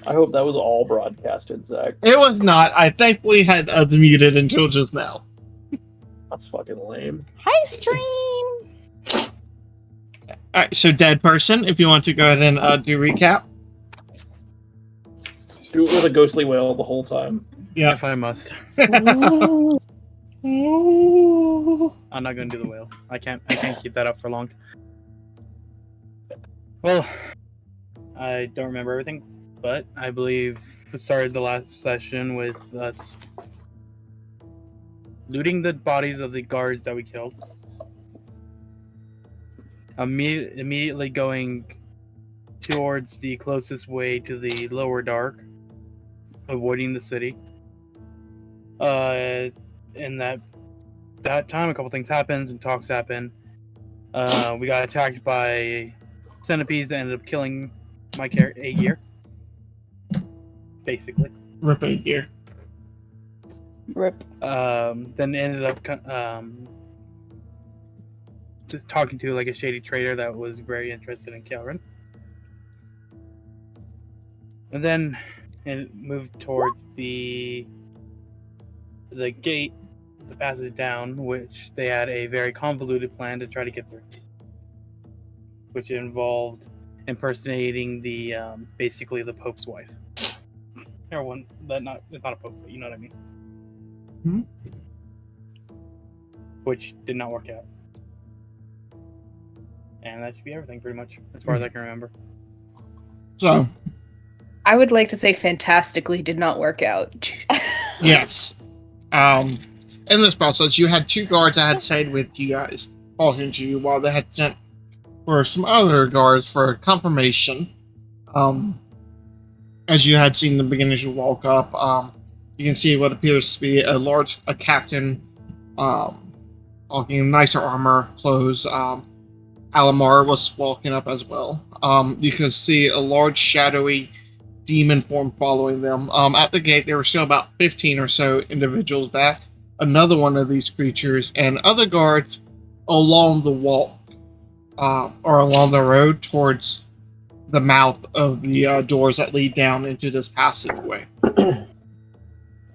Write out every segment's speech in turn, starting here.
I hope that was all broadcasted, Zach. It was not. I thankfully had us muted until just now. That's fucking lame. Hi, stream. Alright, so dead person, if you want to go ahead and do recap. Do it with a ghostly whale the whole time. Yeah. If I must. I'm not gonna do the whale. I can't keep that up for long. Well, I don't remember everything, but I believe it started the last session with us looting the bodies of the guards that we killed. Immediately going towards the closest way to the lower dark, avoiding the city. In that time, a couple things happened and talks happened. We got attacked by centipedes that ended up killing my A-Gear. Basically. Rip A-Gear. Rip. Then ended up talking to like a shady trader that was very interested in Kelrin. And then it moved towards the gate, the passage down, which they had a very convoluted plan to try to get through, which involved impersonating the basically the Pope's wife. Everyone, it's not a Pope, but you know what I mean. Hmm? Which did not work out. And that should be everything, pretty much, as far as I can remember. So, I would like to say fantastically did not work out. yes. In this process, you had two guards that had stayed with you guys, talking to you, while they had sent for some other guards for confirmation. As you had seen in the beginning as you walk up, you can see what appears to be a captain, walking in nicer armor, clothes. Alamar was walking up as well. You can see a large shadowy demon form following them. At the gate, there were still about 15 or so individuals back. Another one of these creatures and other guards along the walk, or along the road towards the mouth of the doors that lead down into this passageway.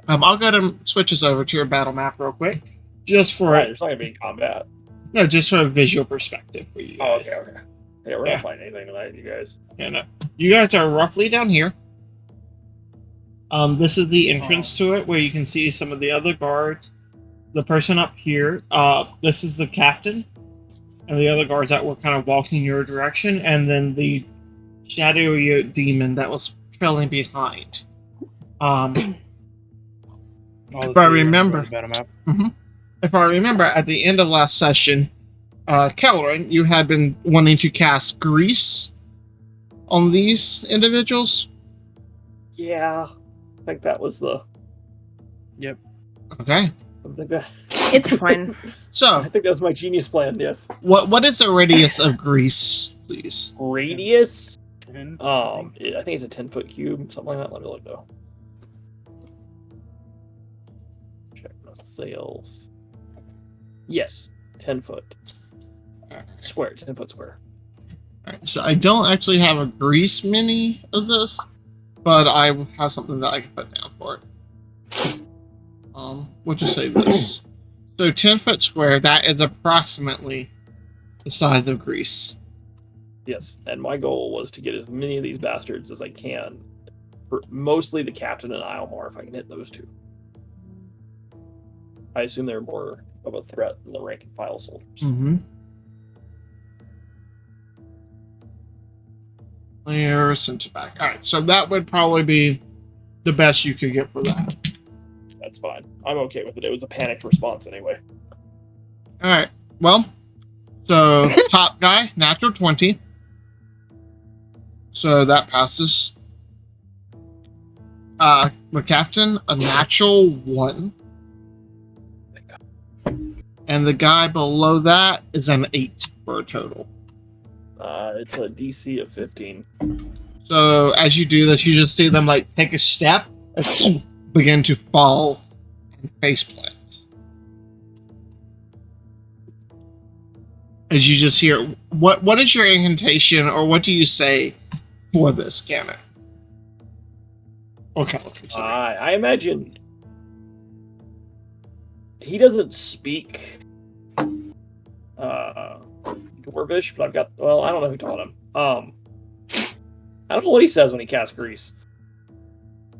I'll go ahead and switch us over to your battle map real quick, just for Right, there's not gonna be combat. no, just for a visual perspective for you Oh, guys. okay. Yeah, we're not fighting anything tonight, you guys. Yeah, no. You guys are roughly down here. This is the entrance to it, where you can see some of the other guards. The person up here, this is the captain, and the other guards that were kind of walking your direction, and then the shadowy demon that was trailing behind. If I remember, if I remember, at the end of last session, Kelrin, you had been wanting to cast Grease on these individuals. Yeah, I think that was the. Yep. Okay. I think that. It's fine. So, I think that was my genius plan. Yes. what is the radius of Grease, please? Radius. 10, I think it's a 10-foot cube, something like that. Let me look though. Check myself. Yes, 10 foot square, 10 foot square. Alright, so I don't actually have a Grease mini of this, but I have something that I can put down for it. We'll just say this. So 10 foot square, that is approximately the size of Grease. Yes, and my goal was to get as many of these bastards as I can. For mostly the captain and Iomar, if I can hit those two. I assume they're more of a threat than the rank and file soldiers. Mm-hmm. Clear center back. Alright, so that would probably be the best you could get for that. That's fine. I'm okay with it. It was a panicked response anyway. Alright, well, so top guy, natural 20. So that passes. The captain, a natural 1. And the guy below that is an 8 for a total. It's a DC of 15. So as you do this, you just see them like take a step and begin to fall and face plant. As you just hear, what is your incantation, or what do you say for this, Gannett? Okay. Sorry. I imagine he doesn't speak Dwarvish, but I don't know who taught him. I don't know what he says when he casts grease.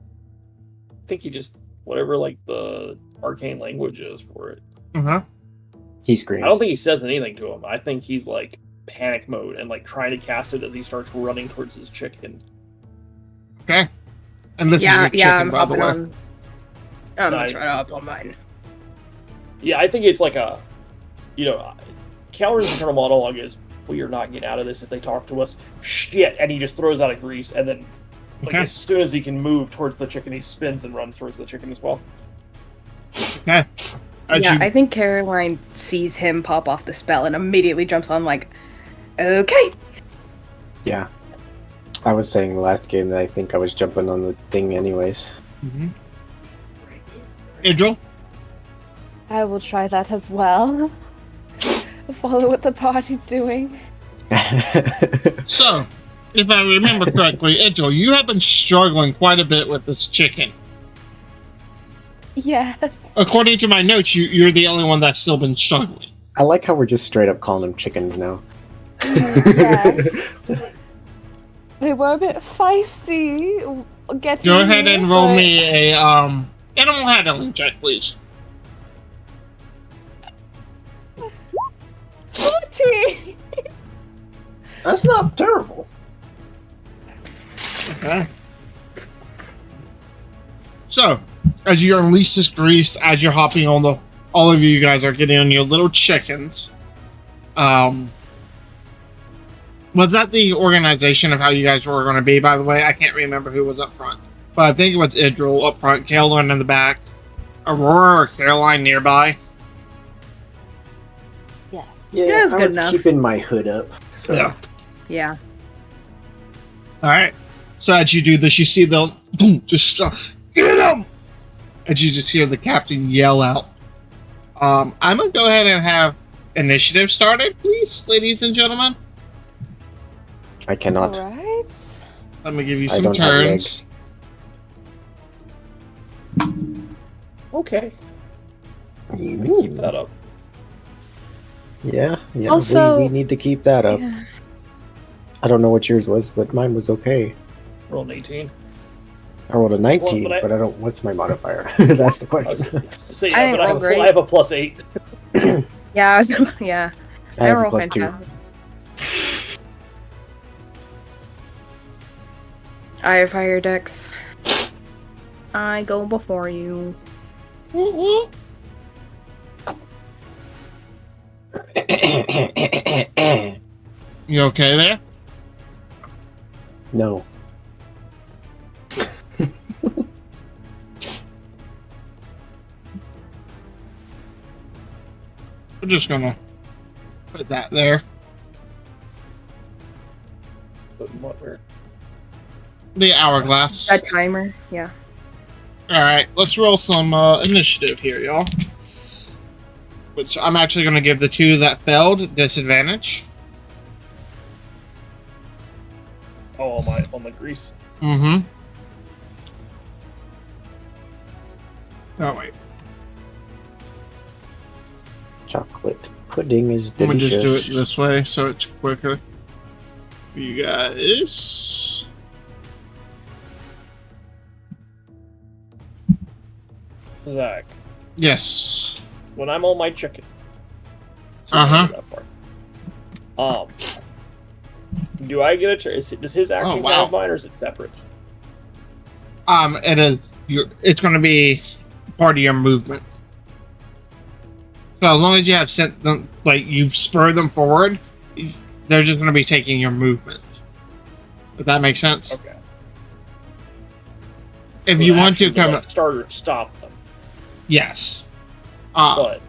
I think he just whatever like the arcane language is for it. Uh-huh. He screams. I don't think he says anything to him. I think he's like panic mode and like trying to cast it as he starts running towards his chicken. Okay. And this is your chicken, I'm by the hopping way. on. I'm Nice. gonna try to hop on mine. Yeah, I think it's like a, Calrin's internal monologue is, we are not getting out of this if they talk to us. Shit, and he just throws out a grease, and then, like, Okay. as soon as he can move towards the chicken, he spins and runs towards the chicken as well. Okay. As Yeah, you, I think Caroline sees him pop off the spell and immediately jumps on like, okay. Yeah. I was saying the last game that I think I was jumping on the thing anyways. mm-hmm. Idril? I will try that as well. Follow what the party's doing. So, if I remember correctly, Idril, you have been struggling quite a bit with this chicken. Yes. According to my notes, you're the only one that's still been struggling. I like how we're just straight up calling them chickens now. Yes. They were a bit feisty. Getting Go ahead and here, roll but- me a animal handling check, please. 40. That's not terrible. Okay. So, as you unleash this grease, as you're hopping on all of you guys are getting on your little chickens. Was that the organization of how you guys were going to be, by the way? I can't remember who was up front. But I think it was Idril up front, Caroline in the back, Aurora or Caroline nearby. Yes. Yeah, Yeah, it's I good was enough. keeping my hood up. So. Yeah. Yeah. Alright. So as you do this, you see the boom, just get him! And you just hear the captain yell out. I'm gonna go ahead and have initiative started, please, ladies and gentlemen. I cannot. Alright. Let me give you I some don't have turns. legs. Okay, keep Ooh. that up. Yeah, Also- we need to keep that up. Yeah. I don't know what yours was, but mine was okay. Roll an 18. I rolled a 19, Well, but but I don't. What's my modifier? That's the I was, question. say, I yeah, didn't but roll great. I have a +8. Yeah. Yeah. I have a roll +2. fantastic. I have higher decks. I go before you. You okay there? No. We're just gonna put that there. But what, where? The hourglass. A timer. Yeah. Alright, let's roll some initiative here, y'all. Which I'm actually gonna give the two that failed disadvantage. Oh, on the grease. Mm-hmm. Oh wait. Chocolate pudding is Let me delicious. just do it this way so it's quicker. For you guys. Zach, Yes. when I'm on my chicken. Uh-huh. that part. Do I get a turn? Does his action wow. count as mine, or is it separate? It is. It's going to be part of your movement. So as long as you have sent them, like you've spurred them forward, they're just going to be taking your movement. If that makes sense. Okay. If So you the want to action come, like, start or stop them, yes. but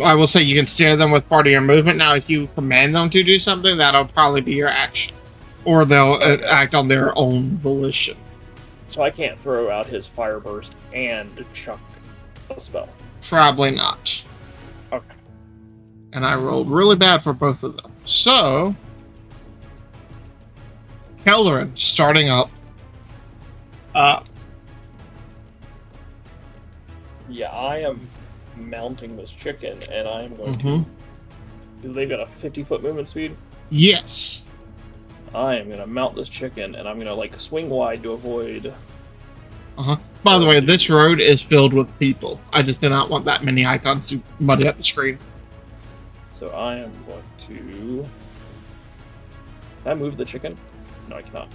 I will say you can steer them with part of your movement. Now, if you command them to do something, that'll probably be your action, or they'll act on their own volition. so I can't throw out his fire burst and chuck a spell. Probably not. Okay. And I rolled really bad for both of them. So, Kelleran, starting up, Yeah, I am mounting this chicken, and I am going Mhm. to. They've got a 50-foot movement speed. Yes. I am gonna mount this chicken, and I'm gonna like swing wide to avoid. By the way, this road is filled with people. I just did not want that many icons to muddy up the screen. So I am going to. Can I move the chicken? No, I cannot.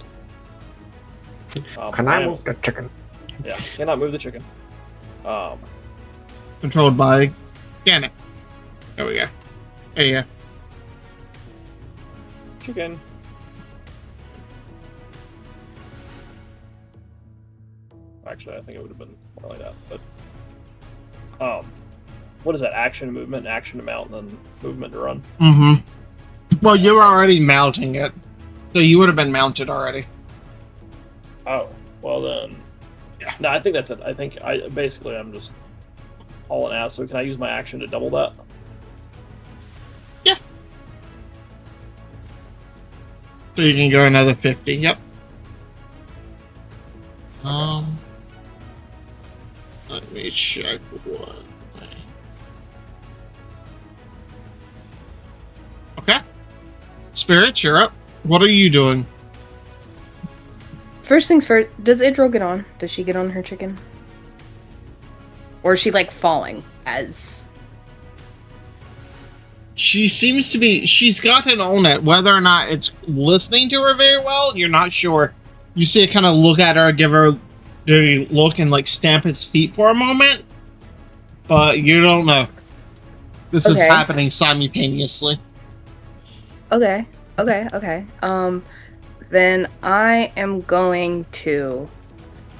Can I am- move the chicken? Yeah, cannot move the chicken. Controlled by Gannon. There we go. There you go. Chicken. Actually, I think it would have been more like that. But what is that? Action to movement, action to mount, and then movement to run. Mm-hmm. Well, you were already mounting it, so you would have been mounted already. Oh, well then. Yeah. No, I think that's it. I think I'm just hauling ass. So can I use my action to double that? Yeah. So you can go another 50. Yep. Let me check one thing. Okay. Spirit, you're up. What are you doing? First things first, does Idril get on? Does she get on her chicken? Or is she like falling as She seems to be. She's gotten on it. Whether or not it's listening to her very well, you're not sure. You see it kind of look at her, give her a dirty look, and like stamp its feet for a moment. But you don't know. This is Okay. happening simultaneously. Okay. Then I am going to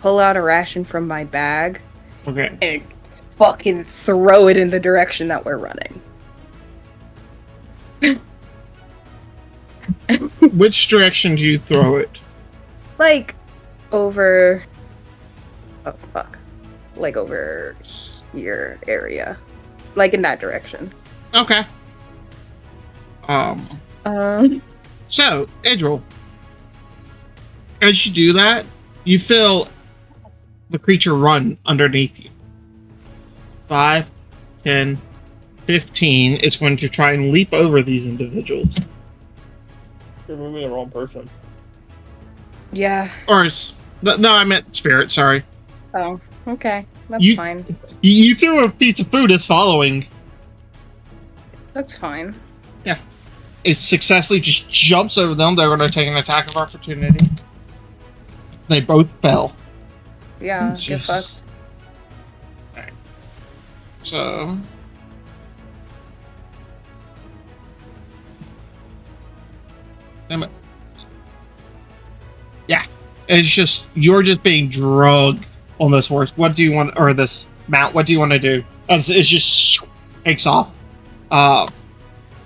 pull out a ration from my bag Okay. and fucking throw it in the direction that we're running. Which direction do you throw it? Like over oh fuck. Like over here area. Like in that direction. Okay. So, Idril, as you do that, you feel the creature run underneath you. 5, 10, 15. It's going to try and leap over these individuals. You're moving the wrong person. Yeah. Or, no, I meant Spirit, sorry. Oh, okay. That's You- fine. You threw a piece of food as following. That's fine. It successfully just jumps over them. They're going to take an attack of opportunity. They both fell. Yeah, get Just- fucked. Alright. So. Damn it. Yeah. It's just, you're just being drugged on this horse. What do you want, or this mount, what do you want to do? As it just takes off.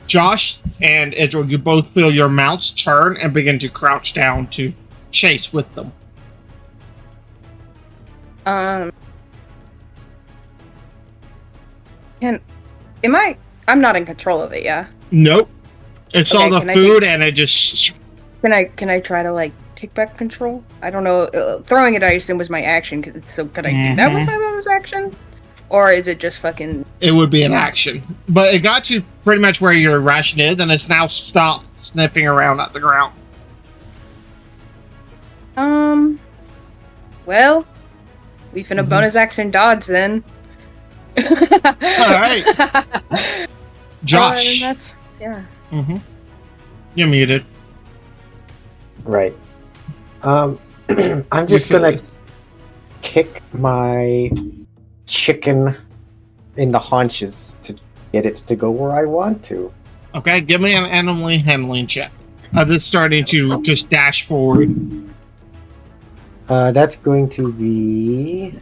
Josh and Idril, you both feel your mounts turn and begin to crouch down to chase with them. I'm not in control of it, yeah? Nope. It saw Okay, the can I food and it just. Can I try to like take back control? I don't know. Throwing it, I assume, was my action. So could I do that with my bonus action, or is it just fucking? It would be an action. But it got you pretty much where your ration is, and it's now stopped sniffing around at the ground. Well, we finna bonus action dodge then. Alright. Josh. That's yeah. Mm-hmm. You're muted. Right. I'm just feel gonna it. kick my chicken in the haunches to get it to go where I want to. Okay, give me an animal handling check. It's starting to just dash forward. That's going to be...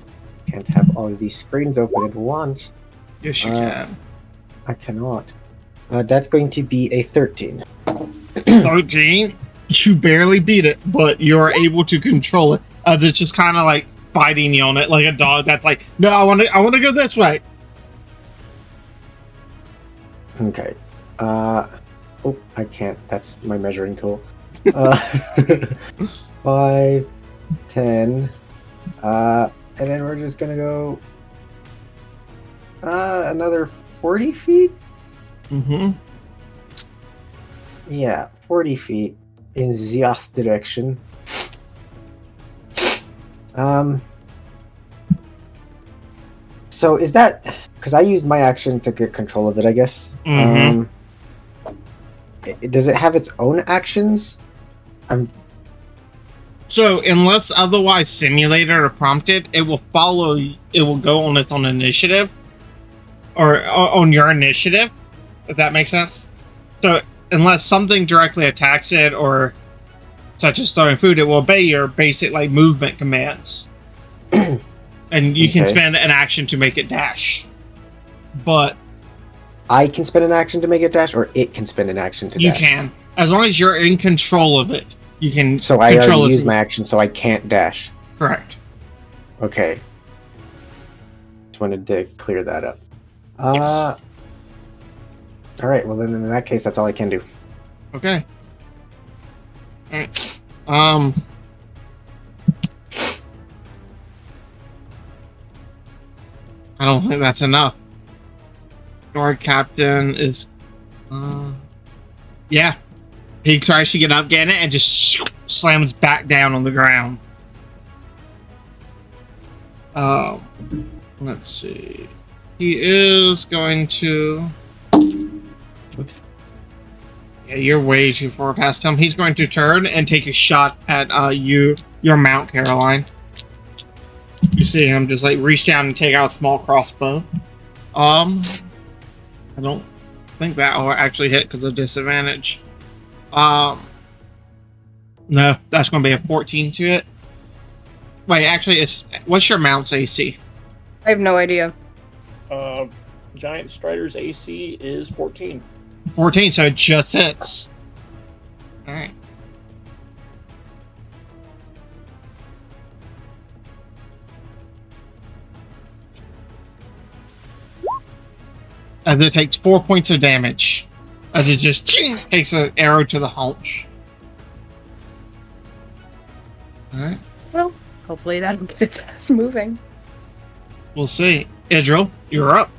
Can't have all of these screens open at once. Yes, you can. I cannot. That's going to be a 13. 13. You barely beat it, but you're able to control it as it's just kind of like biting you on it, like a dog that's like, no, I want to go this way. Okay. Oh, I can't. That's my measuring tool. 5, 10, And then we're just gonna go another 40 feet. Mm-hmm. Yeah, 40 feet in Zias direction. So is that because I used my action to get control of it? I guess. Mhm. Does it have its own actions? So unless otherwise simulated or prompted, it will follow. It will go on its own initiative, or on your initiative, if that makes sense. So unless something directly attacks it, or such as throwing food, it will obey your basic like movement commands, and you can Okay. spend an action to make it dash. But I can spend an action to make it dash, or it can spend an action to you dash. can, as long as you're in control of it, you can. So I control already its used my movement. action, so I can't dash. Correct. Okay. Just wanted to clear that up. Yes. All right. Well, then in that case, that's all I can do. Okay. Alright. I don't think that's enough. Guard captain is yeah. He tries to get up, get it, and just slams back down on the ground. Let's see. He is going to. Oops. Yeah, you're way too far past him. He's going to turn and take a shot at your mount, Caroline. You see him just like reach down and take out a small crossbow. I don't think that will actually hit because of disadvantage. No, that's going to be a 14 to it. Wait, actually, what's your mount's AC? I have no idea. Giant Strider's AC is 14. 14, so it just hits. All right. As it takes 4 points of damage, as it just takes an arrow to the haunch. All right, Well, hopefully that'll get its ass moving. we'll see. Idril, you're up.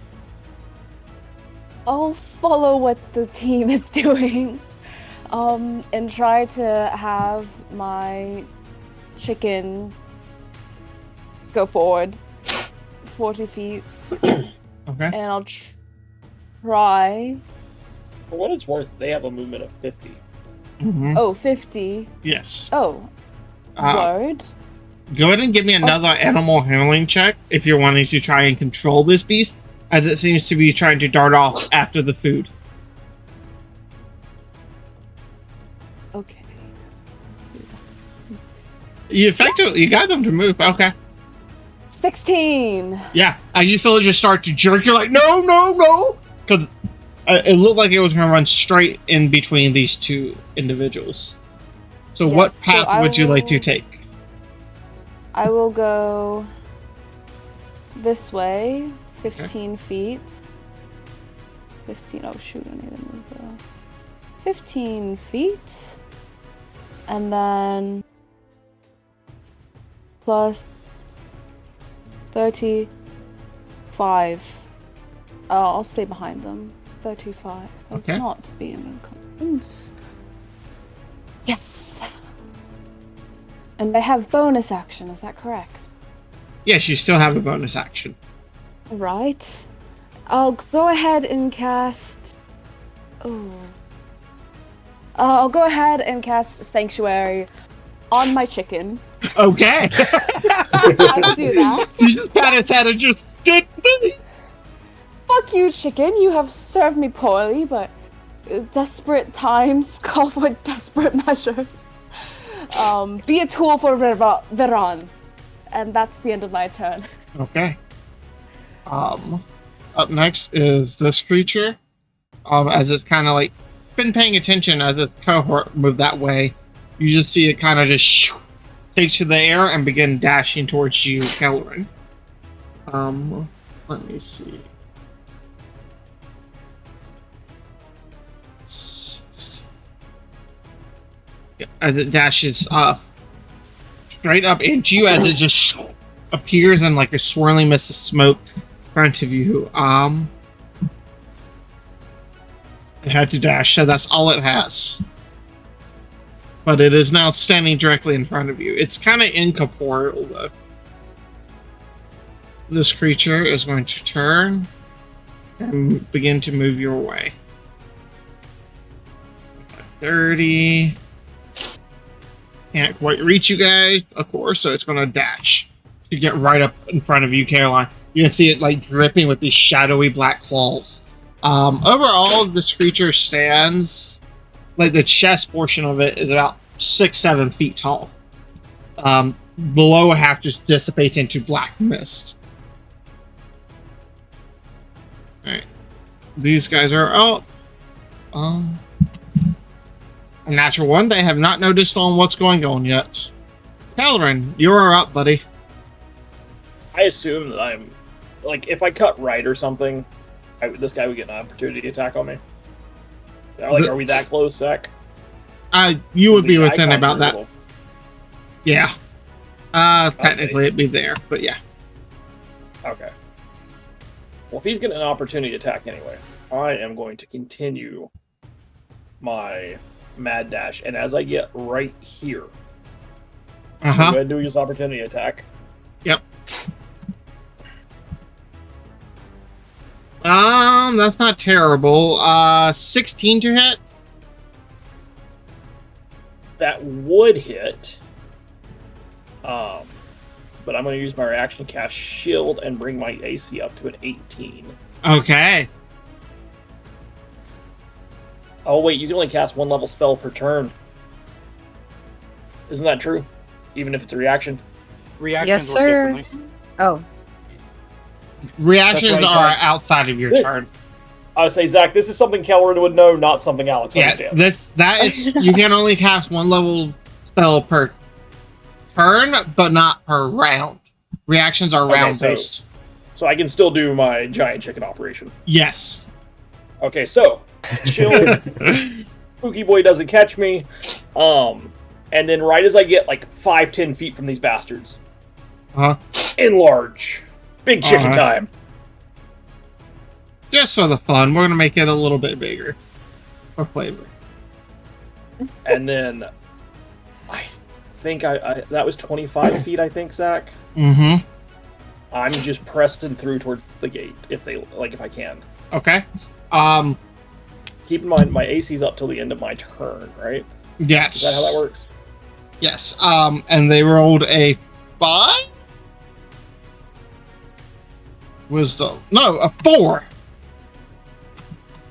I'll follow what the team is doing, and try to have my chicken go forward 40 feet, Okay. and I'll try. For what it's worth, they have a movement of 50. Mm-hmm. Oh, 50. Yes. Oh, word. Go ahead and give me another animal handling check if you're wanting to try and control this beast, as it seems to be trying to dart off after the food. Okay. You got them to move. Okay. 16. Yeah. As you feel it just start to jerk, you're like, no, no, no, because it looked like it was going to run straight in between these two individuals. So what Yes, so path I would you like to will- take? I will go this way, 15 feet. 15, oh shoot, I need to move 15 feet. And then plus 35. I'll stay behind them. 35. That's Okay. not being inconvenience. Yes. And I have bonus action, is that correct? Yes, you still have a bonus action. Right. I'll go ahead and cast. Oh. I'll go ahead and cast Sanctuary on my chicken. Okay. I will do that. You just pat its head and just get. Fuck you, chicken. You have served me poorly, but desperate times call for desperate measures. Be a tool for Veran. And that's the end of my turn. Okay. Up next is this creature. As it's kind of like been paying attention as its cohort moved that way, you just see it kind of just takes to the air and begin dashing towards you, Kellerin. Let me see. Yeah, as it dashes straight up into you, as it just appears in like a swirling mist of smoke in front of you. It had to dash, so that's all it has. But it is now standing directly in front of you. It's kind of incorporeal, though. This creature is going to turn and begin to move your way. 30. Can't quite reach you guys, of course, so it's going to dash to get right up in front of you, Caroline. You can see it like dripping with these shadowy black claws. Overall, this creature stands, like the chest portion of it is about 6-7 feet tall. The lower half just dissipates into black mist. Alright. These guys are out. A natural one. They have not noticed on what's going on yet. Halloran, you are up, buddy. I assume that I'm, like, if I cut right or something, this guy would get an opportunity to attack on me. Like, are we that close, Zach? You would be The within icons about are that. little. Yeah. Technically it'd be there, but yeah. Okay. Well, if he's getting an opportunity to attack anyway, I am going to continue my mad dash, and as I get right here, go ahead and do his opportunity attack. Yep. That's not terrible. 16 to hit. That would hit. But I'm going to use my reaction to cast Shield and bring my AC up to an 18. Okay. Oh wait, you can only cast one level spell per turn. Isn't that true? Even if it's a reaction? Reactions Yes, work sir. differently. Oh, Reactions That's right, are Zach. outside of your Good. turn. I would say, Zach, this is something Kelleran would know, not something Alex Yeah, understands. that is you can only cast one level spell per turn, but not per round. Reactions are Okay, round based. So I can still do my giant chicken operation. Yes. Okay, so chill. Spooky boy doesn't catch me. And then right as I get like 5-10 feet from these bastards, enlarge. Big chicken Alright. time. Just for the fun, we're gonna make it a little bit bigger for flavor. And then I think I that was 25 feet, I think, Zach. Mm-hmm. I'm just pressing through towards the gate if I can. Okay. Keep in mind my AC's up till the end of my turn, right? Yes. Is that how that works? Yes. And they rolled a 5? Wisdom. No, a 4.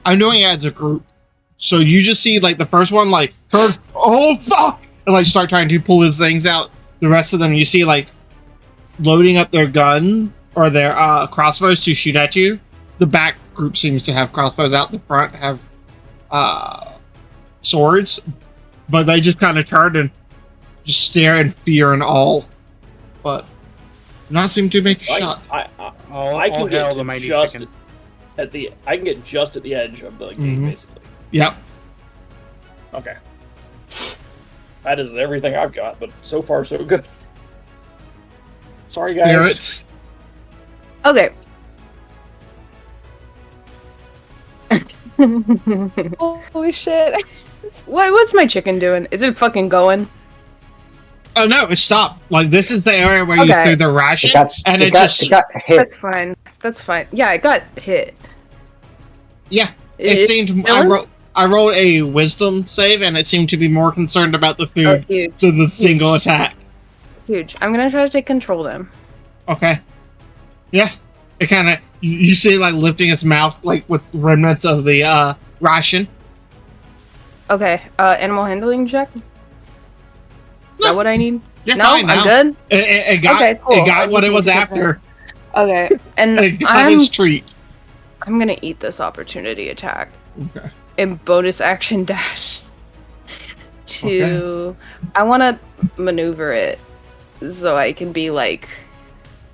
I'm doing it as a group. So you just see like the first one like turn, oh fuck, and like start trying to pull his things out. The rest of them you see like loading up their gun or their crossbows to shoot at you. The back group seems to have crossbows out. The front have swords, but they just kind of turn and just stare in fear and awe, but not seem to make a shot. I All can hail get the to mighty just chicken. at the edge of the gate, Mhm. basically. Yep. Okay. That is everything I've got, but so far so good. Sorry, guys. Spirits. okay. Holy shit. What's my chicken doing? Is it fucking going? Oh no, it stopped. Like this is the area where you Okay. threw the ration, and it got hit. That's fine. That's fine. Yeah, it got hit. yeah, it seemed. chilling? I rolled a wisdom save, and it seemed to be more concerned about the Oh, food huge. than the single attack. Huge. I'm gonna try to take control then. Okay. Yeah, it kind of you see like lifting its mouth like with remnants of the ration. Okay, animal handling check? Is that what I need? You're No, fine now. I'm good? It got Okay, cool. it I got what just it was need to after. Okay, and It got I'm its treat. gonna eat this opportunity attack Okay. in bonus action dash to I want to maneuver it so I can be like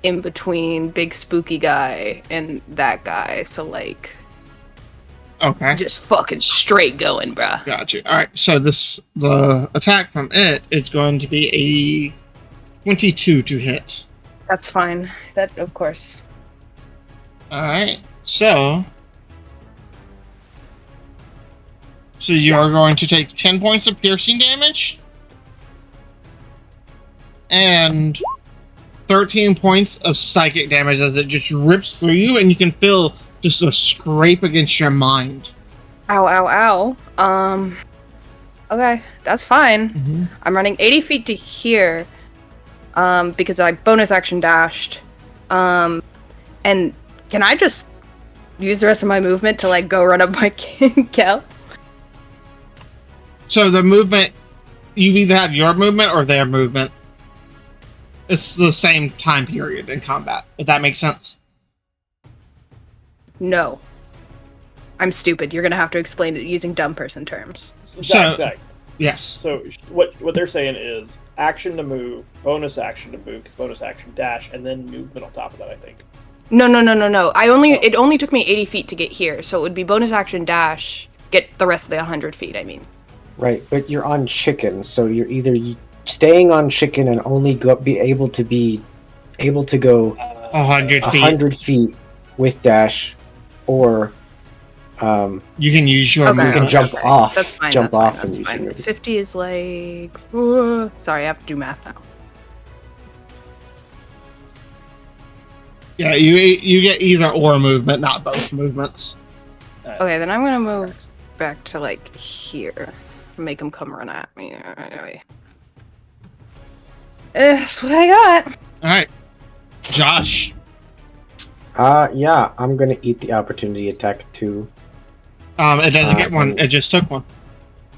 in between big spooky guy and that guy, so like Okay. just fucking straight going, bruh. Gotcha. All right. So the attack from it is going to be a 22 to hit. That's fine. That, of course. Alright, so you're going to take 10 points of piercing damage and 13 points of psychic damage as it just rips through you, and you can feel just a scrape against your mind. Ow, ow, ow. Okay, that's fine. I'm running 80 feet to here, because I bonus action dashed. And can I just use the rest of my movement to, like, go run up my Kel? So the movement, you either have your movement or their movement. It's the same time period in combat, if that makes sense. No. I'm stupid. You're gonna have to explain it using dumb person terms. Zach. Yes. So what they're saying is action to move, bonus action to move, because bonus action dash, and then movement on top of that, I think. No. It only took me 80 feet to get here, so it would be bonus action dash, get the rest of the 100 feet, I mean. Right, but you're on chicken, so you're either staying on chicken and only be able to go 100 feet. 100 feet with dash, or You can use your Okay. you can movement. jump off. That's fine. Jump that's fine, off that's and use your fine. movement. 50 is like... sorry, I have to do math now. Yeah, you get either or movement, not both movements. Okay, then I'm gonna move back to, like, here. Make them come run at me. Anyway. That's what I got. Alright. Josh. Yeah, I'm gonna eat the opportunity attack too. It doesn't get one, it just took one.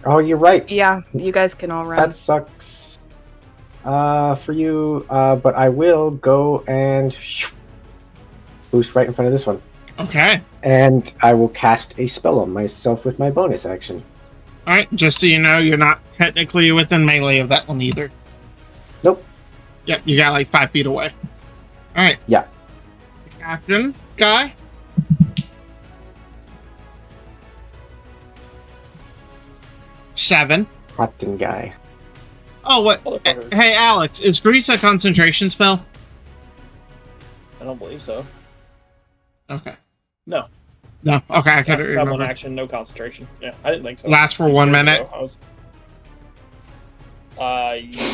Oh, you're right. Yeah, you guys can all run. That sucks. For you, but I will go and boost right in front of this one. Okay. And I will cast a spell on myself with my bonus action. Alright, just so you know, you're not technically within melee of that one either. Nope. Yep, you got like 5 feet away. Alright. Yeah. Captain guy. Seven. Captain guy. Oh, what? Motherfucker. Hey, Alex, is Grease a concentration spell? I don't believe so. Okay. No. No. Okay, I Cast couldn't travel in remember. action, no concentration. Yeah, I didn't think so. Lasts for 1 minute. So I was...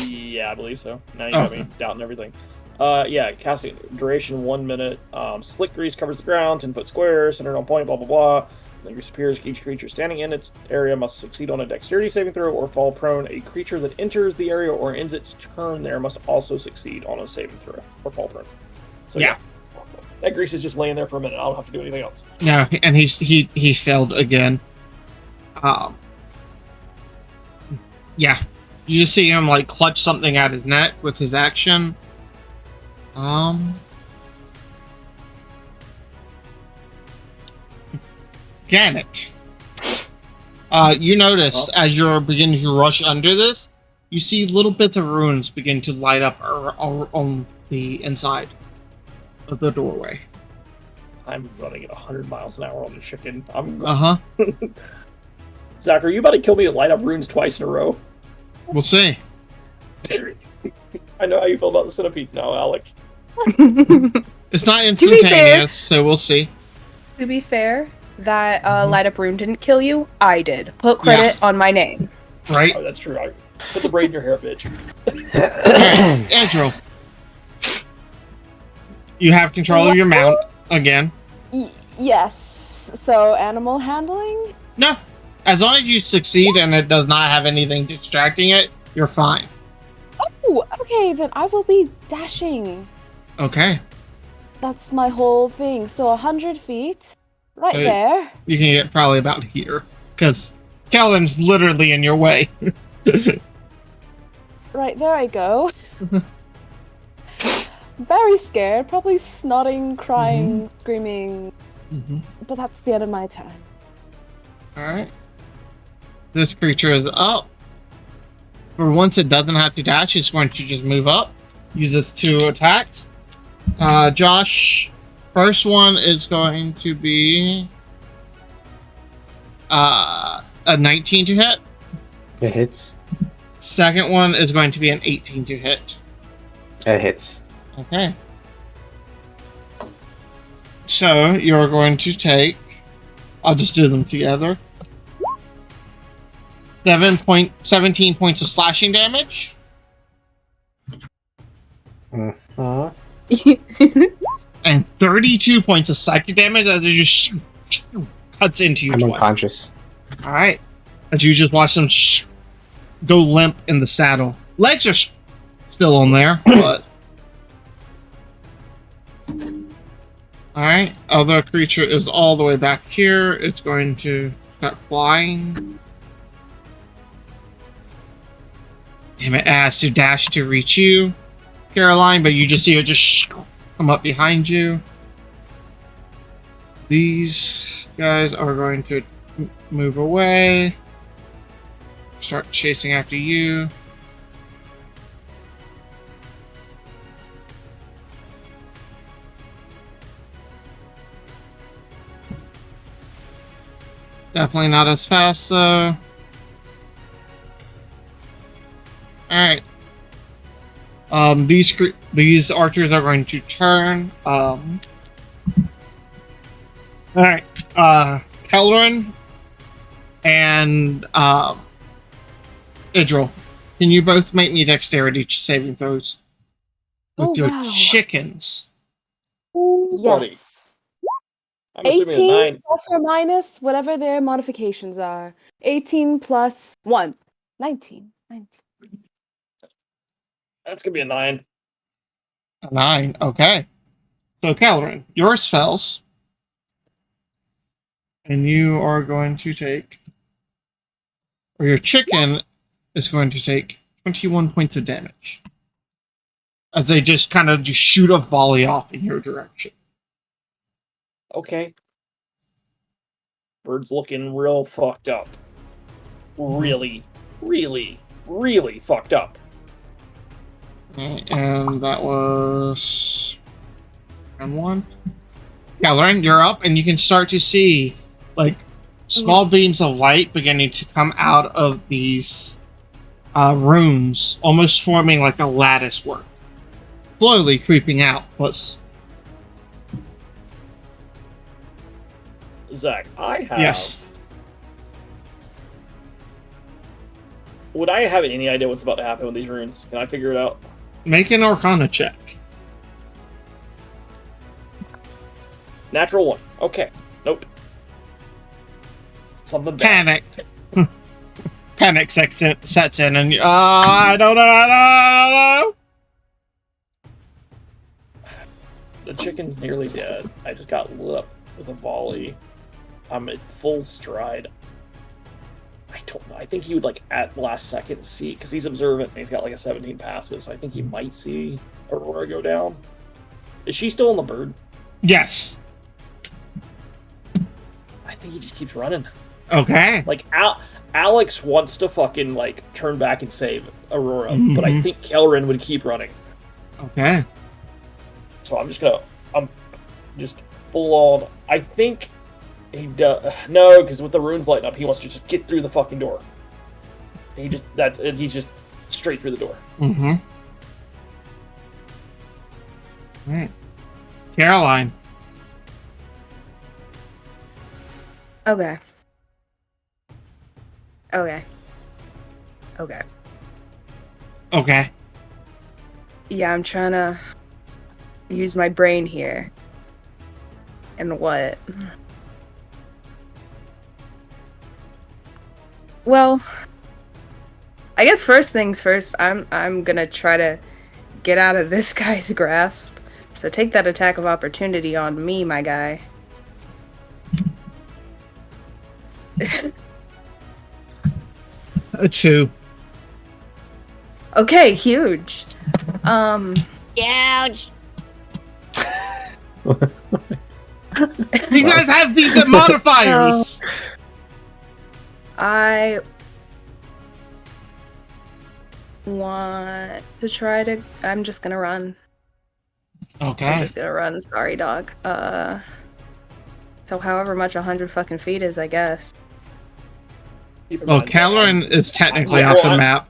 yeah, I believe so. Now you got me doubting everything. Yeah, casting duration 1 minute. Slick grease covers the ground, 10-foot square, centered on point, blah blah blah. Then grease appears. Each creature standing in its area must succeed on a dexterity saving throw or fall prone. A creature that enters the area or ends its turn there must also succeed on a saving throw or fall prone. So Yeah. that grease is just laying there for a minute. I don't have to do anything else. No, and he failed again. Yeah. You just see him like clutch something at his neck with his action. Gannett. You notice as you're beginning to rush under this, you see little bits of runes begin to light up on the inside of the doorway. I'm running at 100 miles an hour on the chicken. I'm Uh-huh. Zach, are you about to kill me and light up runes twice in a row? We'll see. I know how you feel about the centipedes now, Alex. It's not be fair- instantaneous, so we'll see. To be fair, that light up rune didn't kill you. I did. Put credit on my name. Right? Oh, that's true. I put the braid in your hair, bitch. Alright, Andrew. You have control of your mount again. Yes. So animal handling? No. As long as you succeed and it does not have anything distracting it, you're fine. Oh, okay, then I will be dashing. Okay. That's my whole thing. So 100 feet. Right So- there. You can get probably about here. Because Kelvin's literally in your way. Right there I go. Very scared, probably snotting, crying, screaming. But that's the end of my turn. Alright. This creature is up. For once it doesn't have to dash, it's going to just move up. Uses 2 attacks. Josh, first one is going to be a 19 to hit. It hits. Second one is going to be an 18 to hit. It hits. Okay. So you're going to take. I'll just do them together. 17 points of slashing damage. Huh? And 32 points of psychic damage as it just cuts into you I'm twice. unconscious. All right. As you just watch them go limp in the saddle. Legs are still on there, but. All right. Other creature is all the way back here. It's going to start flying. Damn it! It has to dash to reach you, Caroline, but you just see it just come up behind you. These guys are going to move away. Start chasing after you. Definitely not as fast, though. Alright. These archers are going to turn. Alright. Kelrin and Idril, can you both make me dexterity saving throws? With Oh, your wow. chickens. Buddy. Yes. I'm assuming a 18 9. plus or minus, whatever their modifications are. 18 plus 1. 19. 19. That's gonna be a 9. A 9. Okay. So, Kelrin, yours fails. And you are going to take. Or your chicken is going to take 21 points of damage. As they just kind of just shoot a volley off in your direction. Okay. Bird's looking real fucked up. Really, really, really fucked up. Okay, and that was round 1. Kelrin, you're up, and you can start to see like small beams of light beginning to come out of these rooms, almost forming like a lattice work. Slowly creeping out, but Zach, I have. yes. Would I have any idea what's about to happen with these runes? Can I figure it out? Make an Arcana check. Natural 1. Okay. Nope. Something bad. Panic. Panic sets in, and I don't know. The chicken's nearly dead. I just got lit up with a volley. I'm at full stride. I don't know. I think he would, like, at last second see, because he's observant and he's got, like, a 17 passive, so I think he might see Aurora go down. Is she still on the bird? Yes. I think he just keeps running. Okay. Like, Alex wants to fucking, like, turn back and save Aurora, Mhm. but I think Kelrin would keep running. Okay. So I'm just full on. I think he does. No, because with the runes lighting up, he wants to just get through the fucking door. He's just straight through the door. Mm-hmm. All right. Caroline. Okay. Okay. Okay. Okay. Yeah, I'm trying to use my brain here. And what? Well, I guess first things first, I'm gonna try to get out of this guy's grasp. So take that attack of opportunity on me, my guy. A 2. Okay, huge. Huge. You guys have decent modifiers. I want to try to. I'm just gonna run. I'm Okay. just gonna run. Sorry, dog. So however much 100 fucking feet is, I guess. Keep in Well, mind, Kelrin is technically Yeah, off well, the map.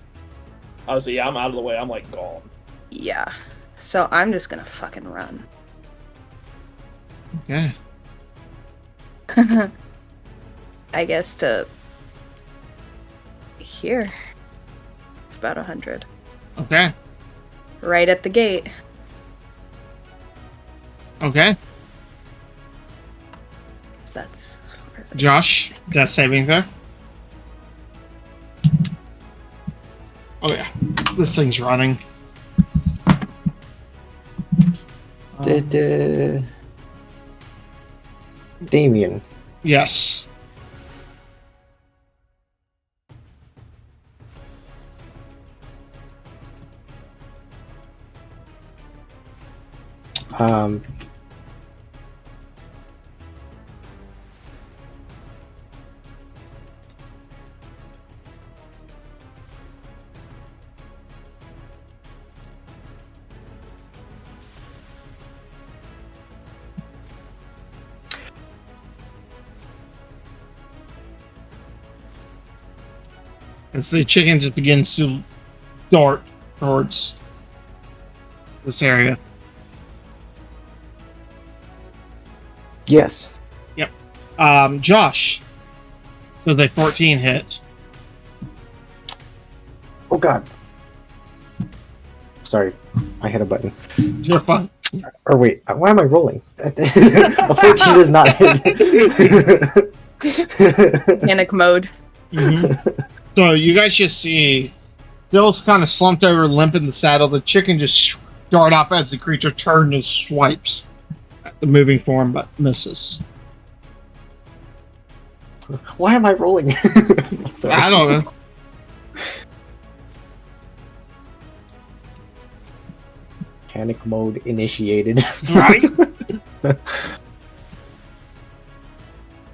Obviously, yeah, I'm out of the way. I'm like gone. Yeah. So I'm just gonna fucking run. Okay. I guess to here. It's about 100. Okay. Right at the gate. Okay. So that's as far as I- Josh, death saving throw. Oh yeah, this thing's running. Damien. Yes. Um, As the chicken just begins to dart towards this area. yes. Josh. So the 14 hit. Oh God. Sorry, I hit a button. You're fine. Or wait, why am I rolling? A 14 is not hit. Panic mode. So you guys just see Bill's kind of slumped over, limp in the saddle. The chicken just dart off as the creature turns and swipes at the moving form, but misses. Why am I rolling? Sorry. I don't know. Panic mode initiated. Right?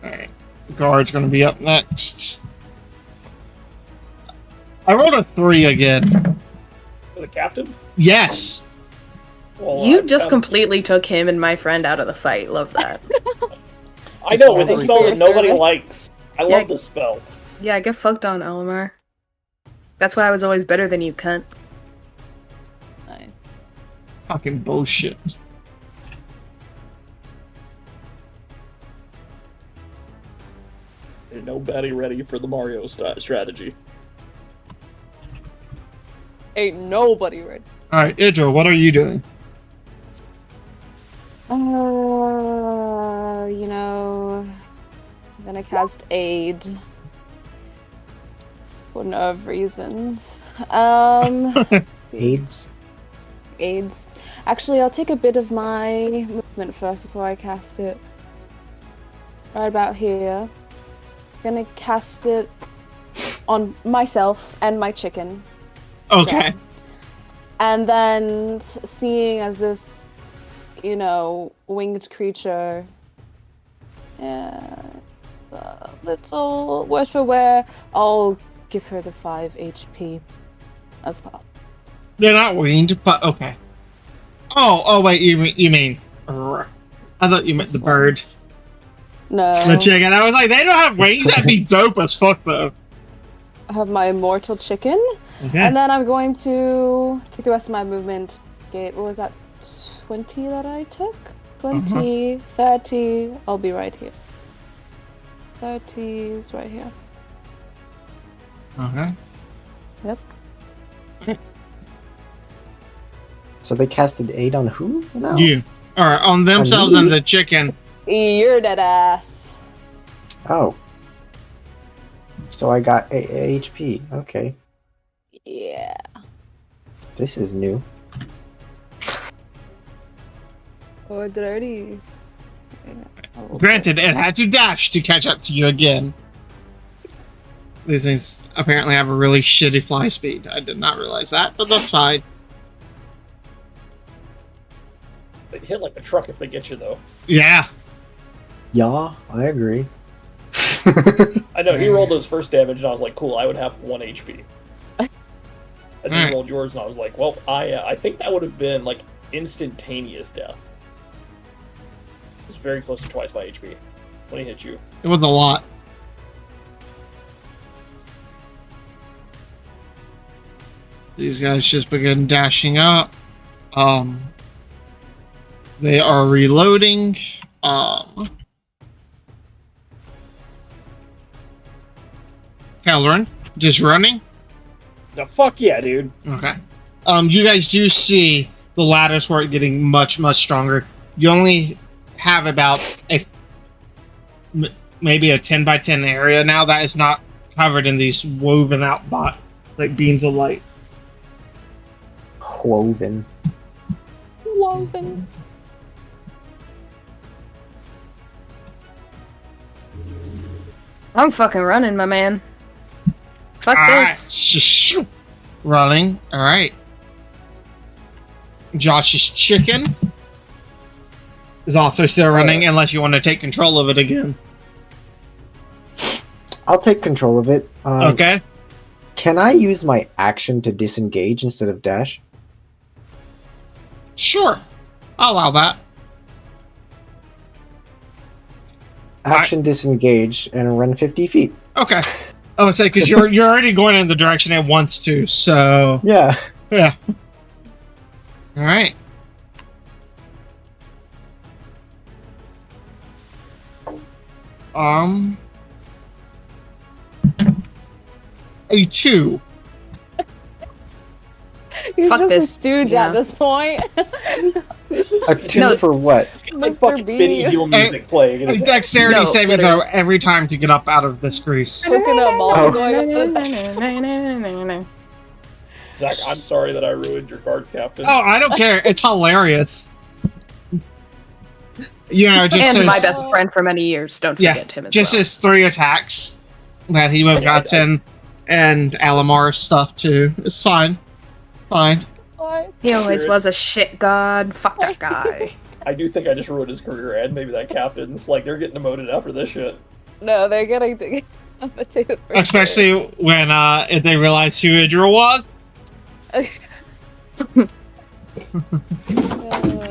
Alright. Guard's gonna be up next. I rolled a 3 again. For the captain? Yes. Well, You I've just got- completely took him and my friend out of the fight. Love that. I know, with a Thank you spell for that your nobody service. likes. I Yeah. love this spell. Yeah, get fucked on, Alamar. That's why I was always better than you, cunt. Nice. Fucking bullshit. Ain't nobody ready for the Mario strategy. Ain't nobody ready. Alright, Idra, what are you doing? You know, I'm gonna cast Aid for nerve reasons. AIDS. Aids. Actually, I'll take a bit of my movement first before I cast it. Right about here. Gonna cast it on myself and my chicken. Okay. And then, seeing as this, winged creature, a little worse for wear, I'll give her the 5 HP as well. They're not winged, but okay. Oh, wait, you mean... I thought you meant the bird. No, The chicken. I was like, they don't have wings? That'd be dope as fuck, though. I have my immortal chicken, Okay. and then I'm going to take the rest of my movement. Gate. What was that? 20 that I took? 20, 30. I'll be right here. 30 is right here. Okay. Yep. So they casted aid on who? No. You. Alright, on themselves me? and the chicken. You're dead ass. Oh. So I got a HP. Okay. Yeah. This is new. Oh, did I already? Oh, Granted, it had to dash to catch up to you again. These things apparently have a really shitty fly speed. I did not realize that, but that's fine. They hit like a truck if they get you, though. Yeah. Yeah, I agree. I know, he rolled his first damage, and I was like, cool, I would have 1 HP. And then Alright. he rolled yours, and I was like, well, I think that would have been, like, instantaneous death. It was very close to twice my HP when he hit you. It was a lot. These guys just begin dashing up. They are reloading. Kelleran, just running. The fuck yeah, dude. Okay. You guys do see the lattice work getting much, much stronger. You only have about maybe a 10 by 10 area now that is not covered in these woven out like beams of light. Woven. Woven. I'm fucking running, my man. Fuck this. Running. All right. Josh's chicken is also still running, unless you want to take control of it again. I'll take control of it. Okay. Can I use my action to disengage instead of dash? Sure. I'll allow that. Action disengage and run 50 feet. Okay. I would say because you're already going in the direction it wants to, so Yeah. yeah. All right. A 2. He's Fuck just this. a stooge Yeah. at this point. This is A 2 No. for what? like Mr. fucking B. Benny Hill music playing. And it's Dexterity No, saving literally. throw every time to get up out of this grease. Coconut mall Oh. going up the Zach, I'm sorry that I ruined your guard captain. Oh, I don't care. It's hilarious. You know, just And his, my best friend for many years. Don't Yeah, forget him as just well. his 3 attacks that he would have Yeah, gotten, and Alamar's stuff too. It's fine. It's fine. What? He always Spirit. was a shit god. Fuck that guy. I do think I just ruined his career, and maybe that captain's like they're getting demoted after this shit. No, they're getting to potato. Especially when if they realize who Idril was.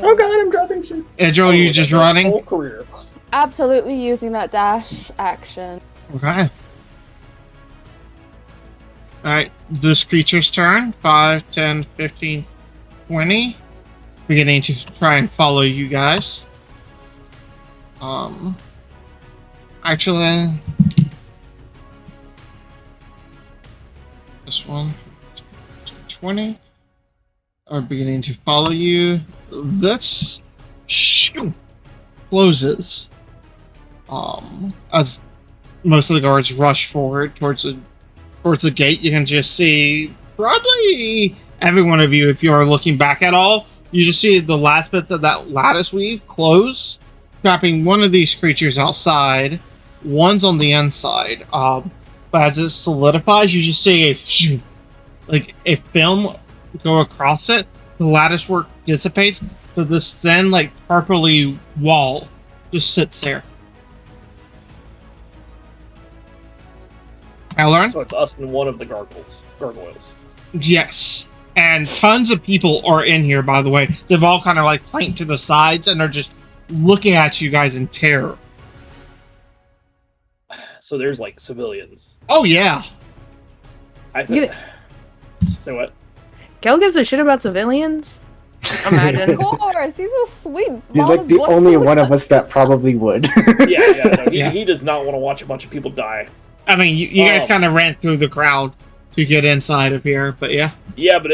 Oh god, I'm dropping shit. Idril, you just running? Whole career. Absolutely using that dash action. Okay. Alright, this creature's turn. 5, 10, 15, 20. Beginning to try and follow you guys. Actually, this one, 20, are beginning to follow you. This closes. As most of the guards rush forward towards the gate, you can just see probably every one of you, if you are looking back at all, you just see the last bits of that lattice weave close, trapping one of these creatures outside. One's on the inside. But as it solidifies, you just see a film go across it. The lattice work dissipates, so this thin, purpley wall just sits there. Halloran? So it's us and one of the gargoyles. Yes. And tons of people are in here, by the way. They've all kind of planked to the sides and are just looking at you guys in terror. So there's civilians. Oh, yeah. I think. Say what? Kel gives a shit about civilians? Imagine. Of course, he's a sweet. He's like mama's the boy only who one of looks us that probably would. Yeah. No, Yeah. he does not want to watch a bunch of people die. I mean, you guys Oh. kind of ran through the crowd to get inside of here, but yeah. Yeah, but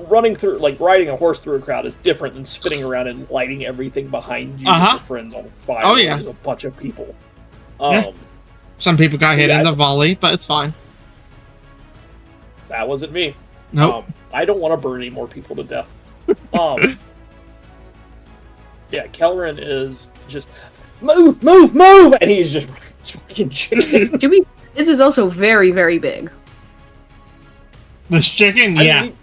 running through, riding a horse through a crowd is different than spinning around and lighting everything behind you with your friends on fire. Oh, yeah. There's a bunch of people. Yeah. Some people got hit Yeah, in the volley, but it's fine. That wasn't me. Nope. I don't want to burn any more people to death. Yeah, Kelleran is just move, and he's just fucking chicken. This is also very, very big. This chicken, I yeah. mean,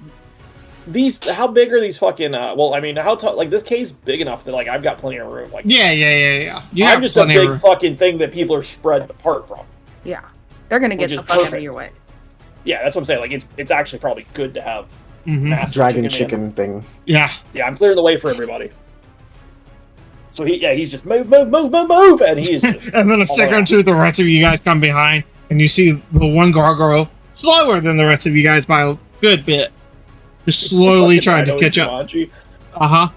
these, how big are these fucking? Well, I mean, how tall? This cave's big enough that I've got plenty of room. Yeah. You I'm have just a plenty big of... fucking thing that people are spread apart from. Yeah. They're gonna get Which the is fuck out of perfect. your way. Yeah, that's what I'm saying. It's actually probably good to have Mhm. massive Dragon man. chicken thing. Yeah. Yeah, I'm clearing the way for everybody. So he's just move, and he's just And then a all second or around. two, the rest of you guys come behind, and you see the one gargoyle slower than the rest of you guys by a good bit. Just slowly trying to Fucking catch up. Jumanji. Uh-huh.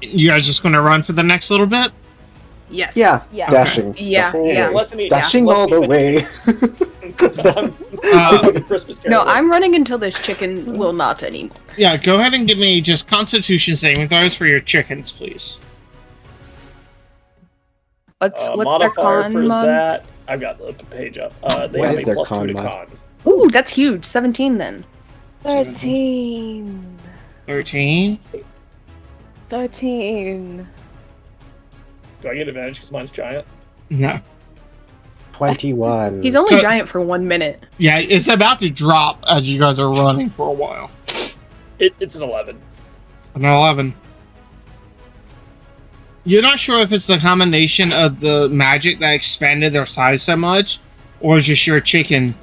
You guys just going to run for the next little bit? Yes. Yeah, Yeah. dashing. Yeah, the whole yeah. way. Less than Dashing all the way. Christmas No, Carol. I'm running until this chicken will not anymore. Yeah, go ahead and give me just Constitution saving throws for your chickens, please. What's their modifier con for mod? that? I've got the page up. They What have is a their plus 2 con to mod? con. Ooh, that's huge. 17 then. 13. 13. 13. Do I get advantage because mine's giant? No. 21. He's only Cut. giant for 1 minute. Yeah, it's about to drop as you guys are running for a while. It's an 11. An 11. You're not sure if it's the combination of the magic that expanded their size so much, or just your chicken.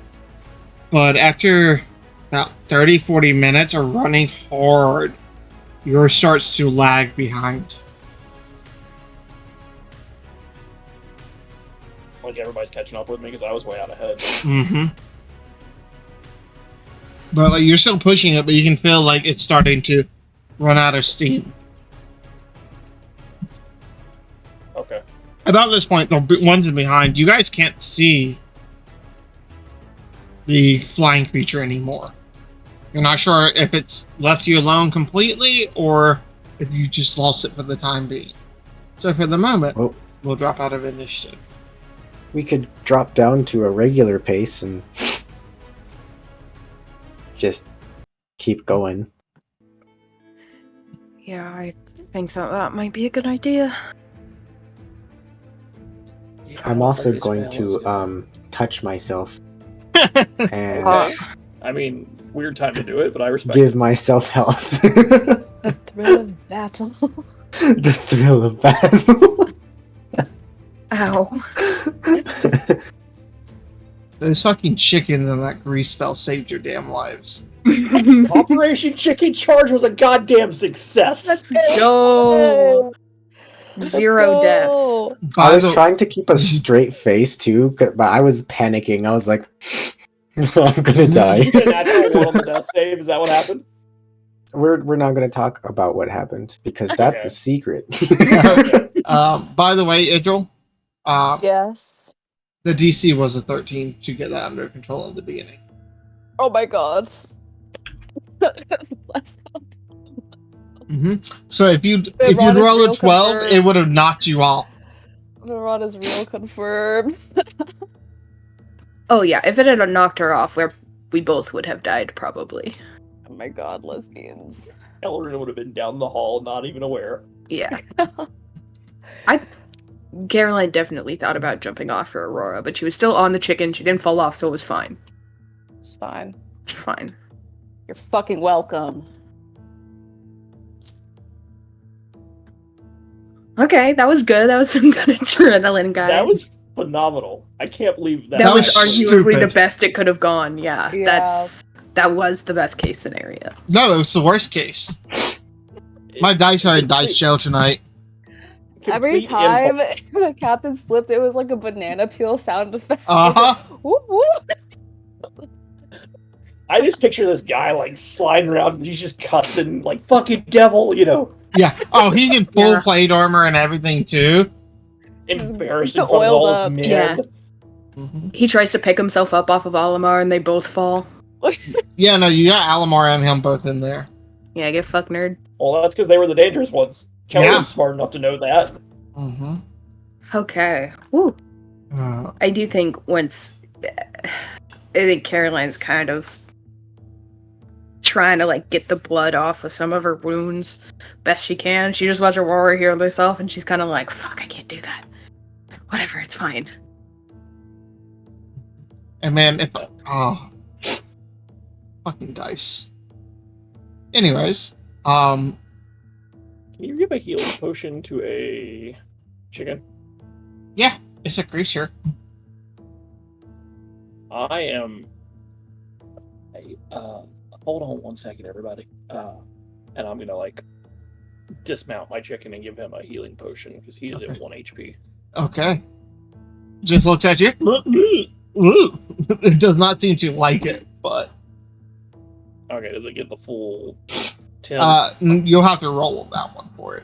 But after about 30-40 minutes of running hard, yours starts to lag behind. Like everybody's catching up with me because I was way out ahead. Mm-hmm. But like, you're still pushing it, but you can feel like it's starting to run out of steam. Okay. About this point, the ones behind, you guys can't see the flying creature anymore. You're not sure if it's left you alone completely or if you just lost it for the time being. So for the moment, Well- we'll drop out of initiative. We could drop down to a regular pace and just keep going. Yeah, I think so. That might be a good idea. I'm also Various going fails. to touch myself and Uh, I mean, weird time to do it, but I respect give it. myself health. The thrill of battle. The thrill of battle. Ow. Those fucking chickens and that grease spell saved your damn lives. Operation Chicken Charge was a goddamn success. Let's go. Zero go. deaths. I was trying to keep a straight face too, but I was panicking. I was like, I'm gonna die. You get a natural one on the death save. Is that what happened? We're not gonna talk about what happened because that's Okay. a secret. By the way, Idril, Yes. the DC was a 13 to get that under control in the beginning. Oh my god. Bless them. Mm-hmm. So if you Rod is roll a real 12, confirmed. it would have knocked you off. The rod is real confirmed. Oh yeah, if it had knocked her off, we both would have died probably. Oh my god, lesbians. Elrond would have been down the hall, not even aware. Yeah. Caroline definitely thought about jumping off for Aurora, but she was still on the chicken. She didn't fall off, so it was fine. It's fine. It's fine. You're fucking welcome. Okay, that was good. That was some good adrenaline, guys. That was phenomenal. I can't believe that. That was was arguably stupid. the best it could have gone. Yeah, Yeah. that was the best case scenario. No, it was the worst case. My dice are in dice jail tonight. Every Complete time impulse. the captain slipped, it was like a banana peel sound effect. Uh-huh. Whoop, whoop. I just picture this guy like sliding around and he's just cussing like fucking devil, you know, Yeah. Oh, he's in full Yeah. plate armor and everything too. embarrassed in front of Oiled all up. his men. Yeah. He tries to pick himself up off of Alamar, and they both fall. Yeah, no, you got Alamar and him both in there. Yeah, get fucked, nerd. Well, that's because they were the dangerous ones. Kelly Yeah. was smart enough to know that. Mm-hmm. Okay. Woo. I do think once, I think Caroline's kind of trying to like get the blood off of some of her wounds best she can. She just watched Aurora heal herself, and she's kind of like, "Fuck, I can't do that. Whatever, it's fine." And man, if fucking dice. Anyways, Can you give a healing potion to a chicken? it's a creature. I am. Hold on one second, everybody. And I'm gonna like dismount my chicken and give him a healing potion because he is Okay. at 1 HP. Okay. Just looks at you. It does not seem to like it, but Okay, does it get the full 10? you'll have to roll that one for it.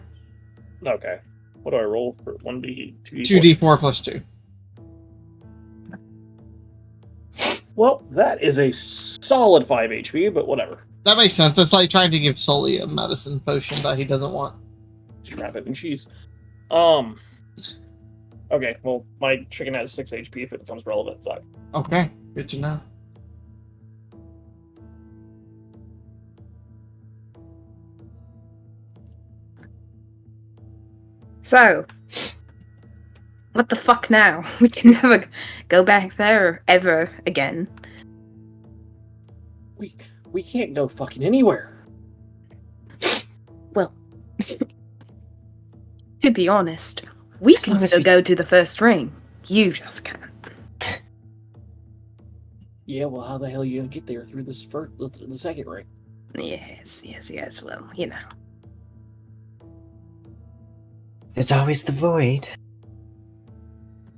Okay. What do I roll for 1d, 2d? 2d4 plus 2. Well, that is a solid 5 HP, but whatever. That makes sense. It's like trying to give Sully a medicine potion that he doesn't want. Strap it in cheese. Okay, well, my chicken has 6 HP if it becomes relevant, so. Okay, good to know. So, what the fuck now? We can never go back there ever again. We can't go fucking anywhere. Well, to be honest, we can still go to the first ring. You just can't. Yeah, well, how the hell are you gonna get there through this the second ring? Yes. Well, you know. There's always the void.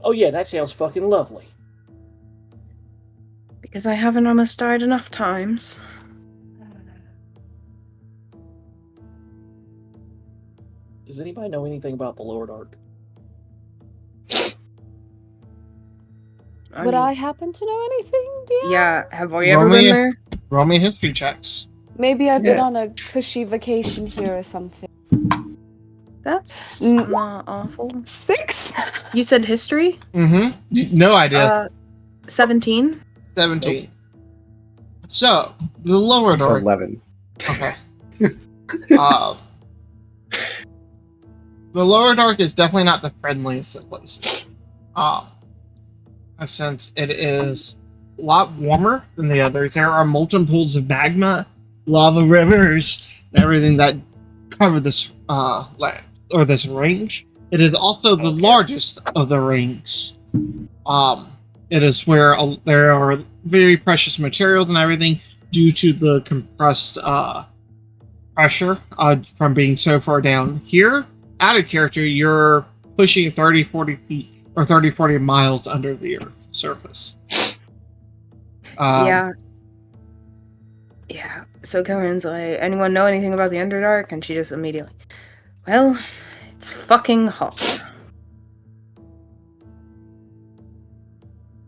Oh yeah, that sounds fucking lovely. Because I haven't almost died enough times. Does anybody know anything about the Lower Dark? Would I happen to know anything, dear? Yeah, have I Roll ever me been a- there? Roll me history checks. Maybe I've been Yeah. on a cushy vacation here or something. That's Mm. not awful. 6? You said history? Mm-hmm. No idea. 17? 17. So, the Lower Dark. 11. Okay. The Lower Dark is definitely not the friendliest of places. Since it is a lot warmer than the others, there are molten pools of magma, lava rivers, and everything that cover this land or this range. It is also the largest of the rings. It is where there are very precious materials and everything due to the compressed pressure from being so far down here. Out of character, you're pushing 30, 40 feet or 30, 40 miles under the Earth surface. Yeah. So Karen's like, anyone know anything about the Underdark? And she just immediately, well, it's fucking hot.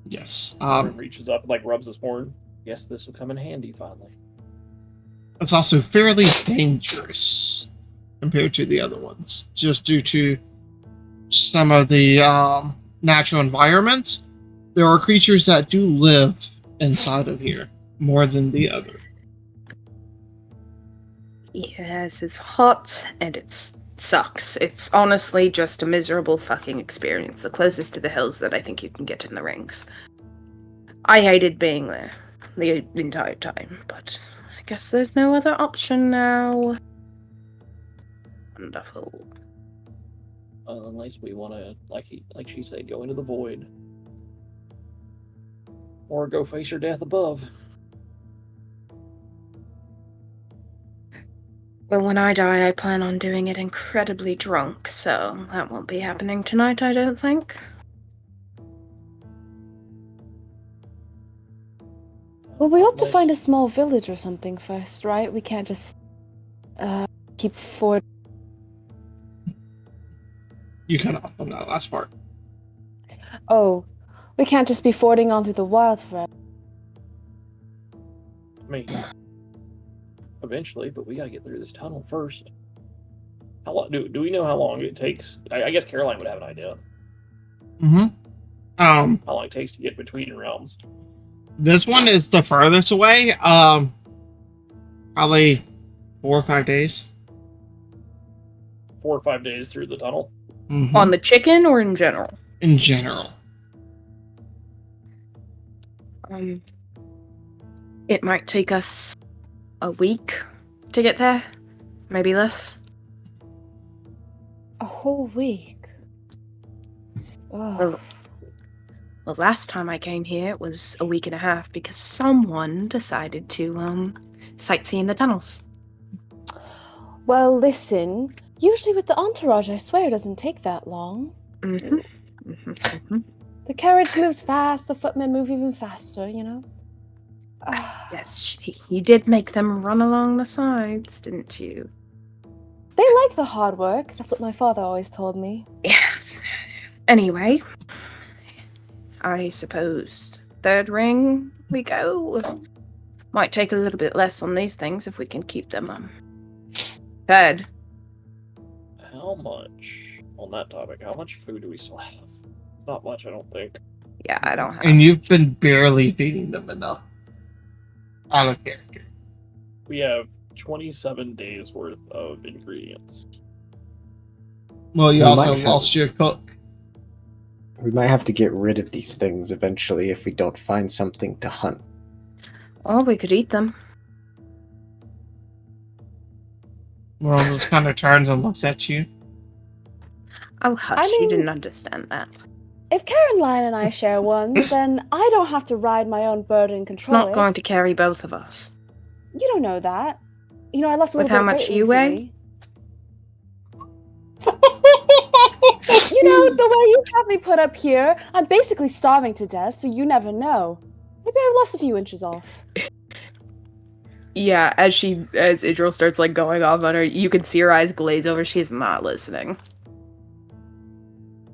Yes. Reaches up and like rubs his horn. Guess this will come in handy finally. It's also fairly dangerous compared to the other ones, just due to some of the natural environment. There are creatures that do live inside of here more than the other. Yes, it's hot and it sucks. It's honestly just a miserable fucking experience. The closest to the hills that I think you can get in the rings. I hated being there the entire time, but I guess there's no other option now. Wonderful. Unless we want to, like she said, go into the void. Or go face your death above. Well, when I die, I plan on doing it incredibly drunk, so that won't be happening tonight, I don't think. Well, we ought to find a small village or something first, right? We can't just keep forward. You cut off on that last part. Oh, we can't just be fording on through the wild forever. I mean, eventually, but we gotta get through this tunnel first. How long do we know how long it takes? I guess Caroline would have an idea. Mm-hmm. How long it takes to get between realms. This one is the furthest away. Probably 4 or 5 days. 4 or 5 days through the tunnel. Mhm. On the chicken or in general? In general. It might take us a week to get there. Maybe less. A whole week. Oh. Well, last time I came here, it was a week and a half because someone decided to, sightsee in the tunnels. Well, listen. Usually with the entourage, I swear it doesn't take that long. The carriage moves fast, the footmen move even faster, you know? Yes, you did make them run along the sides, didn't you? They like the hard work. That's what my father always told me. Yes. Anyway, I suppose third ring we go. Might take a little bit less on these things if we can keep them fed. How much, on that topic, how much food do we still have? Not much, I don't think. Yeah, I don't have. And you've been barely feeding them enough. Out of character. We have 27 days worth of ingredients. Well, you We also might have- lost your cook. We might have to get rid of these things eventually if we don't find something to hunt. Or we could eat them. Well, just kind of turns and looks at you. Oh, hush, you mean- didn't understand that. If Caroline and I share one, then I don't have to ride my own bird and It's control not it. going to carry both of us. You don't know that. You know, I lost a With little how bit of much weight you weigh? recently. You know, the way you have me put up here, I'm basically starving to death, so you never know. Maybe I've lost a few inches off. Yeah, as Idril starts like going off on her, you can see her eyes glaze over. She's not listening.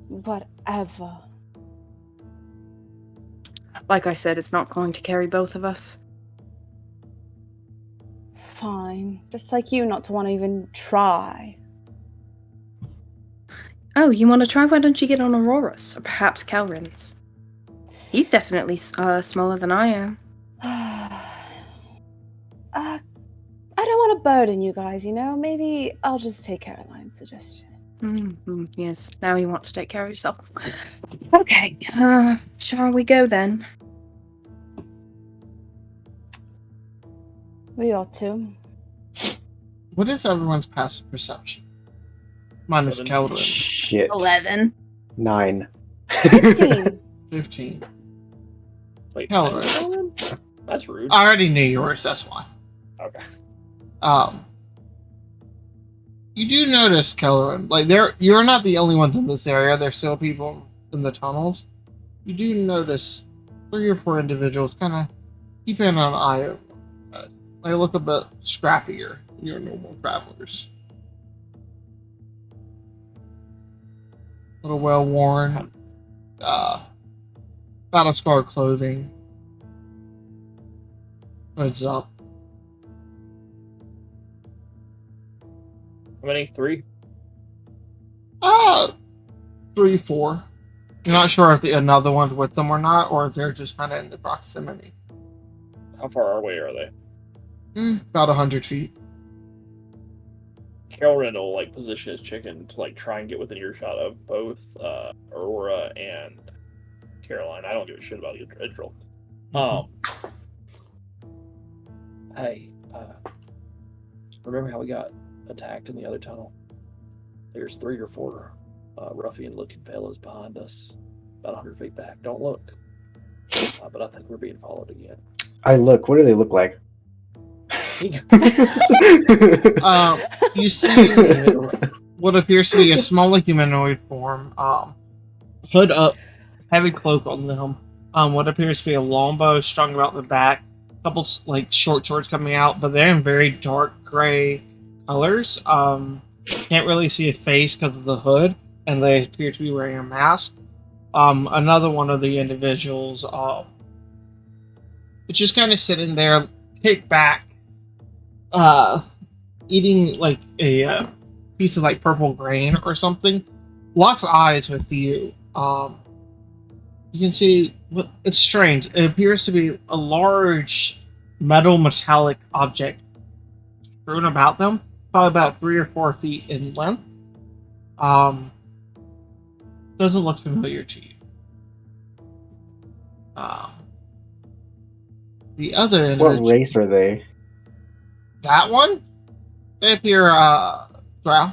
Whatever. Like I said, it's not going to carry both of us. Fine. Just like you not to want to even try. Oh, you want to try? Why don't you get on Aurora's? Or perhaps Kelrin's? He's definitely smaller than I am. I don't want to burden you guys, you know? Maybe I'll just take Caroline's suggestion. Yes, now you want to take care of yourself. Okay, shall we go then? We ought to. What is everyone's passive perception? Minus 17. Keldrin. Shit. 11. 9. 15. 15. Wait, Hell, nine Kelvin? That's rude. I already knew yours, that's why. Okay. You do notice, Kellerin, like you're not the only ones in this area. There's still people in the tunnels. You do notice 3 or 4 individuals kind of keeping an eye over them. They look a bit scrappier than your normal travelers. A little well worn, battle scarred clothing, hoods up. How many? 3? 3, 4. You're not sure if another one's with them or not, or if they're just kind of in the proximity. How far away are they? About 100 feet. Kelrin will like position his chicken to like try and get within earshot of both Aurora and Caroline. I don't give a shit about Idril. Hey, remember how we got attacked in the other tunnel? There's 3 or 4 ruffian-looking fellas behind us, about 100 feet back. Don't look, but I think we're being followed again. I look. What do they look like? You see what appears to be a smaller humanoid form, hood up, heavy cloak on them, what appears to be a longbow strung about the back, a couple like short swords coming out, but they're in very dark gray colors. Can't really see a face because of the hood, and they appear to be wearing a mask. Another one of the individuals, it's just kind of sitting there, kicked back, eating like a piece of like purple grain or something. Locks eyes with you. You can see what it's strange. It appears to be a large metallic object strewn about them, probably about 3 or 4 feet in length. Doesn't look familiar to you. The other What individual, race are they? that one, they appear drow.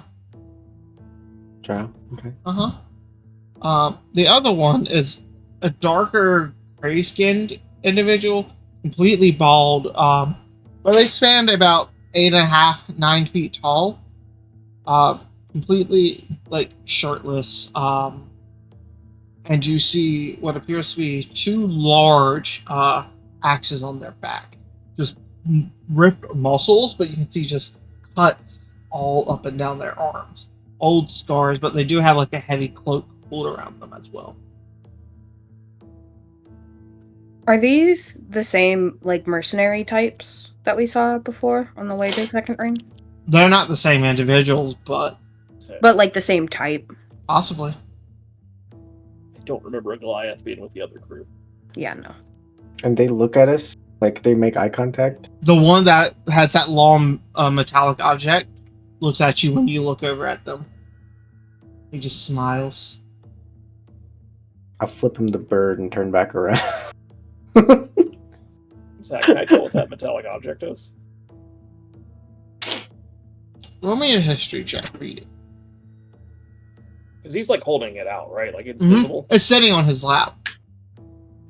Drow. Okay. The other one is a darker gray-skinned individual, completely bald. But they stand about 8.5, 9 feet tall. Completely like shirtless. And you see what appears to be 2 large axes on their back. Just ripped muscles, but you can see just cuts all up and down their arms. Old scars, but they do have like a heavy cloak pulled around them as well. Are these the same like mercenary types that we saw before on the way to the second ring? They're not the same individuals, but So, But like the same type. possibly. I don't remember a Goliath being with the other crew. Yeah, no. And they look at us like they make eye contact. The one that has that long metallic object looks at you when you look over at them. He just smiles. I'll flip him the bird and turn back around. Zach, can I tell what that metallic object is? Roll me a history check for you. Because he's like holding it out, right? Like it's Mhm. visible. It's sitting on his lap.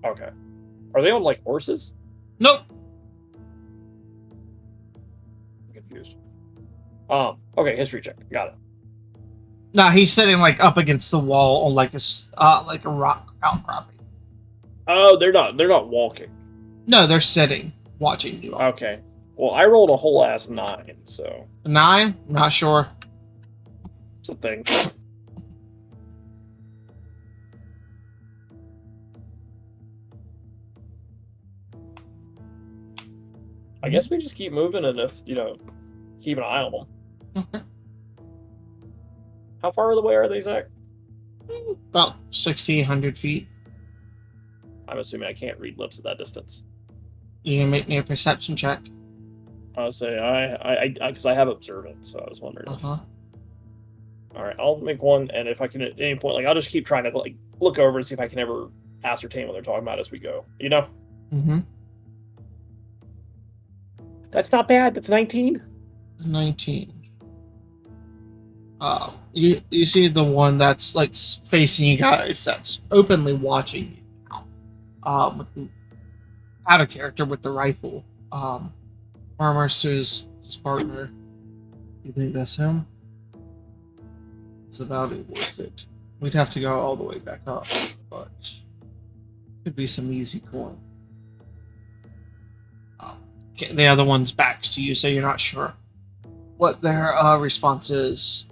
Okay. Are they on like horses? Nope. I'm confused. Okay, history check. Got it. No, he's sitting like up against the wall on like a rock outcropping. Oh, they're not walking. No, they're sitting, watching you all. Okay. Well, I rolled a whole ass 9, so 9? Not sure. it's a thing. I guess we just keep moving, and if keep an eye on them. Okay. How far away are they, Zach? About 1,600 feet. I'm assuming I can't read lips at that distance. You can make me a perception check. I'll say I because I have observant, so I was wondering. Uh-huh. All right, I'll make one, and if I can at any point, I'll just keep trying to look over and see if I can ever ascertain what they're talking about as we go. Mm-hmm. That's not bad. That's 19. 19. You see the one that's like facing you guys, that's openly watching you now. Out of character with the rifle. Murmurs to his partner. You think that's him? It's about it worth it. We'd have to go all the way back up, but could be some easy coin. The other one's backs to you, so you're not sure what their response is.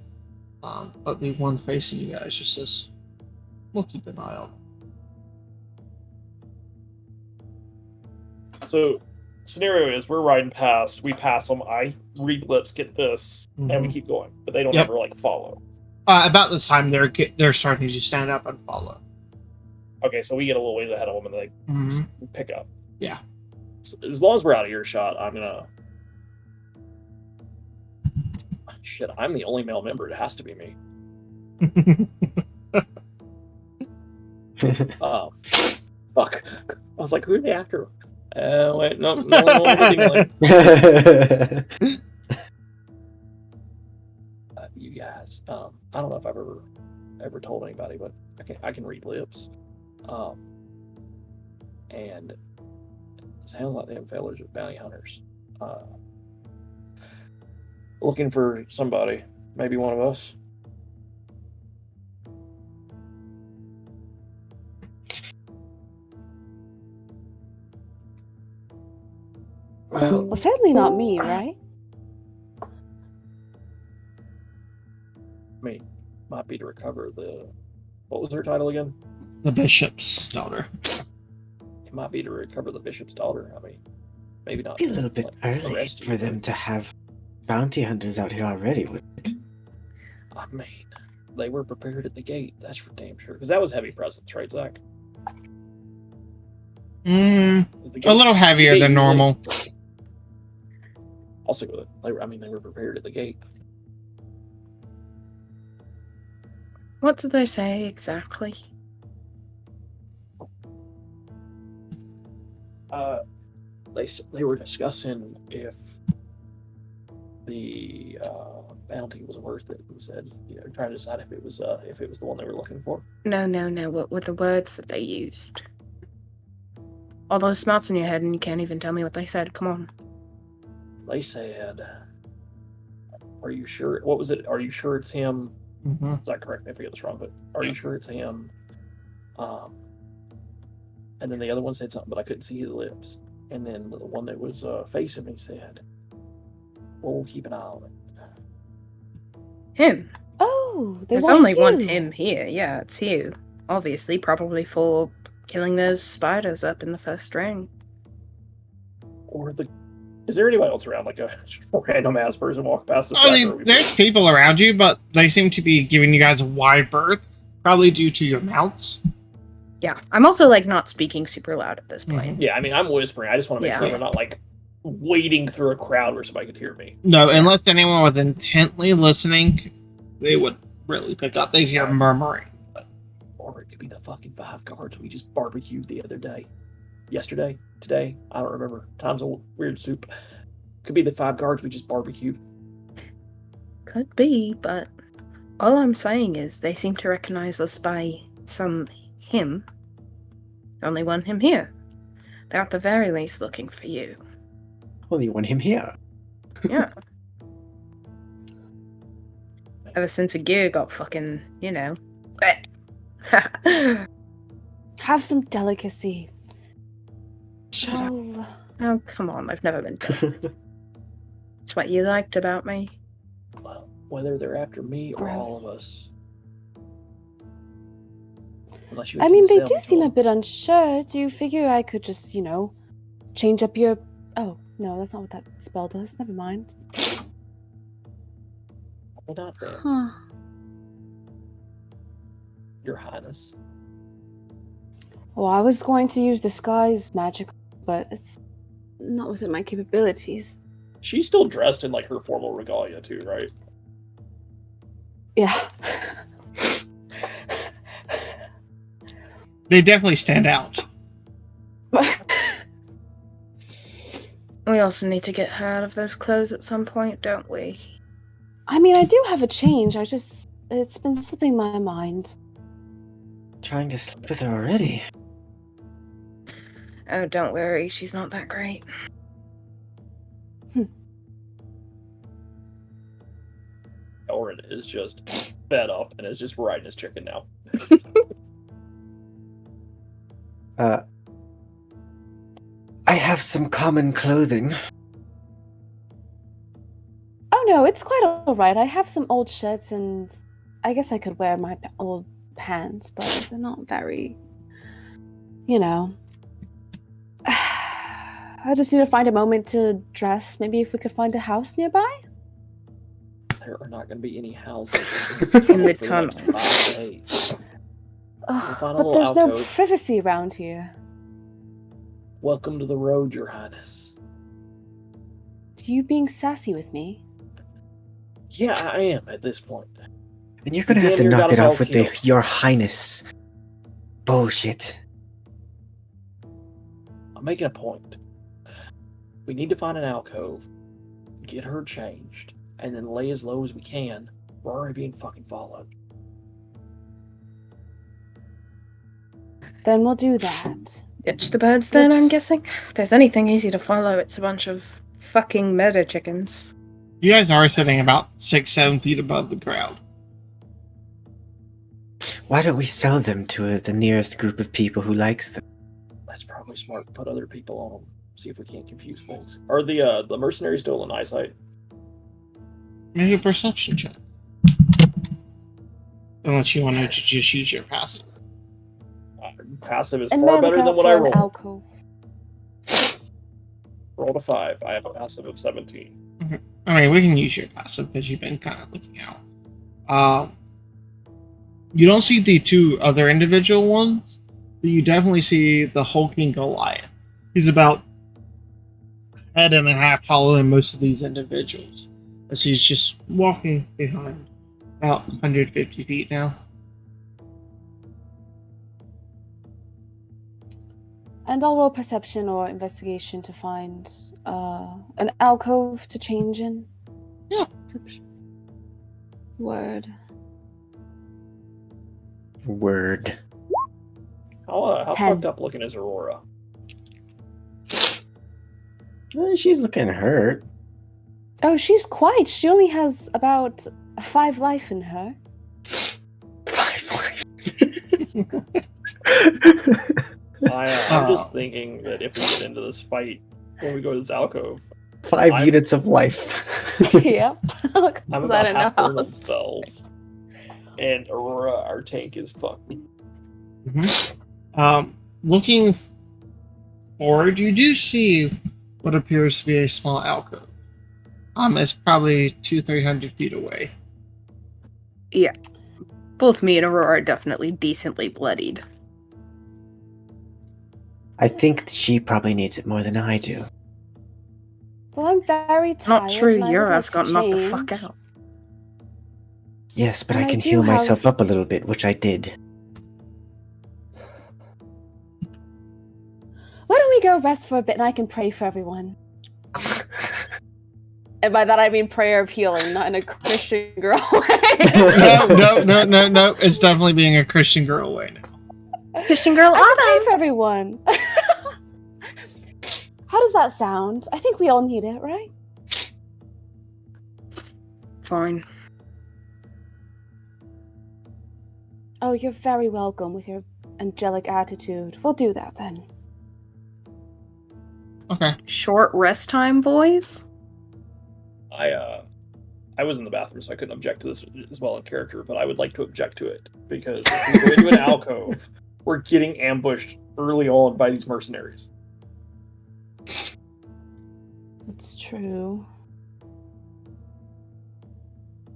But the one facing you guys just says, "We'll keep an eye on." So, scenario is we're riding past, we pass them, I read lips, get this, and we keep going, but they don't Yep. ever follow. About this time, they're starting to stand up and follow. Okay, so we get a little ways ahead of them, and they Mhm. pick up. Yeah. So, as long as we're out of earshot, I'm gonna. Shit, I'm the only male member. It has to be me. Fuck. I was like, who are they after? Wait, no, you guys. I don't know if I've ever told anybody, but I can read lips. And it sounds like them fellas are bounty hunters. Looking for somebody, maybe one of us. Well, certainly not me, right? I mean, might be to recover the. What was her title again? The bishop's daughter. It might be to recover the bishop's daughter. I mean, maybe not. Be a to, little bit early arrest you, for them but- to have bounty hunters out here already. I mean, they were prepared at the gate. That's for damn sure. Because that was heavy presence, right, Zach? Is the A gate- little heavier the gate than usually- normal. I'll stick with it. They were prepared at the gate. What did they say exactly? They were discussing if the bounty was worth it, and said, trying to decide if it was the one they were looking for. No. What were the words that they used? All those smarts in your head, and you can't even tell me what they said. Come on. They said, "Are you sure? What was it? Are you sure it's him?" Mm-hmm. Is that correct? I forget this wrong, but are you sure it's him? And then the other one said something, but I couldn't see his lips. And then the one that was facing me said, "Well, we'll keep an eye on it." Him. Oh, they There's want only one you. him here. Yeah, it's you. Obviously, probably for killing those spiders up in the first ring. Or the. Is there anybody else around? Like a random ass person walk past us? I mean, there's people around you, but they seem to be giving you guys a wide berth, probably due to your mounts. Yeah, I'm also like not speaking super loud at this point. Yeah, I mean, I'm whispering. I just want to make Yeah. sure we're not like wading through a crowd where somebody could hear me. No, unless anyone was intently listening, they would really pick up. They'd hear murmuring. Or it could be the fucking 5 guards we just barbecued the other day. Yesterday? Today? I don't remember. Time's a weird soup. Could be the 5 guards we just barbecued. Could be, but all I'm saying is they seem to recognize us by some him. Only one him here. They're at the very least looking for you. Well, you want him here. Yeah. Ever since a gear got fucking, you know. Have some delicacy. Shut up. Well, Oh, come on, I've never been done. It's what you liked about me. Well, whether they're after me or all Gross. of us. Unless you I mean, they sell do me seem a one. bit unsure. Do you figure I could just, change up your... Oh, no, that's not what that spell does. Never mind. Why not then, Huh. Your Highness? Well, I was going to use disguise magic, but it's not within my capabilities. She's still dressed in like her formal regalia too, right? Yeah. They definitely stand out. We also need to get her out of those clothes at some point, don't we? I mean, I do have a change. It's been slipping my mind. Trying to sleep with her already. Oh, don't worry, she's not that great. Orin is just fed up and is just riding his chicken now. I have some common clothing. Oh no, it's quite alright. I have some old shirts and I guess I could wear my old pants, but they're not very, I just need to find a moment to dress. Maybe if we could find a house nearby? There are not going to be any houses In the for tunnel. next 5 days. Ugh, find a but little there's no alcove. privacy around here. Welcome to the road, Your Highness. Do you being sassy with me? Yeah, I am at this point. And you're gonna have Damn to near knock got it us all off with the killed. Your Highness bullshit. I'm making a point. We need to find an alcove, get her changed, and then lay as low as we can. We're already being fucking followed. Then we'll do that. Ditch the birds then, I'm guessing? If there's anything easy to follow, it's a bunch of fucking murder chickens. You guys are sitting about 6-7 feet above the crowd. Why don't we sell them to the nearest group of people who likes them? That's probably smart to put other people on them. See if we can't confuse things. Are the mercenaries still in eyesight? Make a perception check. Unless you want to just use your passive. Passive is And far may look better than out what for I an rolled. alcove. Rolled a 5. I have a passive of 17. I mean, we can use your passive because you've been kind of looking out. You don't see the 2 other individual ones, but you definitely see the hulking Goliath. He's about a head and a half taller than most of these individuals, as he's just walking behind, about 150 feet now. And I'll roll perception or investigation to find an alcove to change in. Yeah. Word. Word. How 10. fucked up looking is Aurora? She's looking hurt. Oh, she's quite. She only has about 5 life in her. I'm just thinking that if we get into this fight, when we go to this alcove, 5 units of life. Yep. I'm 'Cause I about didn't know half how burn on else to- spells. And Aurora, our tank, is fucked. Looking forward, you do see what appears to be a small alcove. It's probably 200-300 feet away. Yeah. Both me and Aurora are definitely decently bloodied. I think she probably needs it more than I do. Well, I'm very tired. Not true, and I your would like ass to got knocked the fuck change. out. Yes, but And I I can do heal myself have- up a little bit, which I did. Why don't we go rest for a bit and I can pray for everyone? And by that I mean prayer of healing, not in a Christian girl way. No. It's definitely being a Christian girl way now. Christian girl I can Autumn! pray for everyone. How does that sound? I think we all need it, right? Fine. Oh, you're very welcome with your angelic attitude. We'll do that then. Okay. Short rest time, boys? I was in the bathroom, so I couldn't object to this as well in character, but I would like to object to it because if we go into an alcove, we're getting ambushed early on by these mercenaries. It's true.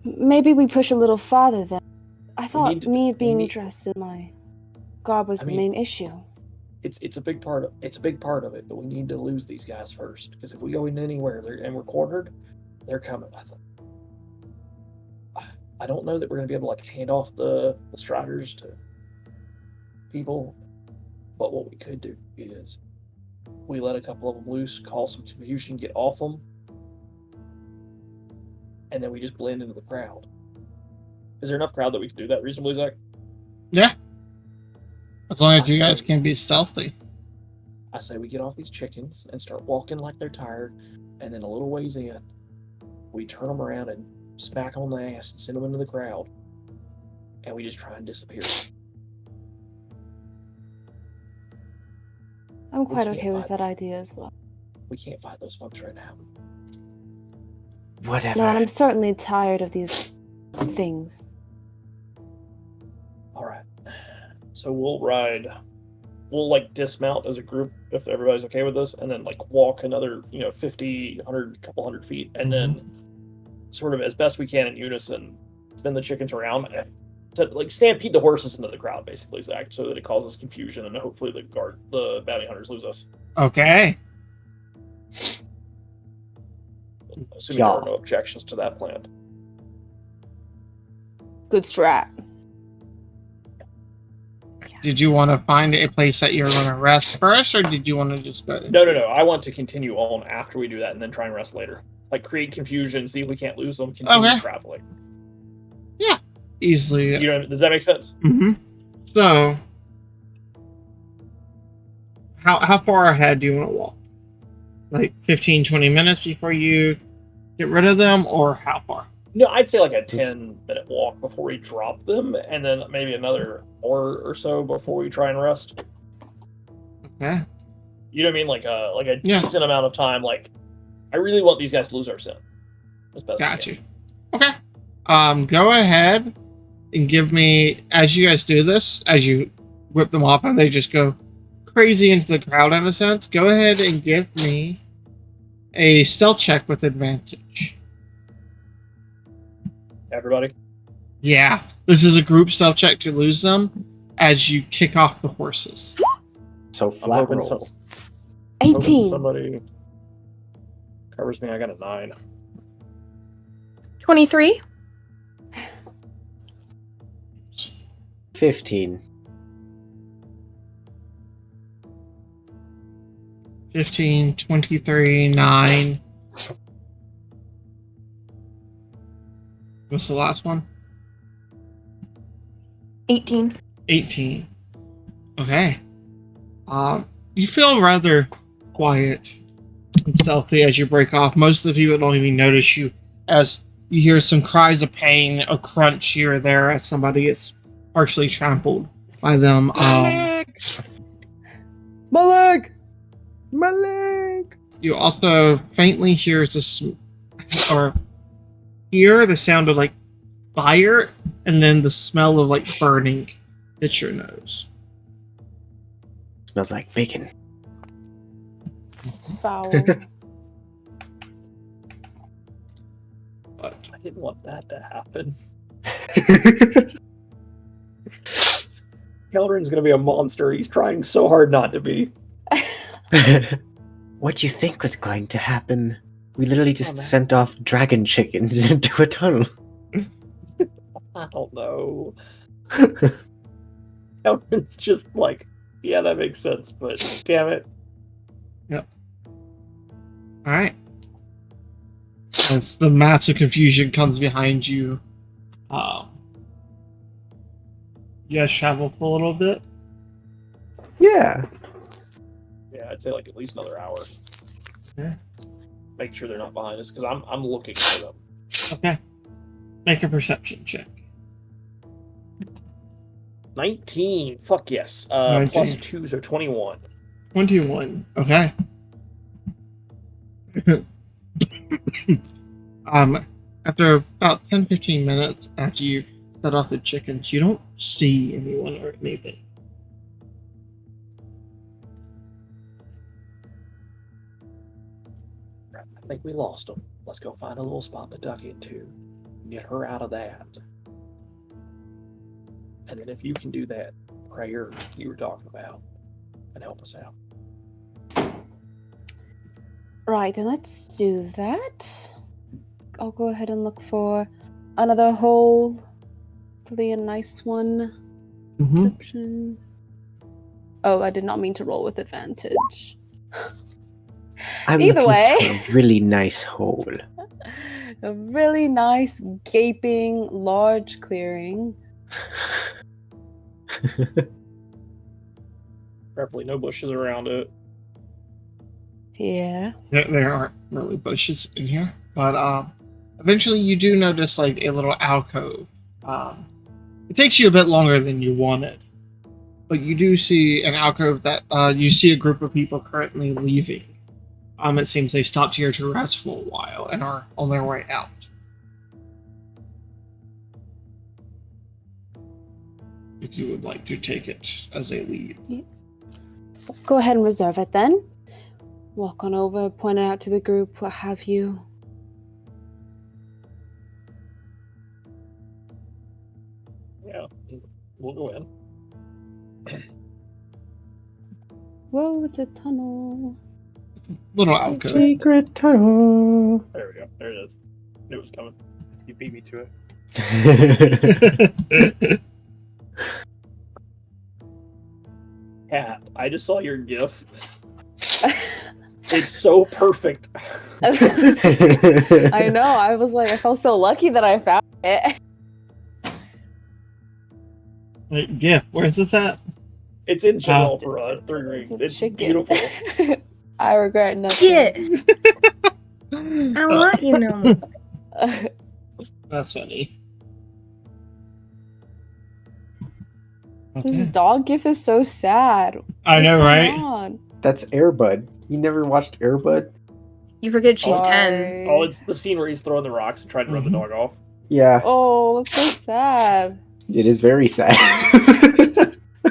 Maybe we push a little farther then. I thought me being dressed in my garb was the main issue. It's a big part of it, but we need to lose these guys first because if we go in anywhere and we're cornered, they're coming. I don't know that we're going to be able to like hand off the striders to people, but what we could do is we let a couple of them loose, cause some confusion, get off them, and then we just blend into the crowd. Is there enough crowd that we can do that reasonably, Zach? Yeah. As long as you guys can be stealthy. I say we get off these chickens and start walking like they're tired, and then a little ways in, we turn them around and smack on the ass and send them into the crowd, and we just try and disappear. I'm quite can't okay with fight that idea as well. We can't fight those folks right now. Whatever. No, and I'm certainly tired of these things. All right. So we'll like dismount as a group if everybody's okay with this, and then like walk another 50, 100, couple hundred feet, and then sort of as best we can in unison spin the chickens around and like stampede the horses into the crowd, basically, Zach, so that it causes confusion and hopefully the bounty hunters lose us. Okay. Assuming there are no objections to that plan. Good strat. Did you want to find a place that you're going to rest first, or did you want to just go? No. I want to continue on after we do that and then try and rest later. Like create confusion, see if we can't lose them, continue traveling. Yeah, easily. Does that make sense? Mm-hmm. So, how far ahead do you want to walk? Like 15, 20 minutes before you get rid of them, or how far? No, I'd say like a 10-minute walk before we drop them, and then maybe another hour or so before we try and rest. Okay. You know what I mean? Like a decent amount of time. Like, I really want these guys to lose our scent. Got you. Okay. Go ahead and give me, as you guys do this, as you whip them off and they just go crazy into the crowd in a sense, go ahead and give me a stealth check with advantage. Everybody? Yeah. This is a group stealth check to lose them as you kick off the horses. So flat roll. Hoping 18. somebody covers me. I got a 9. 23. 15. 15, 23, 9. What's the last one? 18. 18. Okay. You feel rather quiet and stealthy as you break off. Most of the people don't even notice you as you hear some cries of pain, a crunch here or there as somebody is partially trampled by them. My leg! My leg! You also faintly hear or hear the sound of like fire, and then the smell of like burning hits your nose. Smells like bacon. It's foul. But I didn't want that to happen. Keldrin's gonna be a monster. He's trying so hard not to be. What do you think was going to happen? We literally just man. sent off dragon chickens into a tunnel. I don't know. Keldrin's just like, yeah, that makes sense, but damn it. alright. As the massive confusion comes behind you, you guys travel for a little bit. Yeah. Yeah, I'd say like at least another hour. Yeah. Make sure they're not behind us, because I'm looking for them. Okay. Make a perception check. 19. Fuck yes. 19. Plus 2, so 21. 21. Okay. After about 10-15 minutes after you set off the chickens, you don't see anyone or anything. I think we lost them. Let's go find a little spot to duck into. Get her out of that. And then if you can do that prayer you were talking about and help us out. Right, then let's do that. I'll go ahead and look for another hole. Hopefully a nice one. Perception. Oh, I did not mean to roll with advantage. I'm Either looking way. for a really nice hole. A really nice, gaping, large clearing. Preferably no bushes around it. Yeah. There aren't really bushes in here, but eventually you do notice like a little alcove. It takes you a bit longer than you wanted, but you do see an alcove that you see a group of people currently leaving. It seems they stopped here to rest for a while and are on their way out. If you would like to take it as they leave. Go ahead and reserve it then. Walk on over, point it out to the group, what have you. Yeah, we'll go in. Whoa, it's a tunnel. Little alcove. Secret tunnel. There we go. There it is. Knew it was coming. You beat me to it. Cat, I just saw your GIF. It's so perfect. I know, I was like, I felt so lucky that I found it. Wait, GIF, where's this at? It's in general for 3 rings. It's a It's chicken. beautiful. I regret nothing. Yeah. I want you know. That's funny. This Okay. dog gif is so sad. I know, What's right? going on? That's Airbud. You never watched Airbud? You forget she's 10. Sorry. Oh, it's the scene where he's throwing the rocks and trying to run the dog off. Yeah, Oh, that's so sad. it is very sad.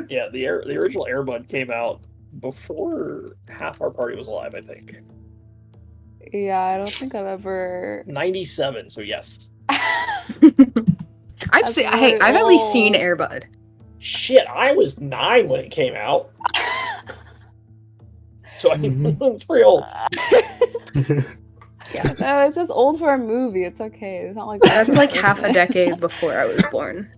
Yeah, the original Airbud came out before half our party was alive, I think. Yeah, I don't think I've ever. 97, so yes. I've really at least seen old. Airbud. Shit, I was 9 when it came out. So I mean, it's pretty old. No, it's just old for a movie. It's okay. It's not like That's like half a decade before I was born.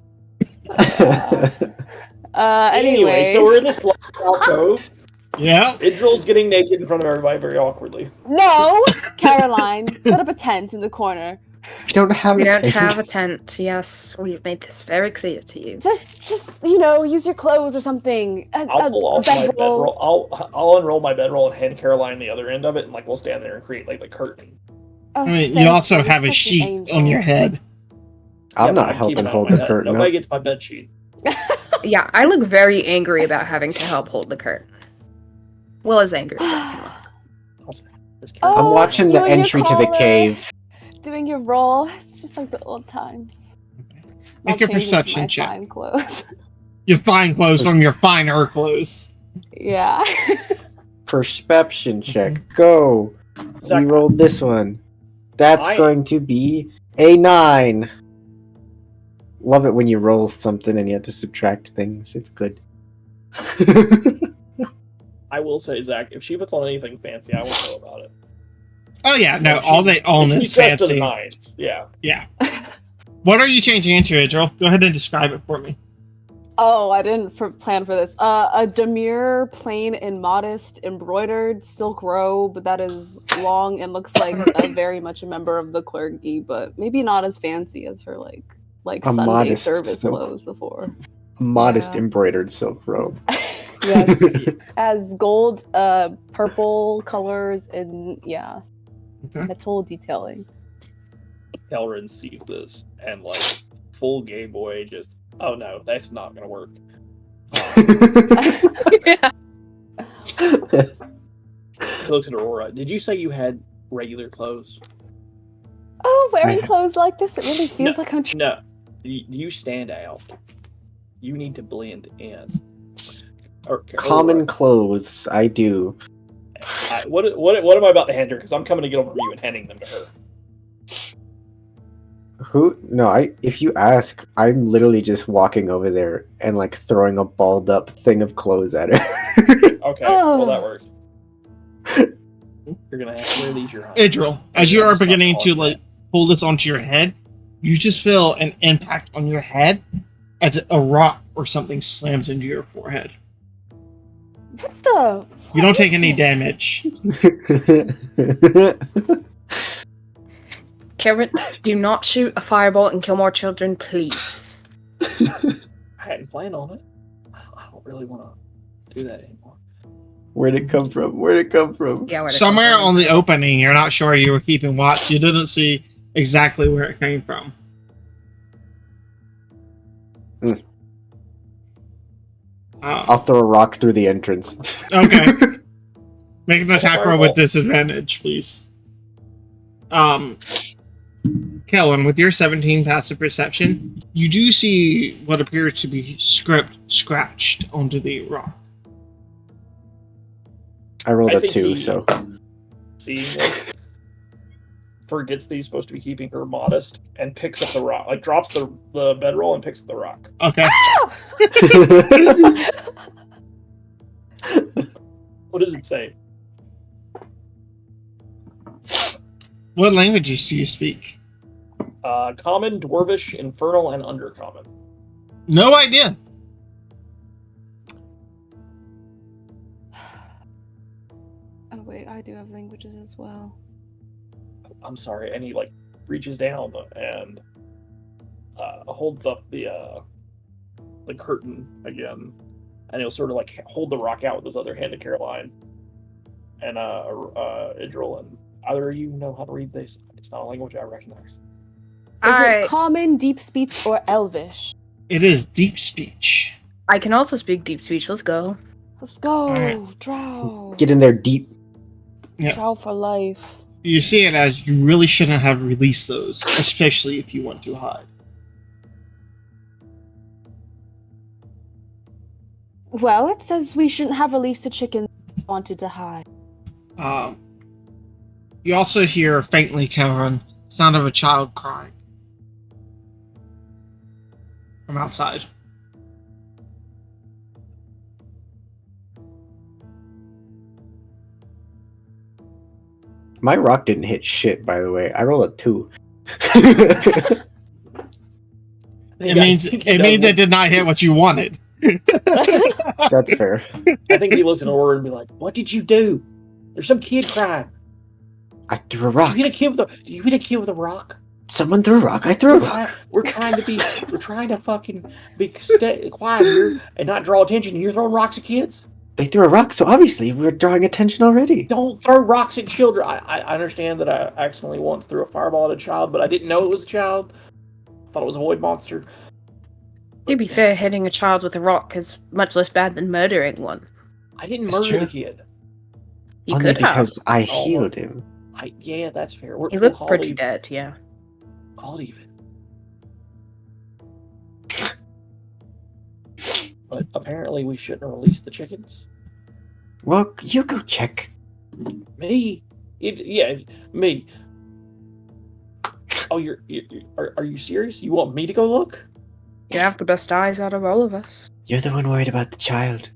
Anyway, so we're in this large alcove. Yeah. Idril's getting naked in front of everybody very awkwardly. No, Caroline, set up a tent in the corner. We don't have We a don't tent. have a tent. Yes, we've made this very clear to you. Just use your clothes or something. I'll pull off my bedroll. I'll unroll my bedroll and hand Caroline the other end of it, and like we'll stand there and create like the curtain. Oh, I mean, thank you also You're have a such an sheet angel. on your head. I'm Yeah, not but helping keeping it on hold my the head. curtain Nobody up. gets my bed sheet. Yeah, I look very angry about having to help hold the curtain. Well, as angry as I can. There's Just Oh, I'm watching you the and your entry to the collar. cave. Doing your roll. It's just like the old times. Make I'll a change into perception my check. fine clothes. Your fine clothes from your finer clothes. Yeah. Perception check. Go. Zach, We rolled this one. That's I- going to be a 9. Love it when you roll something and you have to subtract things. It's good. I will say, Zach, if she puts on anything fancy, I won't know about it. Oh yeah, no, If all she's- they own if is she's dressed to the fancy. nines, yeah. Yeah. What are you changing into, Idril? Go ahead and describe it for me. Oh, I didn't plan for this. A demure, plain, and modest embroidered silk robe that is long and looks like very much a member of the clergy, but maybe not as fancy as her like A Sunday modest service silk. clothes before. Modest Yeah. embroidered silk robe. Yes, as gold, purple colors and yeah, Okay. metal detailing. Kelrin sees this and like full Game Boy just, oh no, that's not gonna work. He looks at Aurora. Did you say you had regular clothes? Oh, wearing clothes like this, it really feels No. like I'm. No. You stand out. You need to blend in. Or, Common Aurora, clothes, I do. what am I about to hand her? Because I'm coming to get over you and handing them to her. Who? No, if you ask, I'm literally just walking over there and like throwing a balled up thing of clothes at her. Okay, well Oh. that works. You're gonna have to wear these your home. Idril, as you are beginning to like pull this onto your head, you just feel an impact on your head as a rock or something slams into your forehead. What the? You don't What take is any this? damage. Karen, do not shoot a fireball and kill more children, please. I hadn't planned on it. I don't really want to do that anymore. Where'd it come from? Where'd it come from? Yeah, where'd it come Somewhere from? on the opening, you're not sure you were keeping watch. You didn't see exactly where it came from. Mm. Um, I'll throw a rock through the entrance. Okay. Make an attack roll with Fireball. disadvantage, please. Kellen, with your 17 passive perception, you do see what appears to be script scratched onto the rock. I rolled I a think 2, he- so Seeing this, forgets that he's supposed to be keeping her modest and picks up the rock. Like drops the bedroll and picks up the rock. Okay. What does it say? What languages do you speak? Common, Dwarvish, Infernal, and Undercommon. No idea. Oh wait, I do have languages as well. I'm sorry, and he like reaches down and holds up the curtain again, and he'll sort of like hold the rock out with his other hand to Caroline and Idril, and either of you know how to read this. It's not a language I recognize. Is I it common, deep speech, or elvish? It is deep speech. I can also speak deep speech. Let's go. Let's go, Alright. drow. Get in there deep. Yeah. Drow for life. You see it as you really shouldn't have released those, especially if you want to hide. Well, it says we shouldn't have released the chicken that wanted to hide. You also hear faintly, Karen, sound of a child crying from outside. My rock didn't hit shit, by the way. I rolled a 2. It means it did not hit what you wanted. That's fair. I think he looks at Aurora and be like, "What did you do? There's some kid crying. I threw a Did rock. you hit a kid with a? Did you hit a kid with a rock? Someone threw a rock. I threw a rock. We're trying to fucking be stay quiet here and not draw attention. And you're throwing rocks at kids. They threw a rock, so obviously we're drawing attention already. Don't throw rocks at children. I understand that I accidentally once threw a fireball at a child, but I didn't know it was a child. I thought it was a void monster. To be fair, hitting a child with a rock is much less bad than murdering one. I didn't That's murder true. the kid. You Only could have. because I Oh, healed him. Yeah, that's fair. He looked pretty dead, yeah. Call it even. But apparently we shouldn't release the chickens. Well, you go check. Me? Me. Oh, are you serious? You want me to go look? You have the best eyes out of all of us. You're the one worried about the child.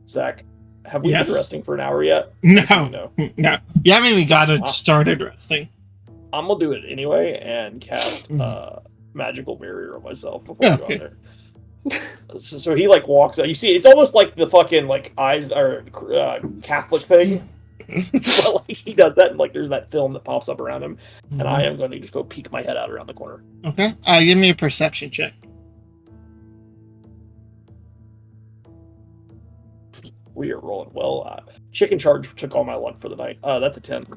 Zach, have we Yes. been resting for an hour yet? No, No. no. You haven't even got it started resting. I'm gonna do it anyway and cast magical barrier on myself before I go Okay. in there. So he like walks out. You see, it's almost like the fucking like eyes or Catholic thing. But like he does that, and like there's that film that pops up around him, and I am going to just go peek my head out around the corner. Okay. Give me a perception check. We are rolling well. Chicken Charge took all my luck for the night. That's a 10.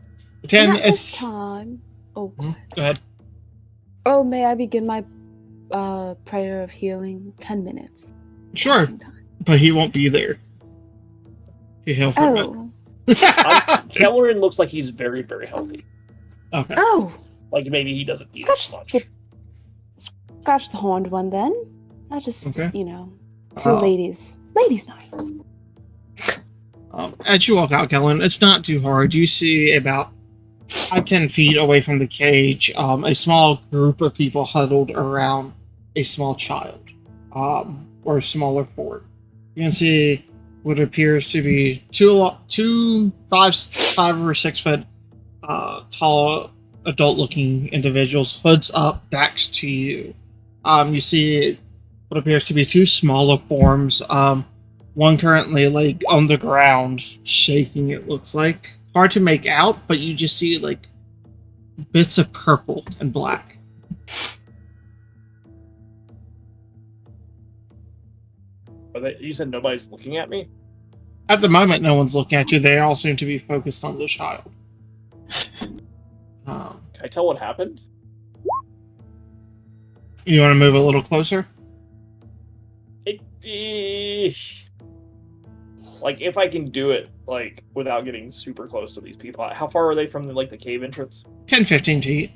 10 And at this is. time. Oh, Go ahead. oh, may I begin my prayer of healing? 10 minutes. Sure, Passing time. but he won't be there. He hail from Oh, it. Kellerin looks like he's very, very healthy. Okay. oh, Like maybe he doesn't eat scratch much. scratch the horned one then. I just, Okay. two Oh. ladies night. As you walk out, Kellen, it's not too hard. You see about 10 feet away from the cage, a small group of people huddled around a small child, or a smaller form. You can see what appears to be two 5 or 6 foot tall adult-looking individuals, hoods up, backs to you. You see what appears to be 2 smaller forms. One currently like on the ground, shaking. It looks like hard to make out, but you just see like bits of purple and black. You said nobody's looking at me? At the moment, no one's looking at you. They all seem to be focused on the child. Can I tell what happened? You want to move a little closer? Like if I can do it like without getting super close to these people. How far are they from the cave entrance? 10-15 feet.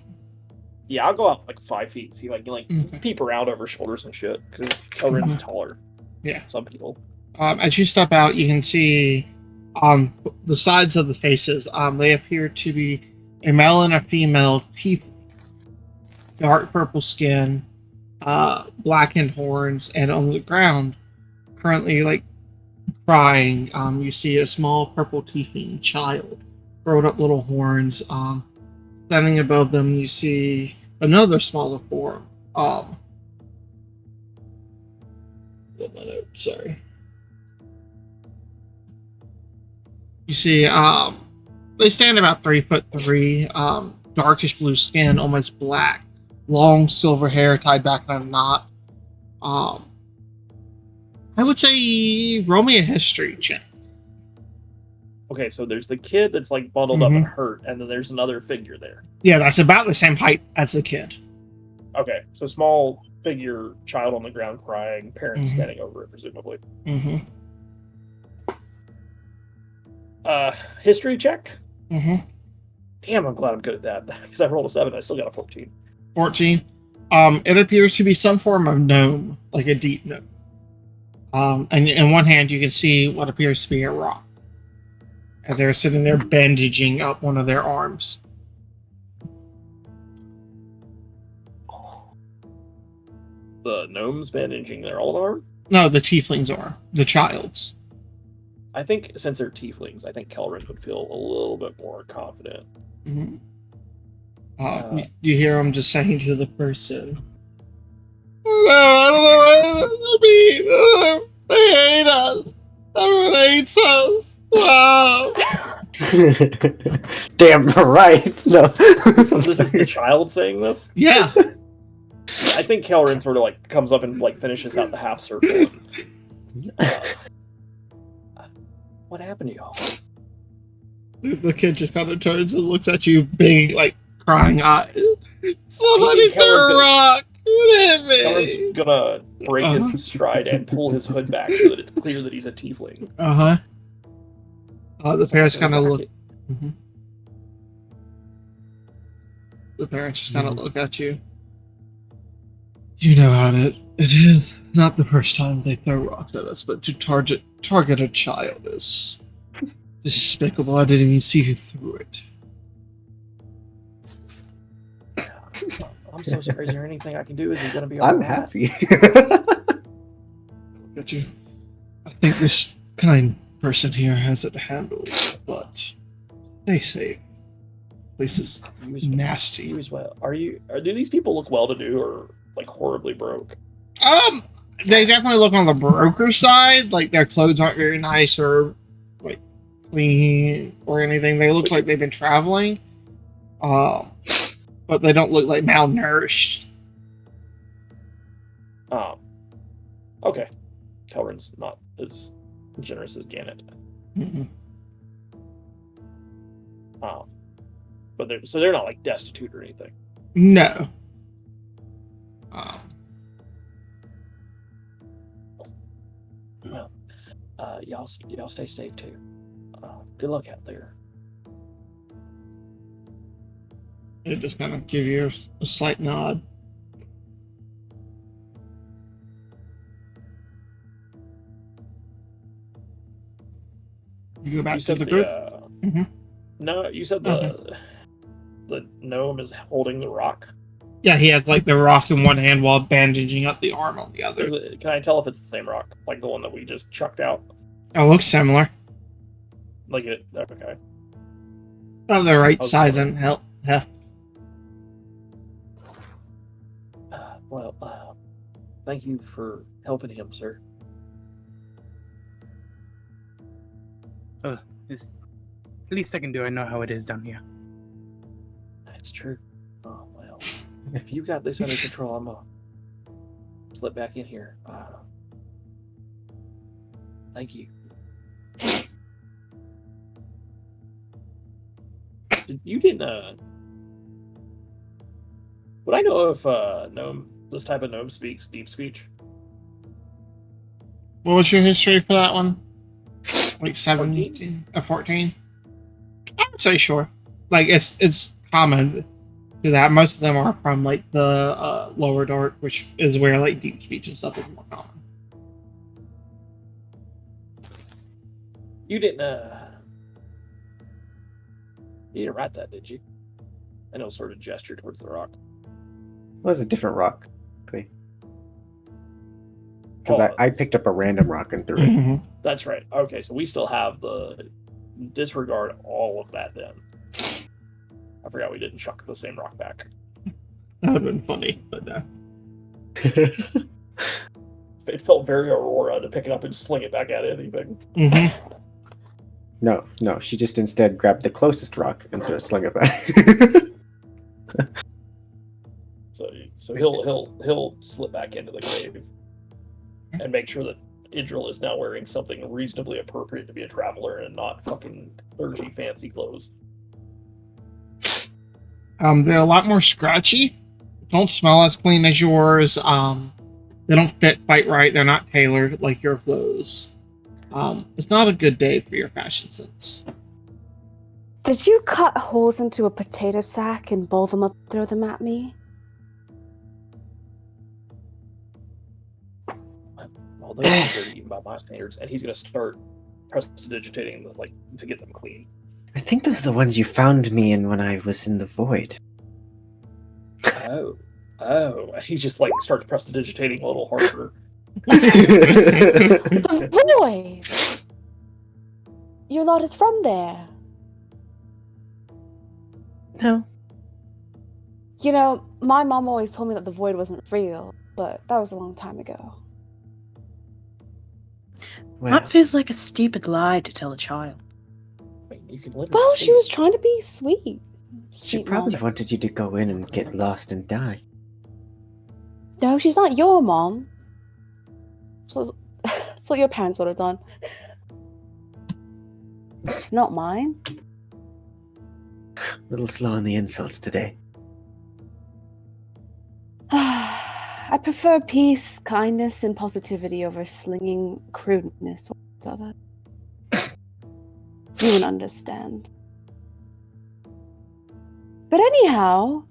Yeah, I'll go out like 5 feet. See if I can Okay. peep around over shoulders and shit. Because Kelrin's taller. Yeah. Some people. As you step out, you can see on the sides of the faces, they appear to be a male and a female teeth, dark purple skin, blackened horns, and on the ground, currently like crying, you see a small purple tiefling child, grown up little horns. Standing above them, you see another smaller form. Sorry. You see, they stand about 3'3", darkish blue skin, almost black, long silver hair tied back in a knot. I would say roll me a history check. Okay, so there's the kid that's like bundled up and hurt, and then there's another figure there. Yeah, that's about the same height as the kid. Okay, so small figure, child on the ground crying, parents Mhm. standing over it, presumably. Mm-hmm. History check? Mm-hmm. Damn, I'm glad I'm good at that. Because I rolled a 7, I still got a 14. 14. It appears to be some form of gnome, like a deep gnome. And in one hand, you can see what appears to be a rock, as they're sitting there bandaging up one of their arms. The gnomes bandaging their old arm? No, the tieflings are. The child's. I think since they're tieflings, I think Kelrin would feel a little bit more confident. Mm-hmm. You hear him just saying to the person, I don't know what I mean. They hate us. Everyone hates us. Wow. Damn right. No. So this is the child saying this? Yeah. I think Kelrin sort of like comes up and like finishes out the half circle. What happened to y'all? The kid just kind of turns and looks at you, big, like, crying eyes. Somebody threw a rock. What happened? Kelrin's gonna break his stride and pull his hood back so that it's clear that he's a tiefling. The parents kind of Back look. it. Mhm. The parents just kind of look at you. You know how it is not the first time they throw rocks at us, but to target a child is despicable. I didn't even see who threw it. I'm so sorry. Is there anything I can do? Is he gonna be I'm alright? happy. Look at you. I think this kind person here has it handled, but stay safe. Place is You as, nasty. you as well. Do these people look well-to-do or like horribly broke? They definitely look on the broker side. Like their clothes aren't very nice or like clean or anything. They look like they've been traveling. But they don't look like malnourished. Okay. Kelrin's not as generous as Gannett. Mm-mm. But they're not like destitute or anything. No. Well, y'all stay safe too. Good luck out there. They just kind of give you a slight nod. You go back You to said the group. Mhm. No, you said the gnome is holding the rock. Yeah, he has like the rock in one hand while bandaging up the arm on the other. Can I tell if it's the same rock, like the one that we just chucked out? It looks similar. Like it? Okay. Of the right Okay. size and heft. Thank you for helping him, sir. It's least I can do. I know how it is down here. That's true. Oh well, if you got this under control, I'm gonna slip back in here. Thank you. You didn't. Would I know if this type of gnome speaks deep speech? What was your history for that one? Like 17 or 14? I would say sure. Like it's common to that. Most of them are from like the lower dark, which is where like deep speech and stuff is more common. You didn't write that, did you? And he'll sort of gesture towards the rock. Was a different rock. Because Oh, I picked up a random rock and threw it. Mhm. That's right. Okay, so we still have the disregard all of that then. I forgot we didn't chuck the same rock back. That would have been funny, but no. It felt very Aurora to pick it up and sling it back at anything. Mhm. No, she just instead grabbed the closest rock and just slung it back. So he'll slip back into the cave and make sure that Idril is now wearing something reasonably appropriate to be a traveler and not fucking clergy fancy clothes. They're a lot more scratchy. Don't smell as clean as yours. They don't fit quite right. They're not tailored like your clothes. It's not a good day for your fashion sense. Did you cut holes into a potato sack and bowl them up and throw them at me? Well, they're dirty even by my standards, and he's gonna start prestidigitating them, like to get them clean. I think those are the ones you found me in when I was in the void. Oh, he just like starts prestidigitating a little harder. The void! Your lot is from there. No. You know, my mom always told me that the void wasn't real, but that was a long time ago. Well, That feels like a stupid lie to tell a child. I mean, you can literally Well, see she was trying to be sweet. she Sweet probably mom. wanted you to go in and get lost and die. No, she's not your mom. That's what your parents would have done. Not mine. A little slow on the insults today. I prefer peace, kindness, and positivity over slinging crudeness. What's other? You wouldn't understand. But anyhow,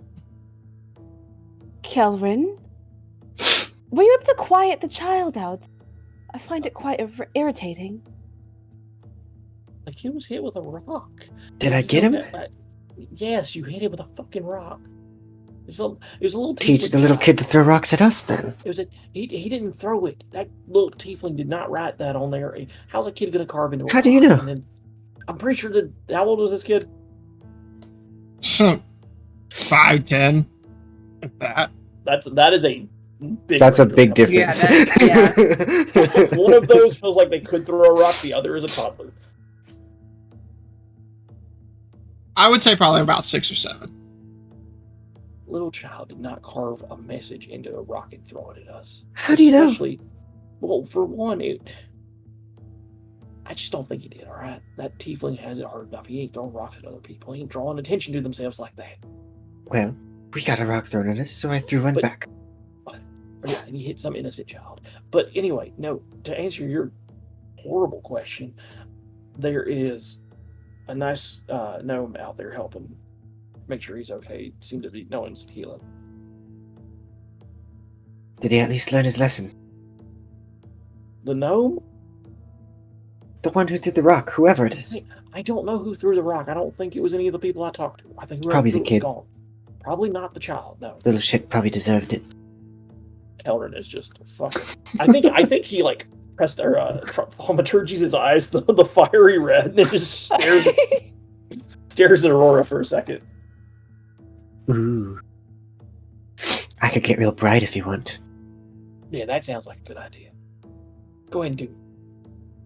Kelrin, were you able to quiet the child out? I find it quite irritating. Like, he was hit with a rock. Did I get him? Yes, you hit him with a fucking rock. It was a little Teach tiefling the little child. kid to throw rocks at us, then. He didn't throw it. That little tiefling did not write that on there. How's a kid gonna carve into a How do you rock? know? And then, I'm pretty sure that. How old was this kid? 5'10", like that. That is a big. That's a range big of difference. Yeah, One of those feels like they could throw a rock. The other is a toddler. I would say probably about 6 or 7. Little child did not carve a message into a rock and throw it at us. How do you know? Especially, well, for one, I just don't think he did. All right, that tiefling has it hard enough. He ain't throwing rocks at other people. He ain't drawing attention to themselves like that. Well, we got a rock thrown at us, so I threw one But- back. Yeah, and he hit some innocent child. But anyway, no. To answer your horrible question, there is a nice gnome out there helping make sure he's okay. Seems to be no one's healing. Did he at least learn his lesson? The gnome? The one who threw the rock, whoever it is. I don't know who threw the rock. I don't think it was any of the people I talked to. I think whoever Probably the threw it kid. was gone. Probably not the child. No, Little shit probably deserved it. Kelrin is just fucking. I think he like pressed Thaumaturgy's eyes the fiery red and then just stares at Aurora for a second. Ooh. I could get real bright if you want. Yeah, that sounds like a good idea. Go ahead and do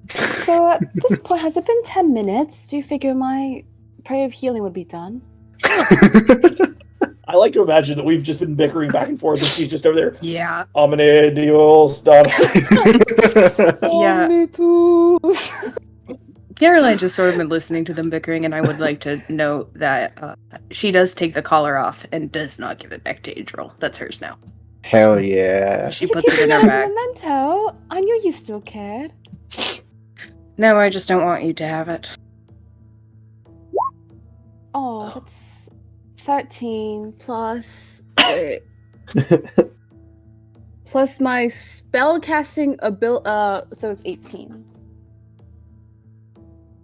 it. So at this point, has it been 10 minutes? Do you figure my prayer of healing would be done? I like to imagine that we've just been bickering back and forth and she's just over there. Yeah. Omne Dios done. Yeah. Me too. Caroline just sort of been listening to them bickering, and I would like to note that she does take the collar off and does not give it back to Adriel. That's hers now. Hell yeah. She You puts it keep in it her as a bag. memento. I knew you still cared. No, I just don't want you to have it. Oh, that's 13 plus plus my spell casting so it's 18.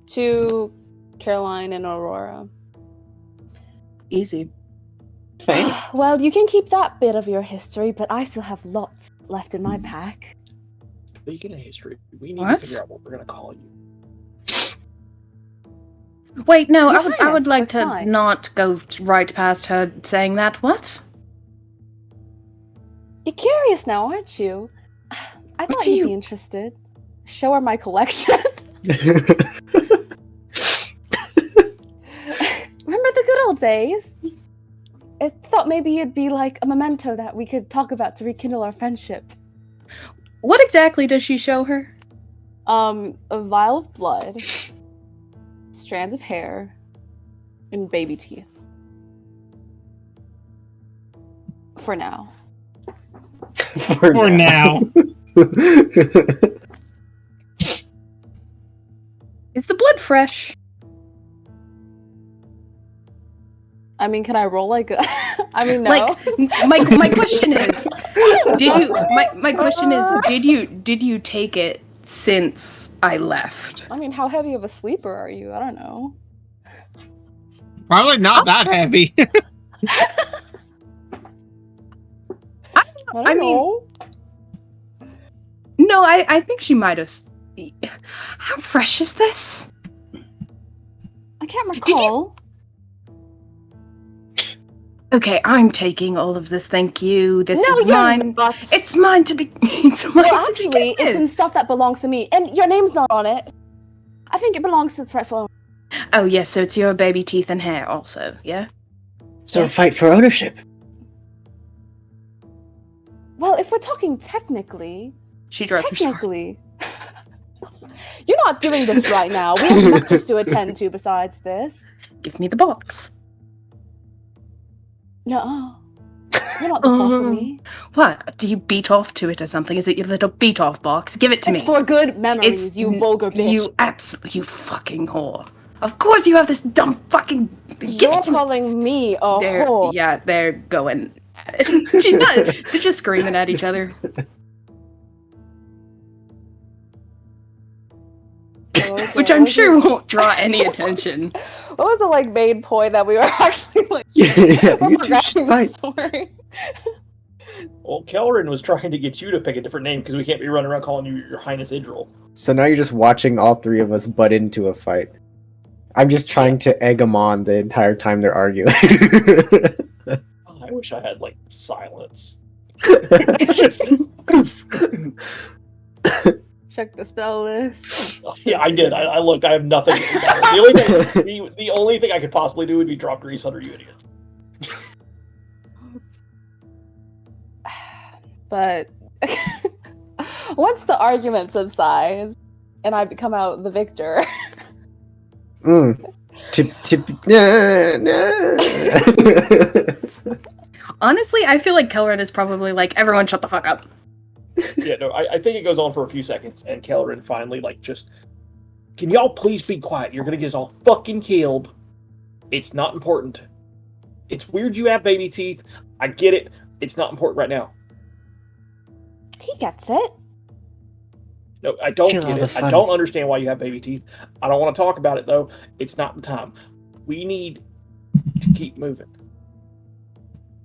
To Caroline and Aurora. Easy. Well, you can keep that bit of your history, but I still have lots left in my pack. Speaking of history, we need What? to figure out what we're gonna call you. Wait, no, Your I would Highness, like that's to fine. not go right past her saying that. What? You're curious now, aren't you? I thought do you'd you- be interested. Show her my collection. Remember the good old days? I thought maybe it'd be like a memento that we could talk about to rekindle our friendship. What exactly does she show her? A vial of blood, strands of hair, and baby teeth. For now. For now. Is the blood fresh? I mean, can I roll like a... I mean, no. Like my question is, my question is, did you take it since I left? I mean, how heavy of a sleeper are you? I don't know. Probably not that heavy. I don't I mean- know. No, I think she might have. How fresh is this? I can't Did you- recall. Okay, I'm taking all of this. Thank you. This No, is you're mine. not. It's mine to be. It's mine Well, to actually, begin it's in with. stuff that belongs to me, and your name's not on it. I think it belongs to its rightful owner. Oh yes, so it's your baby teeth and hair also. Yeah. So a fight for ownership. Well, if we're talking technically, She drops her sword. technically, you're not doing this right now. We have matters to attend to besides this. Give me the box. No, you're not the boss of me. What? Do you beat off to it or something? Is it your little beat off box? Give it to It's me. for good memories, you vulgar bitch. You fucking whore. Of course you have this dumb fucking. Give You're it to me. calling me a They're, whore. yeah, they're going at it. She's not. They're just screaming at each other. Which I'm sure won't draw any attention. What was the like main point that we were actually like Yeah, you two progressing should the fight. story? Well, Kellerin was trying to get you to pick a different name because we can't be running around calling you Your Highness Idril. So now you're just watching all three of us butt into a fight. I'm just trying to egg them on the entire time they're arguing. I wish I had like silence. Check the spell list. Yeah, I did. I looked. I have nothing. The only thing I could possibly do would be drop grease under you idiots. But once the argument subsides and I become out the victor, Honestly, I feel like Kellerin is probably like, everyone shut the fuck up. Yeah, no, I think it goes on for a few seconds, and Kellerin finally, like, just... Can y'all please be quiet? You're gonna get us all fucking killed. It's not important. It's weird you have baby teeth. I get it. It's not important right now. he gets it. No, I don't Kill all get the it. I fun. don't understand why you have baby teeth. I don't want to talk about it, though. It's not the time. We need to keep moving.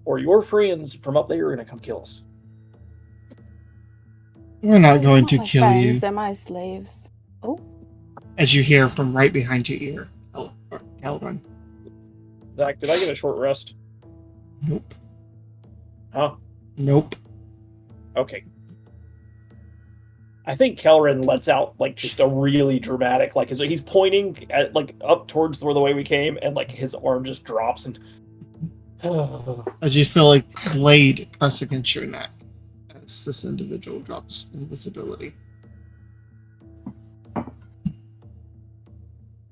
Or your friends from up there are gonna come kill us. We're not going Not to my kill friends, you. They're my slaves. Oh, As you hear from right behind your ear, Kelvin. Zach, did I get a short rest? Nope. Huh? Nope. Okay. I think Kellerin lets out like just a really dramatic, like he's pointing at like up towards where the way we came, and like his arm just drops and. As you feel like blade press against your neck as this individual drops invisibility.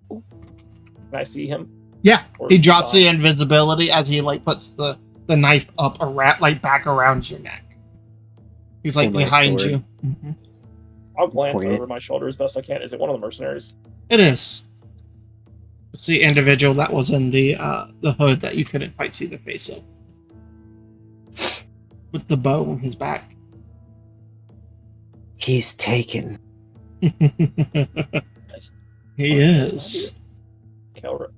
Can I see him? Yeah, Or he drops the fine? invisibility as he like puts the knife up around, like back around your neck. He's like Pull my behind sword. you. Mhm. I'll glance Point it. over my shoulder as best I can. Is it one of the mercenaries? It is. It's the individual that was in the hood that you couldn't quite see the face of, with the bow on his back. He's taken. He is. Kellerin.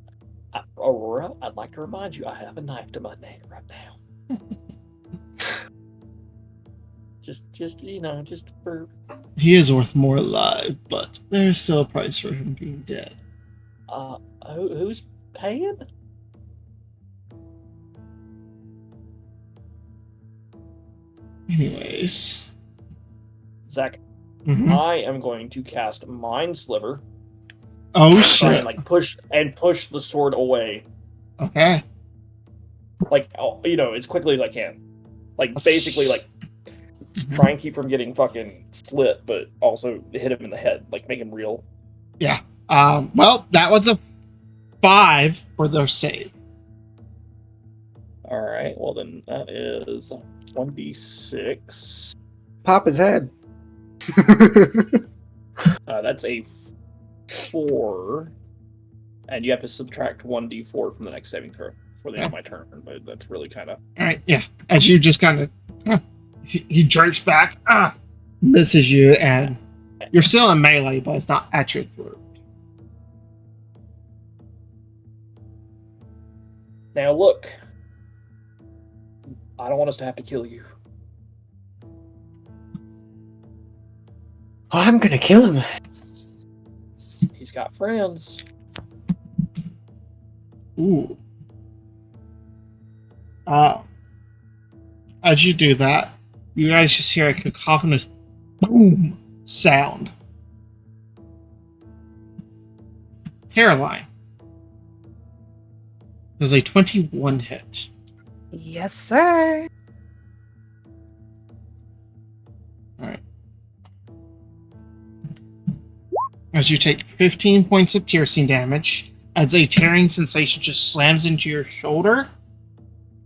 Aurora, I'd like to remind you I have a knife to my neck right now. just just for He is worth more alive, but there's still a price for him being dead. who's paying? Anyways. Zach, Mhm. I am going to cast Mind Sliver. Oh Try shit. and like push the sword away, Okay. like as quickly as I can. Like That's- basically, like Mhm. try and keep from getting fucking slit, but also hit him in the head, like make him real. Well, that was a 5 for their save. All right, well then that is 1d6. Pop his head. That's a 4, and you have to subtract 1d4 from the next saving throw before the end of my turn. But that's really kind of All right, yeah. As you just kind of, he jerks back, misses you, and you're still in melee, but it's not at your throat. now. Look, I don't want us to have to kill you. Oh, I'm gonna kill him. He's got friends. Ooh. As you do that, you guys just hear a cacophonous boom sound. Caroline. There's a 21 hit. Yes, sir. As you take 15 points of piercing damage, as a tearing sensation just slams into your shoulder,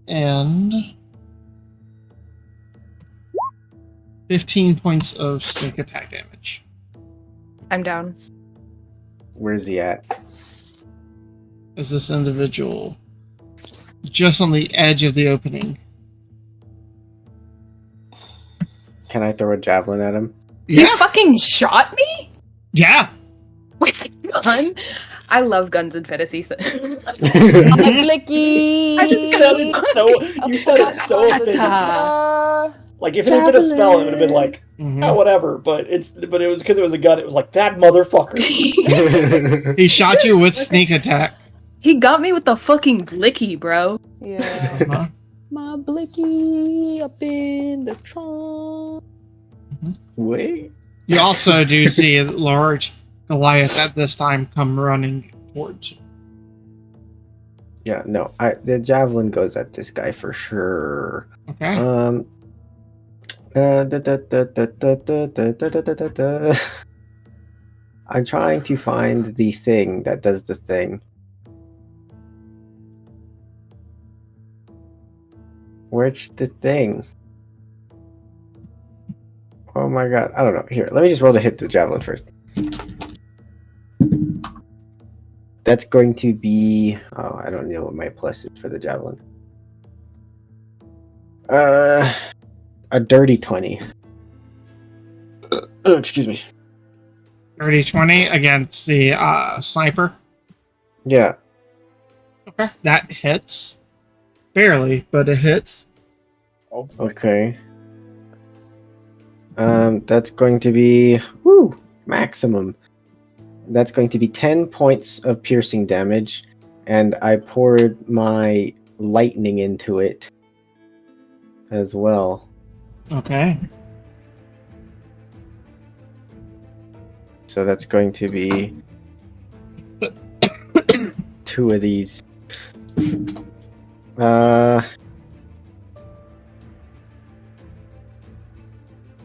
and 15 points of sneak attack damage. I'm down. Where's he at? is this individual just on the edge of the opening. Can I throw a javelin at him? You Yeah, fucking shot me yeah. with a gun. I love guns and fantasy. Blicky. I You just said it so. You said it so offensive. Like if it had been a spell, it would have been like, Mhm. oh, whatever. But it was because it was a gun. It was like that motherfucker. He shot you with sneak attack. He got me with the fucking blicky, bro. Yeah. Uh-huh. My blicky up in the trunk. Wait. You also do see a large Goliath at this time come running towards you. Yeah, no. The javelin goes at this guy for sure. Okay. I'm trying to find the thing that does the thing. Where's the thing? Oh my god, I don't know. Here, let me just roll to hit the javelin first. That's going to be... Oh, I don't know what my plus is for the javelin. A dirty 20. Excuse me. 30-20 against the sniper. Yeah. Okay. That hits. Barely, but it hits. Oh, boy. Okay. That's going to be maximum. That's going to be 10 points of piercing damage, and I poured my lightning into it as well. Okay. So that's going to be 2 of these.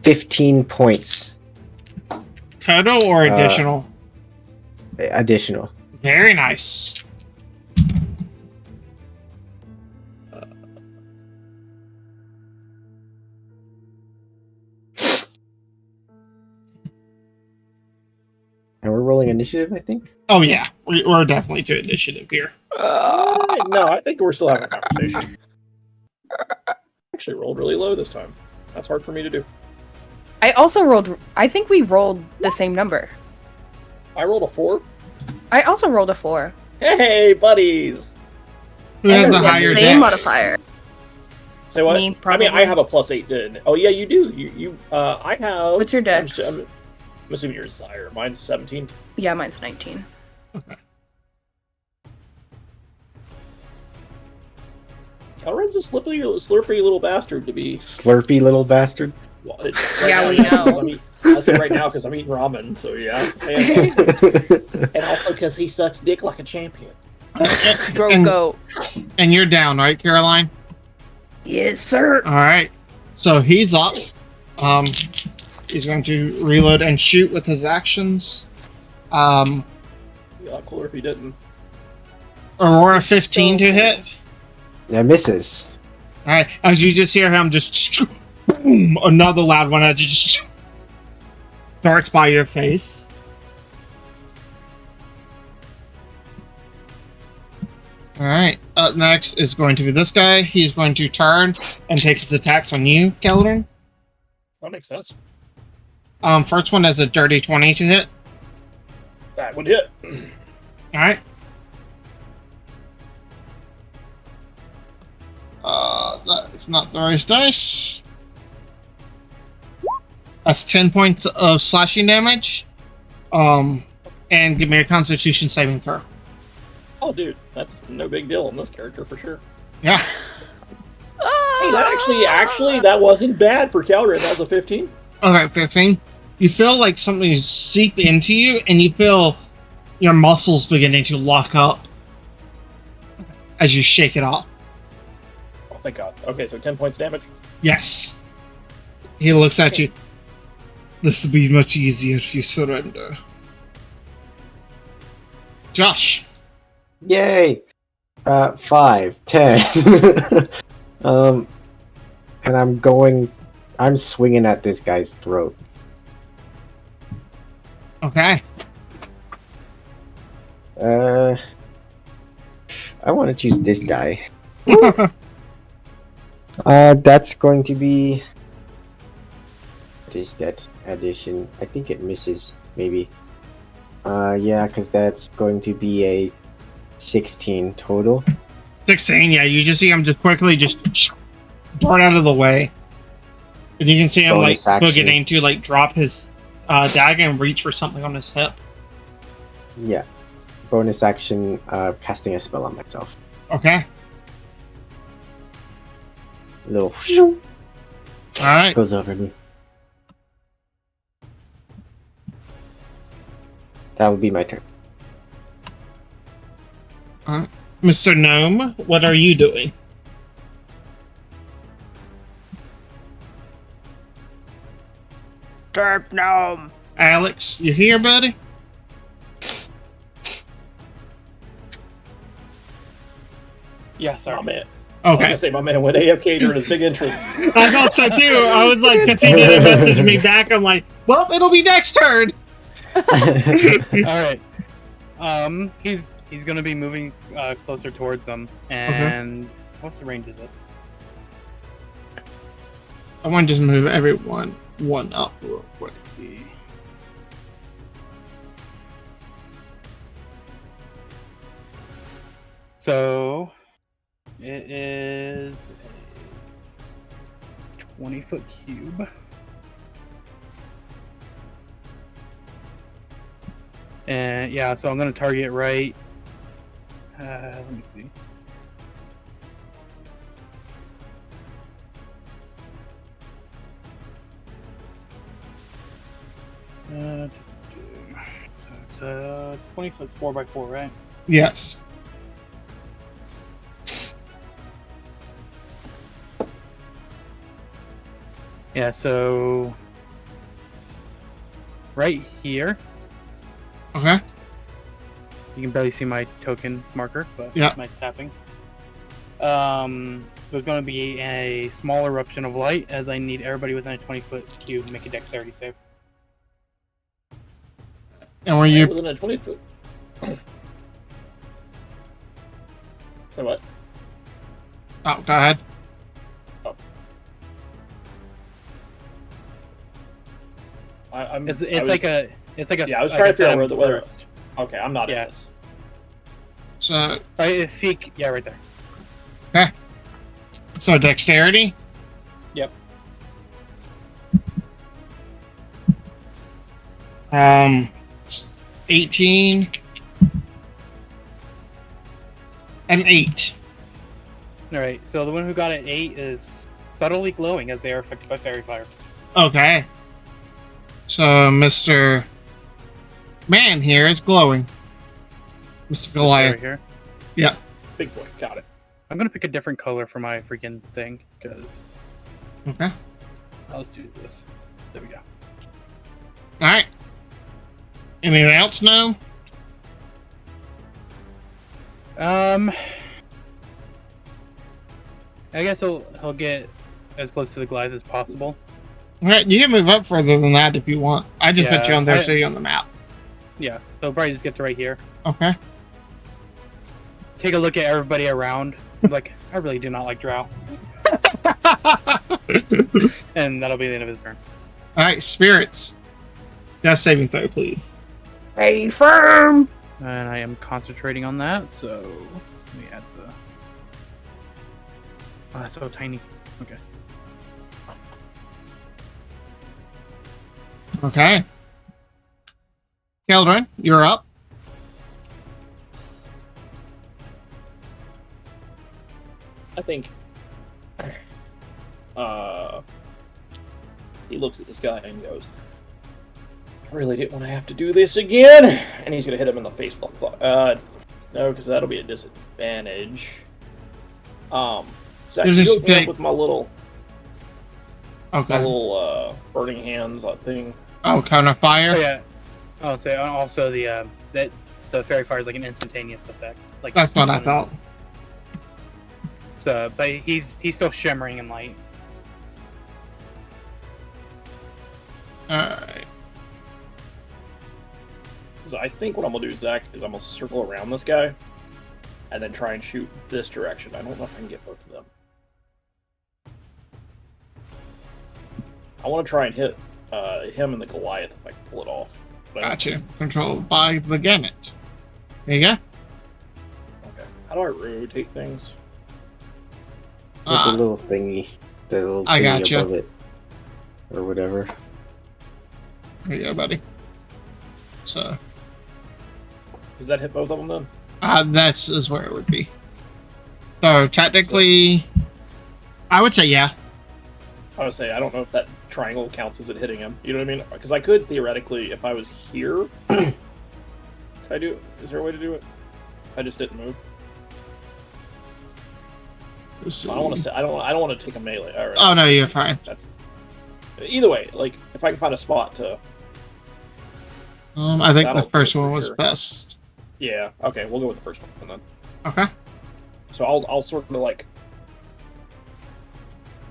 15 points Total or additional? additional. Very nice. And we're rolling initiative, I think. Oh yeah, we're definitely to initiative here. No, I think we're still having a conversation. Actually, rolled really low this time. That's hard for me to do. I also rolled. I think we rolled the same number. I rolled a 4. I also rolled a 4. Hey, buddies! Who has the Everybody higher has Same dex? modifier. Say what? Me, I probably. mean, I have a +8. Did oh yeah, you do. You I have. What's your dex? I'm assuming yours is higher. Mine's 17. Yeah, mine's 19. Elren's a slurpy little bastard to be. Slurpy little bastard. Well, Yeah, we now, know. 'cause I'll say right now because I'm eating ramen. So yeah, and also because he sucks dick like a champion. Bro, and, go. and you're down, right, Caroline? Yes, sir. All right. So he's up. He's going to reload and shoot with his actions. It'd be a lot cooler if he didn't. Aurora 15 to hit. That misses. All right. As you just hear him just boom, another loud one as he just darts by your face. All right. Up next is going to be this guy. He's going to turn and take his attacks on you, Keldrin. That makes sense. First one is a dirty 20 to hit. That would hit. All right. That's not the right dice. That's 10 points of slashing damage. And give me a Constitution saving throw. Oh, dude, that's no big deal in this character for sure. Yeah. Hey, that actually, that wasn't bad for Keldrin. That was a 15. Okay, 15. You feel like something seep into you, and you feel your muscles beginning to lock up as you shake it off. Oh, thank God. Okay, so 10 points damage. Yes. He looks at you. This will be much easier if you surrender. Josh. Yay! 5, 10. And I'm swinging at this guy's throat. Okay. I want to choose this die. That's going to be. What is that addition? I think it misses, maybe. Yeah, because that's going to be a 16 total. 16, yeah, you just see him just quickly just dart out of the way. And you can see him Bonus like action. beginning to like drop his dagger and reach for something on his hip. Yeah. Bonus action, casting a spell on myself. Okay. A little Alright. goes over me. That would be my turn. Mr. Gnome, what are you doing? Derp gnome. Alex, you here, buddy? Yeah, My sorry. man. I was Okay. gonna say my man went AFK during his big entrance. I thought so too. I was like, because he didn't message me back. I'm like, well, it'll be next turn. All right. He's gonna be moving closer towards them. And what's the range of this? I want to just move everyone one up real quick. Let's see. So it is a 20-foot cube. And yeah, so I'm gonna target right. Let me see. So it's 20 foot 4x4, right? Yes. Yeah, so right here, Okay. you can barely see my token marker, but Yeah. my tapping. There's going to be a small eruption of light as I need everybody within a 20-foot cube to make a dexterity save. And were you? Within a 20-foot. Say what? Oh, go ahead. I'm. It's I was- like a Yeah, I was like trying to figure out said, where the weather. burst. Okay, I'm not in Yeah. this. So, If he, yeah, right there. so dexterity. Yep. 18 and 8. All right. So the one who got an 8 is subtly glowing as they are affected by fairy fire. Okay. So Mr. Man here is glowing. Mr. Goliath. Right here. Yeah. Big boy, got it. I'm gonna pick a different color for my freaking thing because Okay. let's do this. There we go. All right. Anything else? No. I guess he'll get as close to the Goliath as possible. All right. You can move up further than that if you want. I just put Yeah, you on there I- so you're on the map. Yeah, so probably just get to right here. Okay. Take a look at everybody around. Like, I really do not like Drow. And that'll be the end of his turn. All right. Spirits. Death saving throw, please. Hey, firm. And I am concentrating on that, so let me add the. Oh, that's so tiny. Okay. Okay. Keldrin, you're up. I think. He looks at this guy and goes, "I really didn't want to have to do this again." And he's gonna hit him in the face with a no, because that'll be a disadvantage. Zach, There's you this hook me up big- with my little Okay. burning hands thing. Oh, counter fire. Oh yeah. I'll say also the that the fairy fire is like an instantaneous effect. Like That's what I thought. So, but he's still shimmering in light. Alright. So I think what I'm gonna do, Zach, is I'm gonna circle around this guy, and then try and shoot this direction. I don't know if I can get both of them. I want to try and hit him and the Goliath if I can pull it off. But Gotcha. Controlled by the Gannett. There you go. Okay. How do I rotate things? With the little thingy. The little I thingy gotcha. above it. Or whatever. There you go, buddy. So, Does that hit both of them then? that's is where it would be. So, technically, I would say yeah. I would say I don't know if that triangle counts as it hitting him. You know what I mean? Because I could theoretically, if I was here, could I do? Is there a way to do it? I just didn't move. Let's I don't want see. to say. I don't want to take a melee. All right. Oh, no, you're fine. That's either way. Like if I can find a spot to. I think the That'll first work one for was sure. best. Yeah. Okay. We'll go with the first one then. Okay. So I'll sort of like.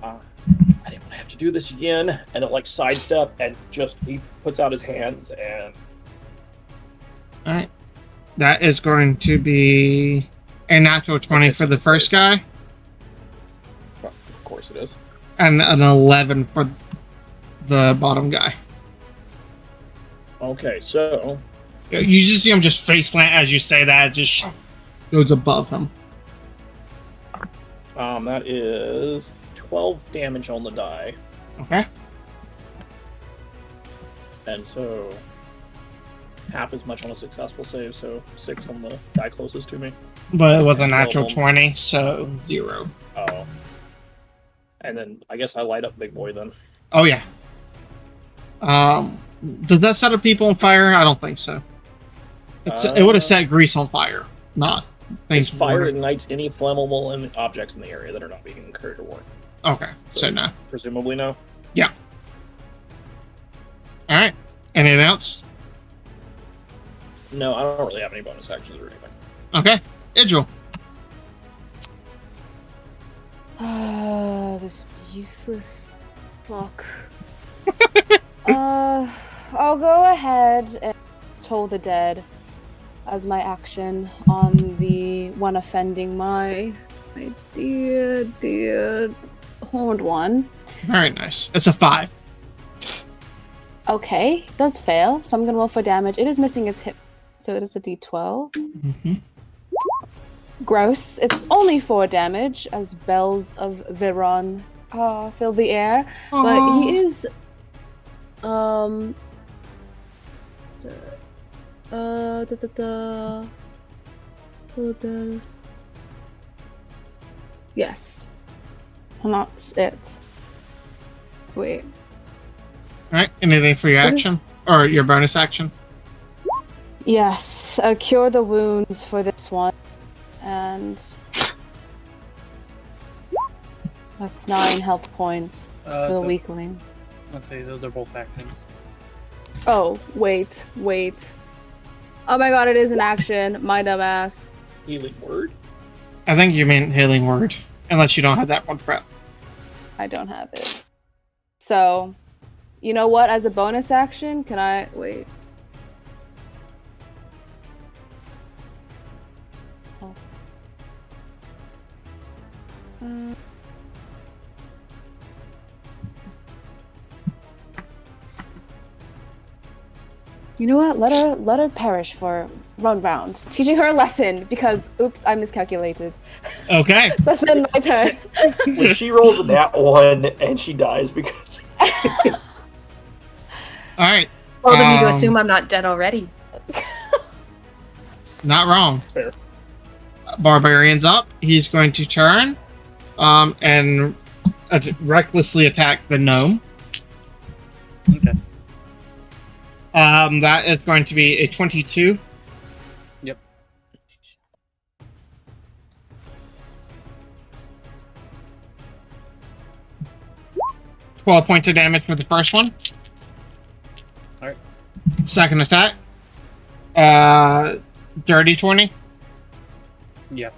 I didn't want to have to do this again, and it like sidestep and just he puts out his hands and All right. That is going to be a natural 20 for the first guy, well, of course it is. and an 11 for the bottom guy. Okay, so You just see him just faceplant as you say that. It just goes above him. that is 12 damage on the die, Okay. and so half as much on a successful save, so 6 on the die closest to me. But it was a natural 12. 20, so 0. Oh. And then I guess I light up Big Boy then. Oh, yeah. Does that set up people on fire? I don't think so. It would have set Grease on fire, not things. This fire water. ignites any flammable objects in the area that are not being incurred or warned. Okay, so no. Presumably no. All right. Anything else? No, I don't really have any bonus actions or anything. Okay. Idril. This useless fuck. I'll go ahead and toll the dead as my action on the one offending my dear horned one. Very nice. It's a 5. Okay, does fail, so I'm gonna roll for damage. It is missing its hit, so it is a d12. Mm-hmm. Gross. It's only 4 damage as bells of Viron fill the air, but he is yes. And that's it. Wait. All right. Anything for your What is- action or your bonus action? Yes, cure the wounds for this one. And that's 9 health points for the weakling. Let's say those are both actions. Oh, wait. Oh my god, it is an action. My dumb ass. Healing word? I think you meant healing word, unless you don't have that one prep. I don't have it. So, you know what? As a bonus action, can I... Wait. Oh. You know what? Let her perish for one round. Teaching her a lesson because, oops, I miscalculated. Okay. So that's then my turn. When she rolls a nat 1 and she dies because All right. Well, then you to Um, assume I'm not dead already. Not wrong. Fair. Barbarian's up. He's going to turn and recklessly attack the gnome. Okay. That is going to be a 22. Yep. $12 points of damage with the first one. Alright. Second attack. Dirty 20. Yeah.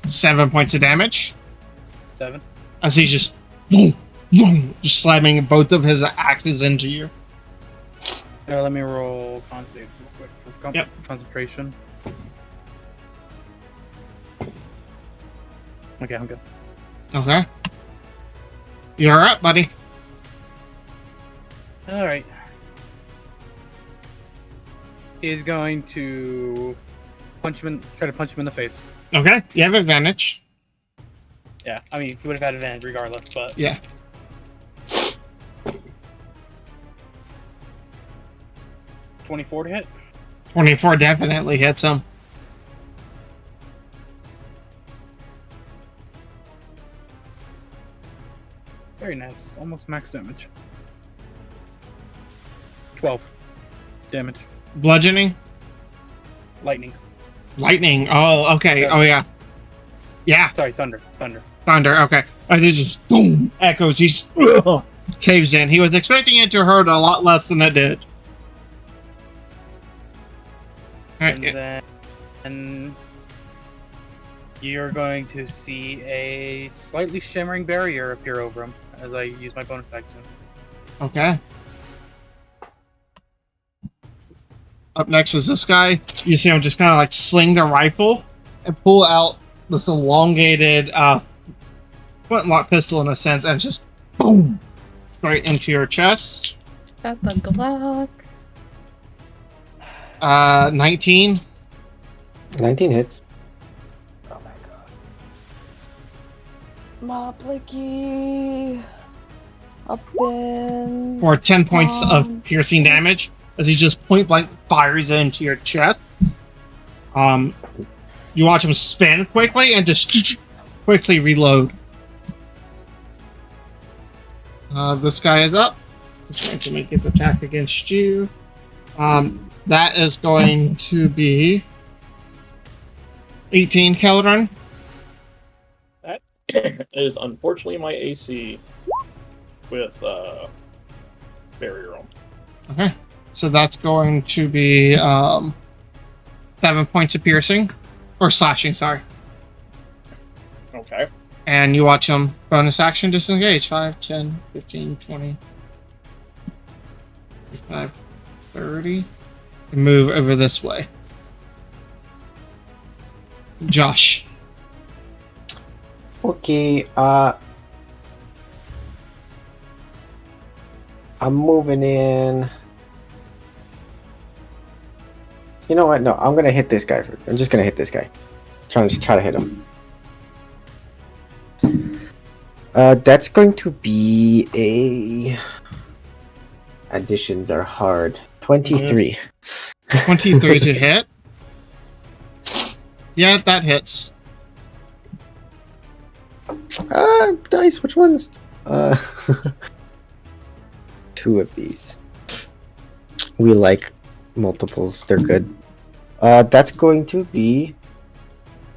$7 points of damage. 7. As he's just, boom, boom, just slamming both of his axes into you. Let me roll con save real quick for Yep. concentration. Okay, I'm good. Okay. You're up, buddy. All right. He's going to try to punch him in the face. Okay. You have advantage. Yeah, I mean, he would have had advantage regardless, but Yeah. 24 to hit. 24 definitely hits him. Very nice. Almost max damage. 12 damage. Bludgeoning. Lightning. Lightning. Oh, okay. Oh, yeah. Yeah. Sorry, thunder. Thunder. Okay. I did just boom echoes. He's caves in. He was expecting it to hurt a lot less than it did. And then you're going to see a slightly shimmering barrier appear over him as I use my bonus action. Okay. Up next is this guy. You see him just kind of like sling the rifle and pull out this elongated flintlock pistol in a sense and just boom straight into your chest. Got the Glock. 19. 19 hits. Oh my god. Moblicky. Up in. For 10 points of piercing damage as he just point blank fires into your chest. You watch him spin quickly and just quickly reload. This guy is up. He's going to make his attack against you. That is going to be 18, Keldron. That is unfortunately my AC with barrier on. Okay. So that's going to be 7 points of piercing. Or slashing, sorry. Okay. And you watch him bonus action disengage. 5, 10, 15, 20, 25, 30. And move over this way. Josh. Okay, I'm moving in. You know what? No, I'm gonna hit this guy. I'm just gonna hit this guy. Try to hit him. That's going to be a. Additions are hard. 23. 23 to hit. Yeah, that hits. Dice. Which ones? 2 of these. We like multiples. They're good. That's going to be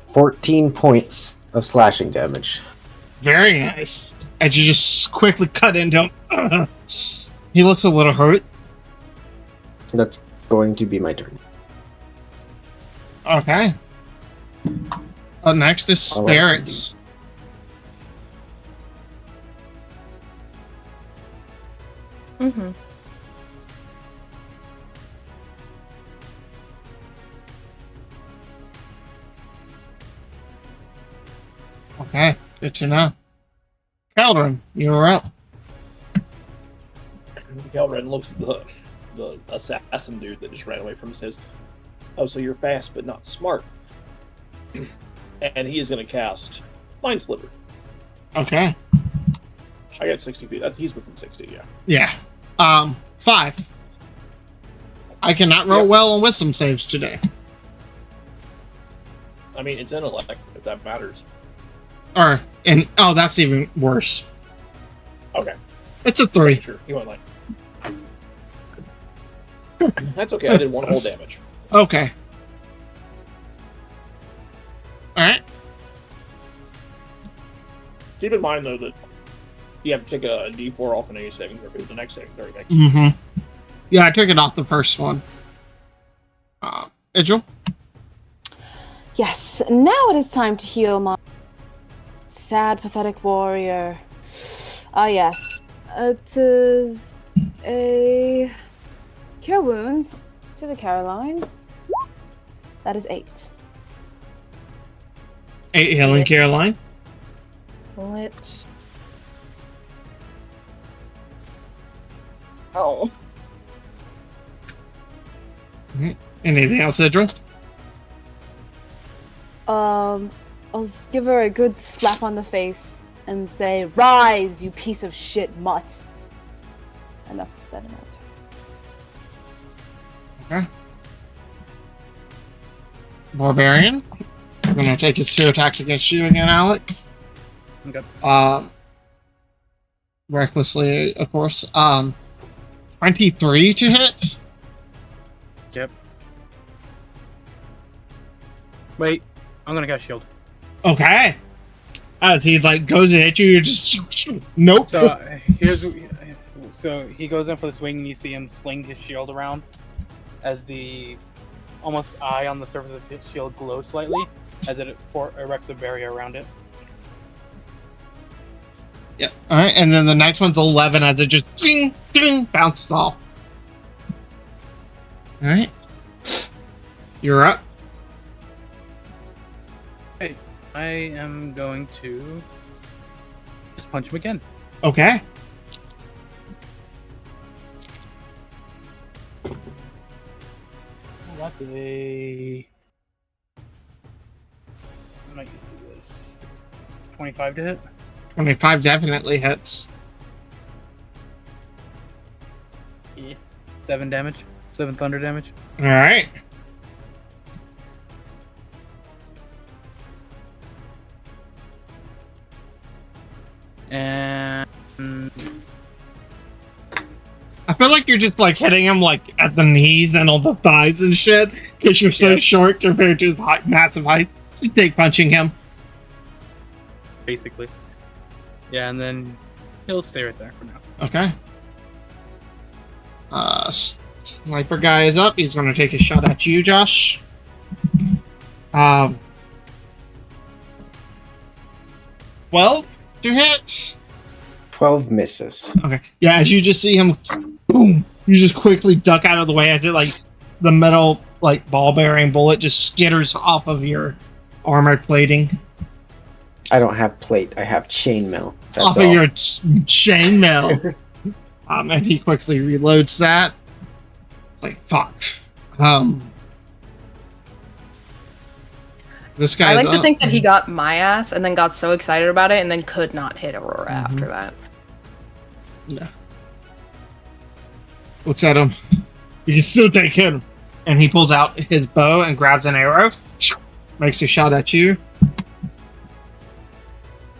14 points of slashing damage. Very nice. As you just quickly cut into him. He looks a little hurt. That's going to be my turn. Okay. Up next is Spirits. Mm-hmm. Okay, good to know. Caldron, you're up. Kelren looks at the assassin dude that just ran away from him and says, "Oh, so you're fast but not smart." And he is going to cast Mind Sliver. Okay. I got 60 feet. He's within 60, yeah. Yeah. 5. I cannot roll well on wisdom saves today. I mean, it's intellect, if that matters. Oh, that's even worse. Okay. It's a 3. Sure. You want like. That's okay. I did 1 whole damage. Okay. Alright. Keep in mind, though, that you have to take a D4 off an any saving throw because the next saving throw makes. Mm-hmm. Yeah, I took it off the first one. Idril? Yes, now it is time to heal my sad, pathetic warrior. Ah, yes. It is a Cure wounds to the Caroline. That is 8. 8 healing, Caroline. Lit. Oh. Anything else, Idra? I'll just give her a good slap on the face and say, "Rise, you piece of shit mutt." And that's that amount. Okay. Barbarian. I'm gonna take his 2 attacks against you again, Alex. Okay. Recklessly, of course. 23 to hit. Yep. Wait, I'm gonna cast shield. Okay. As he like goes to hit you, you're just nope. So he goes in for the swing, and you see him sling his shield around as the almost eye on the surface of his shield glows slightly as it erects a barrier around it. Yeah. All right, and then the next one's 11 as it just ding ding bounces off. All right. You're up. Hey, I am going to just punch him again. Okay. That's a. I'm not used to this. 25 to hit. 25 definitely hits. Yeah. 7 damage. 7 thunder damage. All right. And I feel like you're just like hitting him like at the knees and all the thighs and shit because you're so short compared to his massive height. Just take punching him. basically. Yeah, and then he'll stay right there for now. Okay. Sniper guy is up. He's going to take a shot at you, Josh. 12 to hit. 12 misses. Okay. Yeah, as you just see him, boom, you just quickly duck out of the way as it like the metal like ball bearing bullet just skitters off of your armored plating. I don't have plate. I have chainmail. That's Off all. of your chainmail. And he quickly reloads that. It's like fuck. This guy. I like to think that he got my ass and then got so excited about it and then could not hit Aurora after that. Yeah. Looks at him. You can still take him. And he pulls out his bow and grabs an arrow. Makes a shot at you.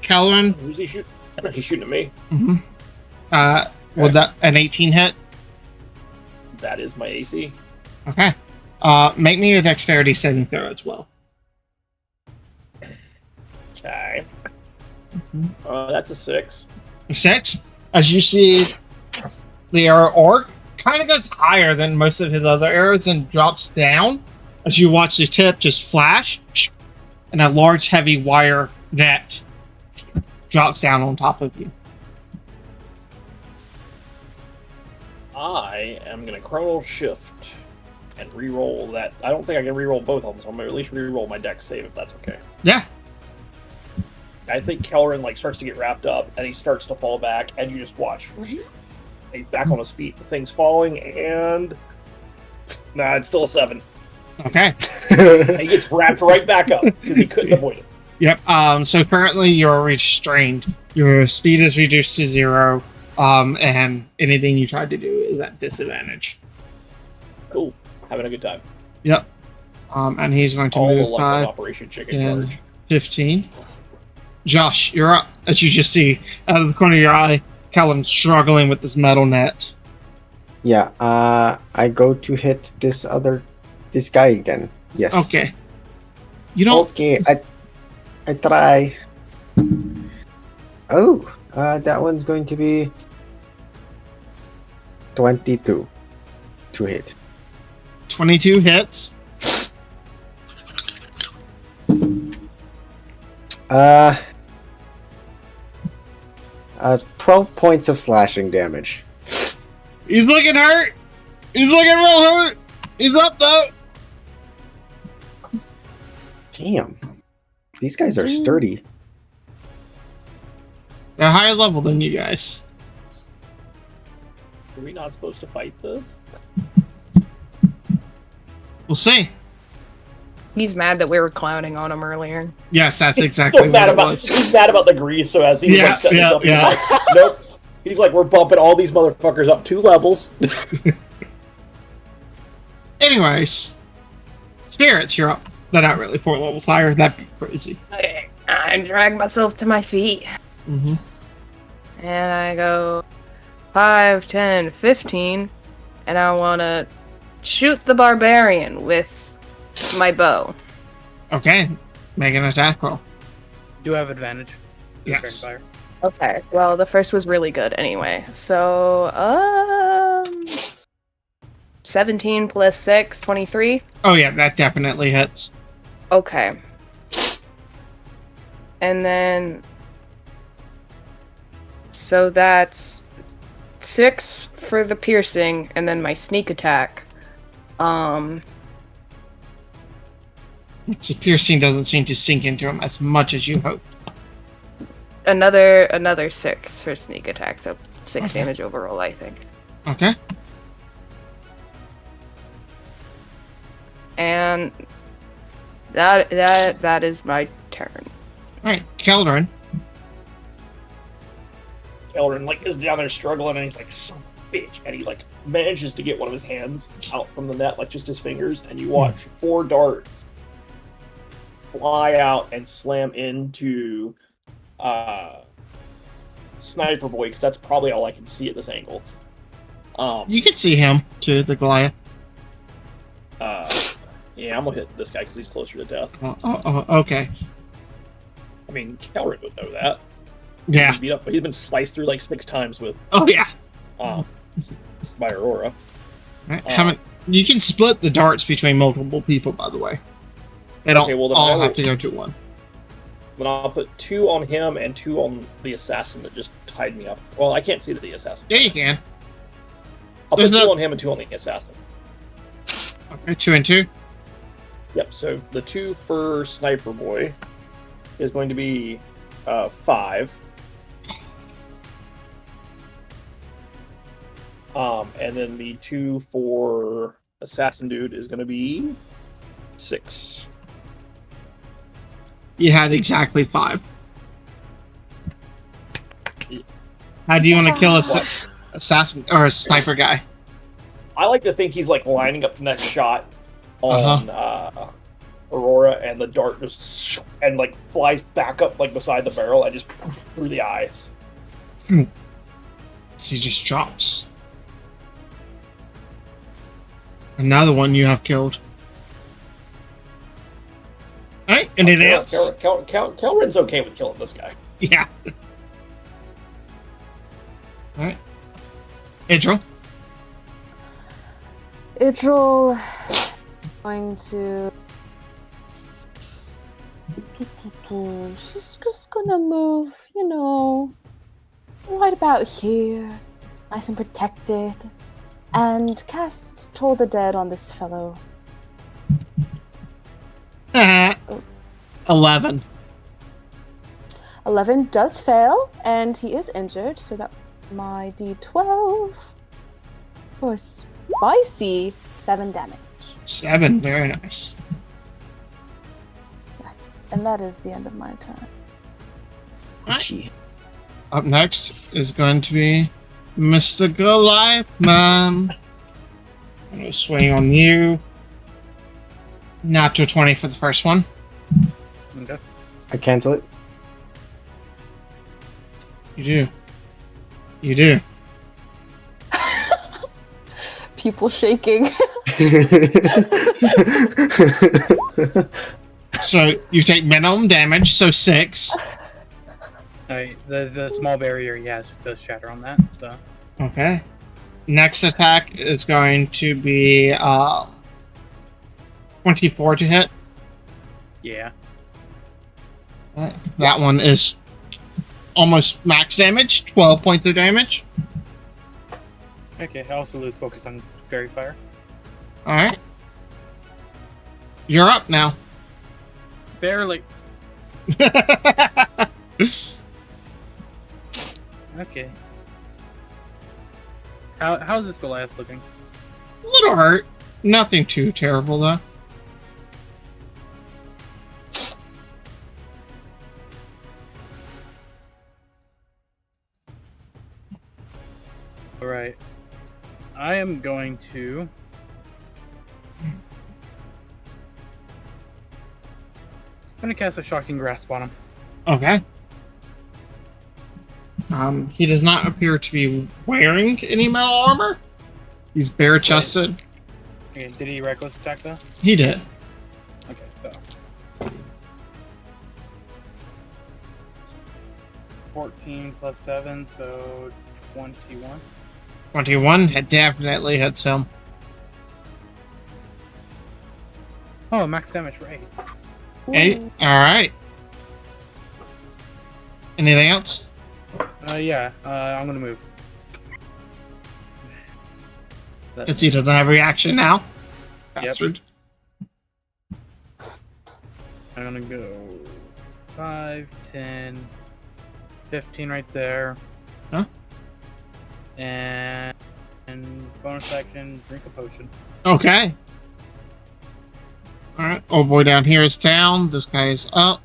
Kelvin. Who's he shooting? He's shooting at me. Mm-hmm. Would that an 18 hit? That is my AC. Okay. Make me a dexterity saving throw as well. Okay. That's a 6. 6. As you see, the arrow orc kind of goes higher than most of his other arrows and drops down as you watch the tip just flash, and a large heavy wire net drops down on top of you. I am going to chrono shift and re-roll that. I don't think I can re-roll both of them, so I'm going to at least re-roll my dex save if that's okay. Yeah. I think Kelleran like starts to get wrapped up and he starts to fall back, and you just watch. He's back on his feet, the thing's falling, and nah, it's still a 7. Okay. And he gets wrapped right back up because he couldn't avoid it. Yep. So currently you're restrained. Your speed is reduced to 0. And anything you try to do is at disadvantage. Cool. Having a good time. Yep. And he's going to All the move luck 5, of Operation Chicken 10, Charge. 15. Josh, you're up. As you just see out of the corner of your eye, Callum struggling with this metal net. Yeah, I go to hit this guy again. Yes. Okay. You don't. Okay, I try. Oh, that one's going to be 22 to hit. 22 hits. 12 points of slashing damage. He's looking hurt. He's looking real hurt. He's up though. Damn. These guys are sturdy. They're higher level than you guys. Are we not supposed to fight this? We'll see. He's mad that we were clowning on him earlier. Yes, that's He's exactly still mad what it about. was. He's mad about the grease. So as he's like setting this up, he's like, nope. He's like, we're bumping all these motherfuckers up 2 levels. Anyways, spirits, you're up. They're not really 4 levels higher. That'd be crazy. Okay, I drag myself to my feet. Mm-hmm. And I go 5, 10, 15. And I want to shoot the barbarian with my bow. Okay, make an attack roll. Do have advantage. Yes. Fire. Okay, well, the first was really good anyway. So, 17 plus 6, 23. Oh yeah, that definitely hits. Okay. And then... So that's 6 for the piercing, and then my sneak attack. The piercing doesn't seem to sink into him as much as you hoped. Another 6 for sneak attack, so 6 Okay. damage overall, I think. Okay. And that is my turn. Alright, Keldrin. Eldrin like is down there struggling, and he's like, "Son of a bitch!" And he like manages to get one of his hands out from the net, like just his fingers, and you watch 4 darts fly out and slam into Sniper Boy, because that's probably all I can see at this angle. You can see him too, the Goliath. Yeah, I'm gonna hit this guy because he's closer to death. Okay. I mean, Kelric would know that. Yeah. He's beat up, but he's been sliced through like 6 times with Oh yeah. by Aurora. Right. You can split the darts between multiple people, by the way. They don't Okay, well, then all I have will- to go to one. Then I'll put 2 on him and 2 on the assassin that just tied me up. Well, I can't see the assassin. Yeah, you can. I'll put There's 2 a- on him and 2 on the assassin. Okay, 2 and 2. Yep, so the 2 for Sniper Boy is going to be 5. And then the 2 for Assassin Dude is going to be 6. You had exactly 5. How do you want to kill a assassin or a sniper guy? I like to think he's like lining up the next shot on Aurora, and the dart just and like flies back up like beside the barrel and just through the eyes. So he just drops. Another one you have killed. Alright, anything else? Kelrin's okay with killing this guy. Yeah. Alright. Idril. Idril going to. She's just gonna move, right about here, nice and protected, and cast Toll the Dead on this fellow. 11. 11 does fail, and he is injured, so that my d12 for a spicy 7 damage. 7, very nice. Yes, and that is the end of my turn. Itchy. Up next is going to be Mr. Goliath Man. I'm going to swing on you. Natural 20 for the first one. Okay. I cancel it. You do. You do. People shaking. So you take minimum damage, so 6. Alright, the small barrier he has does shatter on that, so. Okay. Next attack is going to be 24 to hit. Yeah. That one is almost max damage, 12 points of damage. Okay, I also lose focus on Fairy Fire. All right. You're up now. Barely. Okay. How's this Goliath looking? A little hurt. Nothing too terrible, though. Alright. I am going to... I'm going to cast a Shocking Grasp on him. Okay. He does not appear to be wearing any metal armor. He's bare-chested. Okay, did he reckless attack though? He did. Okay, so... 14 plus 7, so 21. 21 definitely hits him. Oh, max damage for 8. 8. All right. Anything else? Yeah, I'm gonna move. Because he doesn't have a reaction now. Yep. Bastard. I'm gonna go 5, 10, 15 right there. Huh? And bonus action, drink a potion. Okay. All right. Old boy down here is down. This guy is up.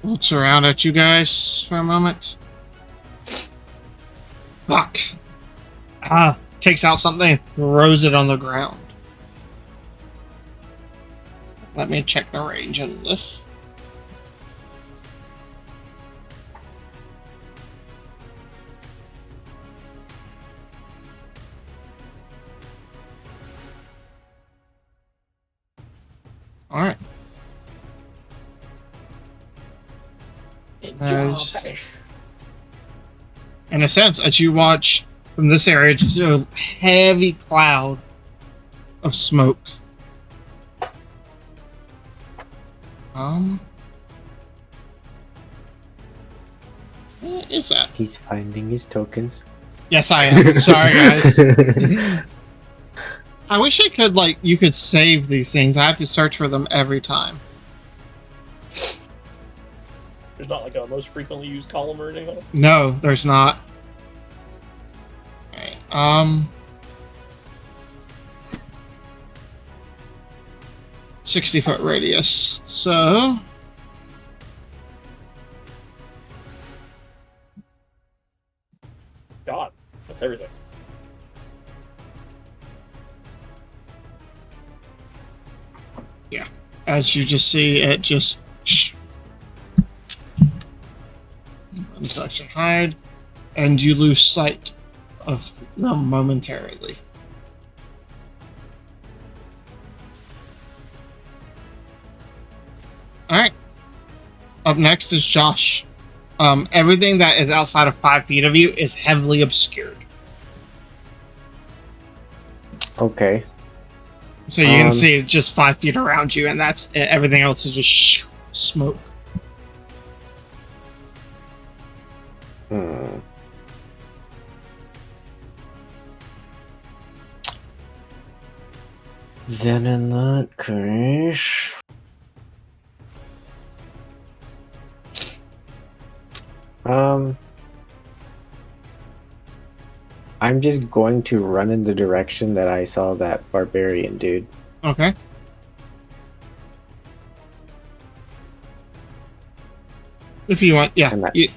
Looks around at you guys for a moment. Fuck. Takes out something, throws it on the ground. Let me check the range on this. Alright. In a sense, as you watch from this area, just a heavy cloud of smoke. What is that? He's finding his tokens. Yes, I am. Sorry, guys. I wish I could, like, you could save these things. I have to search for them every time. There's not like a most frequently used column or anything. No, there's not. Alright, 60-foot radius. So... God, that's everything. Yeah, as you just see, it just... Section hide, and you lose sight of them momentarily. Alright. Up next is Josh. Everything that is outside of 5 feet of you is heavily obscured. Okay. So you can see just 5 feet around you, and that's it. Everything else is just smoke. Then in that case... I'm just going to run in the direction that I saw that barbarian dude. Okay. If you want, yeah. You,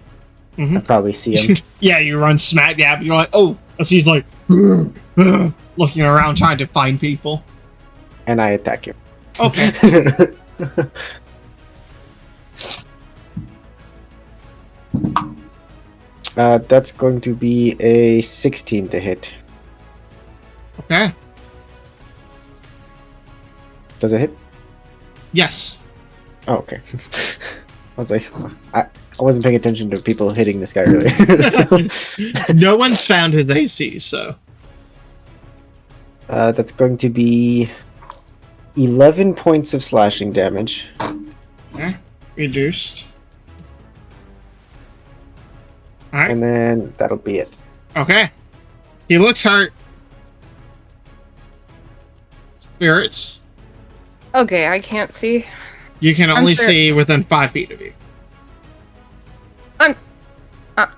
I probably see him. yeah, you run smack dab. You're like, oh, as he's like looking around trying to find people. And I attack him. Okay. That's going to be a 16 to hit. Okay. Does it hit? Yes. Oh, okay. I was like, I wasn't paying attention to people hitting this guy earlier. So. No one's found his AC, so. That's going to be 11 points of slashing damage. Okay. reduced. All right. And then that'll be it. Okay. He looks hurt. Spirits. Okay, I can't see. You can I'm only sure- see within 5 feet of you.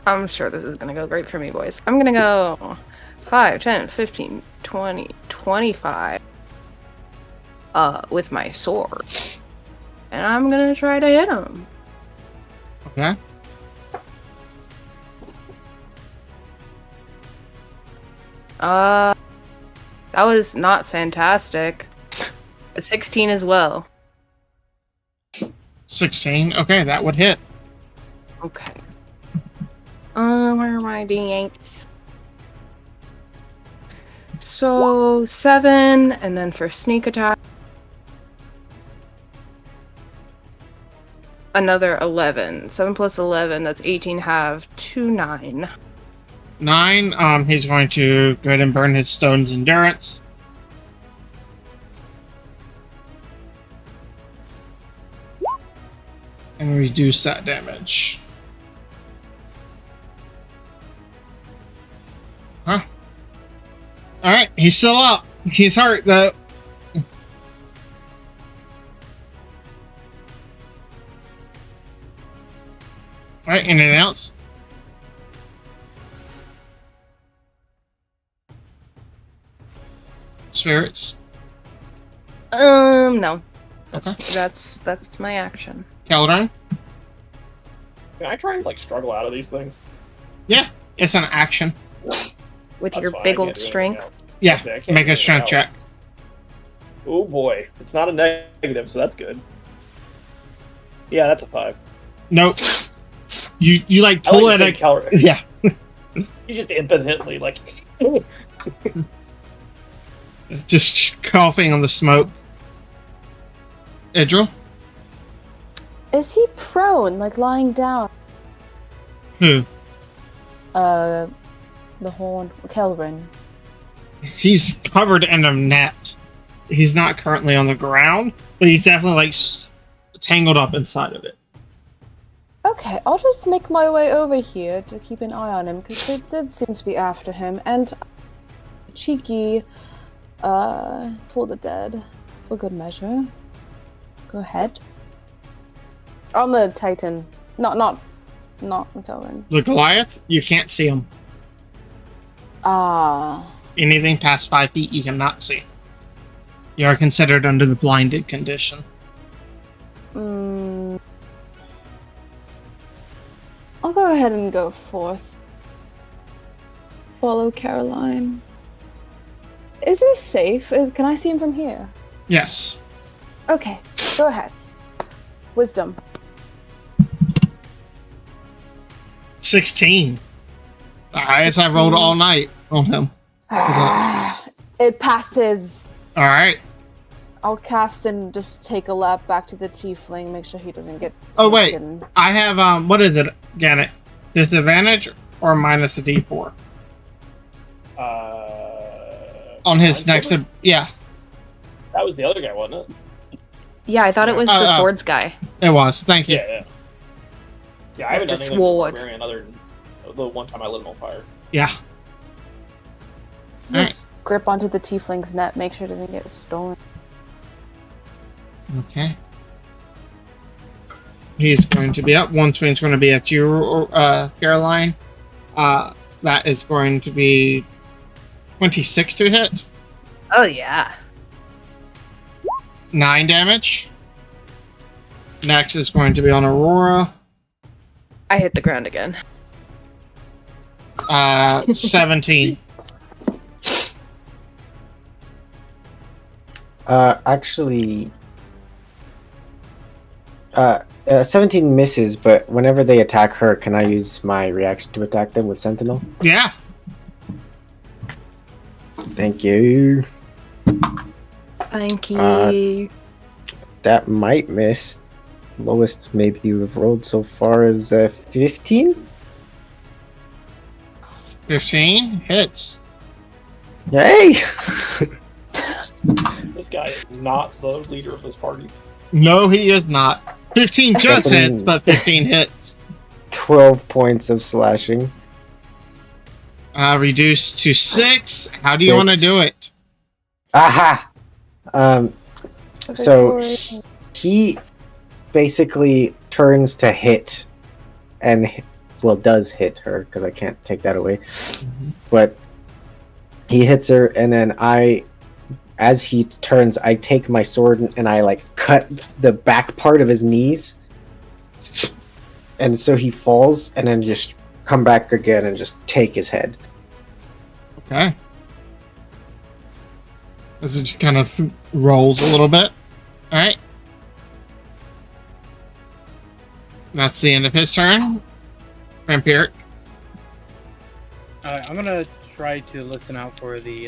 I'm sure this is gonna go great for me, boys. I'm gonna go 5, 10, 15, 20, 25 with my sword. And I'm gonna try to hit him. Okay. That was not fantastic. A 16 as well. 16. Okay, that would hit. Okay. Where are my d8s? So 7, and then for sneak attack, another 11. 7 plus 11, that's 18 half, 2, 9. 9. He's going to go ahead and burn his stone's endurance. And reduce that damage. Huh? Alright, he's still up. He's hurt though. Alright, anything else? Spirits. No. That's, Okay. that's my action. Caldron. Can I try and like struggle out of these things? Yeah, it's an action. With That's your fine, I big can't old do anything strength. else. Yeah, Okay, I can't make do a anything strength else. check. Oh boy, it's not a negative, so that's good. Yeah, that's a 5. Nope. You like I pull like at to a think Cal- yeah. He's just infinitely like. Just coughing on the smoke. Idril? Is he prone, like lying down? Who? The horn, Kelvin. He's covered in a net. He's not currently on the ground, but he's definitely like tangled up inside of it. Okay, I'll just make my way over here to keep an eye on him, because they did seem to be after him, and cheeky, told the dead, for good measure. Go ahead. On the Titan. Not Kelvin. The Goliath, you can't see him. Ah. Anything past 5 feet, you cannot see. You are considered under the blinded condition. I'll go ahead and go forth. Follow Caroline. Is this safe? Can I see him from here? Yes. Okay, go ahead. Wisdom. 16. The highest I've rolled all night on him. It passes. Alright. I'll cast and just take a lap back to the tiefling, make sure he doesn't get Oh, wait. taken. I have, what is it, Gannet? Disadvantage or minus a d4? On his next, Minesweeper? yeah, That was the other guy, wasn't it? Yeah, I thought it was the swords guy. it was. Thank you. Yeah. Yeah, I haven't done Mr. anything Sword. with Barbarian other than the one time I lit him on fire. Yeah. Just grip onto the tiefling's net, make sure it doesn't get stolen. Okay. He's going to be up. One swing's going to be at you, Caroline. That is going to be 26 to hit. Oh, yeah. 9 damage. Next is going to be on Aurora. I hit the ground again. 17. Actually, 17 misses, but whenever they attack her, can I use my reaction to attack them with Sentinel? Yeah. Thank you. Thank you. That might miss. Lowest maybe you have rolled so far is 15? 15 hits. Hey! This guy is not the leader of this party. No, he is not. 15 just Fucking- hits, but 15 hits. 12 points of slashing. Reduced to 6. How do you want to 6. do it? Aha! So Victoria. he basically turns to hit, and does hit her because I can't take that away. But he hits her, and then as he turns, I take my sword and I like cut the back part of his knees, and so he falls, and then just come back again and just take his head. Okay. As it kind of rolls a little bit. Alright. That's the end of his turn. Vampiric. I'm gonna try to listen out for the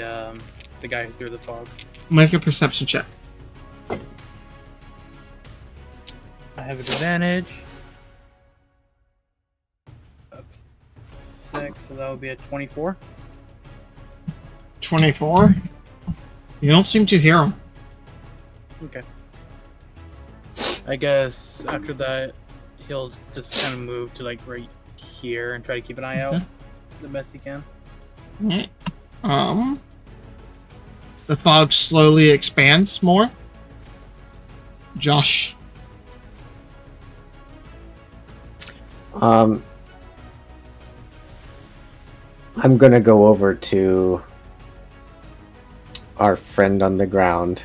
guy who threw the fog. Make a perception check. I have an advantage. Up 6, so that would be a 24. 24. You don't seem to hear him. Okay. I guess after that, he'll just kind of move to like right here and try to keep an eye out Okay. the best he can. Alright. The fog slowly expands more. Josh. I'm gonna go over to our friend on the ground,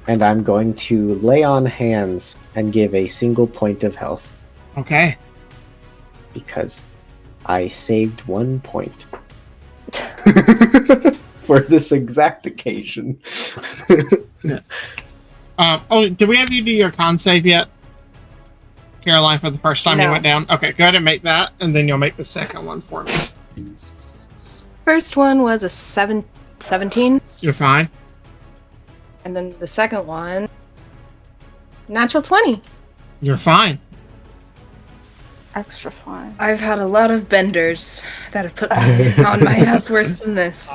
and I'm going to lay on hands and give a single point of health Okay. because I saved 1 point for this exact occasion. Did we have you do your con save yet? Caroline, for the first time you No. went down? Okay, go ahead and make that, and then you'll make the second one for me. First one was a 17, You're fine. and then the second one, natural 20. You're fine. Extra fine. I've had a lot of benders that have put me on my ass worse than this.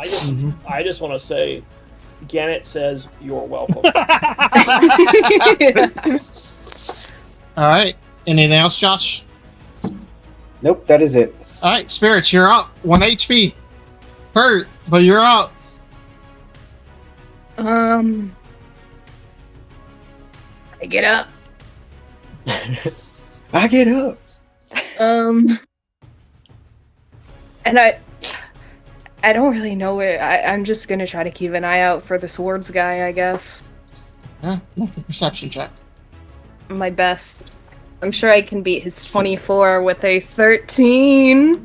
I just want to say, Gannett says you're welcome. Alright. Anything else, Josh? Nope, that is it. Alright, Spirits, you're up. 1 HP. Hurt, but you're up. I get up. I get up. And I don't really know where. I'm just gonna try to keep an eye out for the swords guy, I guess. Yeah, make a perception check. My best. I'm sure I can beat his 24 with a 13.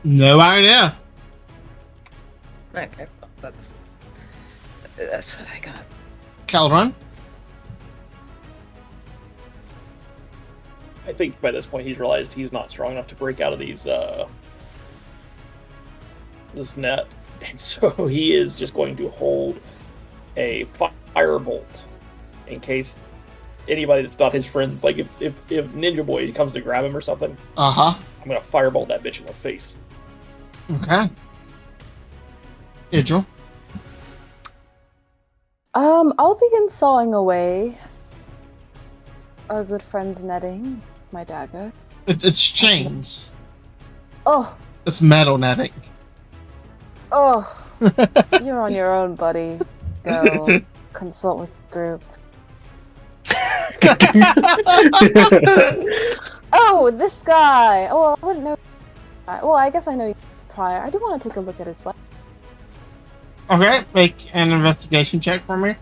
No idea. Okay, that's what I got. Caldron? I think by this point he's realized he's not strong enough to break out of these this net, and so he is just going to hold a firebolt in case anybody that's not his friends, like if Ninja Boy comes to grab him or something, Uh-huh. I'm gonna firebolt that bitch in the face. Okay. Idril? I'll begin sawing away our good friend's netting, my dagger. It's chains. Oh, It's metal netting. oh, you're on your own, buddy. Go consult with the group. Oh, this guy. Oh, well, I wouldn't know. Well, I guess I know you prior. I do want to take a look at his weapon. Okay, make an investigation check for me.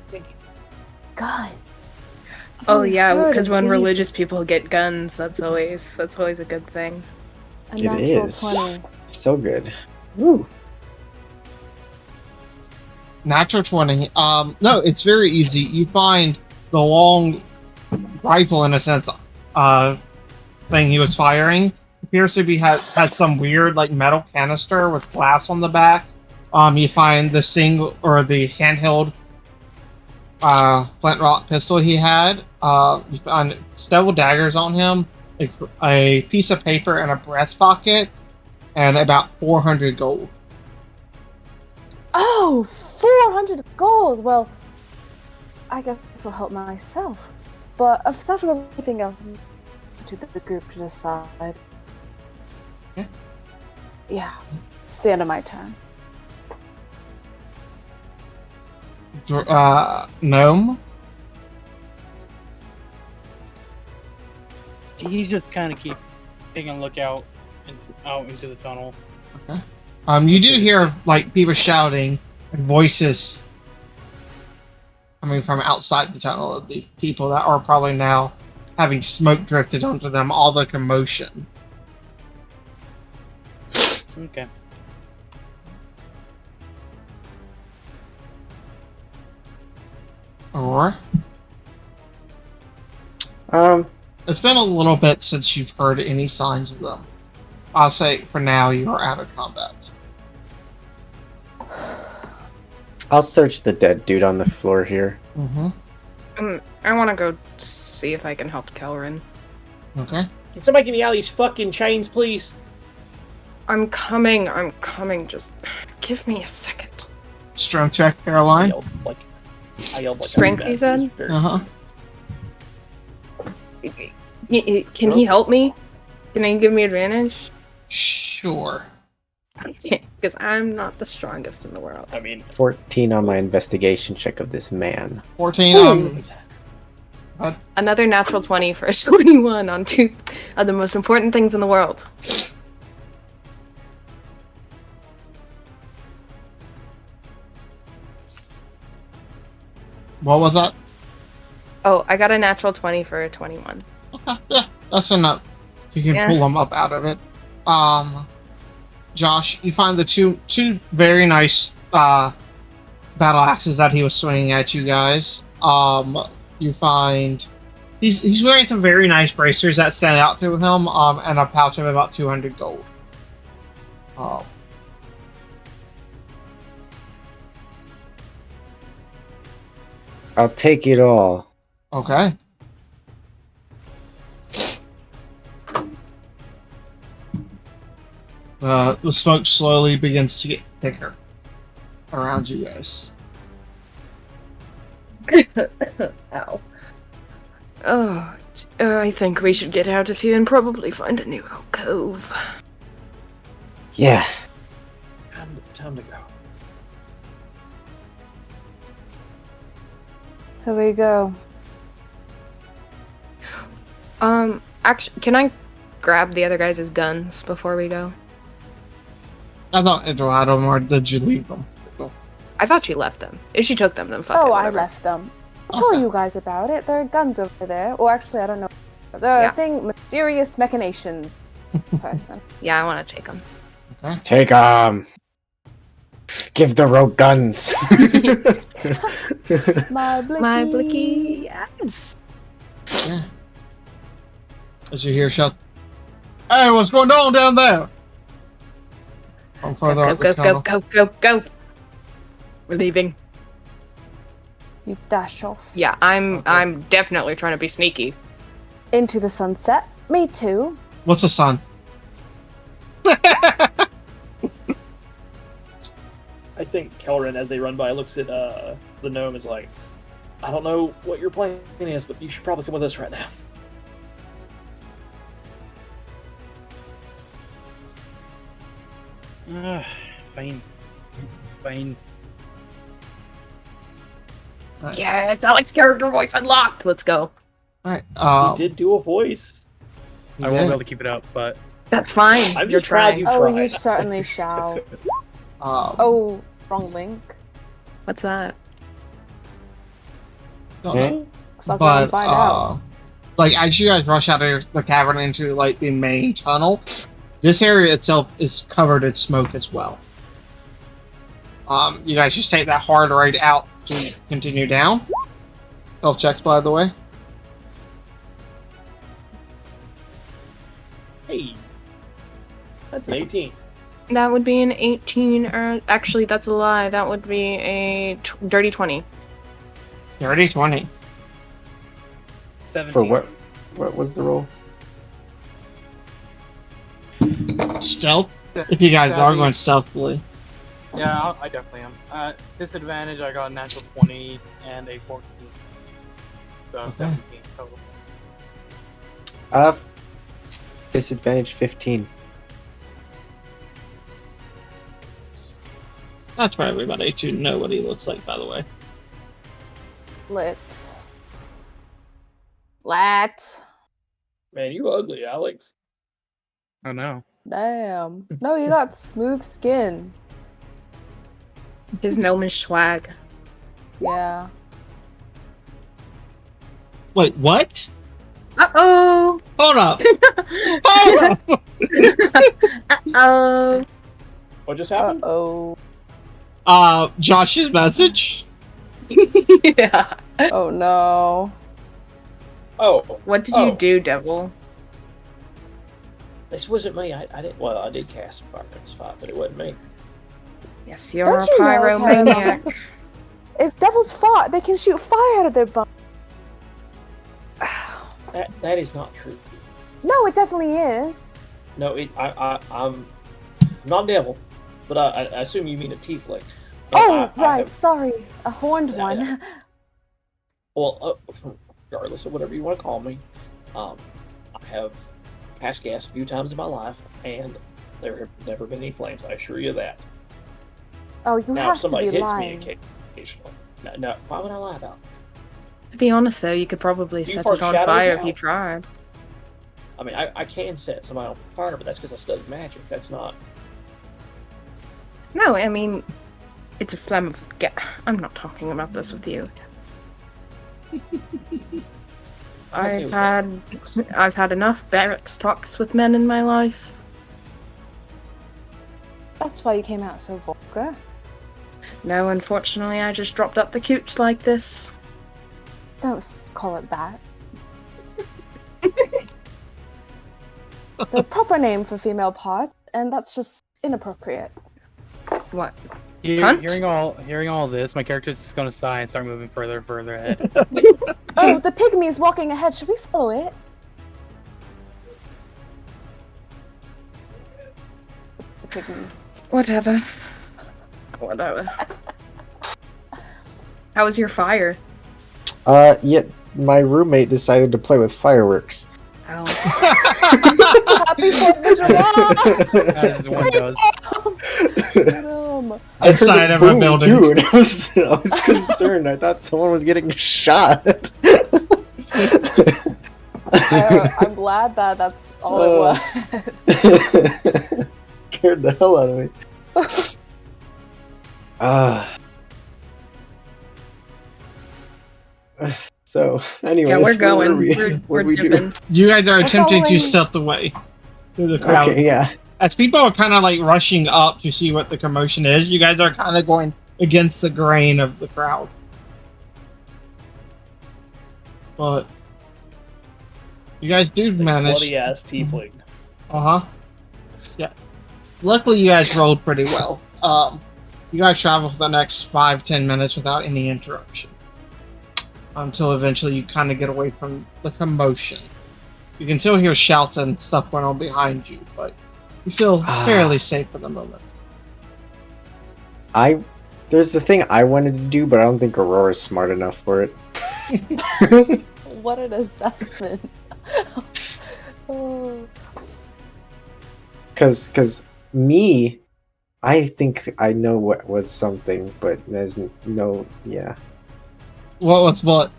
God. Oh yeah, Heard because of when these. religious people get guns, that's always a good thing. A It natural is. 20. So good. Woo. Natural 20. No, it's very easy. You find the long rifle, in a sense, thing he was firing. Appears to be had some weird, like, metal canister with glass on the back. You find the single, or the handheld, flint-rock pistol he had. You find several daggers on him, a piece of paper in a breast pocket, and about 400 gold. Oh, 400 gold. Well, I guess I'll help myself. But I've settled everything else to the group to decide. Yeah. Yeah, it's the end of my turn. Gnome? He's just kind of keep taking a look out into the tunnel. You do hear, like, people shouting and voices coming from outside the tunnel of the people that are probably now having smoke drifted onto them, all the commotion. Okay. Or Um, it's been a little bit since you've heard any signs of them. I'll say for now you are out of combat. I'll search the dead dude on the floor here. Mm-hmm. I want to go see if I can help Kelrin. Okay. Can somebody get me out of these fucking chains, please? I'm coming. Just give me a second. Strength check, I Caroline. yelled like Strength, I was you said? very Uh-huh. Can he help me? Can he give me advantage? Sure. Because I'm not the strongest in the world. I mean, 14 on my investigation check of this man. 14. Another natural 20 for a 21 on two of the most important things in the world. What was that? Oh, I got a natural 20 for a 21. Yeah, that's enough. You can Yeah. pull them up out of it. Josh, you find the two very nice battle axes that he was swinging at you guys. You find he's wearing some very nice bracers that stand out to him. And a pouch of about 200 gold. I'll take it all. Okay. The smoke slowly begins to get thicker around you guys. Ow. Oh, I think we should get out of here and probably find a new alcove. Yeah. Time to go. So we go. Actually, can I grab the other guys' guns before we go? I thought Idril had them, or did you leave them? I thought she left them. If she took them, then fuck it, Oh, I whatever. left them. I'll tell Okay. you guys about it. There are guns over there. Or actually, I don't know. The mysterious machinations person. Yeah, I want to take them. Okay. Take give the rogue guns. My blicky. My blicky, yes. Yeah. As you hear shout, "Hey, what's going on down there?" From further Go, up go, the go, tunnel. go, go, go. We're leaving. You dash off. Yeah, I'm Okay. definitely trying to be sneaky. Into the sunset. Me too. What's the sun? I think Kelrin, as they run by, looks at the gnome, is like, I don't know what your plan is, but you should probably come with us right now. Fine. Fine. Yes, Alex character voice unlocked. Let's go. Right. He did do a voice. you I won't be did. able to keep it up, but That's fine. I'm You're just proud trying. you Oh, tried. you certainly shall. Oh, wrong link. What's that? Don't know. Fuck But around, find out. like as you guys rush out of the cavern into like the main tunnel, this area itself is covered in smoke as well. You guys just take that hard right out to continue down. Self checks, by the way. Hey, that's an 18. That would be an 18. Actually, that's a lie. That would be a dirty 20. Dirty 20. 17. For what? What was the roll? Stealth. If you guys are going stealthily. Yeah, I definitely am. Disadvantage, I got a natural 20 and a 14. So Okay. 17 total. Disadvantage 15. That's for everybody to know what he looks like, by the way. Lit. Lat. Man, you ugly, Alex. Oh no. Damn. No, you got smooth skin. His gnomish swag. Yeah. Wait, what? Uh-oh! Hold up. Hold up. Uh-oh! What just happened? Uh-oh. Josh's message? Yeah. Oh no. Oh, What did Oh. you do, Devil? this wasn't me. I did. Well, I did cast some fire in this fight, but it wasn't me. Yes, you're Don't a you know, pyromaniac. If devils fought, they can shoot fire out of their butt. That is not true. No, it definitely is. No, I'm not devil, but I assume you mean a tiefling. And Oh, I right. have- Sorry. A horned Yeah, one. yeah. well, regardless of whatever you want to call me, I have cast gas a few times in my life, and there have never been any flames. I assure you that. Oh, you Now, have if to somebody be hits lying. me occasionally, no, why would I lie about it? To be honest, though, you could probably You set fart it on shadows fire if out. you tried. I mean, I can set somebody on fire, but that's because I studied magic. That's not. No, I mean, it's a flammable. I'm not talking about this with you. okay with I've had enough barracks talks with men in my life. That's why you came out so vulgar. No, unfortunately, I just dropped up the cooch like this. Don't call it that. The proper name for female parts, and that's just inappropriate. What? Hearing Cunt? all this, my character's just gonna sigh and start moving further and further ahead. Oh, the pygmy is walking ahead. Should we follow it? The pygmy. Whatever. Whatever. How was your fire? Yet my roommate decided to play with fireworks. Oh. Happy 4th of July! As one does. I heard Inside a of a boom, building. too, and I was concerned. I thought someone was getting shot. I'm glad that that's all it was. Scared the hell out of me. So, anyways, Yeah, we're where going. were we? We're What'd we do? dipping. You guys are We're attempting to following- stealth away through the crowd. Okay, yeah. As people are kind of like rushing up to see what the commotion is, you guys are kind of going against the grain of the crowd. But you guys do manage. Bloody ass tiefling. Uh huh. Yeah. Luckily, you guys rolled pretty well. You guys travel for the next 5-10 minutes without any interruption. Until eventually you kind of get away from the commotion. You can still hear shouts and stuff going on behind you, but you feel fairly safe for the moment. There's the thing I wanted to do, but I don't think Aurora's smart enough for it. What an assessment. Oh. Cause me, I think I know what was something, but there's no, yeah. What was what?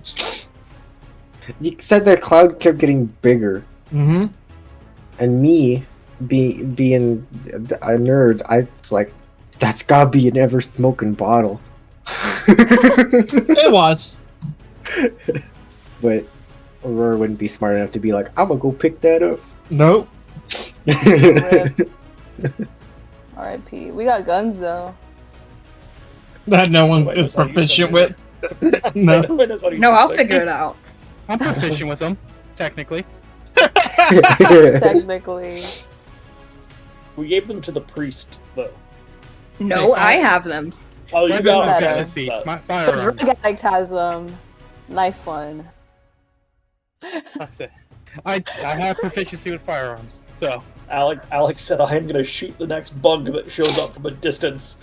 You said the cloud kept getting bigger, Mm-hmm. and me, being a nerd, I was like, that's gotta be an ever-smoking bottle. It was. But Aurora wouldn't be smart enough to be like, I'm gonna go pick that up. Nope. Rip. R.I.P. We got guns though. That no one Wait, is that's how you proficient said with. No. No, I'll figure it out. I'm proficient with them, technically. Technically. We gave them to the priest, though. No, I have them. Oh, you Rather got than better. fantasy, my The firearms. drug addict has them. Nice one. I have proficiency with firearms, so Alex said, I am going to shoot the next bug that shows up from a distance.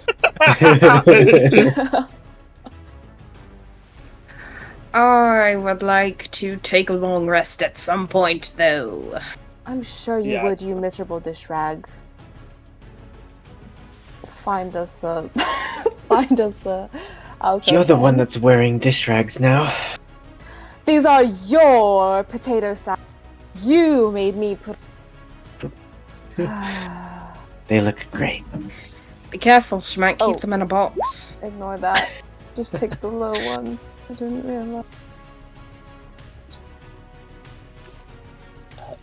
I would like to take a long rest at some point, though. I'm sure you Yeah. would, you miserable dish rag. Find us a... find us a... alcove You're the one then. that's wearing dish rags now. These are your potato salad. You made me put... They look great. Be careful, she might keep Oh. them in a box. Ignore that. Just take the low one. I didn't realize.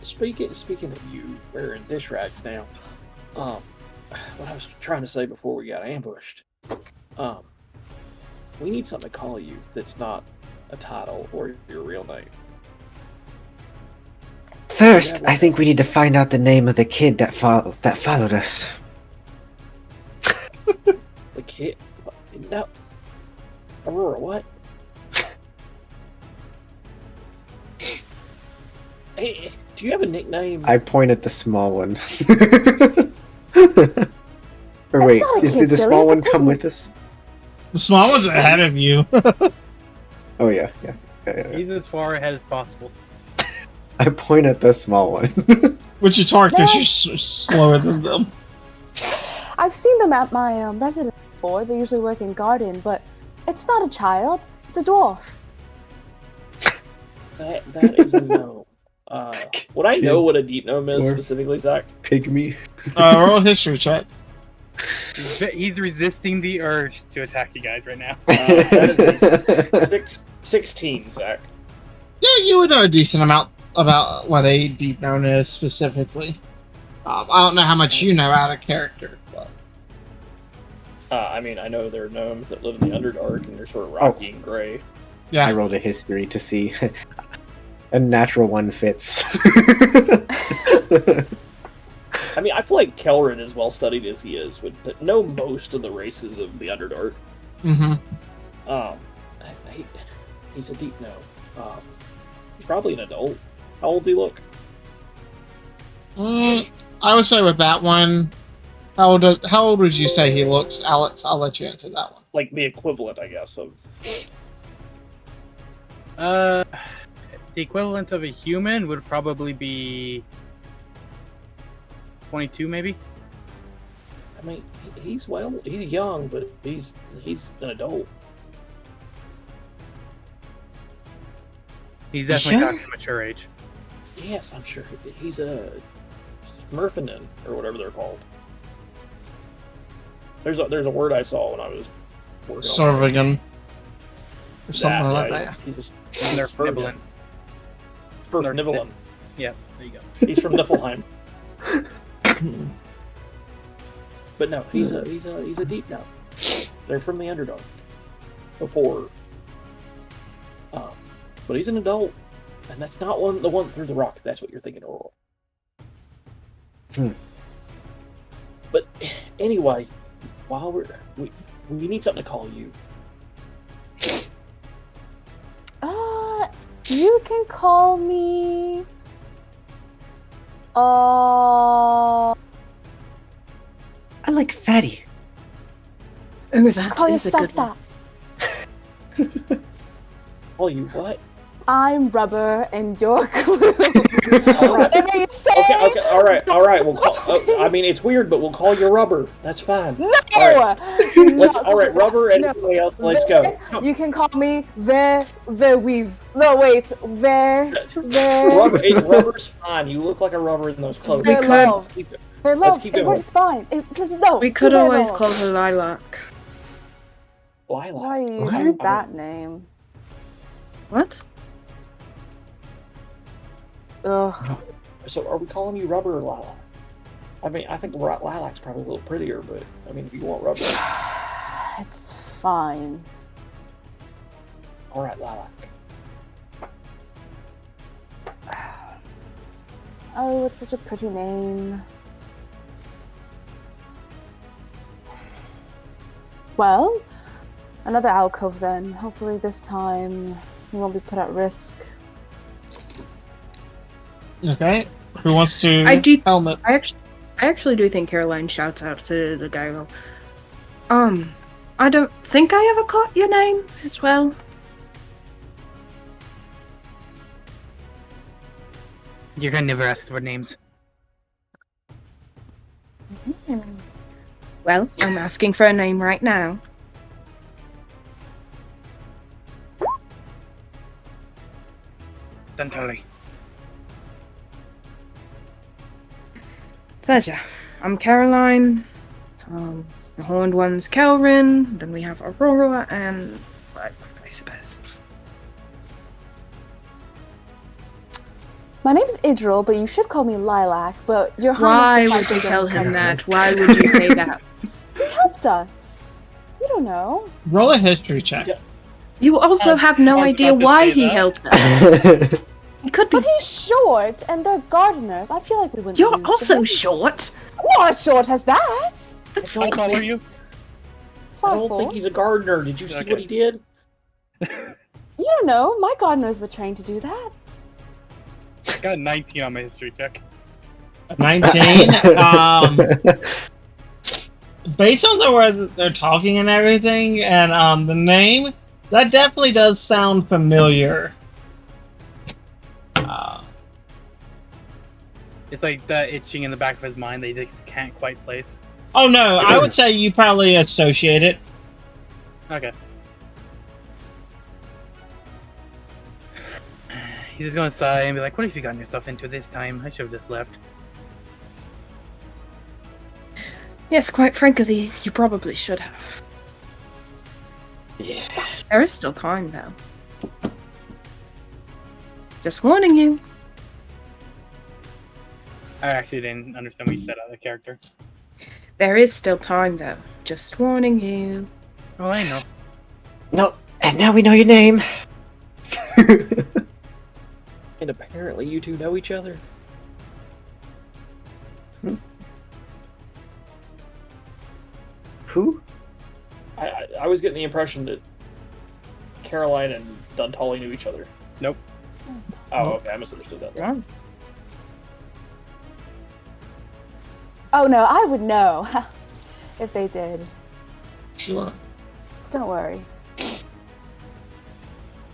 Speaking of you wearing dish rags now, what I was trying to say before we got ambushed, we need something to call you that's not a title or your real name. First, I think we need to find out the name of the kid that followed us. The kid? No. Aurora, what? Hey, do you have a nickname? I point at the small one. Or wait, not a kid, did the silly, small it's a one come pig. with us? The small one's ahead of you. Oh yeah. He's as far ahead as possible. I point at the small one. Which is hard because No. you're slower than them. I've seen them at my residence before. They usually work in garden, but it's not a child. It's a dwarf. That is a no. Would I know what a deep gnome is Or- specifically, Zach? Pygmy. Roll a history check. He's resisting the urge to attack you guys right now. That is 16, Zach. Yeah, you would know a decent amount about what a deep gnome is specifically. I don't know how much you know out of character, but I mean, I know there are gnomes that live in the Underdark and they're sort of rocky and gray. I yeah. rolled a history to see. A natural one fits. I mean, I feel like Kelrin, as well studied as he is, would know most of the races of the Underdark. Mm-hmm. He's a deep gnome. He's probably an adult. How old does he look? I would say with that one, how old would you say he looks, Alex? I'll let you answer that one. Like the equivalent, I guess, of. The equivalent of a human would probably be 22, maybe. I mean, he's young, but he's an adult. He's definitely Yeah. past the mature age. Yes, I'm sure he's a Smurfinin or whatever they're called. There's a word I saw when I was working on Sorvigan. Or something that, like yeah, that. He's just Nerf Nibbling. Nibelin. Yep, there you go. He's from Niflheim. But no, he's a deep gnome. They're from the Underdark. Before. But he's an adult. And that's not the one through the rock, if that's what you're thinking, Oral. Hmm. But anyway, while we need something to call you. You can call me. I like fatty. Oh, that Call is a yourself good one. that. Call you what? I'm rubber and you're glue. Whatever you say. Okay, all right. We'll call. I mean, it's weird, but we'll call you Rubber. That's fine. No. All No. all right, Rubber and No. everybody else. Let's go. You can call me the weave. No, wait, Rubber, Rubber's fine. You look like a rubber in those clothes. We Let's could- keep it. Their Let's love, keep it going. works fine. Because no, We it's could their always love. call her Lilac. Lilac. Why are you What? using that name? What? Ugh. So, are we calling you Rubber or Lilac? I mean, I think Lilac's probably a little prettier, but I mean, if you want Rubber, It's fine. all right, Lilac. Oh, it's such a pretty name. Well, another alcove then. Hopefully this time we won't be put at risk. Okay. Who wants to I do- helmet? I actually do think Caroline shouts out to the guy. I don't think I ever caught your name as well. You're gonna never ask for names. Well, I'm asking for a name right now. Dantali. Pleasure. I'm Caroline. The horned one's Kelvin. Then we have Aurora and Elizabeth. My name's Idril, but you should call me Lilac. But your Why Highness would you decided tell to- him that? Why would you say that? He helped us. You don't know. Roll a history check. Yeah. You also have no I was idea about to why say he that. helped us. He could be. But he's short, and they're gardeners. I feel like we wouldn't. You're use also them. short. I'm not as short as that. That's How tall are you? I don't 5'4". think he's a gardener. Did you see Okay. what he did? You don't know. My gardeners were trained to do that. I got a 19 on my history check. 19. Based on the way that they're talking and everything, and the name, that definitely does sound familiar. It's like that itching in the back of his mind that he just can't quite place. Oh no, I would say you probably associate it. Okay. He's just gonna sigh and be like, "What have you gotten yourself into this time? I should have just left." Yes, quite frankly, you probably should have. Yeah. There is still time, though. Just warning you. I actually didn't understand what you said out of character. There is still time, though. Just warning you. Oh, I know. No, and now we know your name. And apparently you two know each other. Who? I was getting the impression that Caroline and Dantali knew each other. Nope. Oh, okay. I misunderstood that. Wrong. Oh no, I would know if they did. Sure. Don't worry.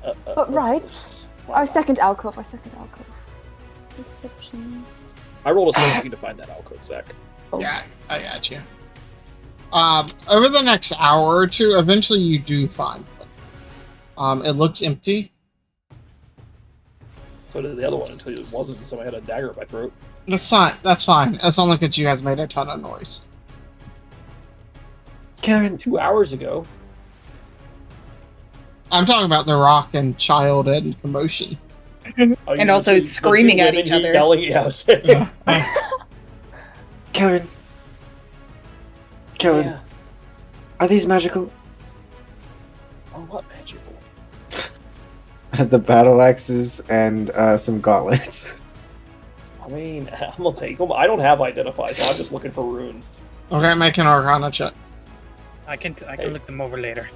But But right, our second alcove. Perception. I rolled a 17 to find that alcove, Zach. Yeah, I got you. Over the next hour or two, eventually you do find one. It looks empty. So did the other one until it wasn't, so I had a dagger in my throat. That's fine. That's fine. As long as you guys made a ton of noise. Karen, 2 hours ago. I'm talking about the rock and child and commotion. Oh, And you also the two screaming at women each other. Yelling, yeah, I was saying. Karen, Yeah. are these magical? Oh, what magical? The battle axes and some gauntlets. I mean, I'm gonna take them. I don't have identify, so I'm just looking for runes. Okay, make an Arcana check. I can Hey. look them over later.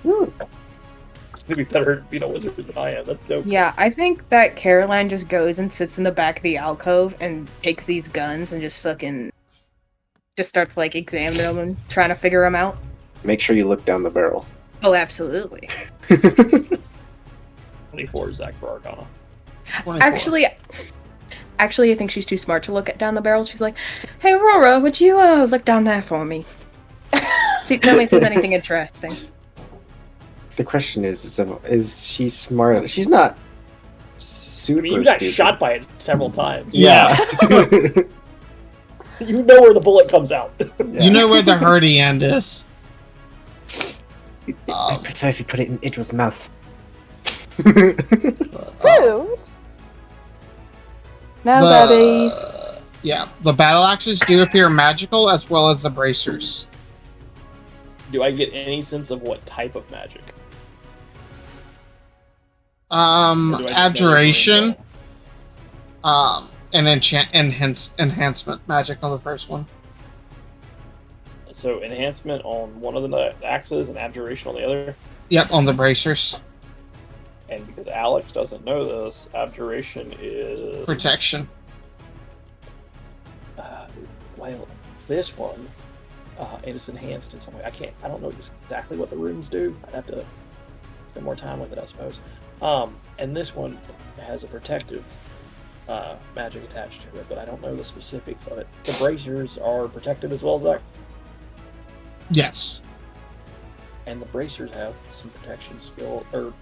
It's gonna be better being a wizard than I am. That's dope. Yeah, I think that Caroline just goes and sits in the back of the alcove and takes these guns and just starts like examining them and trying to figure them out. Make sure you look down the barrel. Oh, absolutely. 24 Zach for Arcana. 24. Actually, I think she's too smart to look at down the barrel. She's like, "Hey, Aurora, would you look down there for me? See, tell me if there's anything interesting." The question is she smart? She's not I super mean, you got stupid. shot by it several times. Yeah. You know where the bullet comes out. You know where the hurdy end is. I prefer if you put it in Idril's mouth. Food. No, buddies. Yeah, the battle axes do appear magical as well as the bracers. Do I get any sense of what type of magic? Or do I just know Abjuration, they're and enhancement magic on the first one. So enhancement on one of the axes and abjuration on the other. Yep, on the bracers. And because Alex doesn't know this, abjuration is Protection. Well, this one is enhanced in some way. I don't know exactly what the runes do. I'd have to spend more time with it, I suppose. And this one has a protective magic attached to it, but I don't know the specifics of it. The bracers are protected as well, Zach, Yes. and the bracers have some protection skill or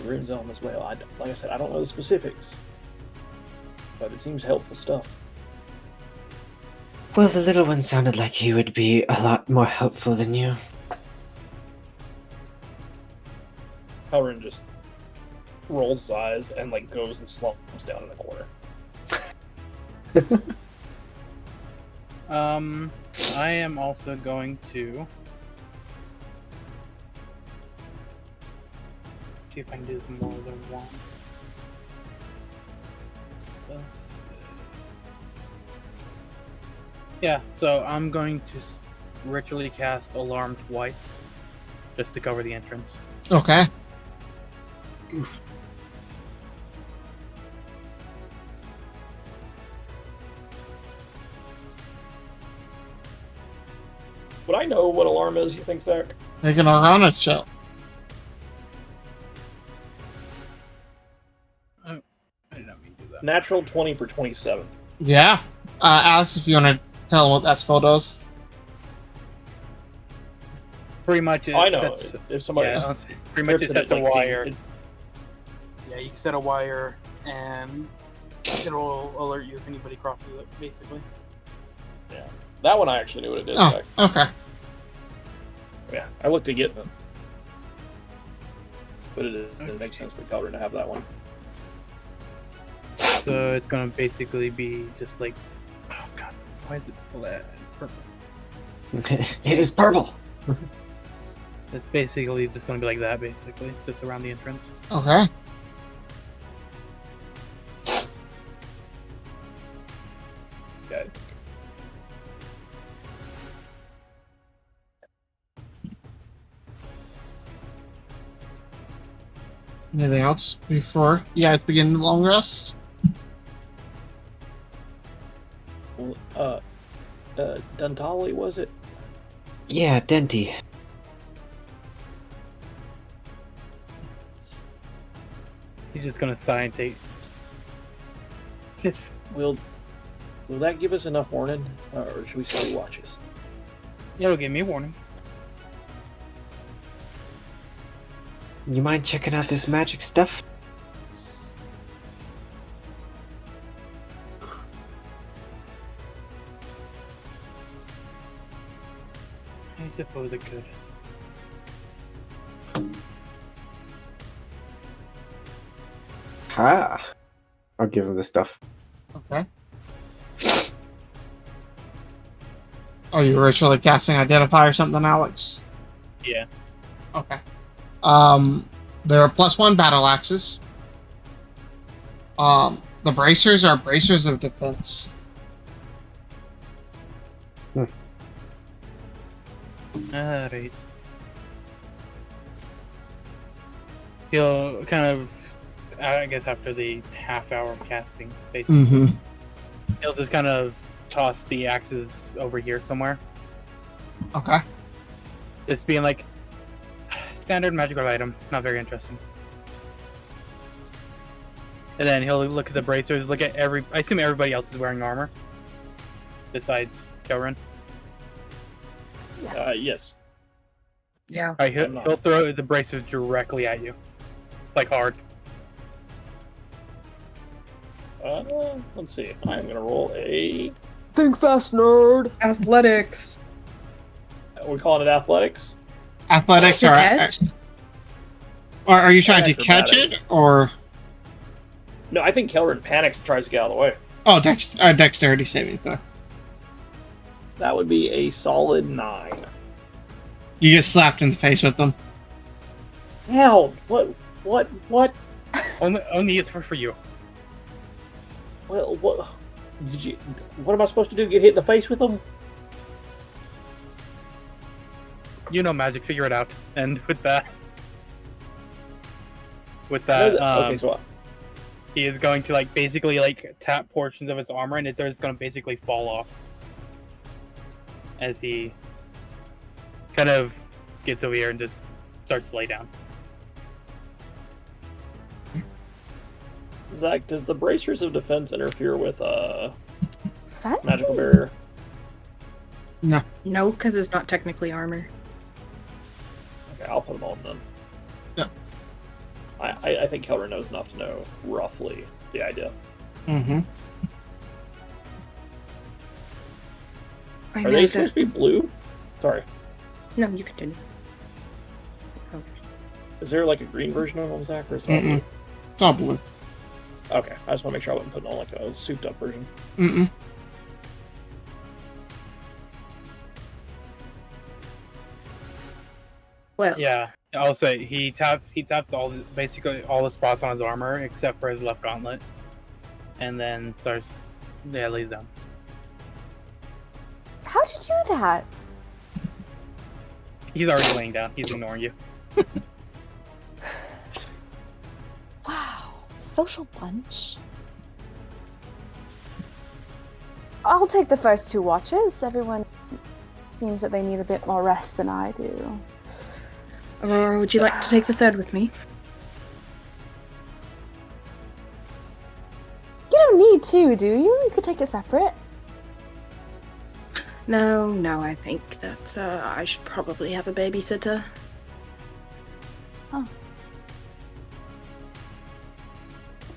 runes on them as well. Like I said, I don't know the specifics, but it seems helpful stuff. Well, the little one sounded like he would be a lot more helpful than you. Halrin just rolls his eyes and like goes and slumps down in the corner. I am also going to see if I can do more than one. Yeah, so I'm going to ritually cast Alarm twice, just to cover the entrance. Okay. Would I know what alarm is, you think, Zach? Make an Arcana check. I did not mean to do that. Natural 20 for 27. Yeah. Alex, if you want to tell him what that spell does. Pretty much it I know. sets, If somebody yeah, pretty much it trips sets it, a like, wire. Yeah, you can set a wire and it'll alert you if anybody crosses it, basically. that one I actually knew what it did. Oh, Zach. okay. Yeah, I looked to get them. But it makes sense for Calvin to have that one. So it's gonna basically be just like, oh god, why is it purple? It is purple. It's basically just gonna be like that, basically, just around the entrance. Okay. Okay. Anything else before you guys begin the long rest? Well, Dantali, was it? Yeah, Denty. He's just gonna sigh and take. Yes. Will that give us enough warning, or should we stay watches? It'll give me a warning. You mind checking out this magic stuff? I suppose it could. Ha! I'll give him the stuff. Okay. Oh, you were ritually casting Identify or something, Alex? Yeah. Okay. There are +1 battle axes. The bracers are bracers of defense. Alright. He'll kind of, I guess after the half hour of casting, basically, Mm-hmm. he'll just kind of toss the axes over here somewhere. Okay. Just being like, standard magical item, not very interesting. And then he'll look at the bracers, look at I assume everybody else is wearing armor. Besides Kelrin. Yes. Yes. Yeah. Alright, I'm not. he'll throw the bracers directly at you. Like hard. Let's see. I'm gonna roll a. Think fast, nerd. Athletics. We're calling it athletics. Athletics To are. catch? Or are you trying to catch Acrobatics. it, or No, I think Kelrin panics and tries to get out of the way. oh, dexterity saving throw? That would be a solid 9. You get slapped in the face with them. Hell, what? Only it's for you. Well, what? What am I supposed to do? Get hit in the face with them? You know magic, figure it out. And with that, Okay, so he is going to like basically like tap portions of his armor, and they're just going to basically fall off as he kind of gets over here and just starts to lay down. Zach, does the bracers of defense interfere with Fancy. magical barrier? No. No, because it's not technically armor. Okay, I'll put them on then. Yeah. I think Kelvin knows enough to know roughly the idea. Mm-hmm. I Are know they that- supposed to be blue? Sorry. No, you continue. Is there like a green version of them, Zach? Or is it all Mm-mm. blue? It's all blue. Okay, I just want to make sure I wasn't putting on like a souped up version. Mm-mm. Well, Yeah, I'll say he taps basically all the spots on his armor except for his left gauntlet, and then lays down. How'd you do that? He's already laying down. He's ignoring you. Wow. Social bunch. I'll take the first 2 watches. Everyone seems that they need a bit more rest than I do. Aurora, would you like to take the third with me? You don't need to, do you? You could take it separate. No, I think that I should probably have a babysitter.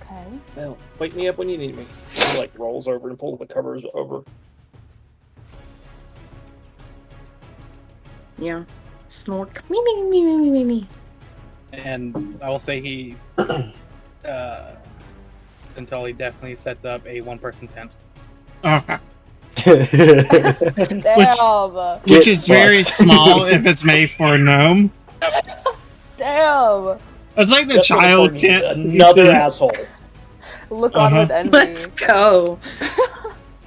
Okay. Well, wake me up when you need me. He like rolls over and pulls the covers over. Yeah. Snork. Me. And I will say he, until he definitely sets up a one-person tent. Okay. Damn. Which is very small if it's made for a gnome. Damn. It's like the That's child what I'm tent. saying. you Another see. asshole. Look on with envy. Let's go.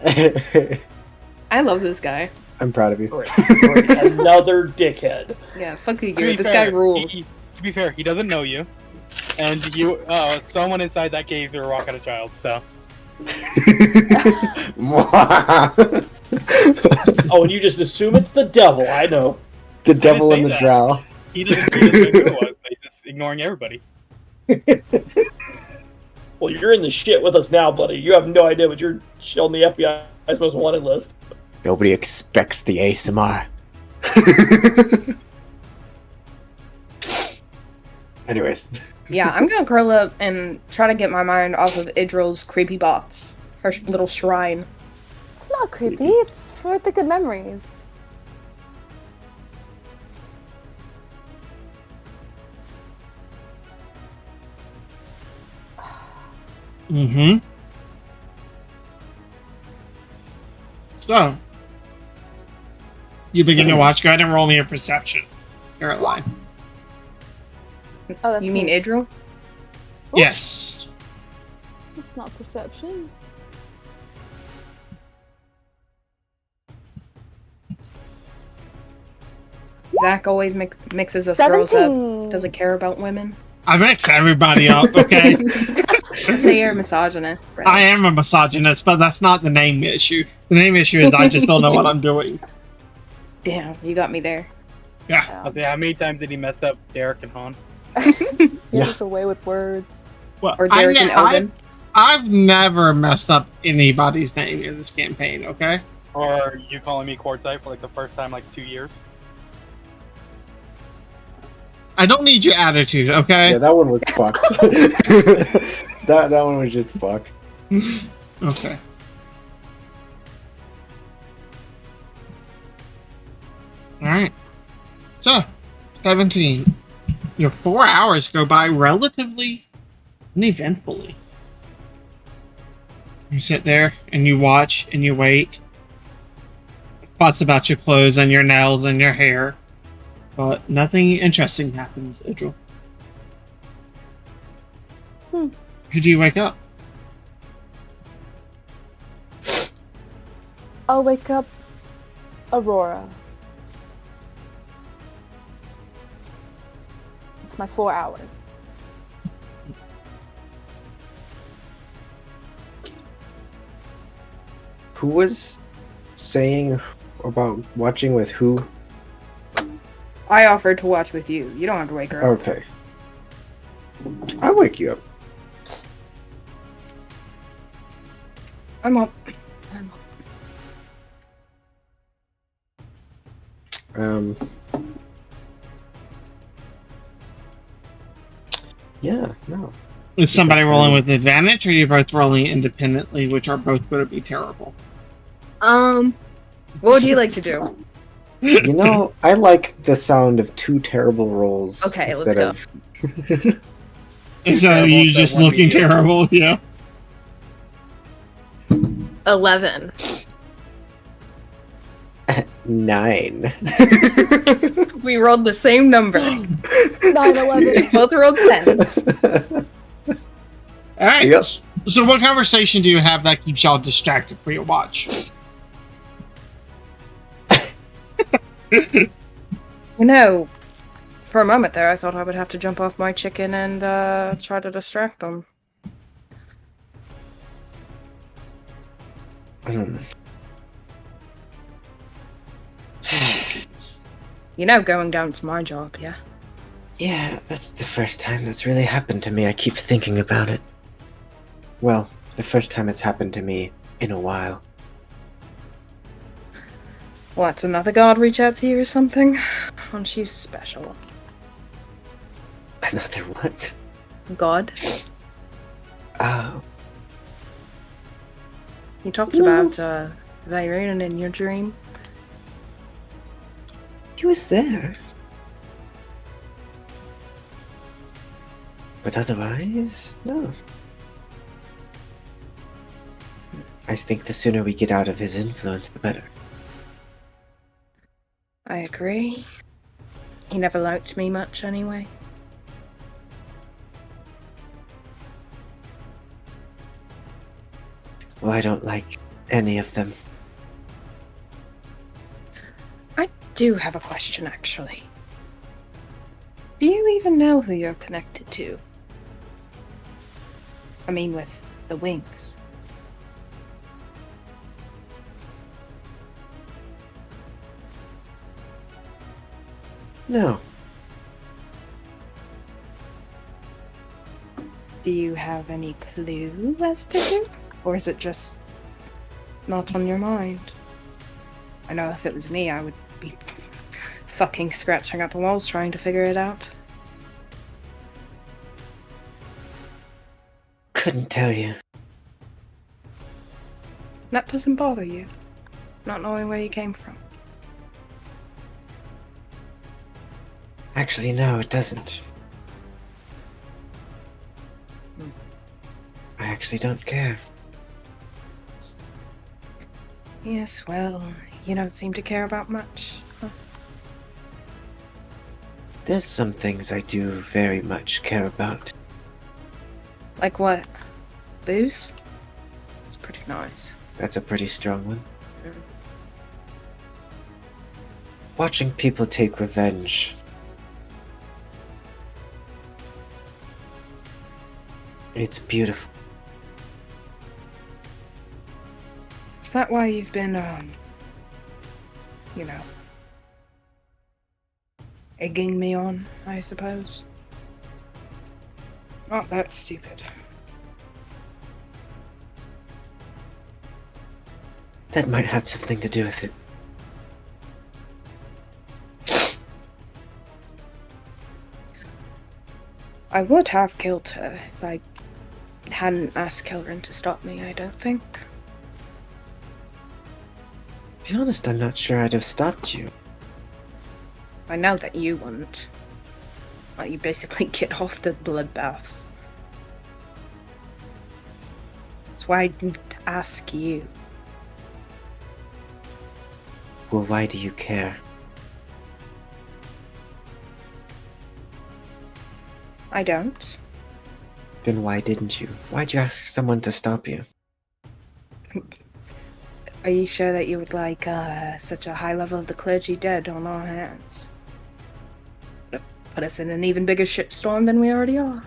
I love this guy. I'm proud of you. Great. Another dickhead. Yeah, fuck you, To be this fair, guy rules. To be fair, he doesn't know you, and you. Someone inside that cave threw a rock at a child. So Oh, and you just assume it's the devil. I know. The devil say in the that. drow. he doesn't know who it was. He's just ignoring everybody. Well, you're in the shit with us now, buddy. You have no idea what you're on the FBI's most wanted list. Nobody expects the ASMR. Anyways. Yeah, I'm gonna curl up and try to get my mind off of Idril's creepy box. Her little shrine. It's not creepy. It's for the good memories. Mm-hmm. So, you begin to watch. Go ahead and roll me a perception. Caroline. Oh, that's You mean me. Idril? Yes. It's not perception. Zach always mixes us girls 17. up. Doesn't care about women. I mix everybody up, okay? I say you're a misogynist, right? I am a misogynist, but that's not the name issue. The name issue is I just don't know what I'm doing. Damn, you got me there. Yeah. I'll say, how many times did he mess up Derek and Han? You're Yeah. just away with words. Well, Or Derek and Elvin. I've never messed up anybody's name in this campaign, okay? Or you calling me Quartzite for like the first time like 2 years? I don't need your attitude, okay? Yeah, that one was fucked. that one was just fucked. Okay. Alright. So, 17. Your 4 hours go by relatively uneventfully. You sit there and you watch and you wait. Thoughts about your clothes and your nails and your hair. But nothing interesting happens, Idril. Hmm. Who do you wake up? I'll wake up Aurora. It's my 4 hours. Who was saying about watching with who? I offered to watch with you. You don't have to wake her up. Okay. I'll wake you up. I'm up. I'm up. Yeah, no. Is somebody Yes, rolling I- with advantage, or are you both rolling independently, which are both going to be terrible? What would you like to do? You know, I like the sound of two terrible rolls Okay, let's instead go. of. Instead of terrible you instead of just one looking mediocre. terrible, yeah. 11. 9. We rolled the same number. 9/11. We both rolled 10s. All right. Yep. So, what conversation do you have that keeps y'all distracted for your watch? You know, for a moment there, I thought I would have to jump off my chicken and try to distract them. Hmm. You know, going down's my job, yeah? Yeah, that's the first time that's really happened to me. I keep thinking about it. Well, the first time it's happened to me in a while. What, another god reach out to you or something? Aren't you special? Another what? God? Oh, You talked about, Vayrun in your dream? he was there. But otherwise, no. I think the sooner we get out of his influence, the better. I agree. He never liked me much anyway. Well, I don't like any of them. I do have a question, actually. Do you even know who you're connected to? I mean, with the wings. No. Do you have any clue as to who? Or is it just not on your mind? I know if it was me, I would be fucking scratching at the walls trying to figure it out. Couldn't tell you. That doesn't bother you, not knowing where you came from. Actually, no, it doesn't. I actually don't care. Yes, well, you don't seem to care about much. Huh? There's some things I do very much care about. Like what? Booze? It's pretty nice. That's a pretty strong one. Mm. Watching people take revenge. It's beautiful. Is that why you've been, you know, egging me on, I suppose? Not that stupid. That might have something to do with it. I would have killed her if I hadn't asked Kelrin to stop me, I don't think. To be honest, I'm not sure I'd have stopped you. I know that you wouldn't. Well, you basically get off the bloodbaths. That's why I didn't ask you. Well, why do you care? I don't. Then why didn't you? Why'd you ask someone to stop you? Are you sure that you would like such a high level of the clergy dead on our hands? Put us in an even bigger shitstorm than we already are.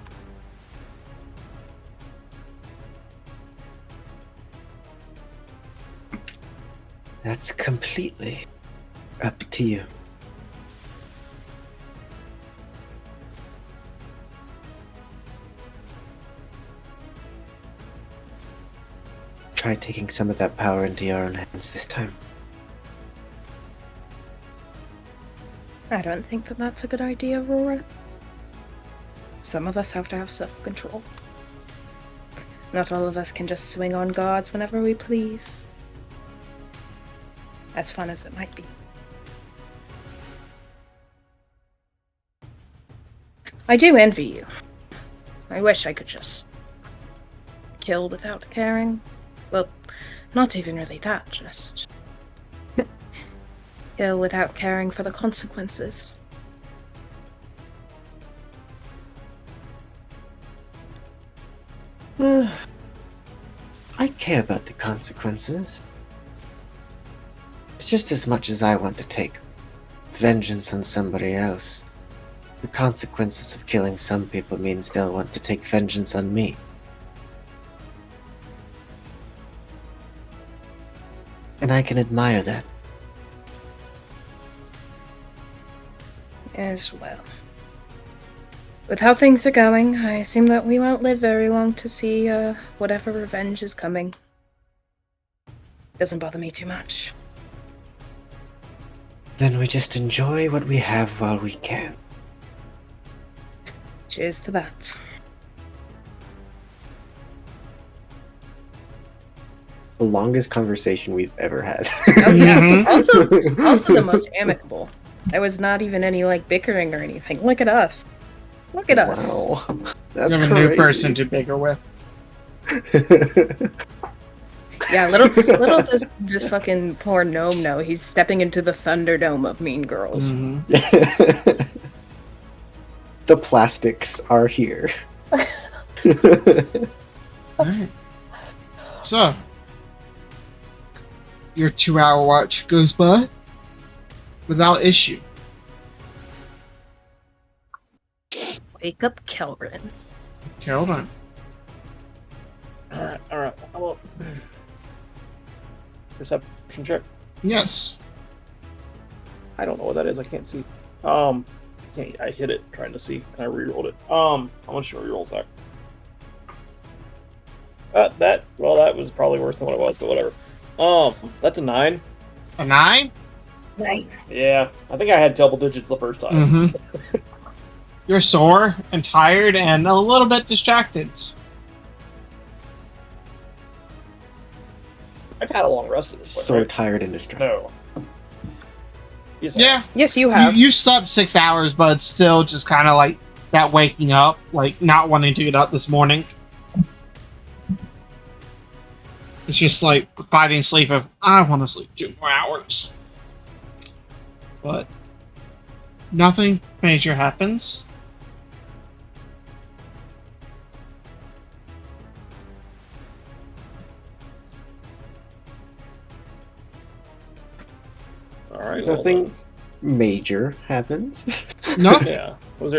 That's completely up to you. try taking some of that power into your own hands this time. I don't think that that's a good idea, Aurora. Some of us have to have self-control. Not all of us can just swing on guards whenever we please. As fun as it might be. I do envy you. I wish I could just kill without caring. Well, not even really that, just kill without caring for the consequences. I care about the consequences. Just as much as I want to take vengeance on somebody else. The consequences of killing some people means they'll want to take vengeance on me. And I can admire that. As well. With how things are going, I assume that we won't live very long to see whatever revenge is coming. Doesn't bother me too much. Then we just enjoy what we have while we can. Cheers to that. The longest conversation we've ever had. Oh yeah. also the most amicable. There was not even any like bickering or anything. Look at us. Look at us. Wow. You That's have a new person to bigger with. Yeah, little does this fucking poor gnome know he's stepping into the Thunderdome of Mean Girls. Mhm. The plastics are here. Alright. So, your 2-hour watch goes by without issue. Wake up, Kelrin. Hold on. Alright. Well, perception check. Yes. I don't know what that is. I can't see. I hit it trying to see, and I re-rolled it. How much do I re-roll that? That was probably worse than what it was, but whatever. That's a 9. A 9? 9. Yeah, I think I had double digits the first time. Mm-hmm. You're sore and tired and a little bit distracted. I've had a long rest at this point. So right? tired and distracted. No. Yes, I Yeah. Yes, you have. You slept 6 hours, but it's still just kind of like that waking up, like not wanting to get up this morning. It's just like fighting sleep of, I want to sleep 2 more hours. But nothing major happens. All right. well, Nothing major happens. No? yeah. Was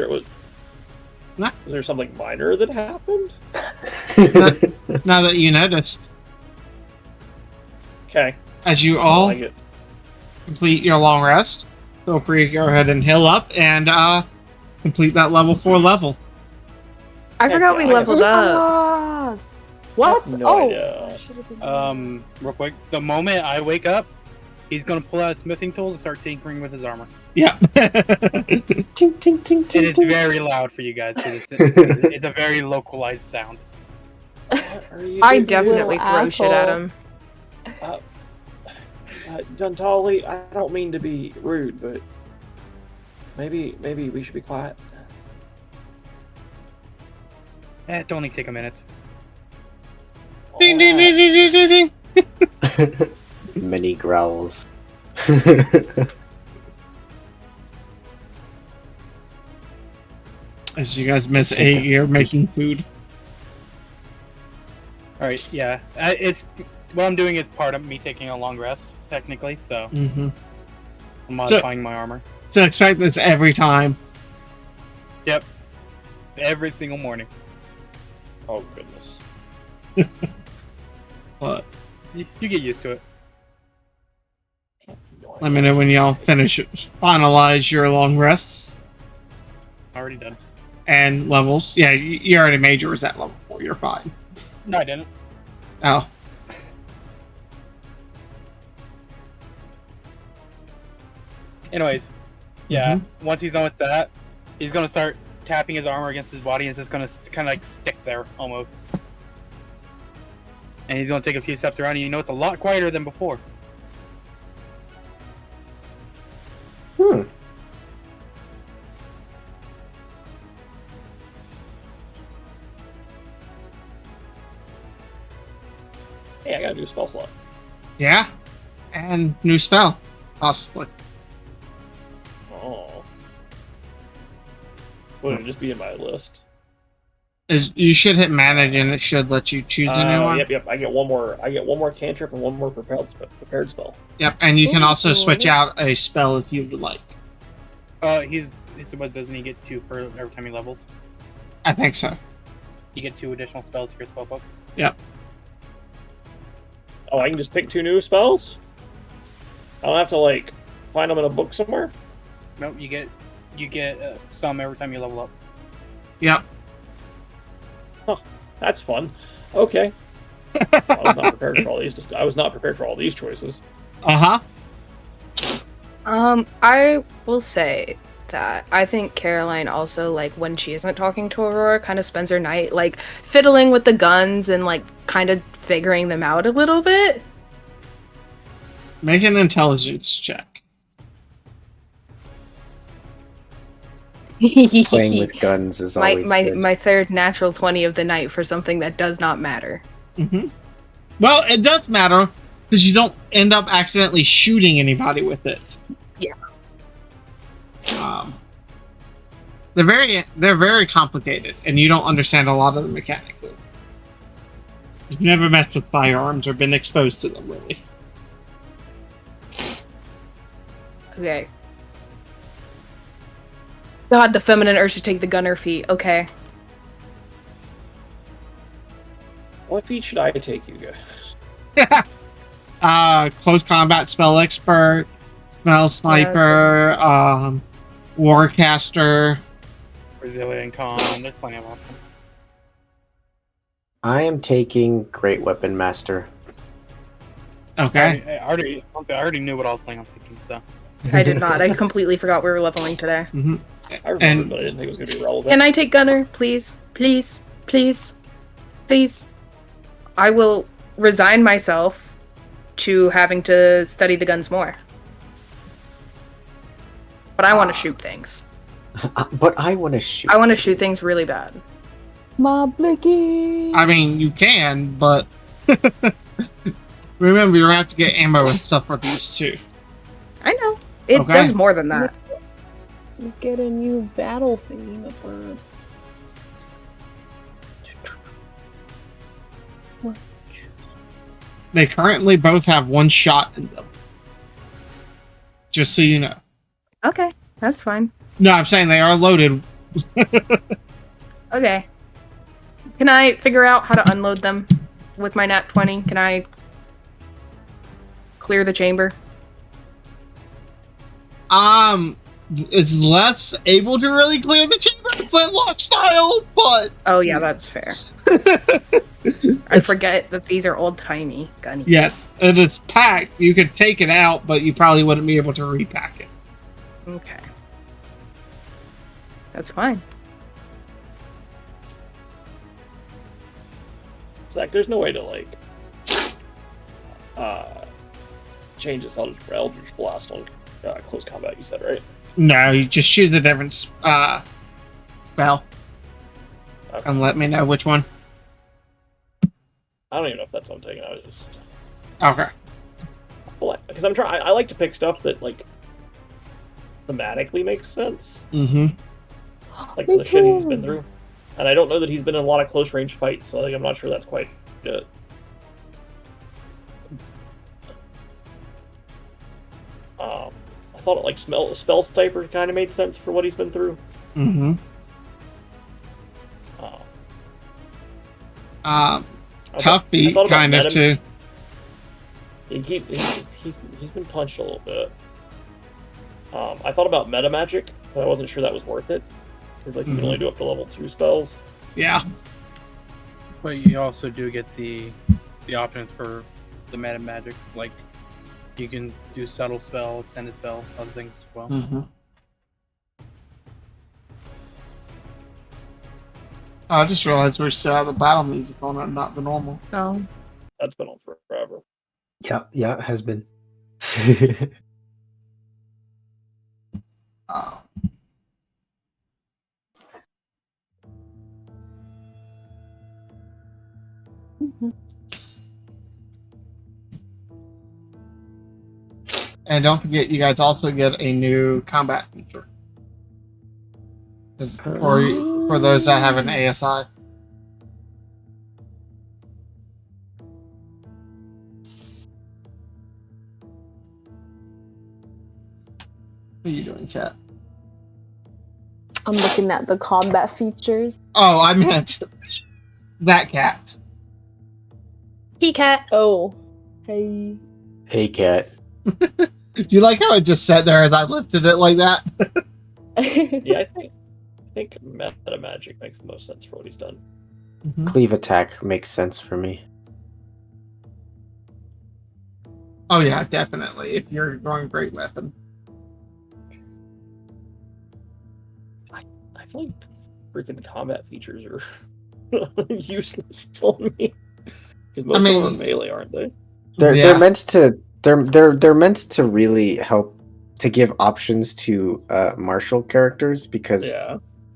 No. there something minor that happened? Now that you noticed. Okay. As you I all like it. complete your long rest, feel free to go ahead and heal up and complete that level 4 level. I forgot we Yeah, I leveled up. Yes. What? No oh. idea. I should have been Real quick, the moment I wake up, he's gonna pull out his smithing tools and start tinkering with his armor. Yeah. Tink, tink, tink, And tink, it's tink. very loud for you guys because it's a very localized sound. What are you I doing? definitely Little throw shit at asshole. him. Duntali, I don't mean to be rude, but maybe we should be quiet. It'll only take a minute. Ding, ding, ding, ding, ding, ding, ding. Many growls. As you guys miss Aegir making food. All right, yeah. It's what I'm doing is part of me taking a long rest, technically. So Mm-hmm. I'm modifying my armor So expect this every time. every single morning. Oh goodness. But You get used to it. let me know when y'all finalize your long rests Already done. and levels. Yeah, you already made yours at level 4. You're fine. No, I didn't. Oh. Anyways, yeah. Once he's done with that, he's gonna start tapping his armor against his body, and it's just gonna kind of like stick there almost. And he's gonna take a few steps around, and you know it's a lot quieter than before. Hmm. Hey, I got a new spell slot. Yeah. And new spell, possibly. Oh. Would it just be in my list? You should hit manage and it should let you choose a new one. Yep. I get one more cantrip and one more prepared spell. Yep, and you can Ooh, also switch nice. out a spell if you would like. What doesn't he get 2 for every time he levels? I think so. You get 2 additional spells to your spell book. Yep. Oh, I can just pick 2 new spells? I don't have to, like, find them in a book somewhere? Nope, you get some every time you level up. Yep. That's fun. Okay. I was not prepared for all these. I was not prepared for all these choices. Uh-huh. I will say that I think Caroline also, like, when she isn't talking to Aurora, kind of spends her night, like, fiddling with the guns and, like, kind of figuring them out a little bit. Make an intelligence check. Playing with guns is always good. my third natural 20 of the night for something that does not matter. Mm-hmm. Well, it does matter because you don't end up accidentally shooting anybody with it. Yeah. They're very complicated, and you don't understand a lot of them mechanically. You've never messed with firearms or been exposed to them, really. Okay. God, the feminine urge to take the gunner feat. Okay. What feat should I take, you guys? Close combat spell expert, spell sniper, warcaster. Brazilian con, there's plenty of options. I am taking Great Weapon Master. Okay. I already knew what I was planning on picking, so. I did not. I completely forgot we were leveling today. Mm-hmm. I remember, but I didn't think it was going to be relevant. Can I take gunner, please? Please? Please? Please? I will resign myself to having to study the guns more. But I want to shoot things. But I want to shoot. I want to shoot things really bad. My blicky. I mean, you can, but remember, you're going to have to get ammo and stuff for these too. I know. It Okay. does more than that. You get a new battle thingy, my bird. They currently both have one shot in them. Just so you know. Okay, that's fine. No, I'm saying they are loaded. Okay. Can I figure out how to unload them with my nat 20? Can I clear the chamber? It's less able to really clear the chamber flintlock style, but Oh yeah, that's fair. I forget that these are old-timey gunnies. yes, it is packed. You could take it out, but you probably wouldn't be able to repack it. Okay. That's fine. Zach, there's no way to, like, change this Eldritch Blast on close combat, you said, right? No, you just choose a different spell Okay. and let me know which one. I don't even know if that's what I'm taking. I was just... Okay. Because I'm trying... I like to pick stuff that, like, thematically makes sense. Mm-hmm. Like, Me the shit he's too. been through. And I don't know that he's been in a lot of close-range fights, so, like, I'm not sure that's quite good. I thought, like, spell sniper kind of made sense for what he's been through. Mm-hmm. I Tough thought beat, about kind of, too. He's been punched a little bit. I thought about meta magic, but I wasn't sure that was worth it. Because, like, you can only do up to level 2 spells. Yeah. But you also do get the options for the meta magic, like You can do subtle spell, extended spell, other things as well. Mm-hmm. I just realized we're still out of the battle music on it, not the normal. Oh. That's been on forever. Yeah, it has been. Uh, and don't forget, you guys also get a new combat feature. For those that have an ASI. What are you doing, chat? I'm looking at the combat features. Oh, I meant that cat. Key cat. Oh. Hey. Hey, cat. Do you like how it just sat there as I lifted it like that? Yeah, I think meta magic makes the most sense for what he's done. Cleave attack makes sense for me. Oh yeah, definitely. If you're going great weapon. I feel like freaking combat features are useless on me. Because most of them are melee, aren't they? They're meant to they're meant to really help to give options to martial characters because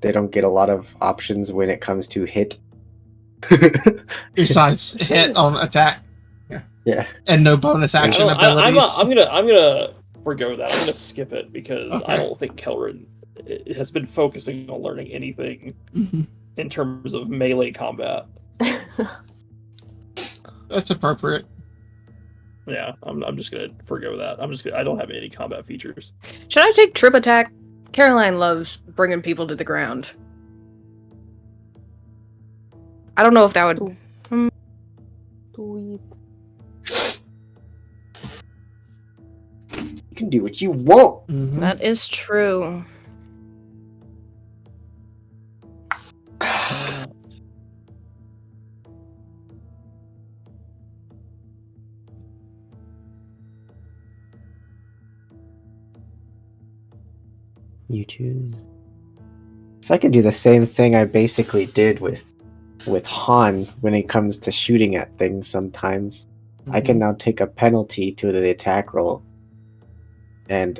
they don't get a lot of options when it comes to hit. Besides hit on attack. Yeah. And no bonus action abilities. I'm gonna forgo that. I'm gonna skip it because I don't think Kelrin has been focusing on learning anything in terms of melee combat. That's appropriate. Yeah, I'm just gonna forgo that. I don't have any combat features. Should I take trip attack? Caroline loves bringing people to the ground. I don't know if that would. Sweet. You can do what you want. That is true. You choose. So I can do the same thing I basically did with Han when it comes to shooting at things sometimes. I can now take a penalty to the attack roll. And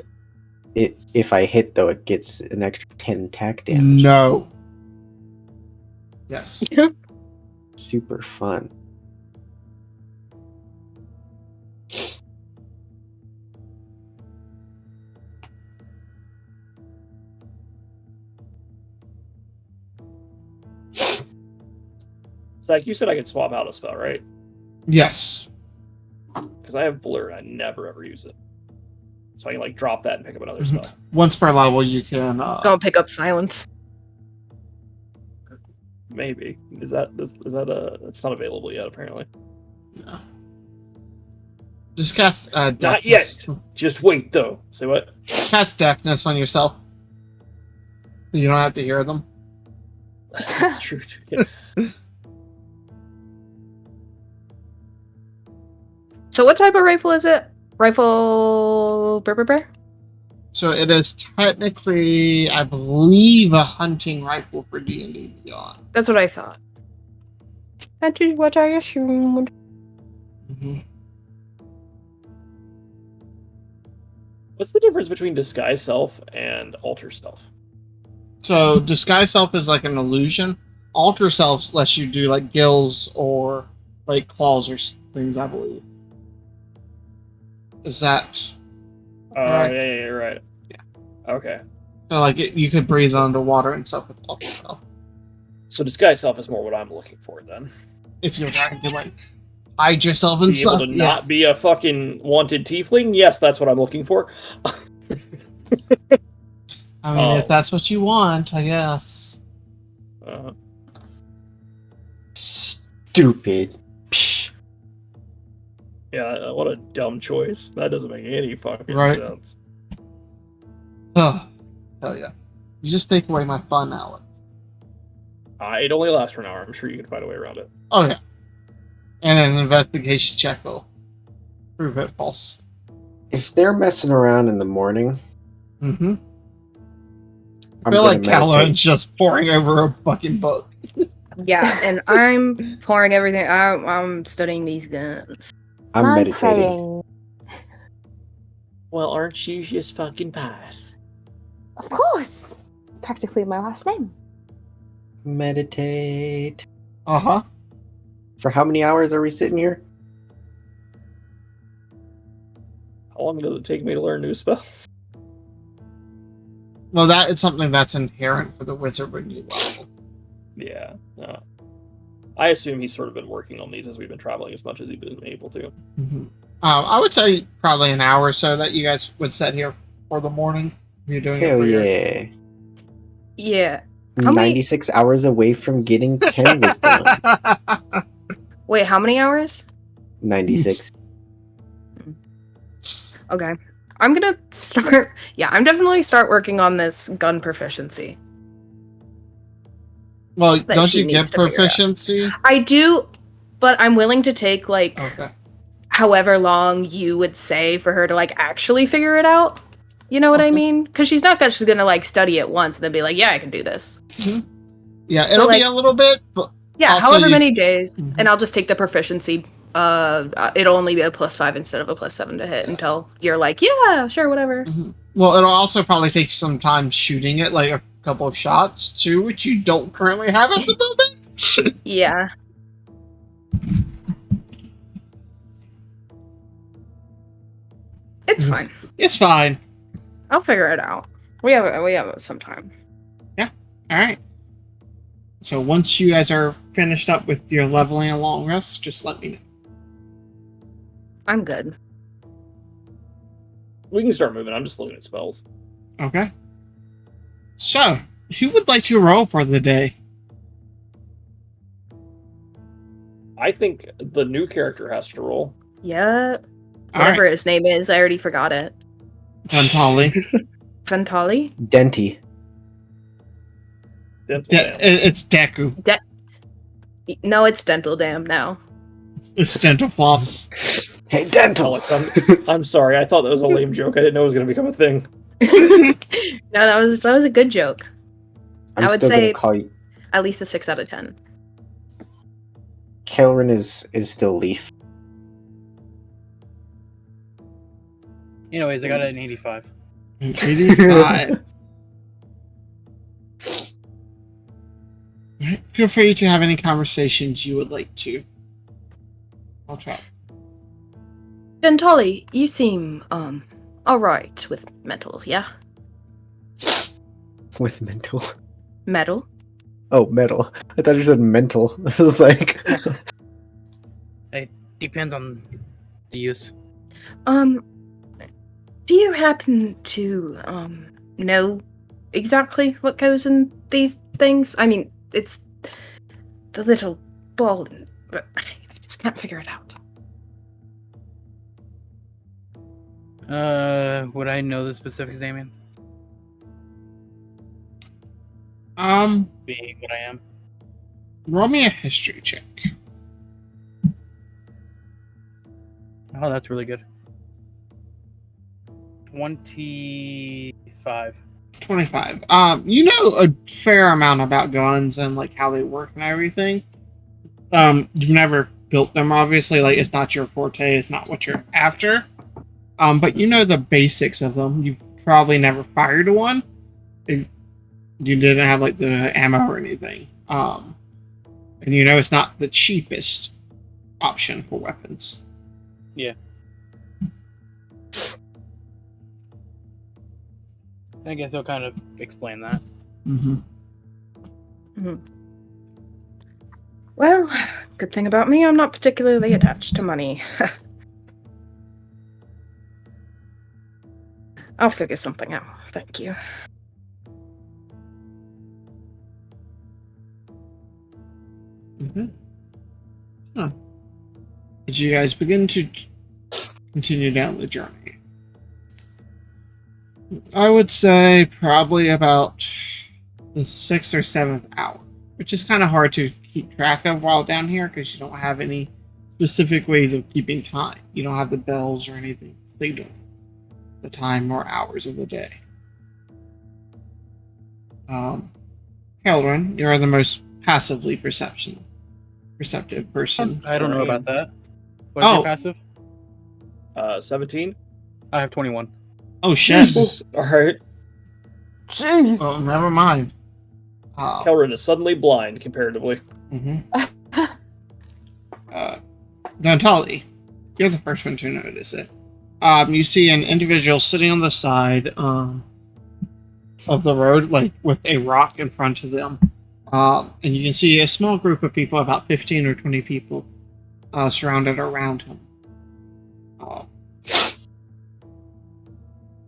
if I hit though, it gets an extra 10 attack damage. No. Yes. Super fun. Zach, you said I could swap out a spell, right? Yes. Because I have Blur and I never ever use it. So I can drop that and pick up another spell. Once per level, you can. Don't pick up silence. Maybe is that it's not available yet apparently. Yeah. Just cast Not deafness. yet. Just wait though. Say what? Cast deafness on yourself, so you don't have to hear them. That's true. Yeah. So what type of rifle is it? Rifle... So it is technically, I believe, a hunting rifle for D&D Beyond. That's what I thought. That is what I assumed. What's the difference between disguise self and alter self? So disguise self is like an illusion. Alter self lets you do like gills or like claws or things, I believe. Is that? Right? Yeah, you're right. Yeah. Okay. So like you could breathe underwater and stuff with alter self. So disguise self is more what I'm looking for then. If you're trying to like hide yourself and Be stuff. able to not be a fucking wanted tiefling? Yes, that's what I'm looking for. I mean, if that's what you want, I guess. Stupid. Psh. Yeah, what a dumb choice. That doesn't make any fucking sense. Oh, hell yeah. You just take away my fun, Alex. It only lasts for an hour. I'm sure you can find a way around it. Oh, yeah. And an investigation check will prove it false. If they're messing around in the morning, Mm-hmm. I I'm feel gonna like Calhoun's meditate. just poring over a fucking book. Yeah, and I'm pouring everything. I'm studying these guns. I'm meditating. praying. Well, aren't you just fucking pious? Of course. Practically my last name. Meditate. Uh-huh. For how many hours are we sitting here? How long does it take me to learn new spells? Well, that is something that's inherent for the wizard when you level. Yeah. I assume he's sort of been working on these as we've been traveling as much as he's been able to. Mm-hmm. I would say probably an hour or so that you guys would sit here for the morning. You're doing it Hell for your... yeah. Yeah. I'm How many- 96 hours away from getting 10 wisdom. Wait, how many hours? 96. Okay. I'm gonna start. Yeah, I'm definitely start working on this gun proficiency. Well, That don't she you needs get to figure out. proficiency? I do, but I'm willing to take like Okay. however long you would say for her to like actually figure it out. You know what I Okay. mean? Because she's not just gonna like study it once and then be like, yeah, I can do this. Yeah, So, it'll be like- a little bit, but Yeah, Also, however you- many days, Mhm. and I'll just take the proficiency. It'll only be a +5 instead of a +7 to hit until you're like, yeah, sure, whatever. well, it'll also probably take some time shooting it, like a couple of shots too, which you don't currently have at the moment. Yeah. It's fine. It's fine. I'll figure it out. We have some time. All right. So once you guys are finished up with your leveling and long rest, just let me know. I'm good. We can start moving. I'm just looking at spells. Okay. So, who would like to roll for the day? I think the new character has to roll. Yeah. All Whatever right, his name is, I already forgot it. Ventali. Ventali? Denty. It's Deku. No, it's Dental Dam now. It's Dentalfloss. Hey, Dental! Alex, I'm sorry. I thought that was a lame joke. I didn't know it was going to become a thing. No, that was a good joke. I'm I would still say- gonna call you. At least a 6 out of 10. Kelrin is still Leaf. Anyways, I got it an 85. 85. Alright, feel free to have any conversations you would like to. I'll try. Dentali, you seem, alright with metal, yeah? With mental. Metal? Oh, metal. I thought you said mental. This is like. Depends on the use. Do you happen to, know exactly what goes in these things? I mean, it's the little ball, but I just can't figure it out. Would I know the specifics, Damien? Being what I am. Roll me a history check. Oh, that's really good. 25. 25. You know a fair amount about guns and like how they work and everything. You've never built them, obviously. Like it's not your forte. It's not what you're after. But you know the basics of them. You've probably never fired one. You didn't have like the ammo or anything. And you know it's not the cheapest option for weapons. Yeah. I guess I'll kind of explain that. Mm-hmm. Well, good thing about me, I'm not particularly attached to money. I'll figure something out. Thank you. Mm-hmm. Huh. As you guys begin to continue down the journey, I would say probably about the 6th or 7th hour, which is kind of hard to keep track of while down here because you don't have any specific ways of keeping time. You don't have the bells or anything. So you don't. the time or hours of the day. Keldrin, you are the most passively perceptive person. I don't know about that. What is Oh. your passive? 17. I have 21. Oh shit! Jesus. All right. Jeez. Oh, never mind. Kelrin is suddenly blind comparatively. Dantali, you're the first one to notice it. You see an individual sitting on the side of the road, like with a rock in front of them. And you can see a small group of people, about 15 or 20 people, surrounded around him.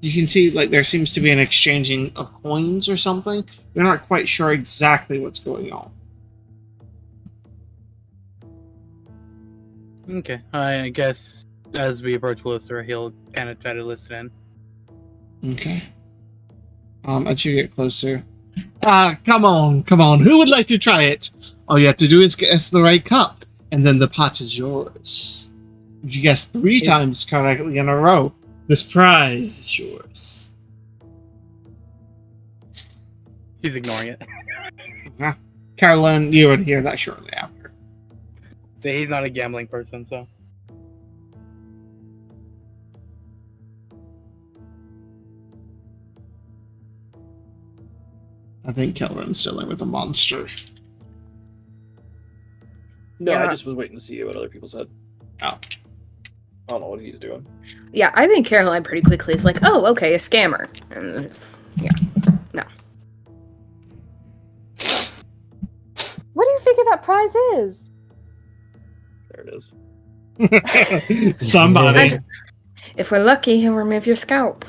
You can see, like, there seems to be an exchanging of coins or something. You're not quite sure exactly what's going on. Okay, I guess as we approach closer, he'll kind of try to listen in. Okay. As you get closer. Come on. Who would like to try it? All you have to do is guess the right cup, and then the pot is yours. If you guess 3 times correctly in a row, this prize is yours. He's ignoring it. Caroline, you would hear that shortly after. So he's not a gambling person, so. I think Kelrin's dealing with a monster. No, Yeah. I just was waiting to see what other people said. Oh. I don't know what he's doing. Yeah, I think Caroline pretty quickly is like, oh, okay, a scammer. And it's, yeah, no. What do you figure that prize is? There it is. Somebody. If we're lucky, he'll remove your scalp.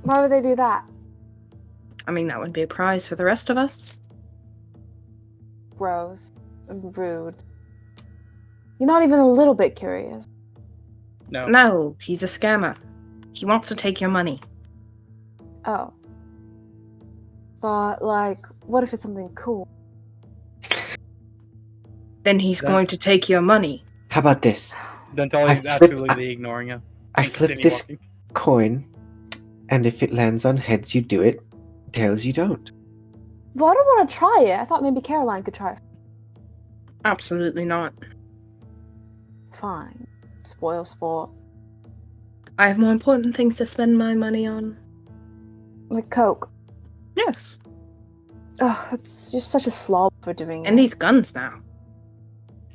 Why would they do that? I mean, that would be a prize for the rest of us. Gross. Rude. You're not even a little bit curious. No. No, he's a scammer. He wants to take your money. Oh. But, like, what if it's something cool? Then he's going to take your money. How about this? Dantali's I flip- absolutely ignoring him. I And flip continue this walking. coin, and if it lands on heads, you do it. Tails, you don't. Well, I don't want to try it. I thought maybe Caroline could try it. Absolutely not. Fine. Spoil sport. I have more important things to spend my money on. Like Coke. Yes. Ugh, that's just such a slob for doing And it. these guns now.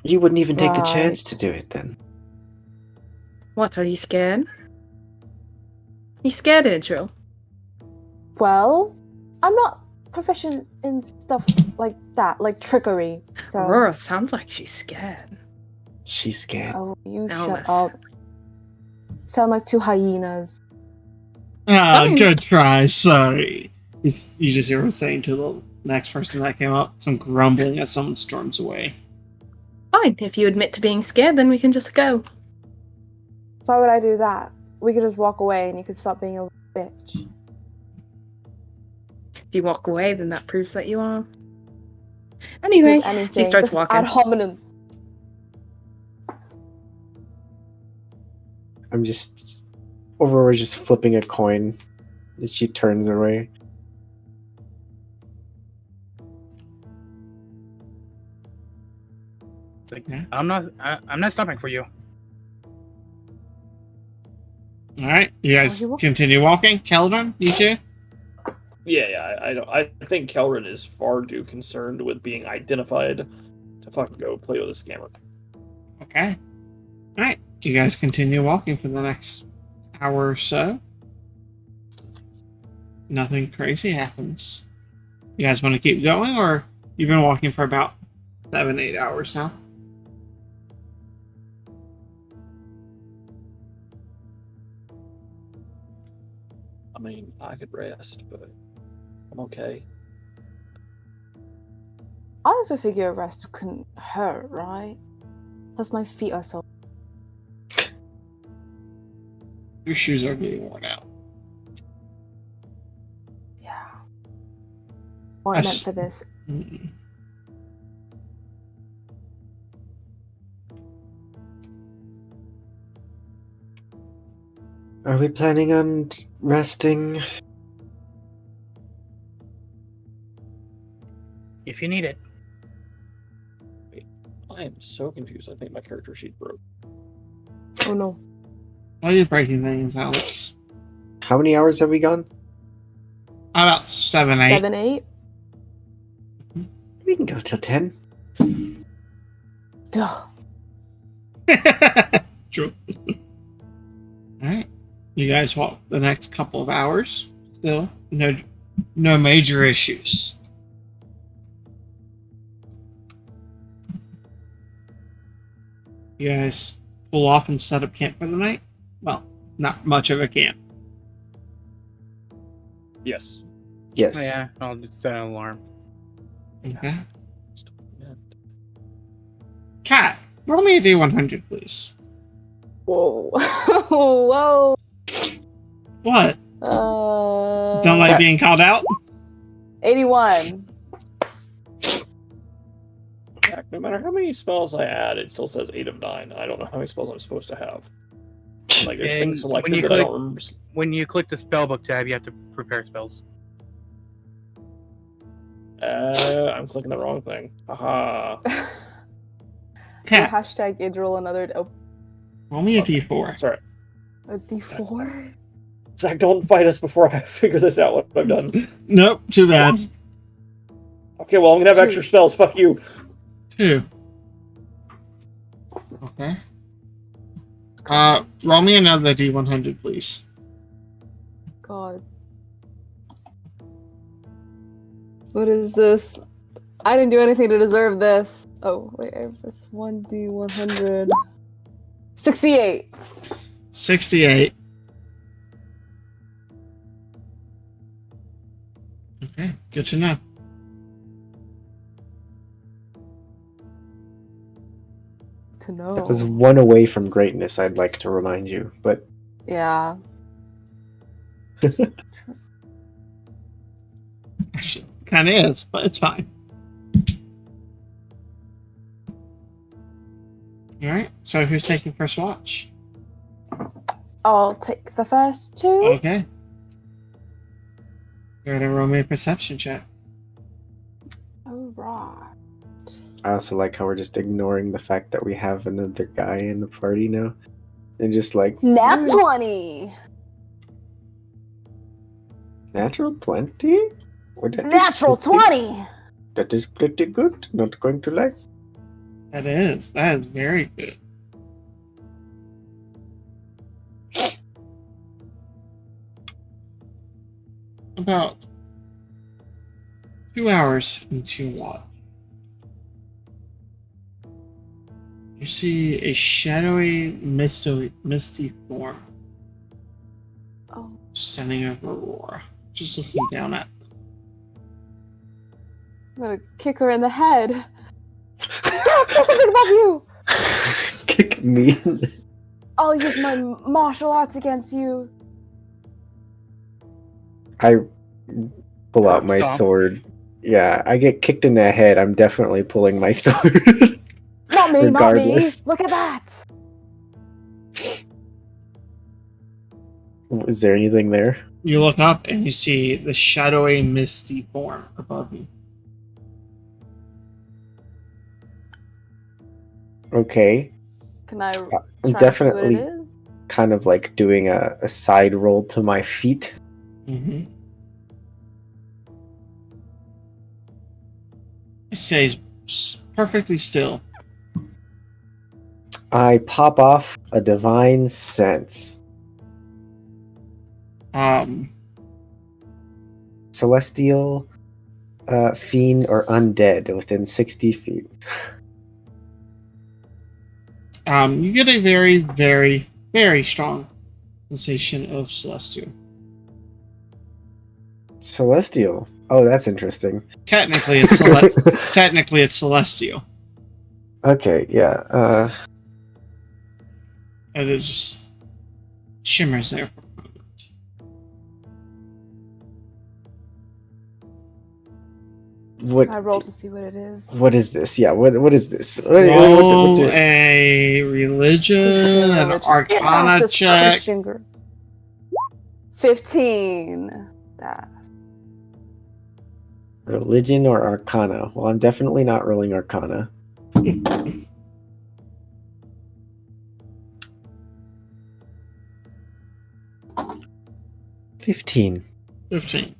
You wouldn't even take the Right. chance to do it then. What, are you scared? You scared, Idril? Well, I'm not proficient in stuff like that, like trickery. So, Aurora sounds like she's scared. She's scared. oh, you Elvis. shut up. Sound like 2 hyenas. Fine. Good try. Sorry. You just hear him saying to the next person that came up, some grumbling as someone storms away. Fine, if you admit to being scared, then we can just go. Why would I do that? We could just walk away and you could stop being a little bitch. If you walk away, then that proves that you are. Anyway, With anything. she starts This is walking. ad hominem. I'm just. Aurora's just flipping a coin. And she turns away. It's like, Yeah. I'm not stopping for you. All right, you guys Oh, you walk- continue walking. Keldrin, you too. Yeah, I don't. I think Kelrin is far too concerned with being identified to fucking go play with a scammer. Okay. All right, you guys continue walking for the next hour or so. Nothing crazy happens. You guys want to keep going, or you've been walking for about 7-8 hours now? I mean, I could rest, but I'm okay. I also figure a rest couldn't hurt, right? Plus my feet are so... Your shoes are getting worn out. Yeah. Weren't I meant s- for this. Mm. Are we planning on resting? If you need it. I am so confused. I think my character sheet broke. Oh no. Why are you breaking things, Alex? How many hours have we gone? About 7, 8. 7, 8? We can go till 10. Duh. True. Alright. You guys walk the next couple of hours. Still, no major issues. You guys pull off and set up camp for the night? Well, not much of a camp. Yes. Yes. Oh, yeah, I'll just set an alarm. Okay. Cat, roll me a D100, please. Whoa. Whoa. What? Don't like Cat. being called out? 81. No matter how many spells I add, it still says 8 of 9. I don't know how many spells I'm supposed to have. Like, there's And things selected when you that I click- don't remember. When you click the spellbook tab, you have to prepare spells. I'm clicking the wrong thing. Haha. Cat, Hashtag Idril another. Oh, roll me a D4. Sorry. a D4? Zach, don't fight us before I figure this out, what I've done. Nope, too bad. Okay, well, I'm gonna have 2. extra spells. Fuck you. 2. Okay. Roll me another D100, please. God. What is this? I didn't do anything to deserve this. Oh, wait, I have this 1D100. 68. 68. Okay, good to know. To know. That was one away from greatness, I'd like to remind you. But Yeah. Actually, kind of is, but it's fine. Alright, so who's taking first watch? I'll take the first 2. Okay. Go ahead and roll me a perception check. Alright. I also like how we're just ignoring the fact that we have another guy in the party now. And just like, Nat 20! natural 20? Well, that is Natural pretty- 20! That is pretty good. Not going to lie. That is very good. About 2 hours into watch, you see a shadowy, misty form Oh. standing over Aurora, just looking down at them. I'm gonna kick her in the head. There's something above you! Kick me. I'll use my martial arts against you. I pull out my Stomp. sword. Yeah, I get kicked in the head. I'm definitely pulling my sword. Not me, Regardless. not me. Look at that. Is there anything there? You look up and you see the shadowy, misty form above you. Okay. Can I I'm try and see definitely what it is? kind of like doing a side roll to my feet. Mm-hmm. It stays perfectly still. I pop off a divine sense. Celestial, fiend, or undead within 60 feet. You get a very, very, very strong sensation of celestial. Celestial. Oh, that's interesting. Technically, it's technically it's celestial, Okay, yeah. as it just shimmers there for a moment. What? I roll to see what it is. What is this? Yeah. What is this? Roll a religion, an Religion. arcana Yes, this check. Christian girl. 15. That. Religion or Arcana? Well, I'm definitely not rolling Arcana. 15. 15.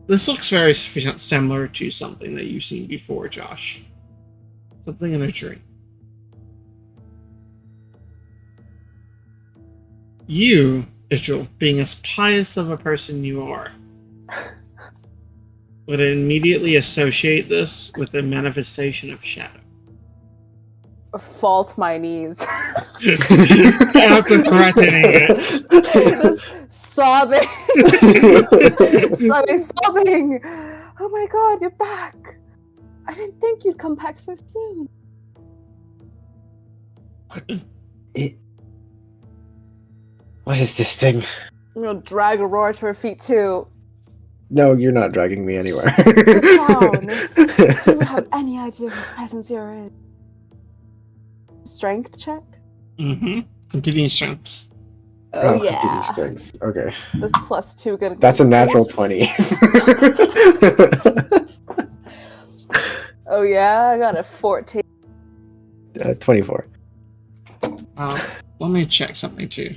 This looks very similar to something that you've seen before, Josh. Something in a dream. You, Itchel, being as pious of a person you are, would immediately associate this with a manifestation of shadow. Fall to my knees. After threatening it. Just sobbing. sobbing. Oh my god, you're back. I didn't think you'd come back so soon. What is this thing? I'm gonna drag Aurora to her feet too. No, you're not dragging me anywhere. Get down. Do you have any idea whose presence you're in? Strength check? Mm-hmm. Competing strengths. Oh yeah. computer strength. Okay. This +2 gonna. That's a natural 20. Oh yeah, I got a 14. 24. Let me check something too.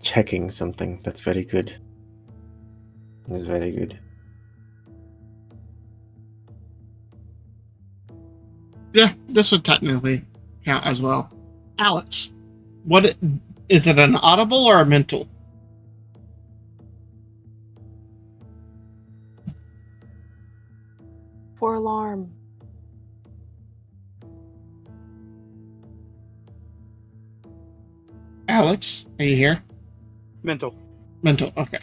Checking something. That's very good. That's very good. Yeah, this would technically count as well. Alex, is it an audible or a mental? For alarm. Alex, are you here? Mental. Mental, okay.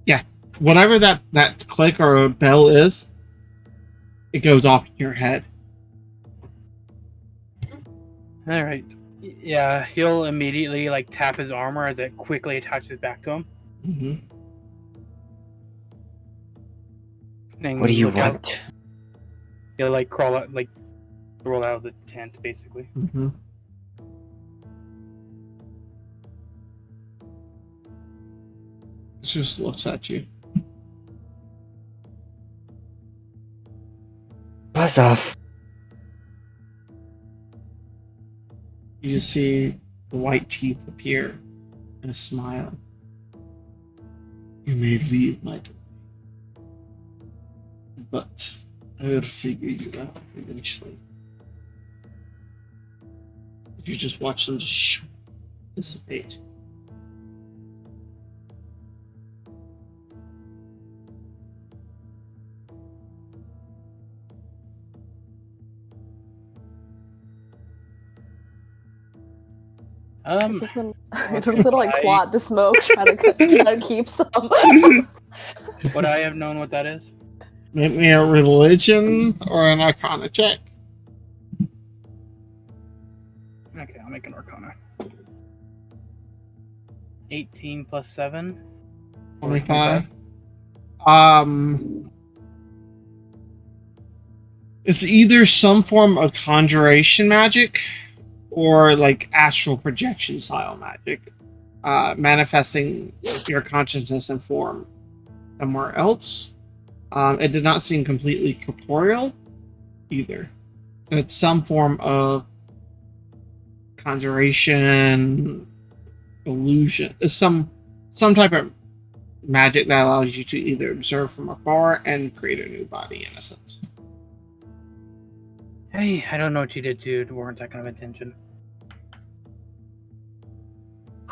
Yeah. Whatever that click or bell is, it goes off in your head. All right. Yeah, he'll immediately tap his armor as it quickly attaches back to him. Mm-hmm. And What do you look out. want? He'll crawl out, roll out of the tent, basically. Mm-hmm. It just looks at you. Buzz off. You see the white teeth appear and a smile. You may leave, my domain, but I will figure you out eventually. If you just watch them dissipate. I'm just gonna claw at the smoke, try to keep some. Would I have known what that is? Make me a religion or an arcana check. Okay, I'll make an arcana. 18 plus 7. 25. It's either some form of conjuration magic or astral projection style magic, manifesting your consciousness and form somewhere else. It did not seem completely corporeal either. So it's some form of conjuration, illusion. It's some type of magic that allows you to either observe from afar and create a new body, in a sense. Hey, I don't know what you did to warrant that kind of attention.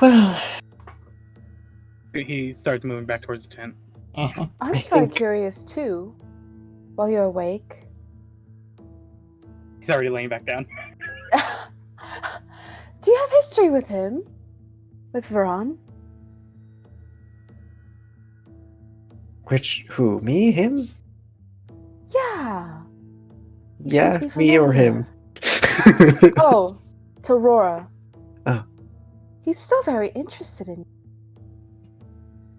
Well, He starts moving back towards the tent. Uh-huh. I'm I very think- curious too. While you're awake. He's already laying back down. Do you have history with him? With Veron? who? Me? Him? Yeah. You seem Yeah, to be me or familiar. him. Oh, to Aurora. Oh. He's so very interested in you.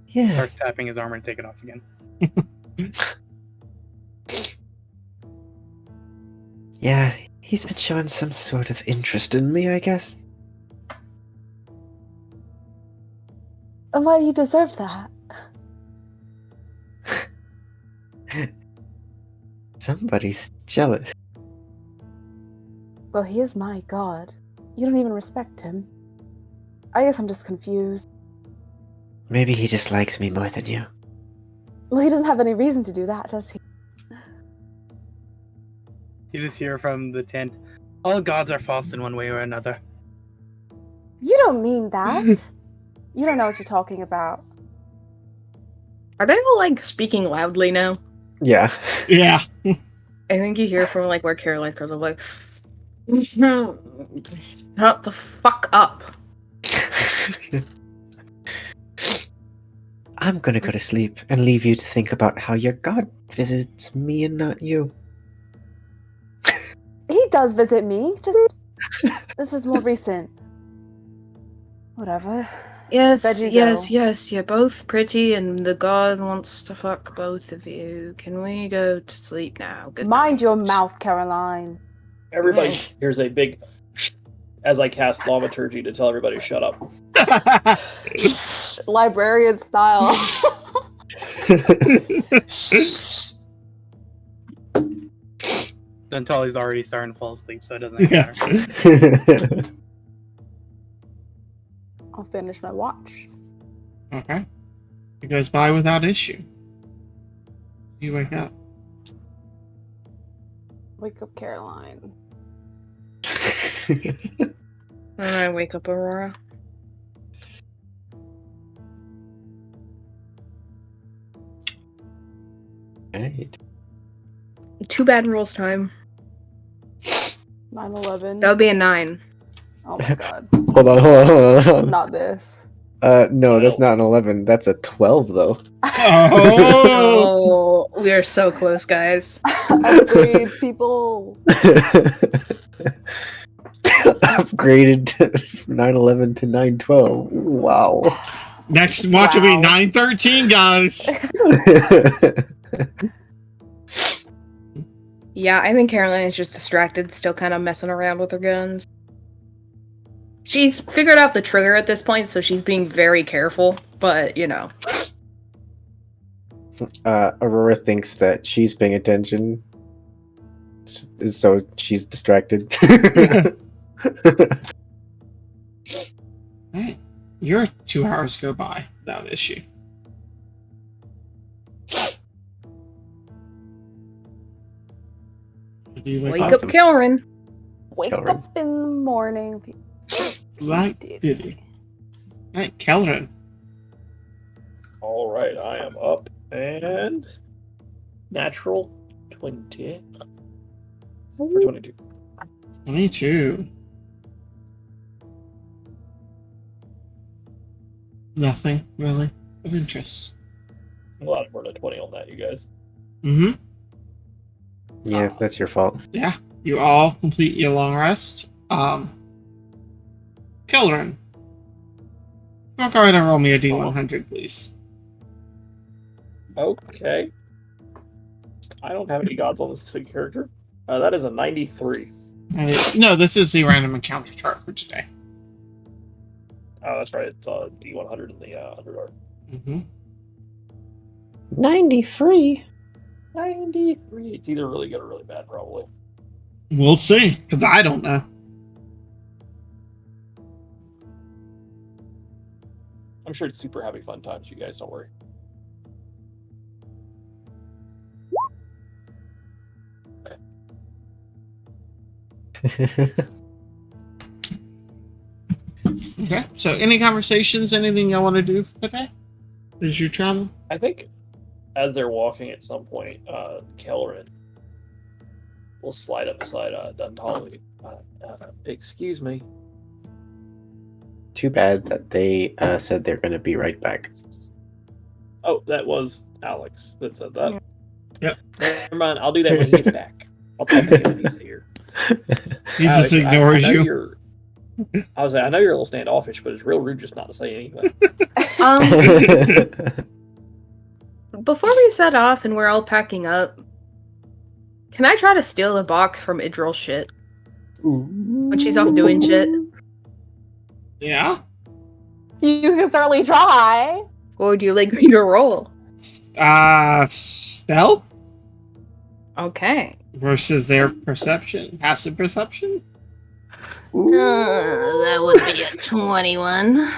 Yeah. Starts tapping his armor and take it off again. Yeah, he's been showing some sort of interest in me, I guess. And why do you deserve that? Somebody's jealous. Well, he is my god. You don't even respect him. I guess I'm just confused. Maybe he just likes me more than you. Well, he doesn't have any reason to do that, does he? You just hear from the tent, all gods are false in one way or another. You don't mean that. You don't know what you're talking about. Are they all like speaking loudly now? Yeah. Yeah. I think you hear from like where Caroline goes of like, shut the fuck up. I'm gonna go to sleep and leave you to think about how your god visits me and not you. He does visit me, just... This is more recent. Whatever. Yes, Bed you yes, go. yes, you're both pretty and the god wants to fuck both of you. Can we go to sleep now? Good Mind night. your mouth, Caroline. Everybody hears a big as I cast Thaumaturgy to tell everybody to shut up. Librarian style. Dantali's already starting to fall asleep, so it doesn't Yeah. matter. I'll finish my watch. Okay. It goes by without issue. You wake up. Wake up, Caroline. And I wake up Aurora. Right. Too bad rules time. 9/11. That would be a 9. Oh my god. Hold on. Not this. No, that's not an 11. That's a 12, though. Oh! Oh, we are so close, guys. Upgrades, people. Upgraded from 911 to 912. Wow. Next watch will be Wow. 913, guys. Yeah, I think Caroline is just distracted, still kind of messing around with her guns. She's figured out the trigger at this point, so she's being very careful, but, you know. Aurora thinks that she's paying attention, so she's distracted. Alright. Your 2 hours go by without issue. Do you Wake Awesome. up, Caroline. Wake Caroline. up in the morning. Like Diddy. Alright, Kelrin. All right, I am up and natural 20 for 22. 22. Nothing really of interest. A lot more than 20 on that, you guys. Mm-hmm. Yeah, that's your fault. Yeah. You all complete your long rest. Kelrin. Go ahead and roll me a D100, please. Okay. I don't have any gods on this specific character. That is a 93. No, this is the random encounter chart for today. Oh, that's right. It's D100 in the Underdark. Mm-hmm. 93. 93. It's either really good or really bad, probably. We'll see, because I don't know. I'm sure it's super happy fun times, you guys. Don't worry. Okay, so any conversations, anything y'all want to do for today? Is your travel? I think as they're walking at some point, Kelrin will slide up beside Dantali. Excuse me. Too bad that they said they're going to be right back. Oh, that was Alex that said that. Yep. Never mind. I'll do that when he gets back. I'll talk to him when he's here. He just Alex, ignores I know you. I was like, I know you're a little standoffish, but it's real rude just not to say anything. Before we set off and we're all packing up, can I try to steal the box from Idril's shit when she's off doing shit? Yeah. You can certainly try. What would you like me to roll? Stealth Okay. versus their perception, passive perception. That would be a 21.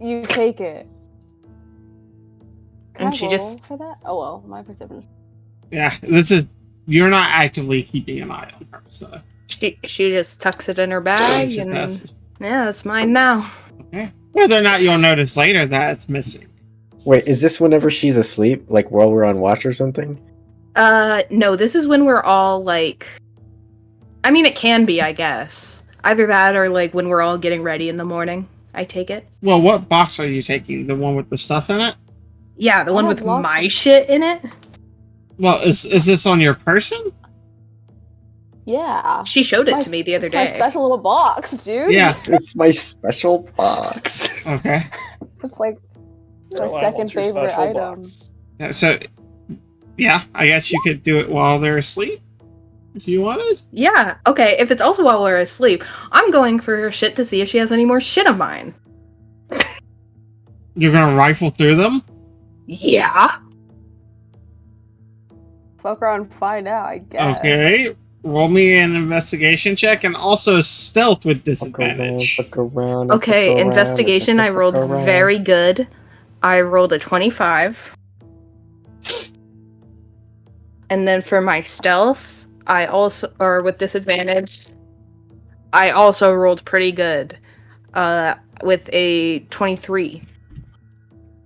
You take it. Can And I she roll just- for that? Oh well, my perception. Yeah, you're not actively keeping an eye on her, so She just tucks it in her bag it's your and passive. yeah, that's mine now. Okay. Whether or not you'll notice later that it's missing. Wait, is this whenever she's asleep, like while we're on watch or something? No, this is when we're all like, I mean, it can be, I guess. Either that or like when we're all getting ready in the morning. I take it. Well, what box are you taking? The one with the stuff in it? Yeah, the one have with lots my of- shit in it. Well, is this on your person? Yeah. She showed It's it to me the other it's my day. special little box, dude. Yeah. It's my special box. Okay. It's like my Well, second what's your favorite special item. box? Yeah, so, yeah, I guess you could do it while they're asleep if you wanted. Yeah, okay, if it's also while we're asleep, I'm going for her shit to see if she has any more shit of mine. You're gonna rifle through them. Yeah. Fuck around and find out, I guess. Okay. Roll me an investigation check and also stealth with disadvantage. Fuck around, Okay, fuck around, investigation, I fuck rolled around. very good. I rolled a 25. And then for my stealth, I also, or with disadvantage, I also rolled pretty good. With a 23.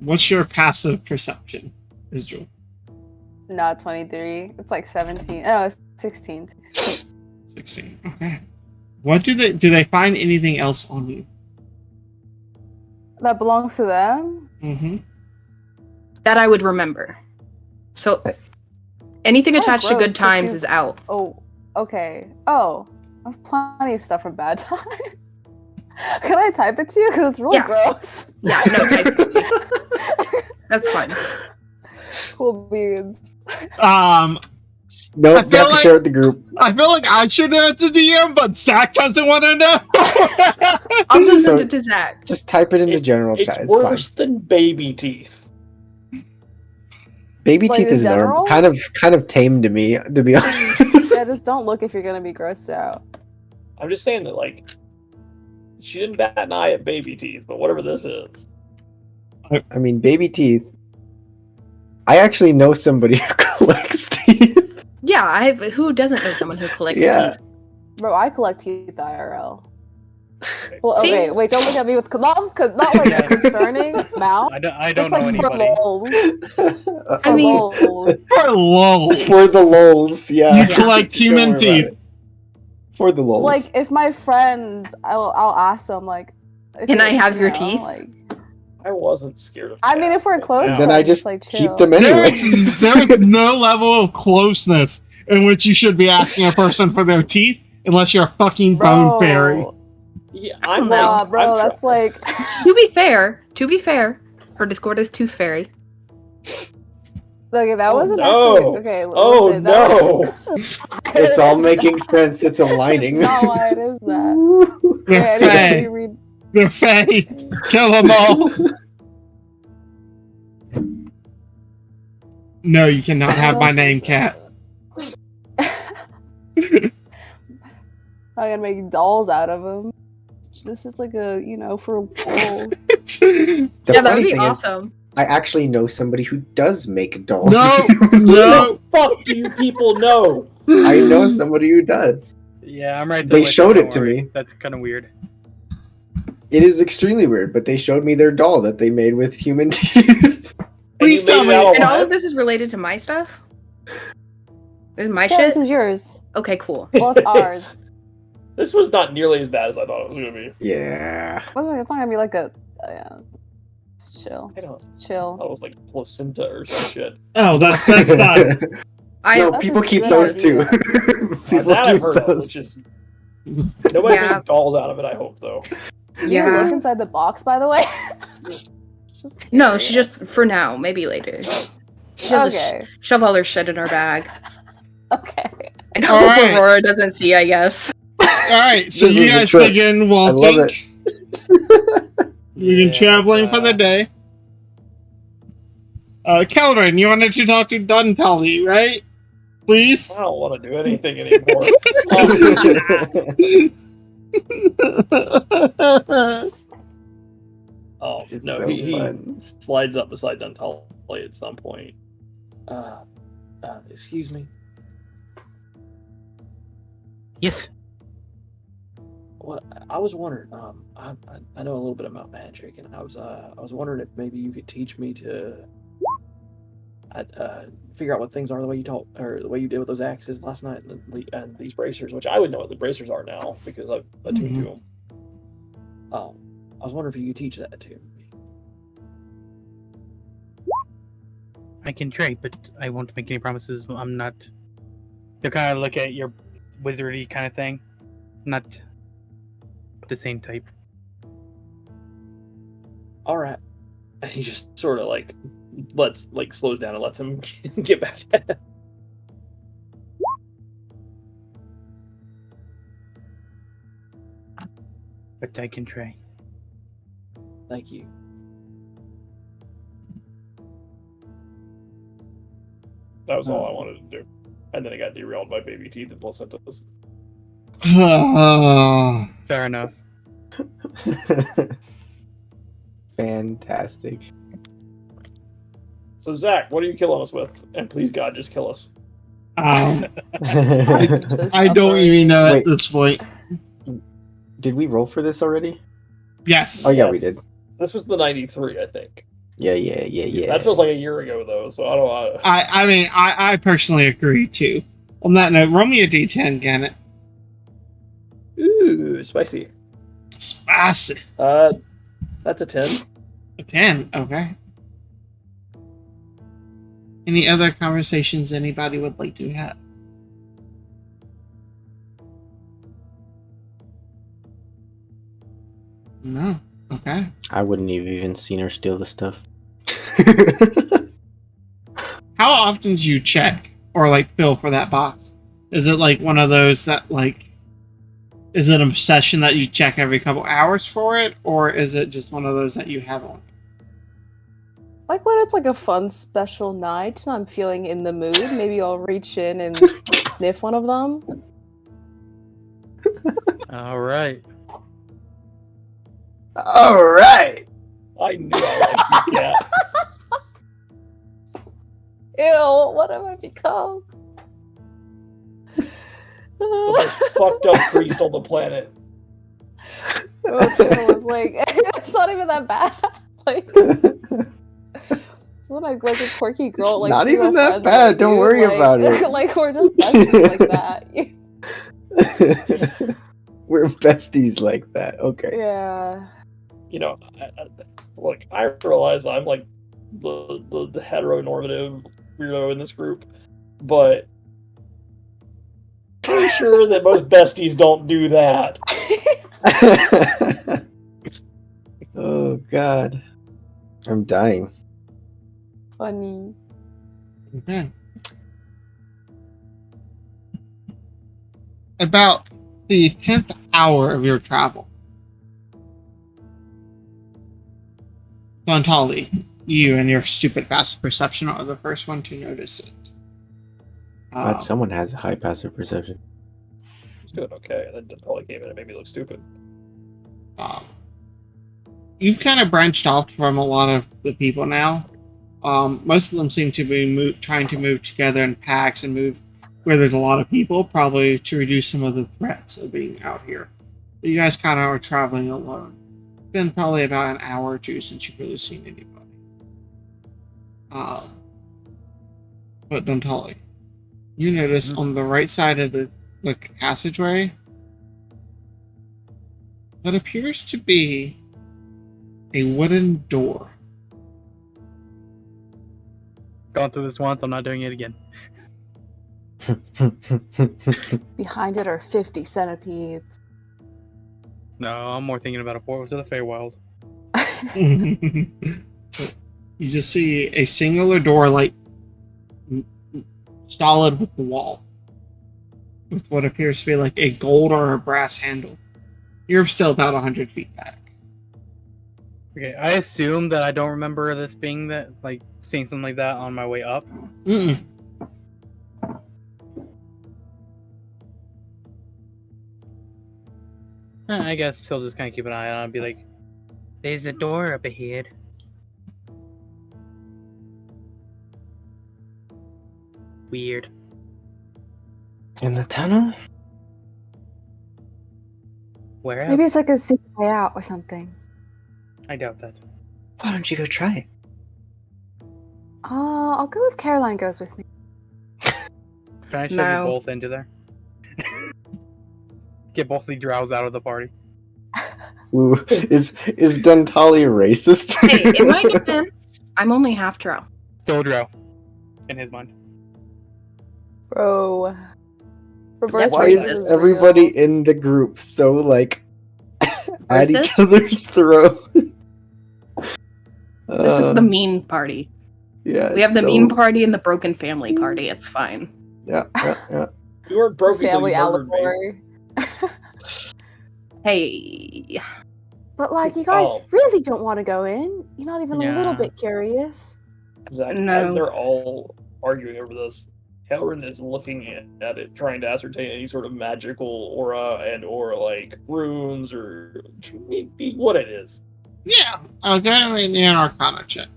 What's your passive perception, Israel? Not 23. It's like 17. Oh, it's 16. 16. Okay. What do they find anything else on you? That belongs to them? Mm-hmm. That I would remember. So anything Oh, attached to gross, good times you- is out. Oh, okay. Oh, I have plenty of stuff from bad time. Can I type it to you? Because it's really Yeah. gross. Yeah, no, that's fine. Cool beans. No, I you feel have to like- share with the group. I feel like I should know it's a DM, but Zach doesn't want to know. I'll just So- send it to Zach. Just type it into general It's chat. It's worse fine. than baby teeth. Baby Like teeth in is general? kind of tame to me, to be honest. Yeah, just don't look if you're gonna be grossed out. I'm just saying that, like, she didn't bat an eye at baby teeth, but whatever this is. I mean, baby teeth. I actually know somebody who collects teeth. Yeah, who doesn't know someone who collects Yeah. teeth? Bro, I collect teeth IRL. Well, See? okay, wait, don't look at me with not like a concerning mouth. I Just don't know like for anybody. lols. I mean- lols. For lols. For the lols, yeah. You collect Don't human worry about teeth. it. For the lols. Like if my friends, I'll ask them like, if Can I you have your know, teeth? Like, I wasn't scared of I mean, if we're cats, close, but then now- I friends, just like, keep chill. them There anyway. is no level of closeness in which you should be asking a person for their teeth unless you're a fucking bone fairy. Yeah, I I'm don't like, know. Nah, bro, I'm that's like. To be fair, her Discord is Tooth Fairy. Look, if that Oh, wasn't no. actually okay. Oh, listen, no. It's all making sense. It's aligning. It's not why it is that. The Yeah, anyway, Fae. you read. The Fae. Kill them all. No, you cannot have my name, Cat. I'm gonna make dolls out of them. This is like a, for dolls. The Yeah, that would funny be thing awesome. is, I actually know somebody who does make dolls. No, no. Fuck do you people know? I know somebody who does. Yeah, I'm right there. They with you, showed don't it to worry. me. That's kind of weird. It is extremely weird, but they showed me their doll that they made with human teeth. Please And you tell made it me. out And all of alive? this is related to my stuff? Is my Yeah, shit? this is yours. Okay, cool. Well, it's ours. This was not nearly as bad as I thought it was gonna be. Yeah. It's not gonna be like a. Yeah. Just chill. I don't. Chill. I was like placenta or some shit. Oh, that's fine. I No, That's people a keep good those too. idea. People That I've keep heard of, those. which is Nobody Yeah. made dolls out of it, I hope, though. Do you look inside the box, by the way? Just No, she curious. just for now, maybe later. She does Okay. shove all her shit in her bag. Okay. And All hope right. Aurora doesn't see, I guess. Alright, so This you is a guys trip. begin I love walking. it. You've been traveling for the uh, day. Keldrin, you wanted to talk to Duntully, right? Please? I don't want to do anything anymore. Oh, It's no, so he fun. slides up beside Duntully at some point. Excuse me. Yes. What I was wondering, I know a little bit about magic, and I was wondering if maybe you could teach me to, figure out what things are the way you taught, or the way you did with those axes last night, and these bracers, which I would know what the bracers are now because I've attuned to them. I was wondering if you could teach that to me. I can try, but I won't make any promises. I'm not. They'll kind of look at your wizardy kind of thing. Not the same type. All right, and he just sort of slows down and lets him get back at it. But I can try. Thank you. That was all I wanted to do. And then it got derailed by baby teeth and placentas. Fair enough. Fantastic. So Zach, what are you killing us with? And please God, just kill us. I This don't upper- even know at Wait. this point. Did we roll for this already? Yes. Oh, yeah, we did. This was the 93, I think. Yeah. That feels like a year ago, though, so I don't know. I mean, I personally agree too. On that note, roll me a d10, Gannet. Ooh, spicy. Spicy. That's a 10. A 10, okay. Any other conversations anybody would like to have? No. Okay. I wouldn't have even seen her steal the stuff. How often do you check or like fill for that box? Is it like one of those that like is it an obsession that you check every couple hours for it, or is it just one of those that you have on? Like when it's like a fun special night and I'm feeling in the mood, maybe I'll reach in and sniff one of them. All right. All right. I knew I liked you, cat. Ew, what have I become? The most fucked up priest on the planet. It was like, it's not even that bad. Like, it's not like a quirky girl. Like, Not female even that friends bad, like don't you, worry like- about it. Like, we're just besties like that. We're besties like that. Okay. Yeah. You know, look, I realize I'm like the heteronormative weirdo in this group, but pretty sure that most besties don't do that. Oh God. I'm dying. Funny. Okay. About the 10th hour of your travel, Dontali, you and your stupid passive perception are the first one to notice it. Glad someone has a high passive perception. It's doing okay. That probably came in and made me look stupid. You've kind of branched off from a lot of the people now. Most of them seem to be trying to move together in packs and move where there's a lot of people, probably to reduce some of the threats of being out here. But you guys kind of are traveling alone. It's been probably about an hour or two since you've really seen anybody. But Dontali, you notice on the right side of the passageway what appears to be a wooden door. Gone through this once, I'm not doing it again. Behind it are 50 centipedes. No, I'm more thinking about a portal to the Feywild. You just see a singular door, like solid with the wall, with what appears to be like a gold or a brass handle. You're still about 100 feet back. Okay, I assume that I don't remember this being that, like, seeing something like that on my way up. Mm-mm. I guess he'll just kind of keep an eye on it and be like, there's a door up ahead. Weird. In the tunnel? Where else? Maybe it's like a secret way out or something. I doubt that. Why don't you go try it? I'll go if Caroline goes with me. Can I shove No. you both into there? Get both the drows out of the party. Ooh, is Dentali racist? Hey, it might depend. I'm only half drow. Still a drow. In his mind. Bro. Reverse Why Why is racist. racism everybody real. in the group so like at each Racist? other's throat? This is the mean party. Yeah, We have the so- mean party and the broken family party. It's fine. Yeah. You weren't broken until Family you murdered me. allegory. Hey, But like, you guys Oh. really don't want to go in. You're not even a Yeah. little bit curious. Zach, No. as they're all arguing over this, Kelrin is looking at it, trying to ascertain any sort of magical aura or like runes or what it is. Yeah, I'll go ahead and make an Arcana check.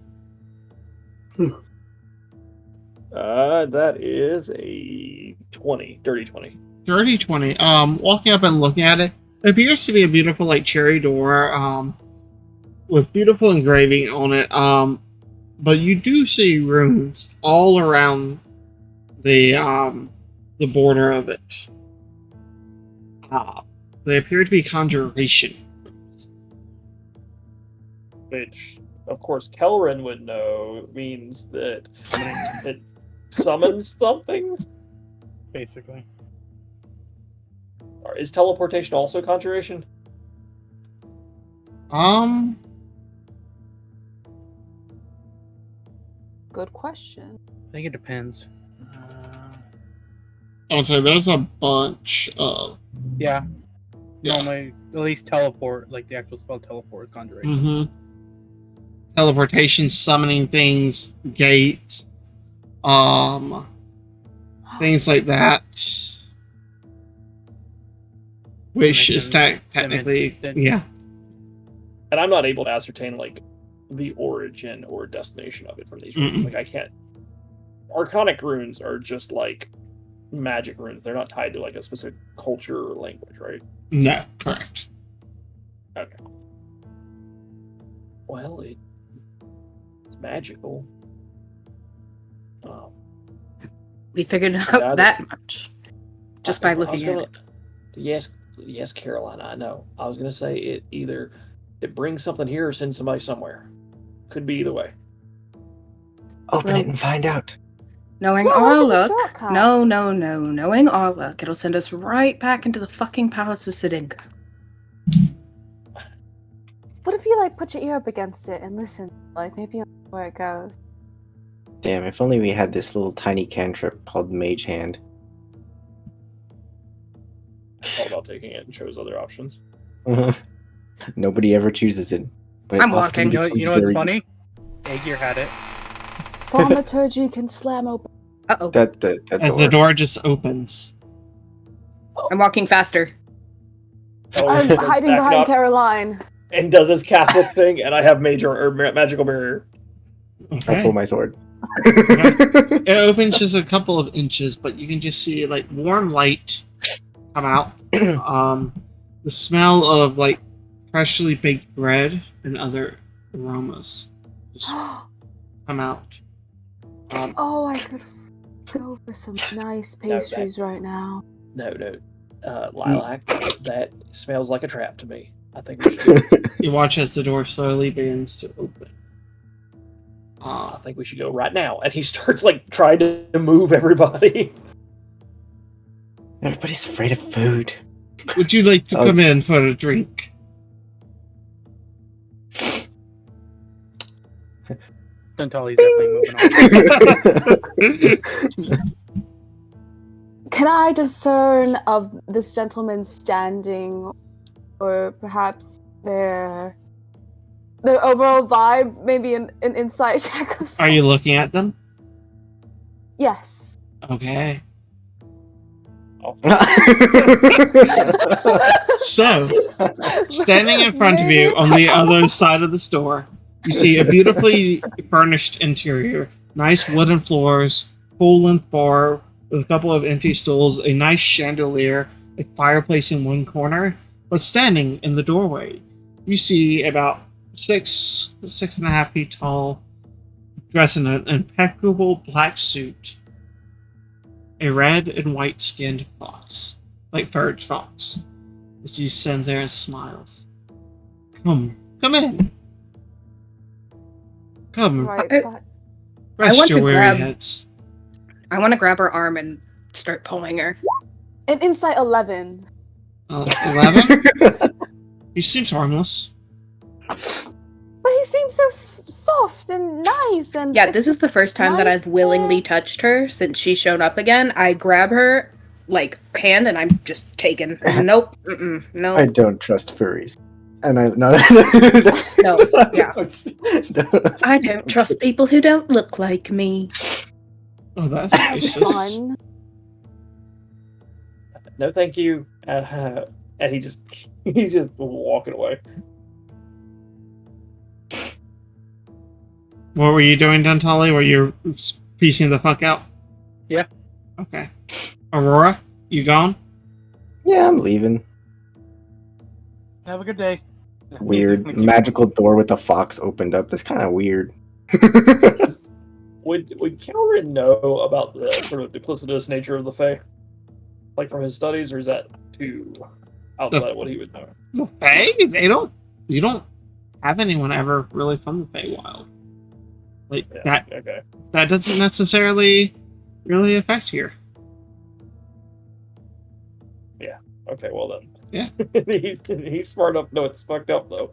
That is a 20, dirty 20. Dirty 20. Walking up and looking at it, it appears to be a beautiful, like, cherry door, with beautiful engraving on it. But you do see runes all around the border of it. They appear to be conjuration. Which, of course, Kelrin would know means that it summons something. Basically. Or is teleportation also conjuration? Good question. I think it depends. I'll say there's a bunch of. Yeah. Yeah. Normally, at least teleport, like the actual spell teleport is conjuration. Mm-hmm. Teleportation, summoning things, gates, things like that. Which is technically, yeah. And I'm not able to ascertain like the origin or destination of it from these runes. Mm-mm. Like I can't. Arcanic runes are just like magic runes. They're not tied to like a specific culture or language, right? No, correct. Okay. Well, it's magical. we figured Yeah, out that much just by I was looking gonna- at it. Yes, Caroline. I know. I was gonna say it either it brings something here or sends somebody somewhere. Could be either way. Open Well- it and find out. Knowing Yeah, our what if it's a luck, shortcut? no. Knowing our luck, it'll send us right back into the fucking Palace of Sidinka. What if you like put your ear up against it and listen? Like maybe you'll know where it goes. Damn, if only we had this little tiny cantrip called Mage Hand. I thought about taking it and chose other options. Nobody ever chooses it. But it I'm often walking. becomes You know what's very- funny? Aegir had it. Thaumaturgy can slam open. Uh-oh. That As the door just opens. I'm walking faster. Oh, I'm starts hiding backing behind up Caroline. and does his Catholic thing, and I have magical barrier. I Okay. pull my sword. It opens just a couple of inches, but you can just see like warm light come out. The smell of like freshly baked bread and other aromas just come out. Oh, I could go for some nice pastries right now. No, Lilac, that smells like a trap to me. I think we should, You watch as the door slowly begins to open. I think we should go right now. And he starts like trying to move everybody. Everybody's afraid of food. Would you like to Oh, come it's- in for a drink? Dantali's definitely moving on. Can I discern of this gentleman's standing, or perhaps their overall vibe? Maybe an insight check of Are you looking at them? Yes. Okay. Oh, So, standing in front of you on the other side of the store, you see a beautifully furnished interior, nice wooden floors, full-length bar with a couple of empty stools, a nice chandelier, a fireplace in one corner. But standing in the doorway, you see about 6.5 feet tall, dressed in an impeccable black suit, a red and white skinned fox, like furred fox. She stands there and smiles. Come in. Come, Right. I- that- rest want your to weary grab- heads. I want to grab her arm and start pulling her. An insight 11. 11? He seems harmless. But he seems so soft and nice and Yeah, this is the first time that nice I've willingly there. touched her since she's shown up again. I grab her, like, hand, and I'm just taken. Nope. Mm-mm. No. I don't trust furries. And I no, No, yeah. No. I don't trust people who don't look like me. Oh, that's racist. fun. no, thank you. And he's just walking away. What were you doing, Dantali? Were you piecing the fuck out? Yeah. Okay. Aurora, you gone? Yeah, I'm leaving. Have a good day. Weird Thank you. magical door with a fox opened up. That's kind of weird. Would Kelrin know about the sort of duplicitous nature of the Fae? Like from his studies, or is that too outside of what he would know? The Fae? You don't have anyone ever really from the Feywild. Like, Yeah, okay. that doesn't necessarily really affect here. Okay, well then. Yeah. he's smart enough to know it's fucked up though.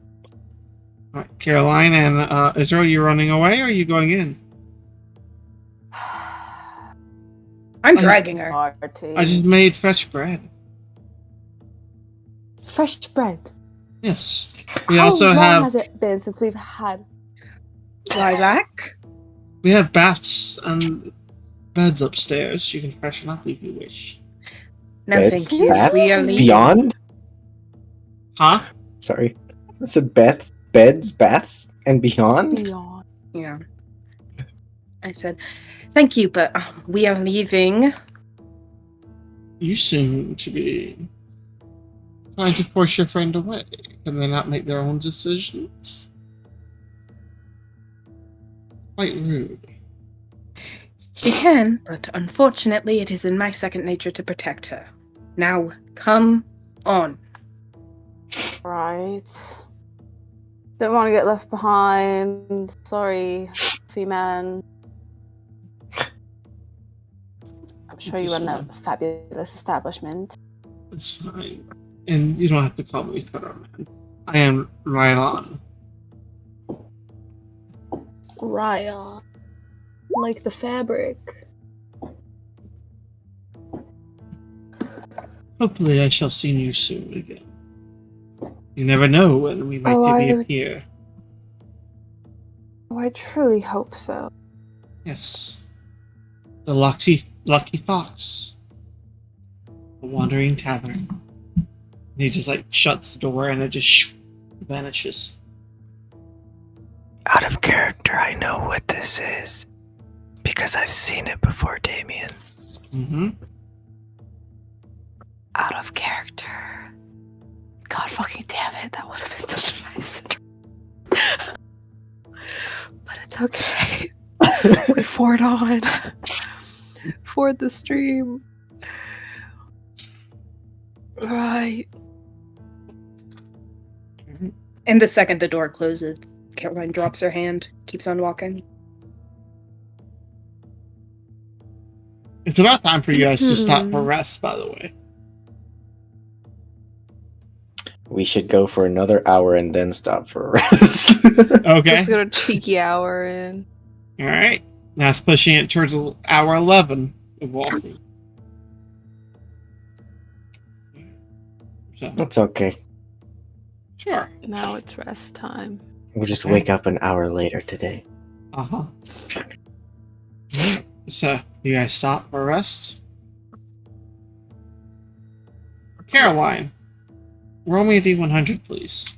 Alright, Caroline and Israel, you running away or are you going in? I'm dragging her. Party. I just made fresh bread. Fresh bread. Yes. We How also long have has it been since we've had? Lilac? we have baths and beds upstairs. You can freshen up if you wish. No, Beds, thank you. bats, We are leaving. Beyond? Huh? Sorry. I said beds, baths, and beyond? Beyond. Yeah. I said, thank you, but we are leaving. You seem to be trying to force your friend away. Can they not make their own decisions? Quite rude. She can, but unfortunately, it is in my second nature to protect her. Now, come on. Right. Don't want to get left behind. Sorry, Fee-Man. I'm sure you run a fabulous establishment. It's fine. And you don't have to call me Fetterman. I am Rylon. Raya. Like the fabric. Hopefully I shall see you soon again. You never know when we might Oh, I- reappear. Oh, I truly hope so. Yes. The lucky fox. The wandering tavern. And he just like shuts the door and it just vanishes. Out of character, I know what this is. Because I've seen it before, Damien. Mm-hmm. Out of character. God fucking damn it, that would have been such a nice but it's okay. We forward on. Forward the stream. Right. And the second the door closes, Caroline drops her hand, keeps on walking. It's It's about time for you guys to stop for rest, by the way. We should go for another hour and then stop for a rest. Okay. Just got a cheeky hour in. All right. That's pushing it towards hour 11 of walking. So, That's okay. sure. Now it's rest time. We'll just wake up an hour later today. Uh-huh. So, you guys stop for rest? Caroline, roll me a D100, please.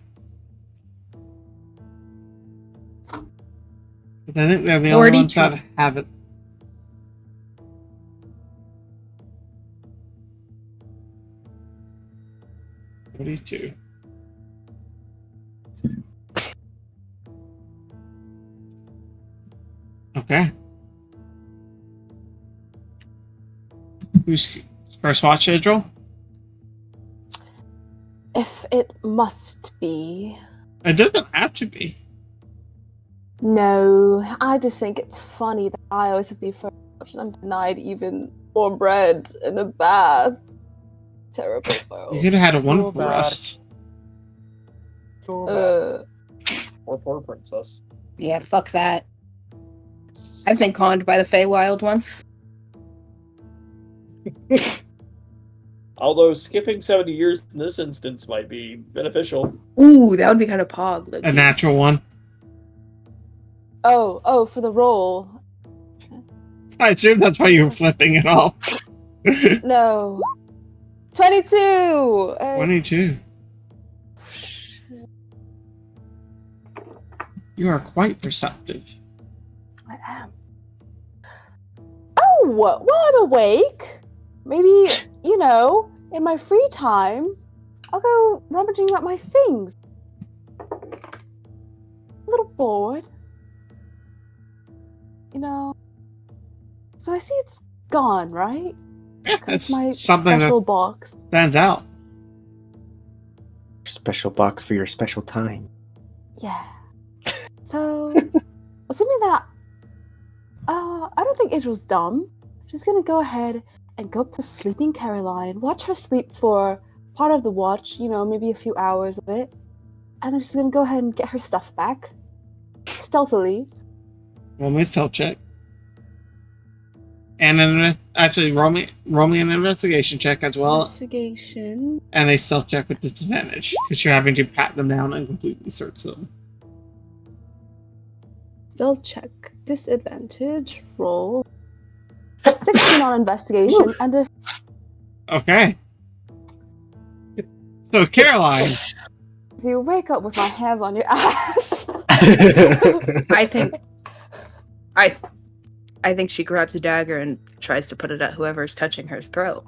I think they're the only ones 42. that have it. $42. Okay. Who's first watch schedule? If it must be. It doesn't have to be. No, I just think it's funny that I always have to be first watch and I'm denied even warm bread and a bath. Terrible world. You could have had a wonderful bad. rest. Or poor princess. Yeah, fuck that. I've been conned by the Feywild once. Although skipping 70 years in this instance might be beneficial. Ooh, that would be kind of pog. Loki. A natural one. Oh, for the roll. I assume that's why you were flipping it off. No. 22! 22. You are quite perceptive. I am. Oh, while I'm awake, maybe, in my free time, I'll go rummaging at my things. A little bored. So I see it's gone, right? Yeah, That's that's my something special that box. stands out. Special box for your special time. Yeah. So, assuming that, I don't think Idril's dumb. She's gonna go ahead and go up to sleeping Caroline, watch her sleep for part of the watch, maybe a few hours of it, and then she's gonna go ahead and get her stuff back, stealthily. Roll me a stealth check. And then actually roll me an investigation check as well, Investigation. and a stealth check with disadvantage because you're having to pat them down and completely search them. Stealth check. Disadvantage. Roll. 16 on investigation, and if Okay. So Caroline, you wake up with my hands on your ass. I think she grabs a dagger and tries to put it at whoever's touching her throat.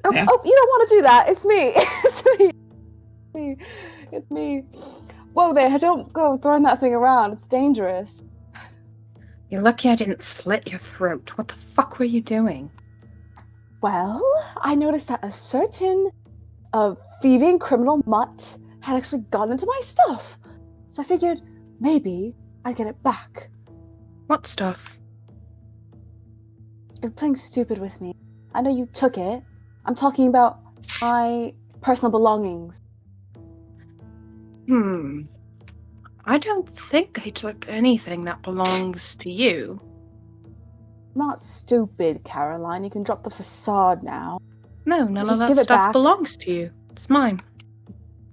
Oh, Yeah. you don't want to do that. It's me. It's me. Whoa there, don't go throwing that thing around. It's dangerous. You're lucky I didn't slit your throat. What the fuck were you doing? Well, I noticed that a certain thieving criminal mutt had actually gotten into my stuff. So I figured maybe I'd get it back. What stuff? You're playing stupid with me. I know you took it. I'm talking about my personal belongings. I don't think I took anything that belongs to you. Not stupid, Caroline. You can drop the facade now. No, none Just of give that it stuff back. belongs to you. It's mine.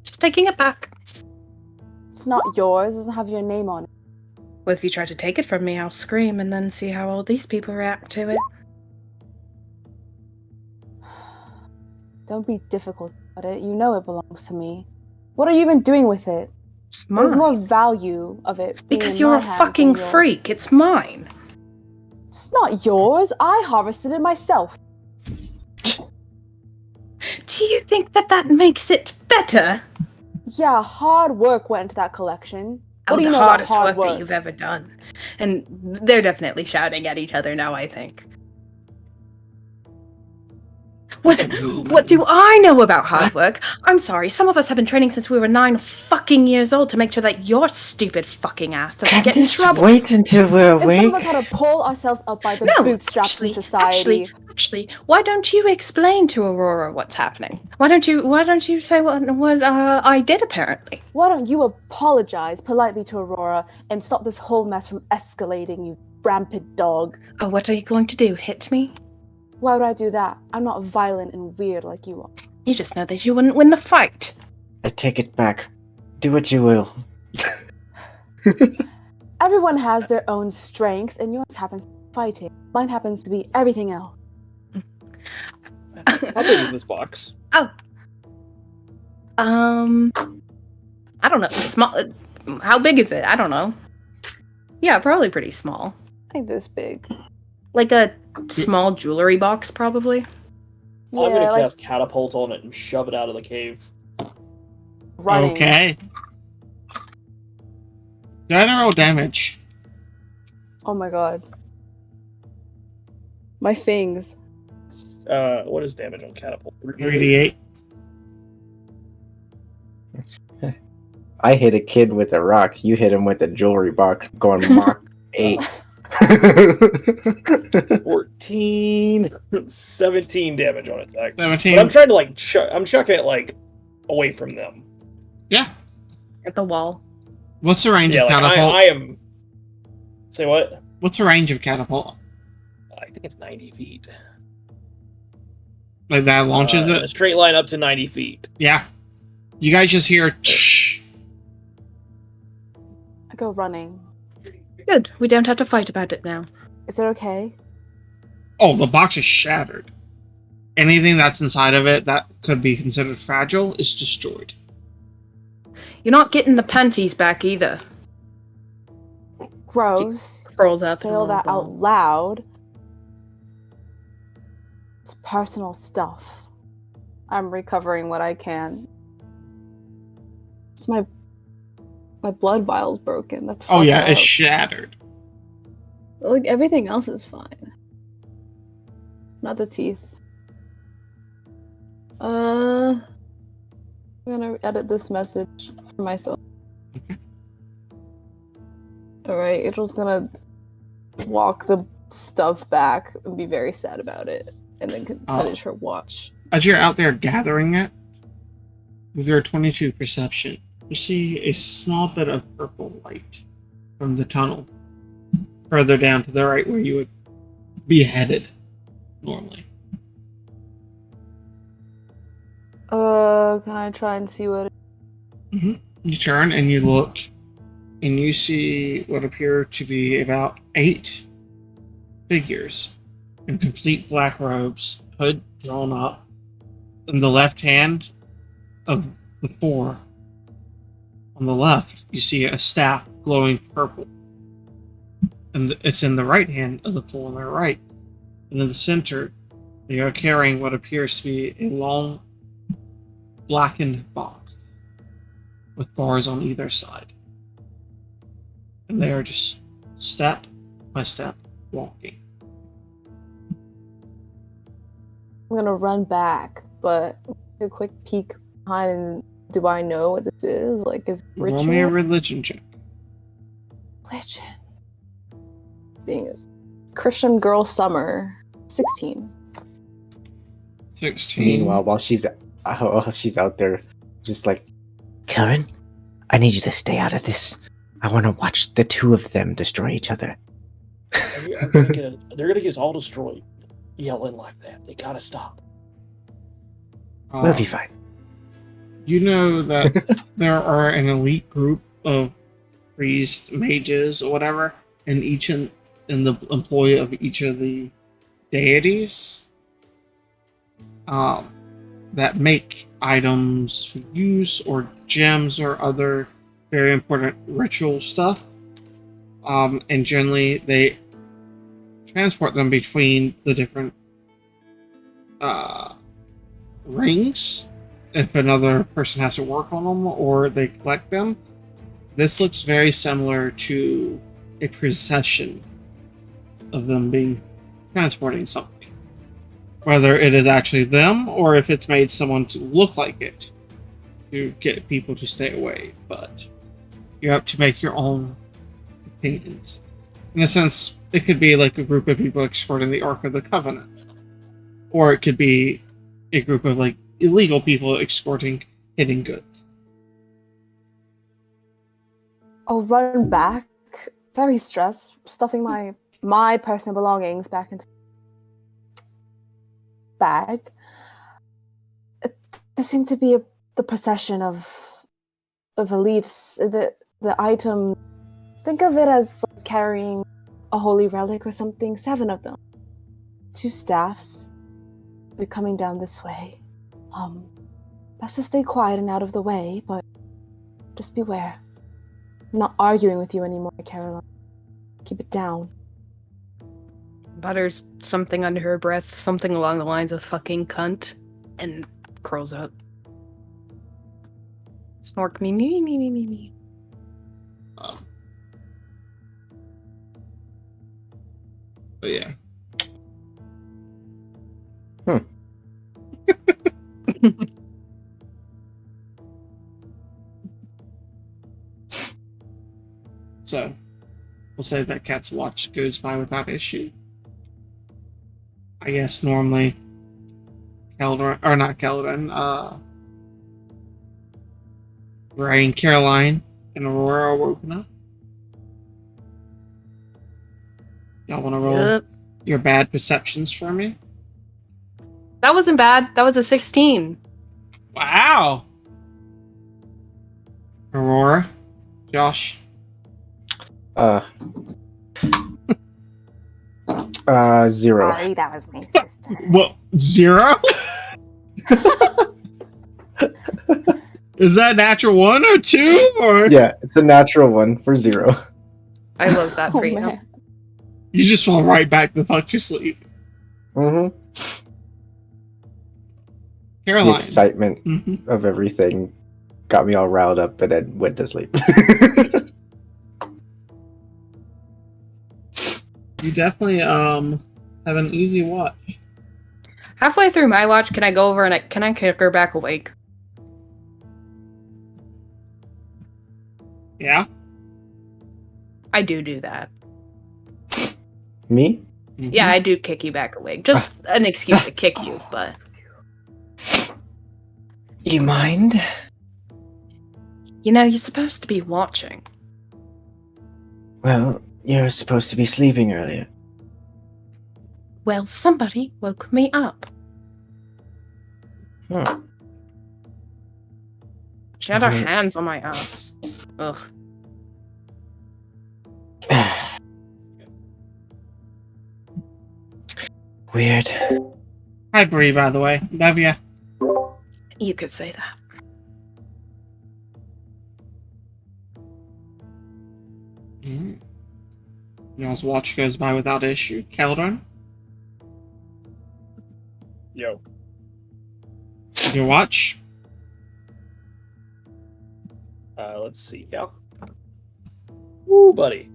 Just taking it back. It's not yours. It doesn't have your name on it. Well, if you try to take it from me, I'll scream and then see how all these people react to it. Don't be difficult about it. You know it belongs to me. What are you even doing with it? It's mine. There's more value of it. being Because in you're my a hands fucking than yours. freak. It's mine. It's not yours. I harvested it myself. Do you think that makes it better? Yeah, hard work went into that collection. What Oh, do you the know about hardest hard work that you've ever done. And they're definitely shouting at each other now, I think. What do I know about hard work? I'm sorry, some of us have been training since we were 9 fucking years old to make sure that your stupid fucking ass doesn't get in Candace, trouble. wait until we're And some awake. of us had to pull ourselves up by the No, bootstraps in society. actually, why don't you explain to Aurora what's happening? Why don't you say what I did apparently? Why don't you apologize politely to Aurora and stop this whole mess from escalating, you rampant dog? Oh, what are you going to do? Hit me? Why would I do that? I'm not violent and weird like you are. You just know that you wouldn't win the fight. I take it back. Do what you will. Everyone has their own strengths, and yours happens to be fighting. Mine happens to be everything else. How big is this box? I don't know. Small. How big is it? I don't know. Yeah, probably pretty small. Like this big. Like a small jewelry box, probably. Yeah, I'm gonna like cast catapult on it and shove it out of the cave. running. Okay. General damage. Oh my god. My fangs. What is damage on catapult? 3d8. I hit a kid with a rock. You hit him with a jewelry box going Mach 8. 14, 17 damage on attack. 17. But I'm trying to like, I'm chucking it like away from them. Yeah. At the wall. What's the range Yeah, of like catapult? I am. Say what? What's the range of catapult? I think it's 90 feet. Like that launches A it? straight line up to 90 feet. Yeah. You guys just hear. I go running. Good. We don't have to fight about it now. Is it okay? Oh, the box is shattered. Anything that's inside of it that could be considered fragile is destroyed. You're not getting the panties back either. Gross. Curls up. Say all that out loud. It's personal stuff. I'm recovering what I can. It's my blood vial's broken. That's Oh, yeah, fucked it's up. shattered. But, like, everything else is fine. Not the teeth. I'm gonna edit this message for myself. Alright, Angel's gonna walk the stuff back and be very sad about it, and then finish her watch. As you're out there gathering it, with your 22 perception, you see a small bit of purple light from the tunnel further down to the right where you would be headed normally. Can I try and see what You turn and you look, and you see what appear to be about 8 figures in complete black robes, hood drawn up. In the left hand of the 4, on the left, you see a staff glowing purple. And it's in the right hand of the 4 on their right. And in the center, they are carrying what appears to be a long, blackened box with bars on either side. And they are just step by step walking. I'm gonna run back, but a quick peek behind. And do I know what this is? Like, is it Roll me a ritual? religion check. Religion. Being a Christian girl summer. 16. 16. Meanwhile, while she's out there, just like, Karen, I need you to stay out of this. I want to watch the two of them destroy each other. They're gonna get us all destroyed. Yelling like that. They gotta stop. We'll be fine. You know that there are an elite group of priests, mages, or whatever, in the employ of each of the deities, that make items for use or gems or other very important ritual stuff. And generally, they transport them between the different rings if another person has to work on them, or they collect them. This looks very similar to a procession of them transporting something. whether it is actually them or if it's made someone to look like it to get people to stay away. But you have to make your own opinions. In a sense, it could be like a group of people escorting the Ark of the Covenant, or it could be a group of like illegal people escorting hidden goods. I'll run back, very stressed, stuffing my personal belongings back into bag. There seemed to be the procession of elites. The item. Think of it as like carrying a holy relic or something. 7 of them. 2 staffs. They're coming down this way. Best to stay quiet and out of the way, but just beware. I'm not arguing with you anymore, Caroline. Keep it down. Butters something under her breath, something along the lines of fucking cunt, and curls up. Snork me. But yeah. So, we'll say that Cat's watch goes by without issue. I guess normally Ryan Caroline and Aurora are woken up. Y'all want to roll your bad perceptions for me? That wasn't bad. That was a 16. Wow. Aurora, Josh. 0. Sorry, that was my sister. What? 0? Is that natural 1 or 2 or? Yeah, it's a natural 1 for 0. I love that Oh, for you. man. You just fall right back to fuck to sleep. The Caroline. excitement Mhm. of everything got me all riled up and then went to sleep. You definitely have an easy watch. Halfway through my watch, can I go over and can I kick her back awake? Yeah. I do that. Me? Mhm. Yeah, I do kick you back awake. Just an excuse to kick you, but You mind? you know, you're supposed to be watching. Well, you were supposed to be sleeping earlier. Well, somebody woke me up. Huh. She had her Mhm. hands on my ass. Ugh. Weird. Hi, Bree, by the way. Love ya. You could say that. Y'all's watch goes by without issue. Keldron, Yo. your watch. Let's see. Yeah. Woo, buddy.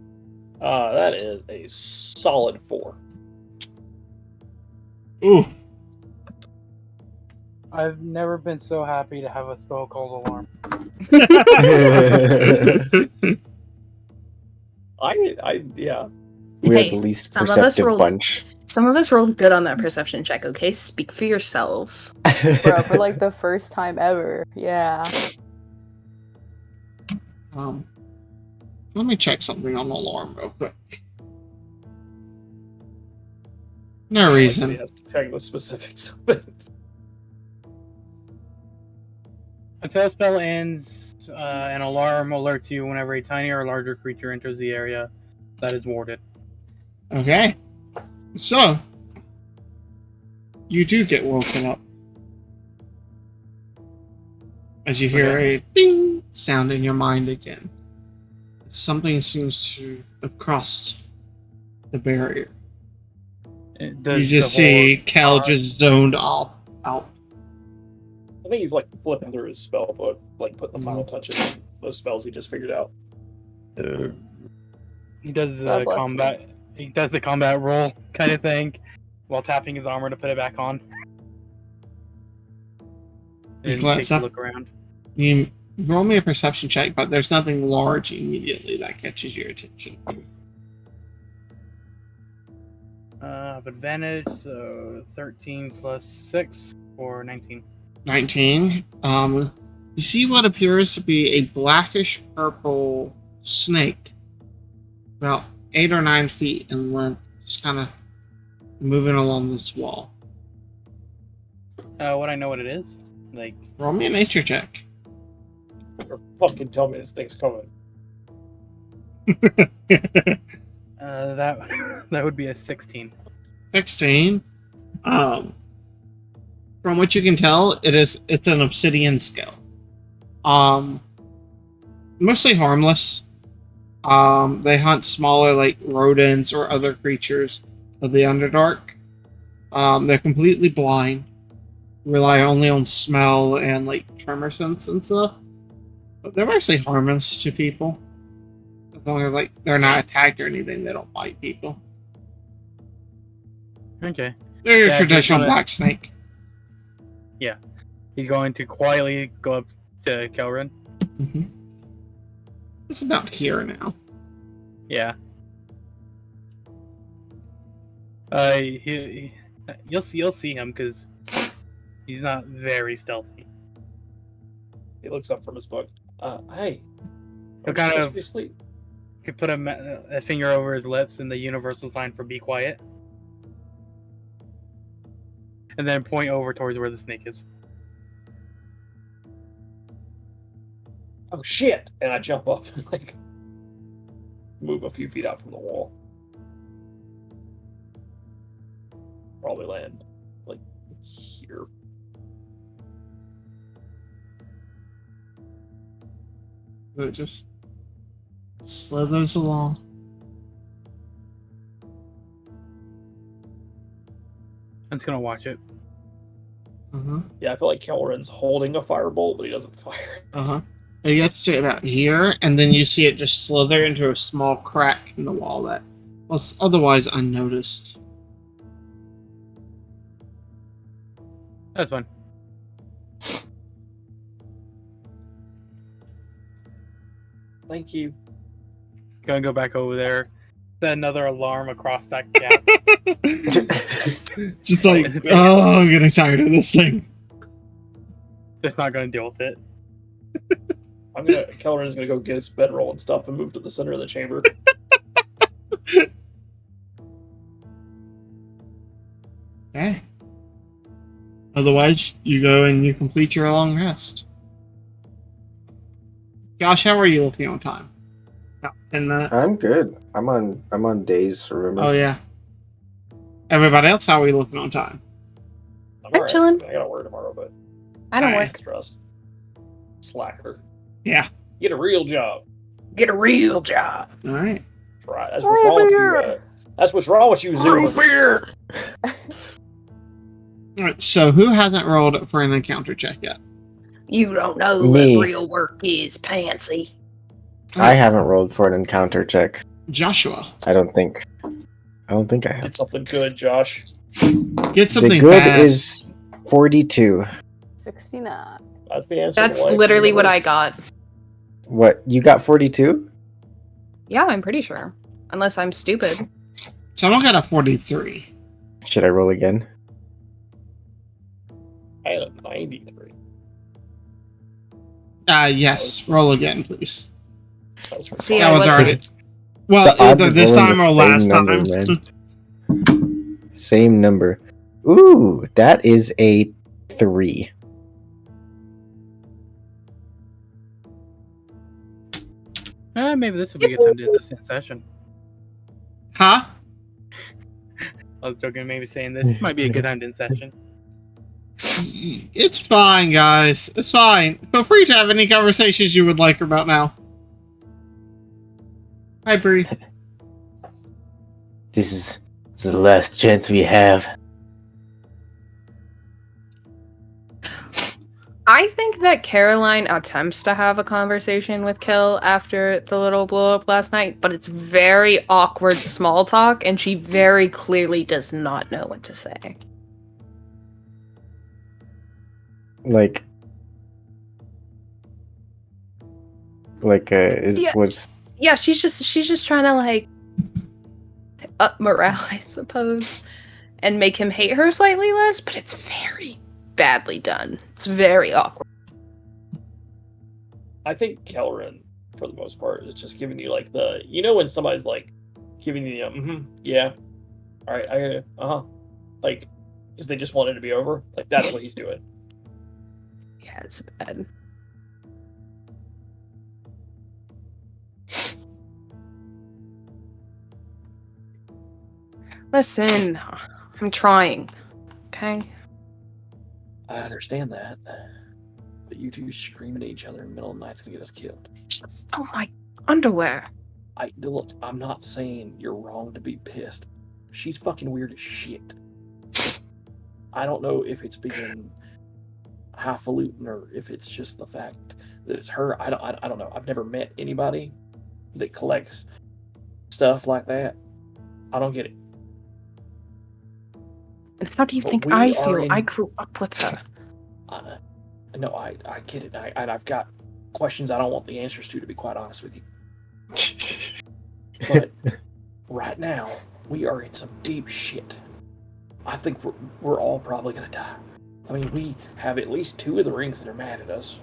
That is a solid 4. Ooh. I've never been so happy to have a spell called Alarm. Yeah. We're Hey, the least some of us perceptive rolled- bunch. Some of us rolled good on that perception check, okay? Speak for yourselves. Bro, for like the first time ever. Yeah. Let me check something on the alarm real quick. No He reason. has to check the specifics of it. Until a spell ends, an alarm alerts you whenever a tiny or larger creature enters the area that is warded. Okay. So, you do get woken up as you hear a ding sound in your mind again. Something seems to have crossed the barrier. You just see Cal just zoned off out. I think he's like flipping through his spell book, like putting the final touches on those spells he just figured out. He does God the bless combat. He does the combat roll kind of thing, while tapping his armor to put it back on. You And glance takes a up. look around. You roll me a perception check, but there's nothing large immediately that catches your attention. I have advantage, so 13 plus 6 or 19. 19. You see what appears to be a blackish purple snake, about 8 or 9 feet in length, just kind of moving along this wall. Would I know what it is? Like, Roll me a nature check. Or fucking tell me this thing's coming. that would be a 16. 16. From what you can tell, it's an obsidian scale. Mostly harmless. They hunt smaller like rodents or other creatures of the Underdark. They're completely blind. Rely only on smell and like tremor sense and stuff. But they're mostly harmless to people. As long as like they're not attacked or anything, they don't bite people. Okay. They're your Yeah, traditional just wanna- black snake. He's going to quietly go up to Kelrin. Mm-hmm. It's about here now. Yeah. You'll see him because he's not very stealthy. He looks up from his book. Hey. He'll kind of Asleep. could put a finger over his lips and the universal sign for be quiet. And then point over towards where the snake is. Oh shit! And I jump up and like move a few feet out from the wall. Probably land like here. It just slithers along. I'm just gonna watch it. Uh-huh. Yeah, I feel like Kelrin's holding a firebolt, but he doesn't fire it. Uh-huh. It gets to about here, and then you see it just slither into a small crack in the wall that was otherwise unnoticed. That's fine. Thank you. Gonna go back over there. Set another alarm across that gap. Just like, oh, I'm getting tired of this thing. Just not gonna deal with it. Kelrin's gonna go get his bedroll and stuff and move to the center of the chamber. Okay. Otherwise, you go and you complete your long rest. Josh, how are you looking on time? About 10 minutes. I'm good. I'm on days, remember? Oh yeah. Everybody else, how are we looking on time? I'm I'm chilling. I gotta work tomorrow, but I don't Alright. work. trust. Slacker. Yeah. Get a real job. Get a real job. All right. Try. That's what's wrong with you. That's what's wrong with you, Root Zoomers. beer. All right. So, who hasn't rolled for an encounter check yet? You don't know Me. what real work is, Pansy. I haven't rolled for an encounter check. Joshua, I don't think I have. Get something good, Josh. get something The good bad. is 42. 69. That's the answer. That's to life. literally what I got. What? You got 42? Yeah, I'm pretty sure. Unless I'm stupid. Someone got a 43. Should I roll again? I had a 93. Yes. Roll again, please. That was See, That I one's wasn't- already. Well, The odds either of this rolling time the or same last number, time. man. Same number. Ooh, that is a 3. Maybe this would be a good time to end this in session. Huh? I was joking, maybe saying this might be a good time to end session. It's fine, guys. It's fine. Feel free to have any conversations you would like about now. Hi, Bree. This is the last chance we have. I think that Caroline attempts to have a conversation with Kill after the little blow up last night, but it's very awkward small talk, and she very clearly does not know what to say. Like, Yeah. was Yeah, she's just trying to like up morale, I suppose, and make him hate her slightly less, but it's very badly done. It's very awkward. I think Kelrin, for the most part, is just giving you like the, when somebody's like giving you the yeah, all right, I like, because they just want it to be over. Like that's what he's doing. Yeah, it's bad. Listen, I'm trying. Okay? I understand that, but you two screaming at each other in the middle of the night's gonna get us killed. Just oh my underwear. Look, I'm not saying you're wrong to be pissed. She's fucking weird as shit. I don't know if it's being highfalutin or if it's just the fact that it's her. I don't know. I've never met anybody that collects stuff like that. I don't get it. And how do you But think we I are feel? in- I grew up with her. No, I get it. I've got questions I don't want the answers to be quite honest with you. But right now, we are in some deep shit. I think we're all probably gonna die. I mean, we have at least 2 of the rings that are mad at us.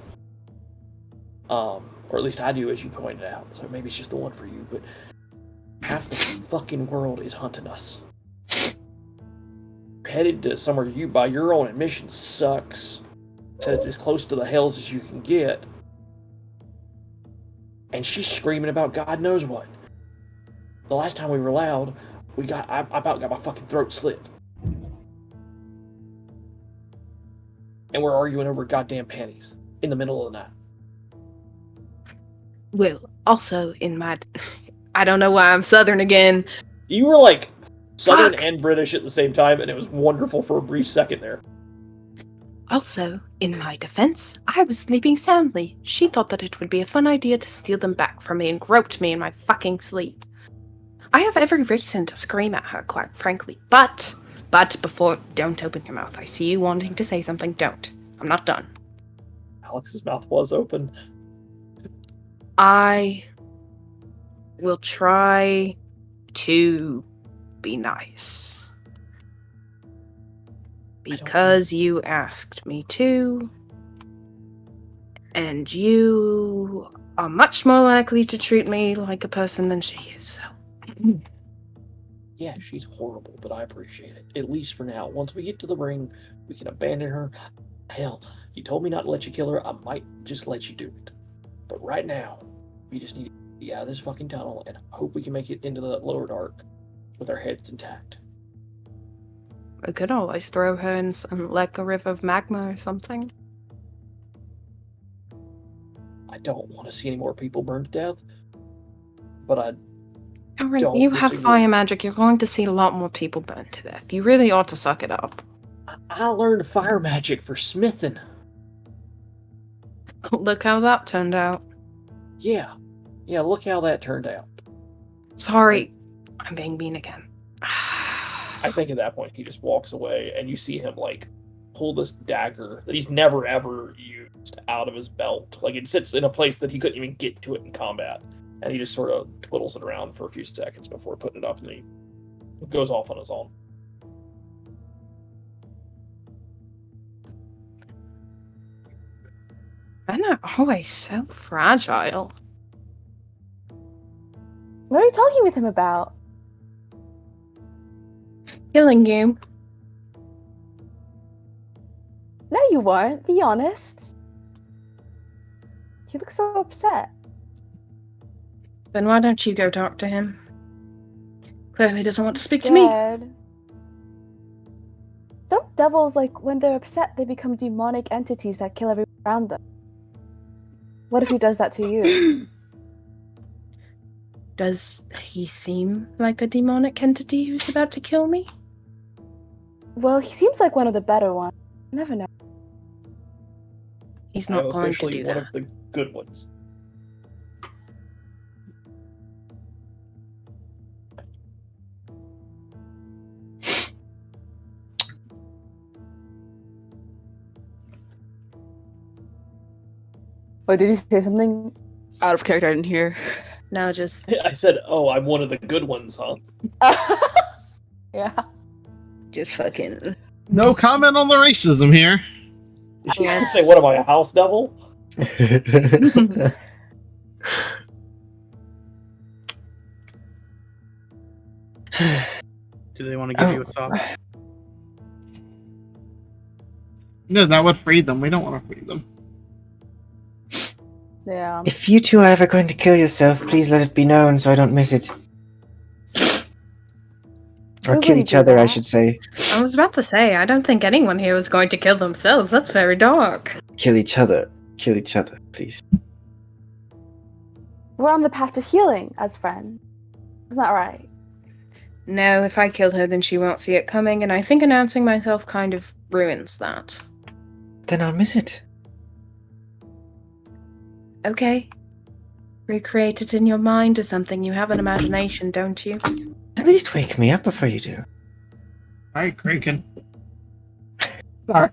Or at least I do, as you pointed out. So maybe it's just the one for you, but half the fucking world is hunting us. Headed to somewhere you, by your own admission, sucks. Said it's as close to the hells as you can get. And she's screaming about God knows what. The last time we were loud, I about got my fucking throat slit. And we're arguing over goddamn panties in the middle of the night. Well, also in my I don't know why I'm Southern again. You were like Southern Fuck. and British at the same time, and it was wonderful for a brief second there. Also, in my defense, I was sleeping soundly. She thought that it would be a fun idea to steal them back from me and groped me in my fucking sleep. I have every reason to scream at her, quite frankly, but before, don't open your mouth. I see you wanting to say something, don't. I'm not done. Alex's mouth was open. I will try to be nice. Because you asked me to, and you are much more likely to treat me like a person than she is, so. Yeah, she's horrible, but I appreciate it. At least for now. Once we get to the ring, we can abandon her. Hell, you told me not to let you kill her. I might just let you do it. But right now, we just need to get out of this fucking tunnel and hope we can make it into the lower dark with our heads intact. I could always throw her in some, like a river of magma or something. I don't want to see any more people burned to death, but I Cameron, don't you have disagree. fire magic. You're going to see a lot more people burned to death. You really ought to suck it up. I learned fire magic for smithing. Look how that turned out. Yeah, look how that turned out. Sorry, I'm being mean again. I think at that point he just walks away and you see him like pull this dagger that he's never ever used out of his belt. Like it sits in a place that he couldn't even get to it in combat. And he just sort of twiddles it around for a few seconds before putting it up and he goes off on his own. Men are always so fragile. What are you talking with him about? Killing you. No, you weren't. Be honest. You look so upset. Then why don't you go talk to him? Clearly doesn't want to speak to me. Scared. Don't devils, like, when they're upset, they become demonic entities that kill everyone around them? What if he does that to you? Does he seem like a demonic entity who's about to kill me? Well, he seems like one of the better ones. You never know. He's I not am going to officially do one that. of the good ones. Wait, did you say something out of character? I didn't hear. No, just I said, "Oh, I'm one of the good ones, huh?" Yeah. fucking. No comment on the racism here. Did you say, "What am I, a house devil?" Do they want to give you a soft? No, that would free them. We don't want to free them. Yeah. If you two are ever going to kill yourself, please let it be known so I don't miss it. Or We kill wouldn't each do other, I that. should say. I was about to say, I don't think anyone here was going to kill themselves. That's very dark. Kill each other. Kill each other, please. We're on the path to healing as friends. Isn't that right? No, if I kill her, then she won't see it coming, and I think announcing myself kind of ruins that. Then I'll miss it. Okay. Recreate it in your mind or something. You have an imagination, don't you? At least wake me up before you do. All right, Kraken. Sorry.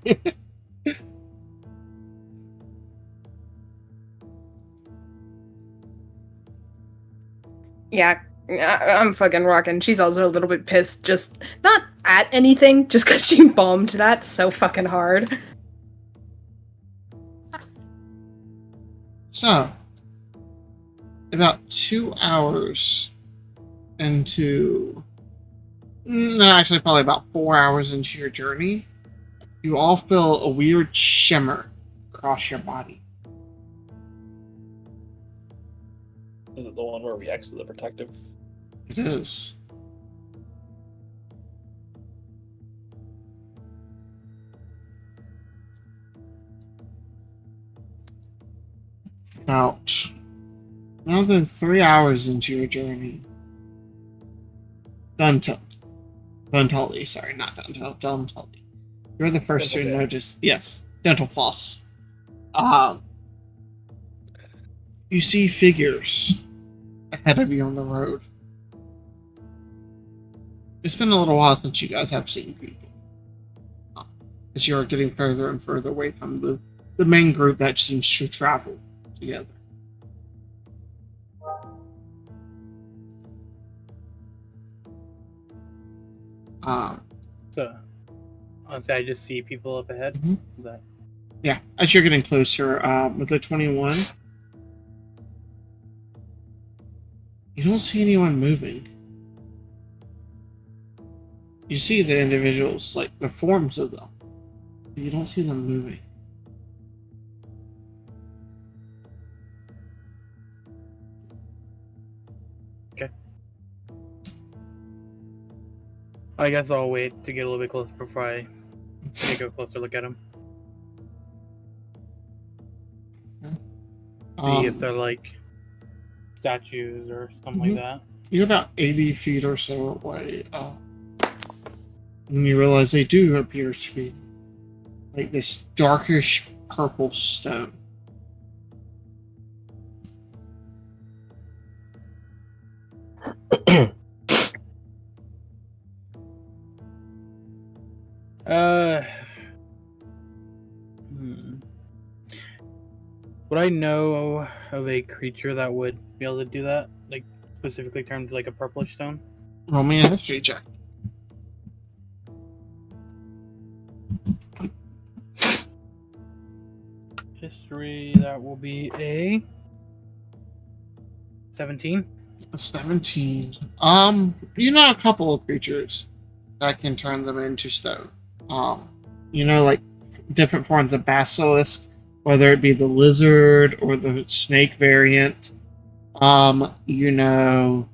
Yeah, I'm fucking rocking. She's also a little bit pissed, just not at anything, just because she bombed that so fucking hard. So, about 2 hours into. No, actually, probably about 4 hours into your journey, you all feel a weird shimmer across your body. Is it the one where we exit the protective? It is. About another 3 hours into your journey, Duntully, sorry, not Duntully. You're the first to Dental notice. Yes, dental floss. You see figures ahead of you on the road. It's been a little while since you guys have seen people, as you are getting further and further away from the main group that seems to travel together. So, honestly, I just see people up ahead. Mhm. Is that Yeah, as you're getting closer, with the 21, you don't see anyone moving. You see the individuals, like the forms of them, but you don't see them moving. I guess I'll wait to get a little bit closer before I take a closer look at them. See if they're like statues or something like that. You're about 80 feet or so away, and you realize they do appear to be like this darkish purple stone. Would I know of a creature that would be able to do that? Like, specifically termed like a purplish stone? Roll me a history check. History, that will be a 17. A 17. You know a couple of creatures that can turn them into stone. You know, like different forms of basilisk, whether it be the lizard or the snake variant. You know,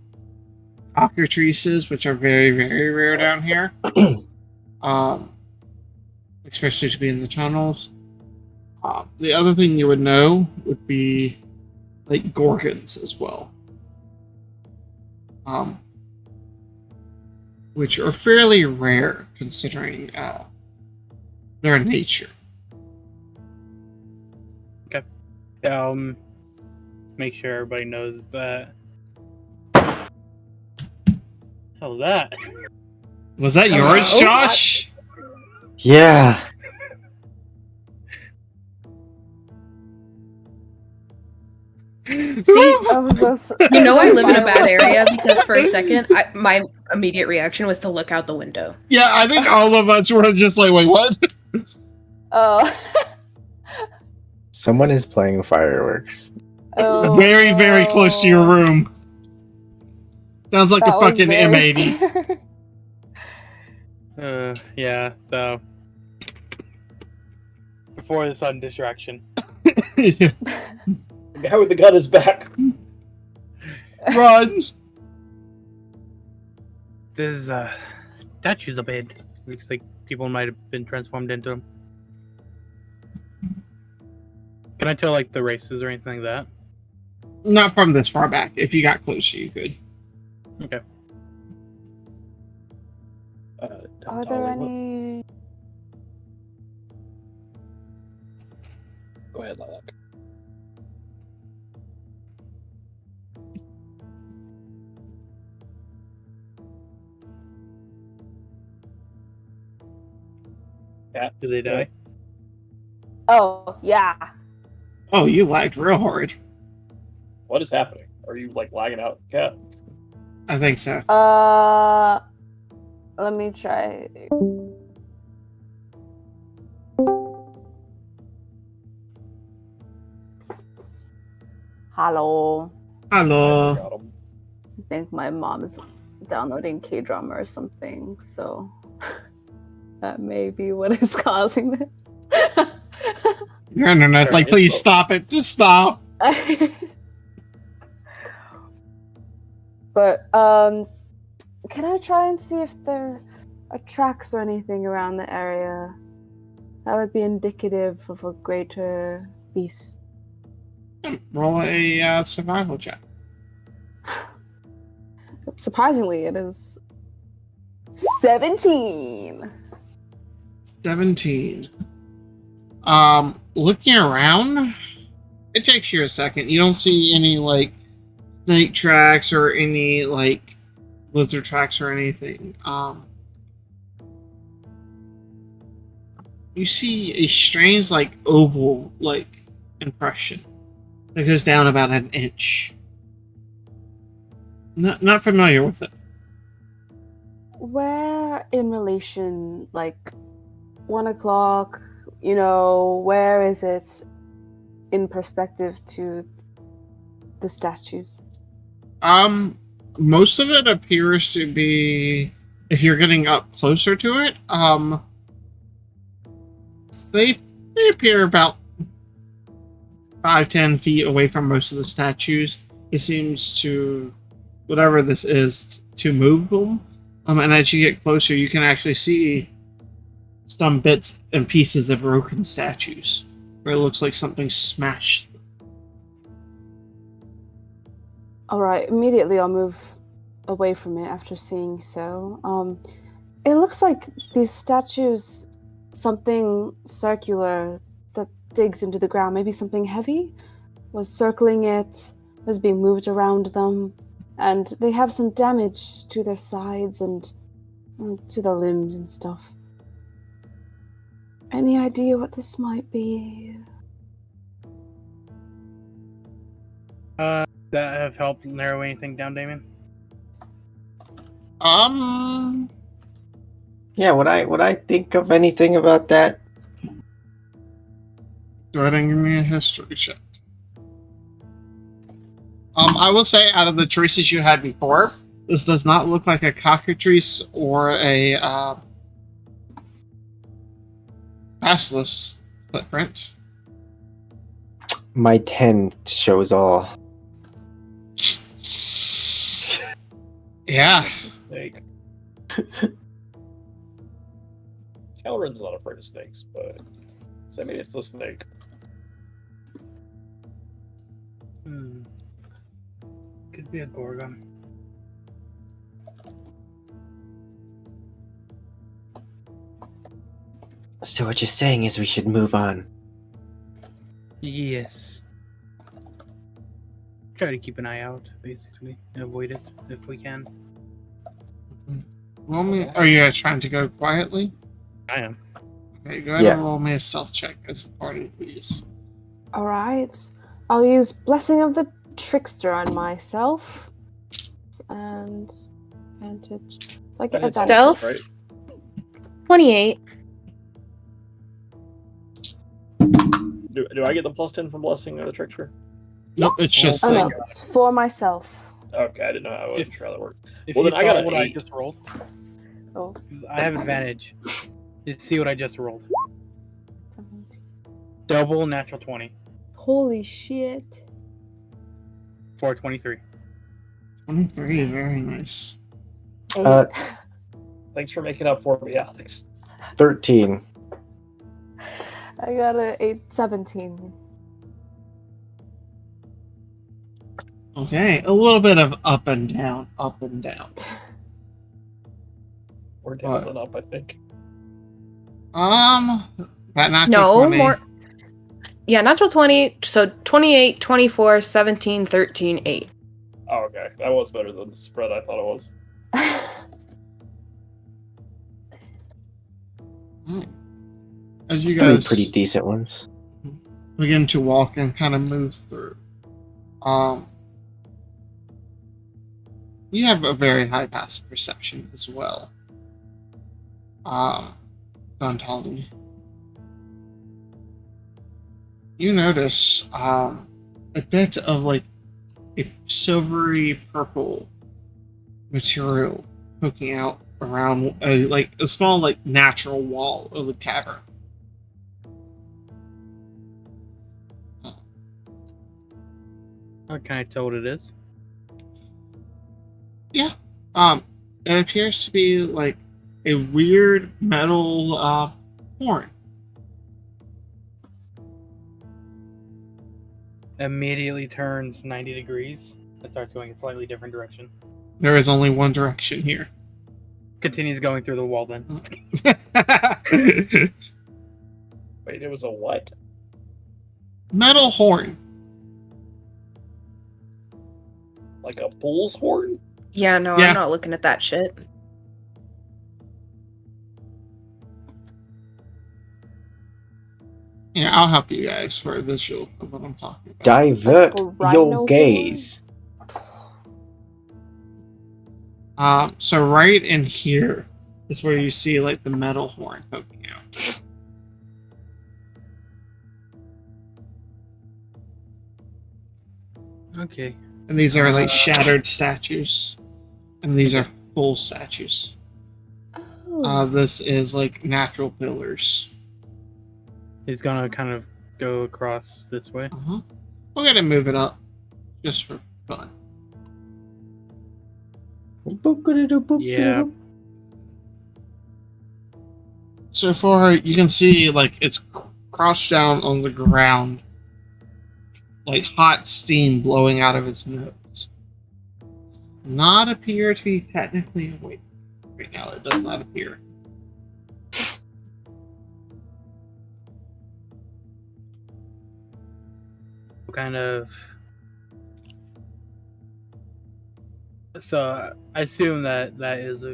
cockatrices, which are very, very rare down here. Especially to be in the tunnels. The other thing you would know would be like gorgons as well. Which are fairly rare considering their nature. Make sure everybody knows that. Hell, that. Was that yours, Hello? Josh? Yeah. See, Those you know I live in a bad fireworks. area because for a second, my immediate reaction was to look out the window. Yeah, I think all of us were just like, wait, what? Oh. Someone is playing fireworks. Oh, Very, very close to your no. room. Sounds like That a was fucking very M80. scary. Yeah, so. Before the sudden distraction. Yeah. The guy with the gun is back. Run! There's statues up ahead. Looks like people might have been transformed into them. Can I tell, like, the races or anything like that? Not from this far back. If you got closer, you could. Okay. Are there any? Go ahead, Lilac. Cat, Do they die? Oh yeah. Oh, you lagged real hard. what is happening? Are you like lagging out, Cat? I think so. Let me try. Hello. Hello. Got 'em. I think my mom is downloading K-drama or something, so that may be what is causing this. Your internet's like, please stop it. Just stop. But can I try and see if there are tracks or anything around the area that would be indicative of a greater beast? Roll a survival check. Surprisingly, it is 17. 17. Looking around, it takes you a second. You don't see any like snake tracks or any like lizard tracks or anything. You see a strange like oval like impression that goes down about an inch. Not familiar with it. Where in relation, like 1 o'clock, you know, where is it in perspective to the statues? Most of it appears to be, if you're getting up closer to it, they appear about 5-10 feet away from most of the statues. It seems to, whatever this is, to move them. And as you get closer, you can actually see some bits and pieces of broken statues, where it looks like something smashed. Alright, immediately I'll move away from it after seeing so. It looks like these statues, something circular that digs into the ground, maybe something heavy, was circling it, was being moved around them, and they have some damage to their sides and to the limbs and stuff. Any idea what this might be? That have helped narrow anything down, Damien? Yeah, would I think of anything about that? Go ahead and give me a history check. I will say, out of the choices you had before, this does not look like a cockatrice or a basilisk footprint. My 10 shows all. Yeah. Snake. Calrin's not afraid of snakes, but I mean, it's the snake. Could be a Gorgon. So what you're saying is we should move on. Yes. Try to keep an eye out, basically. Avoid it if we can. Roll me. Are you guys trying to go quietly? I am. Okay, go ahead Yeah. and roll me a stealth check as a party, please. All right. I'll use Blessing of the Trickster on myself. And advantage. So I get That is advantage. Stealth? right? 28. Do I get the +10 from Blessing of the Trickster? Nope, it's just Oh like no, it's for myself. Okay, I didn't know how that worked. If Well, you then I saw got an what I 8. just rolled, Oh. I have advantage. Just see what I just rolled. Double natural 20 Holy shit. for 23. 23. Very nice. Uh, Thanks for making up for me, Alex. 13. I got a 17. Okay, a little bit of up and down, up and down. We're down and up, I think. That natural No, 20. more. Yeah, natural 20. So 28, 24, 17, 13, 8. Oh, okay. That was better than the spread I thought it was. As you Three guys pretty decent ones. begin to walk and kind of move through, you have a very high passive perception as well. Dantali. You notice a bit of like a silvery purple material poking out around a small like natural wall of the cavern. How can I tell what it is? It appears to be like a weird metal horn. Immediately turns 90 degrees and starts going a slightly different direction. There is only one direction here. Continues going through the wall then. Wait, it was a what? Metal horn. Like a bull's horn? Yeah, no, Yeah. I'm not looking at that shit. Yeah, I'll help you guys for a visual of what I'm talking about. Divert Like a rhino your horn? gaze. So right in here is where you see like the metal horn poking out. Okay. And these are like shattered statues. And these are full statues. Oh. This is like natural pillars. He's gonna kind of go across this way. Uh-huh. We're gonna move it up just for fun. Yeah. So far, you can see like it's crouched down on the ground, like hot steam blowing out of its nose. Not appear to be technically awake right now. It does not appear. What kind of. So I assume that is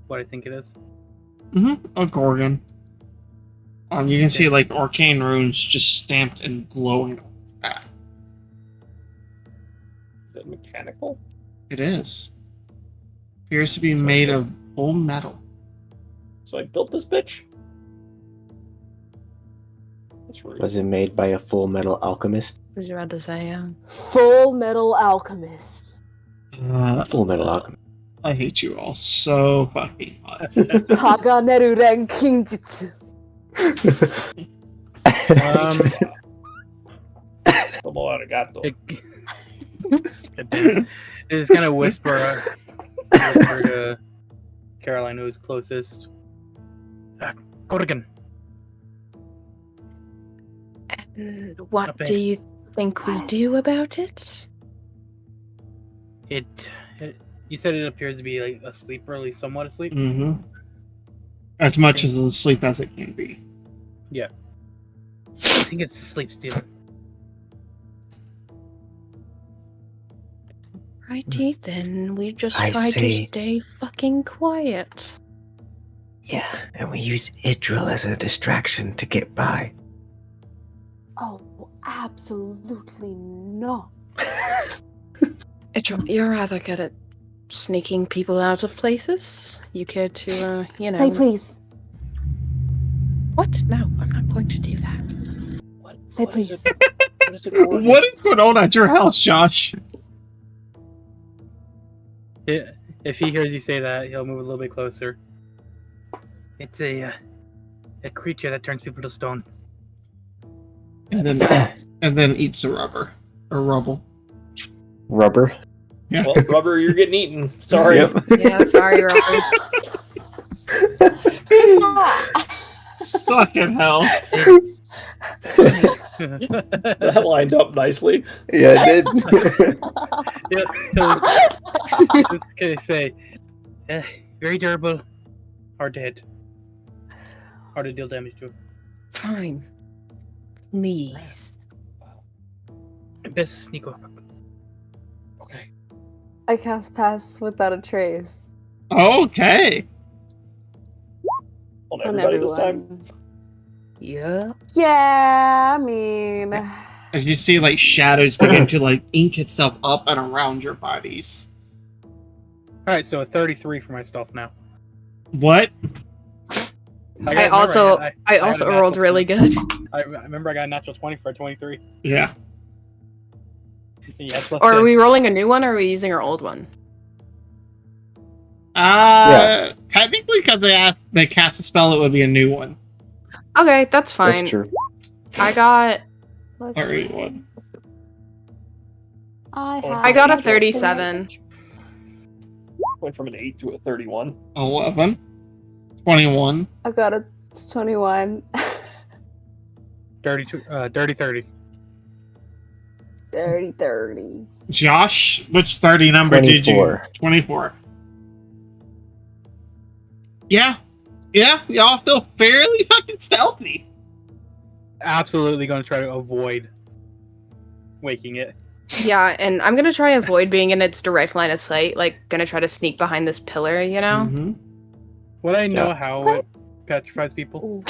what I think it is. A Gorgon. You can see like arcane runes just stamped and glowing on its back. Is it mechanical? It is. Appears to be made of full metal. So I built this bitch? That's rude. Was it made by a full metal alchemist? I was about to say, yeah. Full Metal Alchemist. Full metal alchemist. I hate you all so fucking much. Haganeru Ren Kinjutsu. Como arigato. It's kind of whisper to Caroline, who's closest. Gorgon. And what Okay. do you think we do about it? It. You said it appears to be like asleep, or at least somewhat asleep. Mm-hmm. As much as asleep as it can be. I think it's sleep stealing. Righty then, we just I try to see. stay fucking quiet. Yeah, and we use Idril as a distraction to get by. Oh, absolutely not. You're rather good at sneaking people out of places. You care to, Say please. What? No, I'm not going to do that. Say What is please. What is it, Gordon? What is going on at your house, Josh? If he hears you say that, he'll move a little bit closer. It's a creature that turns people to stone. And then eats the rubber or rubble. Rubber. Yeah. Well, Rubber, you're getting eaten. Sorry. Yep. Yeah, sorry, Robert. Fucking hell. That lined up nicely. Yeah, it did. Just gonna say, very durable, hard to hit, hard to deal damage to. Fine. Please. Best sneak up. Okay. I cast pass without a trace Okay. On on everybody this time. everyone. Yeah. Yeah, I mean, As you see, like, shadows begin to, like, ink itself up and around your bodies. Alright, so a 33 for my stealth now. What? I also had a rolled natural really 20. good. I remember I got a natural 20 for a 23. Yeah. Yeah, plus Or are 10. we rolling a new one, or are we using our old one? Technically, because they cast a spell, it would be a new one. Okay, that's fine. That's true. I got let's Or see. one. I got a 37. Went from an 8 to a 31. 11. 21. I got a 21. Dirty 30. Dirty 30. Josh, which 30 number did you? 24. 24. Yeah. Yeah, y'all feel fairly fucking stealthy. Absolutely going to try to avoid waking it. Yeah, and I'm gonna try avoid being in its direct line of sight. Like, gonna try to sneak behind this pillar, you know? Mhm. Would I know Yeah. how What? it petrifies people? Ooh.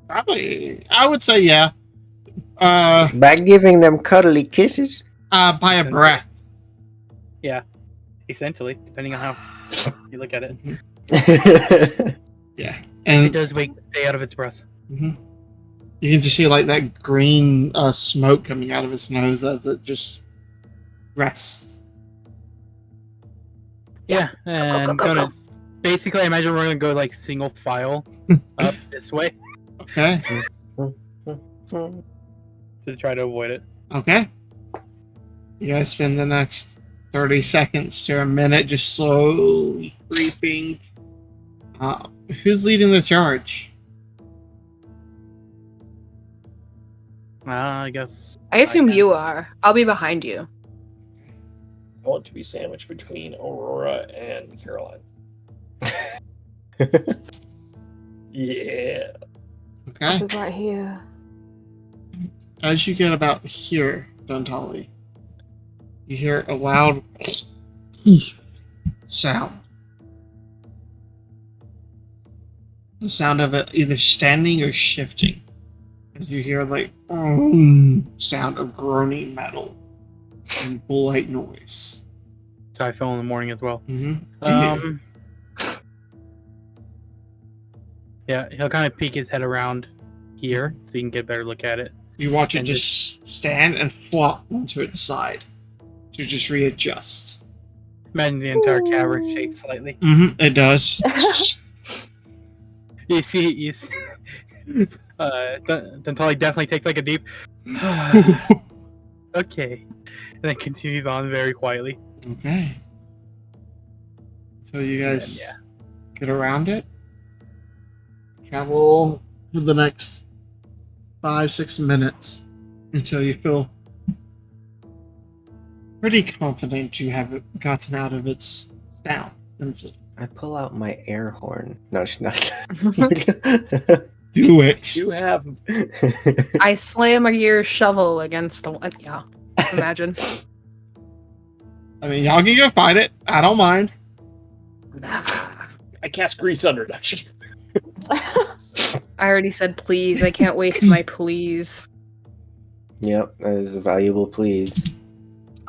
Probably. I would say yeah. By By giving them cuddly kisses. a breath. Essentially, depending on how you look at it. Yeah. It And does wake to stay out of its breath. mhm. You can just see like that green smoke coming out of its nose as it just rests. Yeah, and basically, I imagine we're gonna go like single file up this way Okay. to try to avoid it. Okay. You guys spend the next 30 seconds to a minute just slowly creeping. Who's leading the charge? I guess. I assume can. you are. I'll be behind you. I want to be sandwiched between Aurora and Caroline. Yeah. Okay. I'll be right here. As you get about here, Dantali, you hear a loud sound. The sound of it either standing or shifting. As you hear like sound of groaning metal and bull-like noise. So I fell in the morning as well. Mm-hmm. Yeah, he'll kind of peek his head around here so you can get a better look at it. You watch it And just stand and flop onto its side to just readjust. Imagine the entire cavern shakes slightly. Mm-hmm. It does. You see, Dantali definitely takes like a deep. Okay, and then continues on very quietly. Okay. So you guys Yeah. get around it. Travel for the next 5-6 minutes until you feel pretty confident you have gotten out of its sound. I pull out my air horn. No, she's not. Do it. You have I slam a gear shovel against the one. Yeah. Imagine. I mean, y'all can go fight it. I don't mind. I cast grease under it. I already said please. I can't waste my please. Yep, that is a valuable please.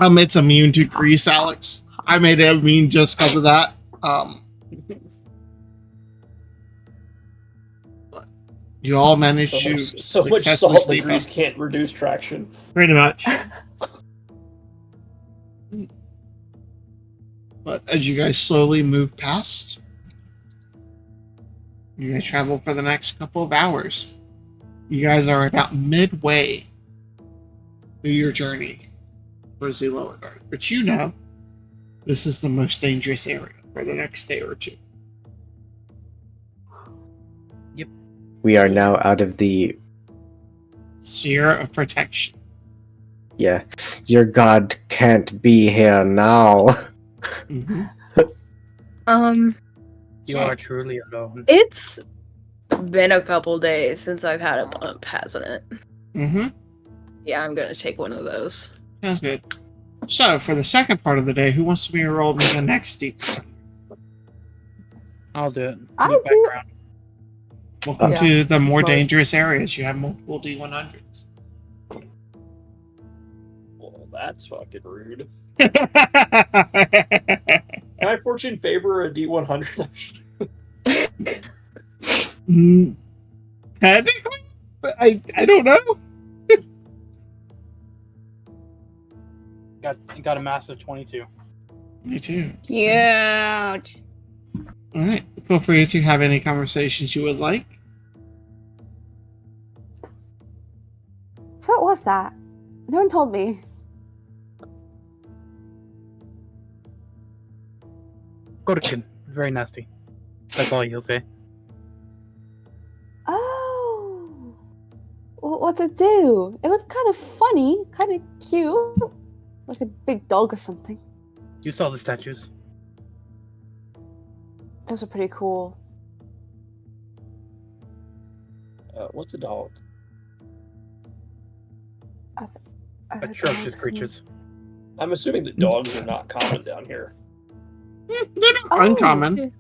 It's immune to grease, Alex. I made it immune just because of that. But you all managed to So much successfully salt the stay grease up. can't reduce traction. Pretty much. But as you guys slowly move past, you guys travel for the next couple of hours. You guys are about midway through your journey towards the lower guard. But you know, this is the most dangerous area for the next day or two. We are now out of the Sphere of protection. yeah. Your god can't be here now. Mm-hmm. You are truly alone. It's been a couple days since I've had a bump, hasn't it? Mm-hmm. Yeah, I'm gonna take one of those. Sounds good. So, for the second part of the day, who wants to be enrolled in the next deep dive? I'll do it. I Look do. background. Welcome Yeah, to the more fine. dangerous areas. You have multiple D100s. Well, that's fucking rude. Can I fortune favor a D100? Technically, but I don't know. Got a massive 22. Me too. Cute. All right. Feel free to have any conversations you would like. So what was that? No one told me. Gorkin. Very nasty. That's all he'll say. Oh. What's it do? It looked kind of funny, kind of cute. Like a big dog or something. You saw the statues. Those are pretty cool. What's a dog? Atrocious creatures. I'm assuming that dogs are not common down here. They're not Oh. uncommon.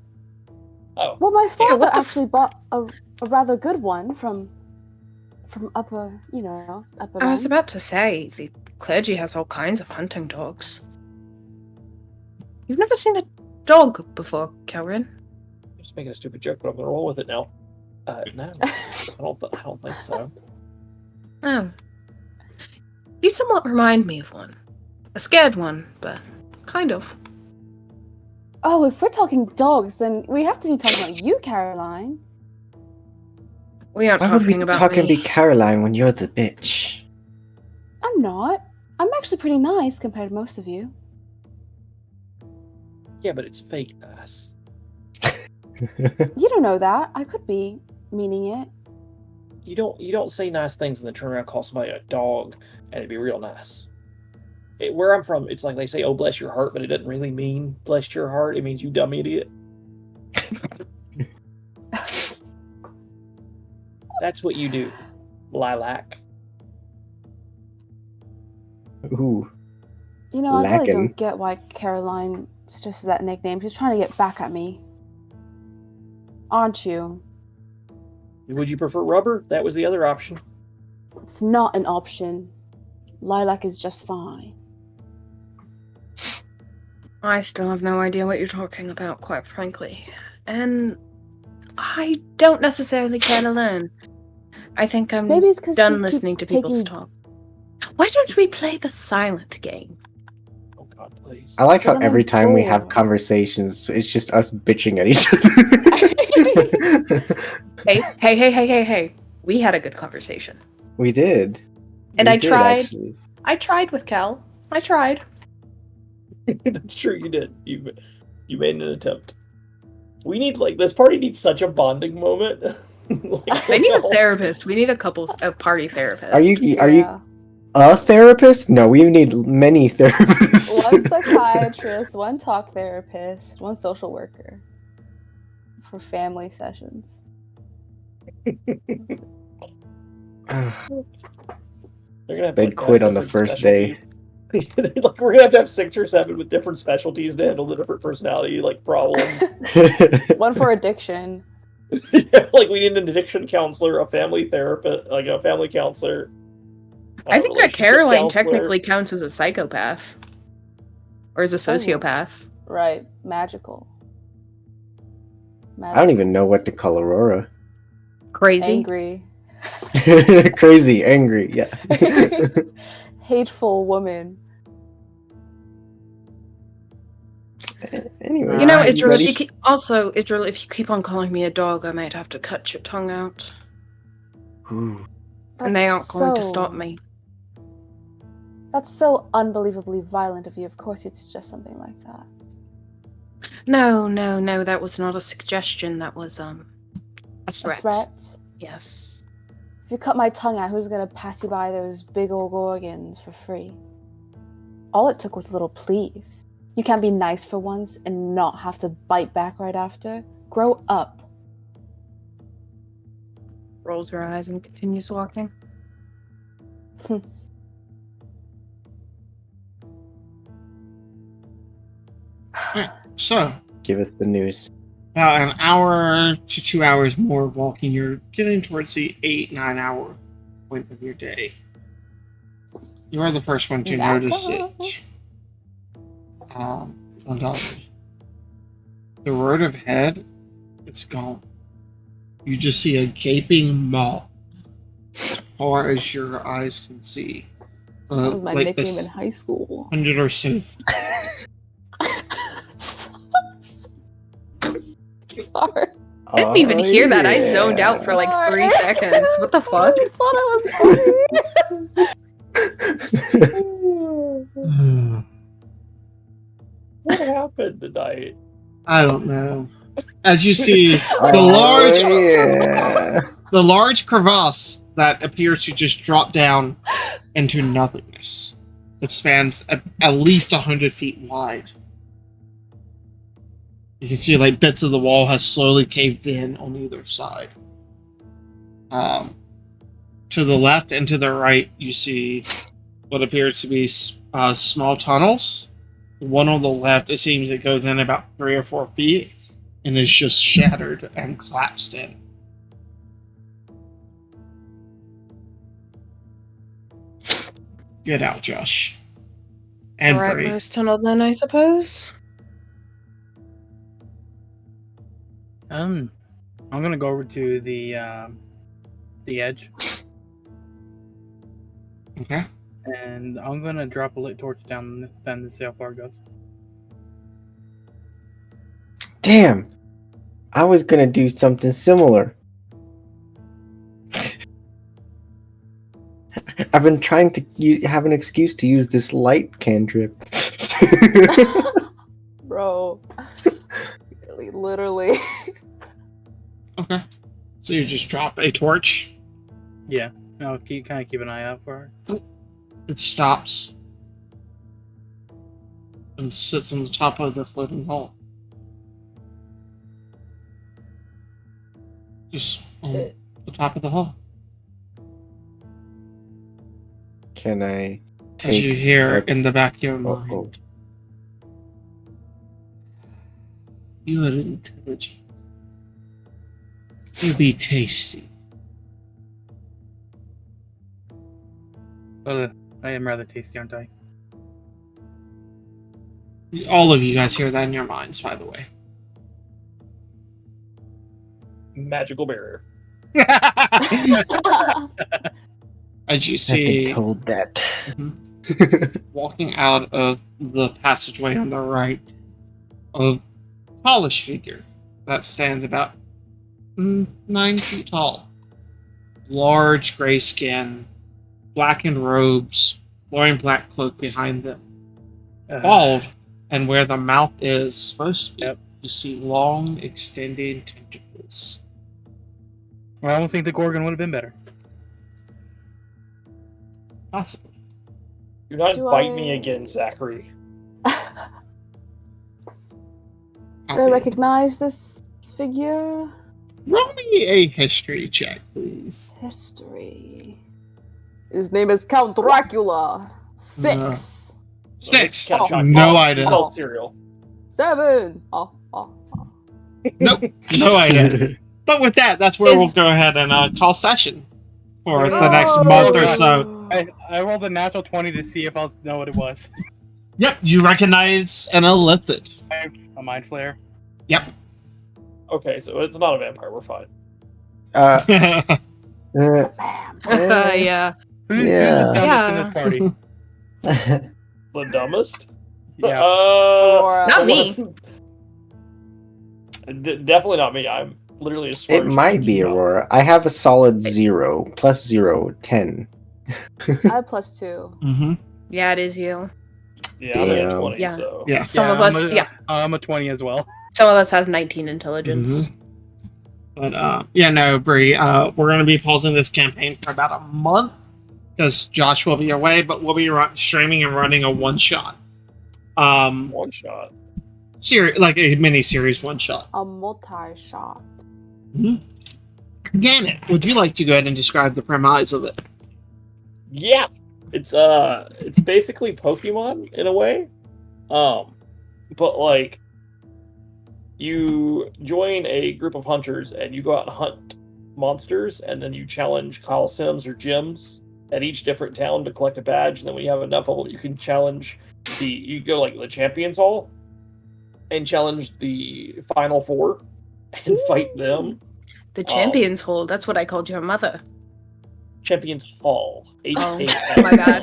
Oh, Well, my father what the actually bought a rather good one from upper, upper. I was lands. about to say, the clergy has all kinds of hunting dogs. You've never seen a dog before, Kelrin? I'm just making a stupid joke, but I'm gonna roll with it now. No, I don't think so. Oh. You somewhat remind me of one. A scared one, but kind of. Oh, if we're talking dogs, then we have to be talking about you, Caroline. We aren't Why would we talking about talk me. and be Caroline when you're the bitch? I'm not. I'm actually pretty nice compared to most of you. Yeah, but it's fake nice. You don't know that. I could be meaning it. You don't say nice things and then turn around and call somebody a dog and it'd be real nice. Where I'm from, it's like they say, "Oh, bless your heart," but it doesn't really mean "bless your heart." It means "you dumb idiot." That's what you do, Lilac. Ooh. I really Lacking. don't get why Caroline suggested that nickname. She's trying to get back at me. Aren't you? Would you prefer rubber? That was the other option. It's not an option. Lilac is just fine. I still have no idea what you're talking about, quite frankly. And I don't necessarily care to learn. I think I'm Maybe it's because done listening to people's taking... talk. Why don't we play the silent game? Oh God, please. I like how But then every I'm time we have bored. conversations, it's just us bitching at each other. Hey. We had a good conversation. We did. And We I did, tried. actually. I tried with Kel. I tried. That's true. You did. You made an attempt. We need this party needs such a bonding moment. I need a therapist. We need a party therapist. Are you Yeah. a therapist? No, we need many therapists. One psychiatrist, one talk therapist, one social worker for family sessions. They're gonna have, They'd quit on the different first day. specialties. Like we're gonna have 6 or 7 with different specialties to handle the different personality like problems. One for addiction. Yeah, like we need an addiction counselor, a family therapist, like a family counselor. I a think that relationship Caroline counselor. technically counts as a psychopath. Or as a sociopath. Right. Magical. I don't even know what to call Aurora. Crazy. Angry. Crazy, angry, yeah. Hateful woman. Anyway, You know, Right, Idril, ready? Idril, if you keep on calling me a dog, I might have to cut your tongue out. Ooh. And they aren't That's going to so- stop me. That's so unbelievably violent of you. Of course you'd suggest something like that. No, that was not a suggestion. That was, a threat. A threat? Yes. If you cut my tongue out, who's gonna pass you by those big old organs for free? All it took was a little please. You can't be nice for once and not have to bite back right after. Grow up. Rolls her eyes and continues walking. So, Give us the news. about an hour to 2 hours more of walking, you're getting towards the 8-9 hour point of your day. You are the first one to That notice guy. it. Undoubtedly. The road ahead, it's gone. You just see a gaping maw as far as your eyes can see. That was my like nickname this in high school. 100 or so Sorry. I didn't even hear that. I zoned out for like 3 seconds. What the fuck? I just thought it was funny. What happened tonight? I don't know. As you see, Yeah. the large crevasse that appears to just drop down into nothingness. It spans at least 100 feet wide. You can see like bits of the wall has slowly caved in on either side. To the left and to the right, you see what appears to be small tunnels. The one on the left, it seems it goes in about 3 or 4 feet and is just shattered and collapsed in. Get out, Josh. And Alright, Bree. most tunnel then, I suppose. I'm gonna go over to the edge, Okay. and I'm gonna drop a lit torch down to see how far it goes. Damn. I was gonna do something similar. I've been trying to have an excuse to use this light cantrip. Bro. Literally. Okay. So you just drop a torch. Yeah, I'll keep an eye out for her. It stops and sits on the top of the floating hole. Just on the top of the hole. Can I As you take hear a- in the back of your Oh, mind, oh. you are intelligent. You be tasty. Well, I am rather tasty, aren't I? All of you guys hear that in your minds, by the way. Magical barrier. As you I've see, been told that. walking out of the passageway on the right, a tallish figure that stands about 9 feet tall. Large gray skin, blackened robes, flowing black cloak behind them. Bald, and where the mouth is supposed to be, Yep. you see long, extending tentacles. Well, I don't think the Gorgon would have been better. Possibly. Do not Do bite I- me again, Zachary. Do I recognize this figure? Roll me a history check, please. History. His name is Count Dracula. 6. 6. Count chocolate. No He idea. sells cereal. 7. Oh. Nope. No idea. But with that, that's where we'll Is- go ahead and call session for the Oh. next month or so. I rolled a natural 20 to see if I'll know what it was. Yep, you recognize an Elithid. A mind flare. Yep. Okay, so it's not a vampire. We're fine. uh, Yeah. Who's Yeah. the dumbest in Yeah. this party? The dumbest? Yeah. Aurora. Not me. Definitely not me. I'm literally as smart it as might you be can. Aurora. I have a solid 0, plus 0, 10. I have +2. Mm-hmm. Yeah, it is you. Yeah, I'm at Damn. 20, Yeah. so. Yeah. Some of I'm us, a- yeah. I'm a 20 as well. Some of us have 19 intelligence. But yeah, no, Bree. We're going to be pausing this campaign for about a month because Josh will be away, but we'll be streaming and running a one shot. One shot. Like a mini series one shot. A multi-shot. Gannett, would you like to go ahead and describe the premise of it? Yeah. It's basically Pokemon in a way. But like you join a group of hunters and you go out and hunt monsters, and then you challenge Coliseums or gyms at each different town to collect a badge, and then when you have enough of them, you can challenge you go like the Champions Hall and challenge the Final Four and fight them. The Champions Hold, that's what I called your mother. Champions Hall. Oh, H-A-L. my bad.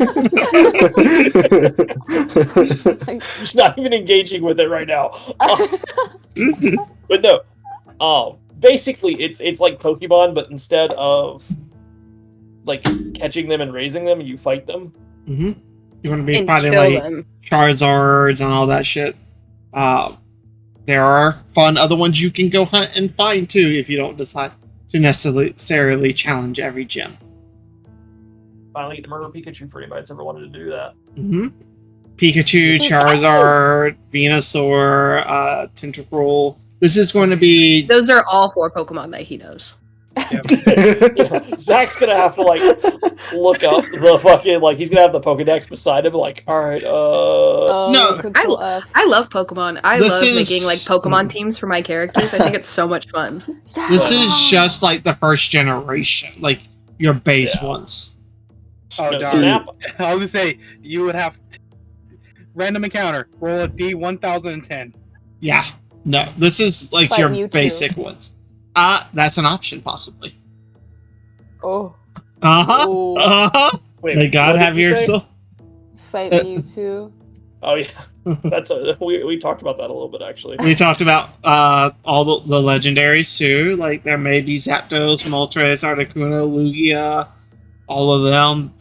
Just not even engaging with it right now. But no, basically it's like Pokemon, but instead of like catching them and raising them, you fight them. Mm-hmm. You're going to be And fighting kill like them. Charizards and all that shit. There are fun other ones you can go hunt and find too if you don't decide to necessarily challenge every gym. Finally get to murder Pikachu for anybody that's ever wanted to do that. Mm-hmm. Pikachu, Charizard, Venusaur, Tentacruel. This is going to be Those are all 4 Pokemon that he knows. Zach's gonna have to like look up the fucking like he's gonna have the Pokedex beside him like, all right, No, Control F. I love Pokemon. I This love is- making like Pokemon teams for my characters. I think it's so much fun. this is just like the first generation, like your base Yeah. ones. Oh, no, darn. Snap. I was gonna say you would have random encounter. Roll a D1010. Yeah. No, this is like Fight your Mewtwo. basic ones. That's an option possibly. Oh. Uh-huh. Ooh. Uh-huh. Wait, May God what have did you your say? soul. Fight Mewtwo. Oh yeah, that's we talked about that a little bit actually. We talked about all the legendaries too. Like there may be Zapdos, Moltres, Articuno, Lugia, all of them.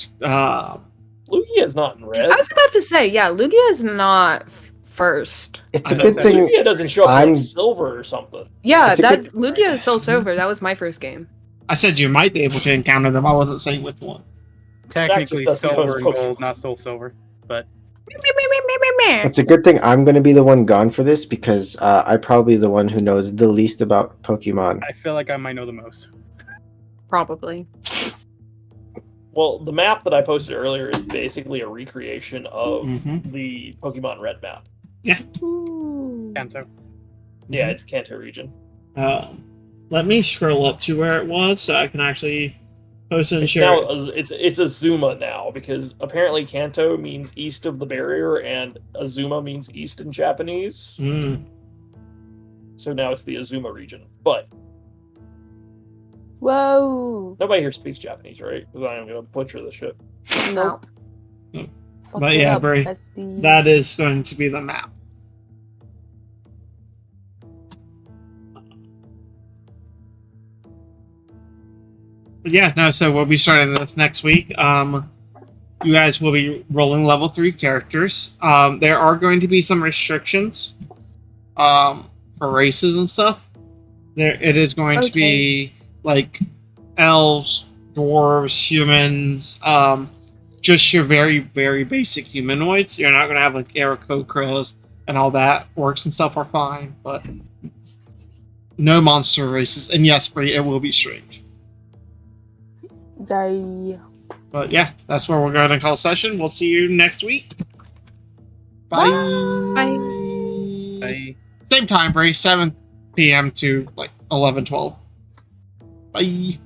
Lugia is not in red. I was about to say, yeah, Lugia is not first. It's a I good know. thing. Lugia doesn't show up till, I'm- like silver or something. Yeah, It's a that's good- Lugia is Soul Silver. That was my first game. I said you might be able to encounter them. I wasn't saying which ones. Technically, doesn't know silver his and Pokemon. gold, not soul silver. But It's a good thing I'm going to be the one gone for this because I'm probably the one who knows the least about Pokemon. I feel like I might know the most. Probably. Well, the map that I posted earlier is basically a recreation of Mhm. the Pokemon Red map. Ooh. Kanto. Yeah, it's Kanto region. Let me scroll up to where it was so I can actually post and It's share. now it's Azuma now because apparently Kanto means east of the barrier and Azuma means east in Japanese. Mm. So now it's the Azuma region. But Whoa. nobody here speaks Japanese, right? Because I am gonna butcher the shit. Nope. Nope. Fuck But it yeah, up, Bri, bestie. that is going to be the map. But yeah, no, so we'll be starting this next week. You guys will be rolling level 3 characters. There are going to be some restrictions for races and stuff. It is going to be like elves, dwarves, humans, just your very, very basic humanoids. You're not going to have like Aarakocras and all that. Orcs and stuff are fine, but no monster races. And yes, Bri, it will be strange. Yay. But yeah, that's where we're going to call session. We'll see you next week. Bye. Bye. I Same time, Bray. 7 p.m. to like 11, 12. Bye.